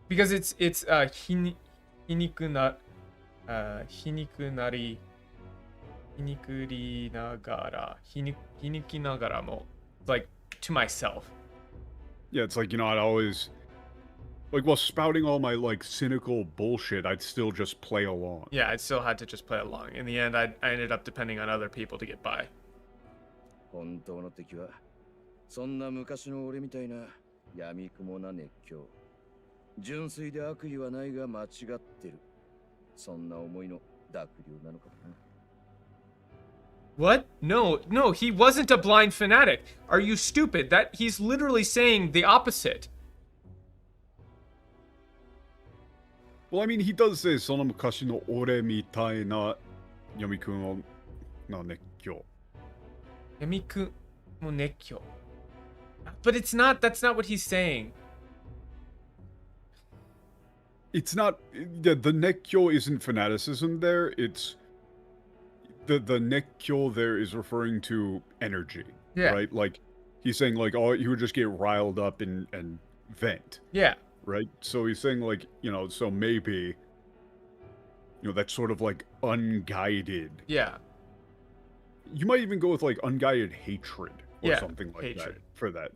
Because it's hinikuri nagara mo, like to myself. Yeah, it's like, you know, I'd always like, while spouting all my like cynical bullshit, I'd still just play along. Yeah, I still had to just play along. In the end, I ended up depending on other people to get by. 本当の敵はそんな昔の俺みたいな闇雲な熱狂。純粋で悪意はないが間違ってる。そんな思いの濁流なのかもな。What? No, he wasn't a blind fanatic. Are you stupid? That he's literally saying the opposite. Well, I mean, he does say その昔の俺みたいな闇雲な熱狂。闇雲熱狂。But it's not. That's not what he's saying. It's not. Yeah, the nekkyo isn't fanaticism there. It's the nekkyo there is referring to energy. Yeah. Right. Like he's saying like, oh, he would just get riled up and vent. Yeah. Right. So he's saying like, so maybe, that's sort of like unguided. Yeah. You might even go with like unguided hatred or something like hatred. that for that.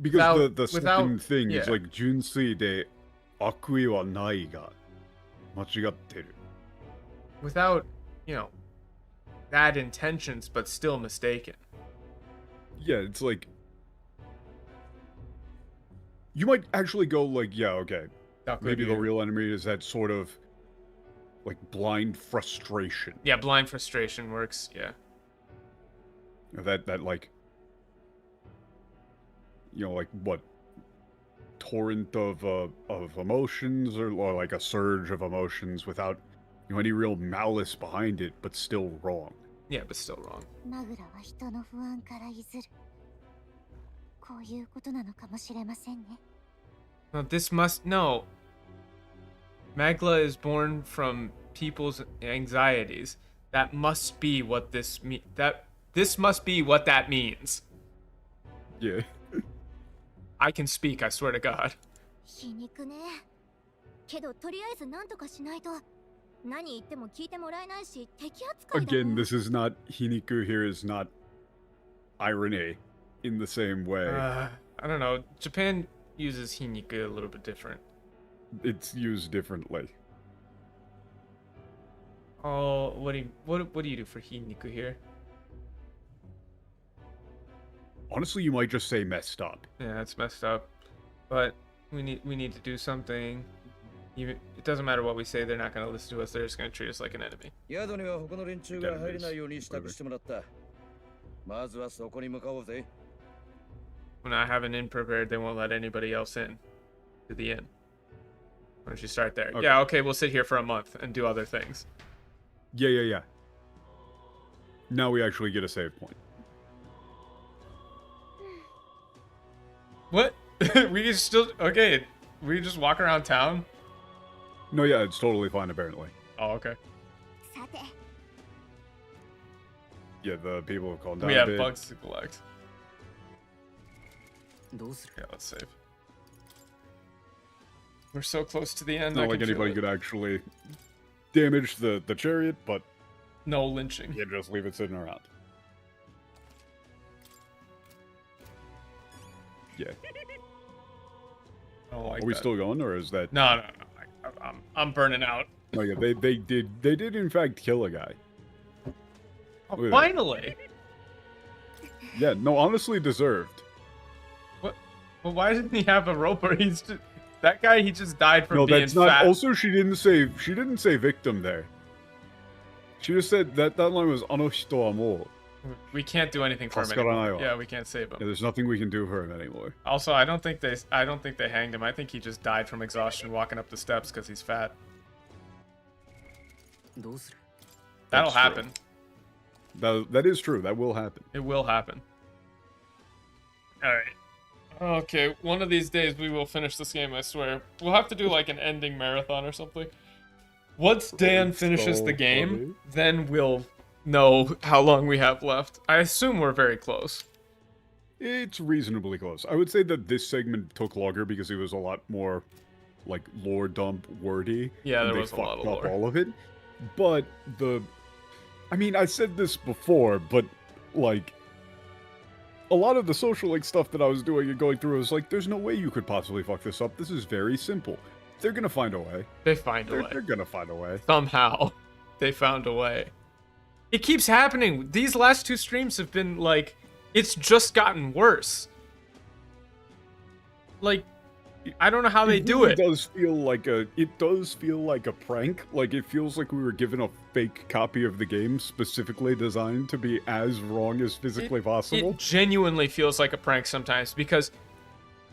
Because the second thing is yeah. like junsui de akui wa nai ga machigatteru. Without, bad intentions, but still mistaken. Yeah, it's like you might actually go like, yeah, okay. Maybe the real enemy is that sort of like blind frustration. Yeah, blind frustration works. Yeah. That like, like what torrent of emotions or like a surge of emotions without any real malice behind it, but still wrong. Yeah, but still wrong. No, this must no. Magla is born from people's anxieties. That must be what this this must be what that means. Yeah. I can speak, I swear to God. Again, this is not Hiniku here is not irony in the same way. I don't know. Japan uses hiniku a little bit different. It's used differently. Oh, what do you do for hiniku here? Honestly, you might just say messed up. Yeah, it's messed up. But we need to do something. Even it doesn't matter what we say, they're not gonna listen to us, they're just gonna treat us like an enemy. When I have an inn prepared, they won't let anybody else in to the inn. Why don't you start there? Okay. Yeah, okay, we'll sit here for a month and do other things. Yeah. Now we actually get a save point. What? We can still okay. We just walk around town. No, yeah, it's totally fine apparently. Oh, okay. Yeah, the people have calmed down. We a have bit. bugs to collect. Yeah, let's save. We're so close to the end. Not like anybody could actually damage the chariot, but no lynching. Yeah, just leave it sitting around. Yeah. I don't like Are we that. still going, or is that? No. I'm burning out. Oh yeah, they did in fact kill a guy. Oh, finally. Yeah, no, honestly deserved. What? Well, why didn't he have a rope? Or he's just, that guy. He just died from No, being that's not. fat. Also, she didn't say victim there. She just said that line was ano hito wa mou. We can't do anything for him anymore. Yeah, we can't save him. Yeah, there's nothing we can do for him anymore. Also, I don't think they hanged him. I think he just died from exhaustion walking up the steps because he's fat. That'll happen. That is true. That will happen. It will happen. Alright. Okay, one of these days we will finish this game, I swear. We'll have to do like an ending marathon or something. Once Dan finishes the game, then we'll know how long we have left. I assume we're very close. It's reasonably close. I would say that this segment took longer because it was a lot more, like, lore dump wordy. Yeah, there they was a lot of fucked up lore. all of it. But I mean, I said this before, but, like, a lot of the social link stuff that I was doing and going through, I was like, there's no way you could possibly fuck this up. This is very simple. They're gonna find a way. They find a way. They're gonna find a way. Somehow, they found a way. It keeps happening. These last two streams have been like, it's just gotten worse. Like, I don't know how they do it. It does feel like a prank. Like, it feels like we were given a fake copy of the game specifically designed to be as wrong as physically possible. It genuinely feels like a prank sometimes because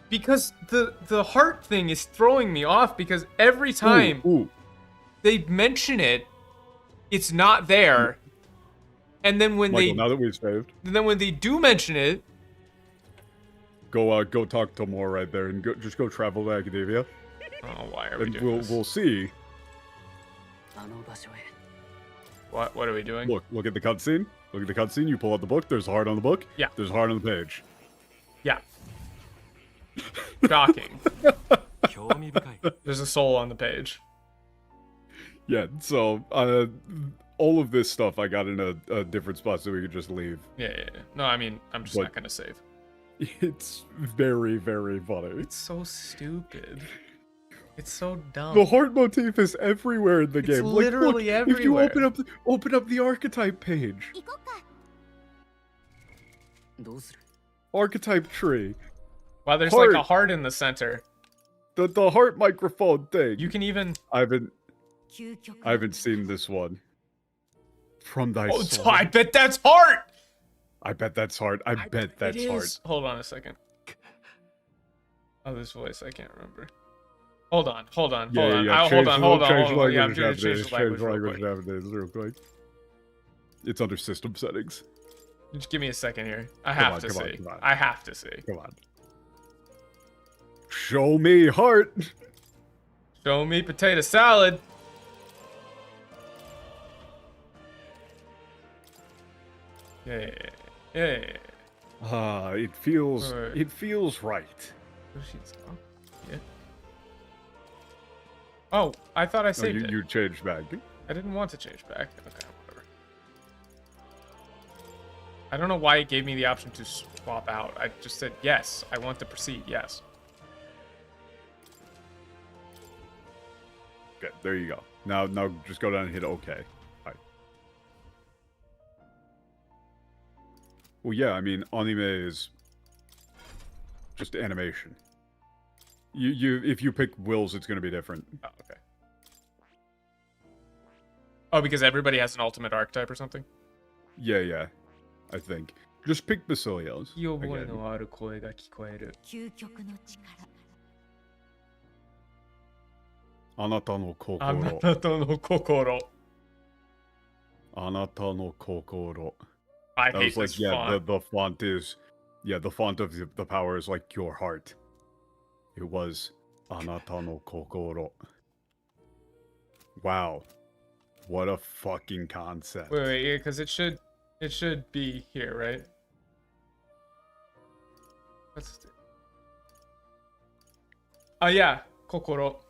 the heart thing is throwing me off because every time they mention it, it's not there. And then when Michael, now that we've saved. then when they do mention it, Go talk to Moore right there, and just go travel to Academia. Oh, why are we And doing this? we'll see. What are we doing? Look at the cutscene. Look at the cutscene. You pull out the book. There's a heart on the book. Yeah. There's a heart on the page. Yeah. Shocking. There's a soul on the page. Yeah. So all of this stuff I got in a different spot, so we could just leave. Yeah. No, I mean, I'm just not gonna save. It's very, very funny. It's so stupid. It's so dumb. The heart motif is everywhere in the game. Like, literally look, everywhere. If you open up the archetype page. Archetype tree. Wow, there's Heart. like a heart in the center. The heart microphone thing. You can even. I haven't seen this one. From thy Oh, soul. I bet that's heart. I bet that's hard. I bet that's It hard. is. Hold on a second. Oh, this voice, I can't remember. Hold on. Yeah, hold on. Hold on. Yeah, I'm doing Change change language language nowadays real quick. It's under system settings. Just give me a second here. I Come have on, to come on, see. come on. I have to see. Come on. Show me heart. Show me potato salad. Yeah. It feels right. Yeah. Oh, I thought I saved it. You changed back. I didn't want to change back. Okay, whatever. I don't know why it gave me the option to swap out. I just said yes. I want to proceed. Yes. Okay, there you go. Now just go down and hit OK. All right. Well, yeah, I mean, anime is just animation. If you pick wills, it's going to be different. Oh, okay. Oh, because everybody has an ultimate archetype or something? Yeah, I think. Just pick Basilios. Again. あなたの心。あなたの心。あなたの心。 I I hate was like, this yeah, font. the font is, the font of the power is like your heart. It was あなたの心. Wow. What a fucking concept. Wait, yeah, because it should be here, right? Oh yeah, kokoro.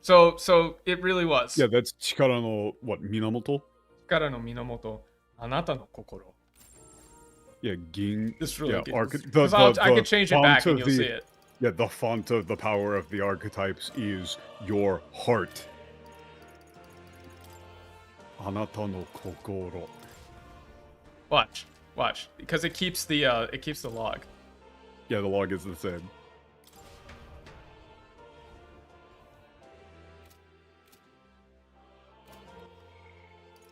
So it really was. Yeah, that's 力の what, minamoto? 力の源。あなたの心。 Yeah, ging. This really yeah, good. I could change it back font and of you'll see it. Yeah, the font of the power of the archetypes is your heart. あなたの心. Watch, because it keeps the log. Yeah, the log is the same.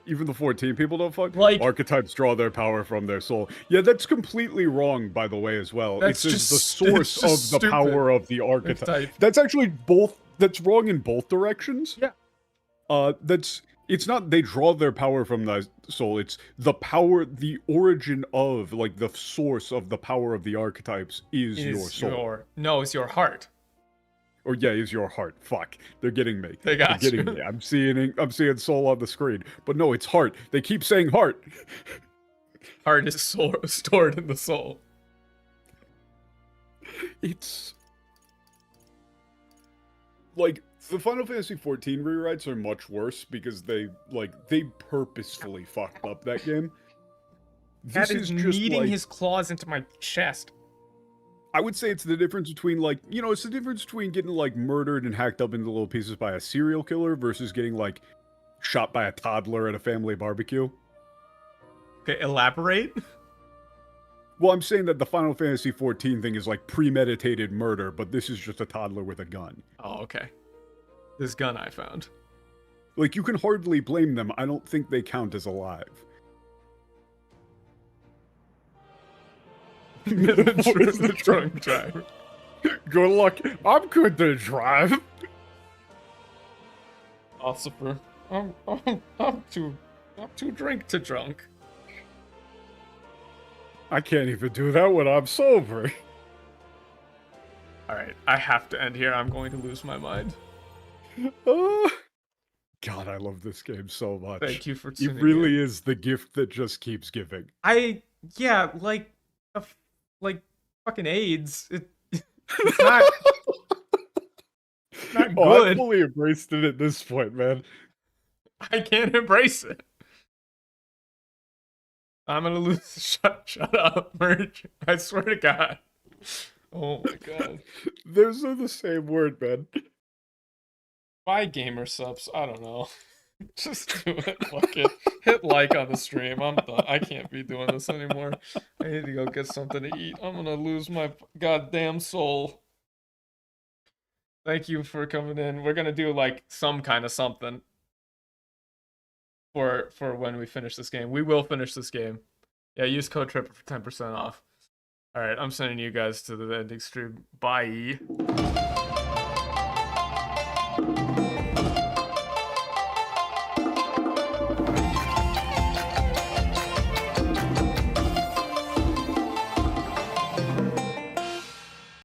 Even the 14 people don't fuck. Like, archetypes draw their power from their soul. Yeah, that's completely wrong, by the way, as well. That's It's the just source of the power of the archetype. That's actually both. That's wrong in both directions. Yeah. It's not they draw their power from the soul. It's the power, the origin of, like, the source of the power of the archetypes is your soul. It's your heart. Or yeah, is your heart. Fuck. They're getting me. They got They're getting you. me. I'm seeing soul on the screen. But no, it's heart. They keep saying heart. Heart is stored in the soul. It's like the Final Fantasy XIV rewrites are much worse because they purposefully fucked up that game. That is just kneading like, his claws into my chest. I would say it's the difference between, like, it's the difference between getting, like, murdered and hacked up into little pieces by a serial killer versus getting, like, shot by a toddler at a family barbecue. Okay, elaborate. Well, I'm saying that the Final Fantasy XIV thing is, like, premeditated murder, but this is just a toddler with a gun. Oh, okay. This gun I found. Like, you can hardly blame them. I don't think they count as alive. The drunk driver. Good luck. I'm good to drive. Ossifer. I'm too drink to drunk. I can't even do that when I'm sober. I have to end here. I'm going to lose my mind. God, I love this game so much. Thank you for It tuning really in. is the gift that just keeps giving. Yeah, like fucking AIDS. It's not. Not Oh, good. I fully embraced it at this point, man. I can't embrace it. I'm gonna lose. Shut up, Merch. I swear to God. Oh my God. Those are the same word, man. Buy gamer subs. I don't know. Just do it. Fuck it. Hit like on the stream. I'm done. I can't be doing this anymore. I need to go get something to eat. I'm gonna lose my goddamn soul. Thank you for coming in. We're gonna do like some kind of something for when we finish this game. We will finish this game. Yeah, use code TRIPPER for 10% off. All right, I'm sending you guys to the ending stream. Bye.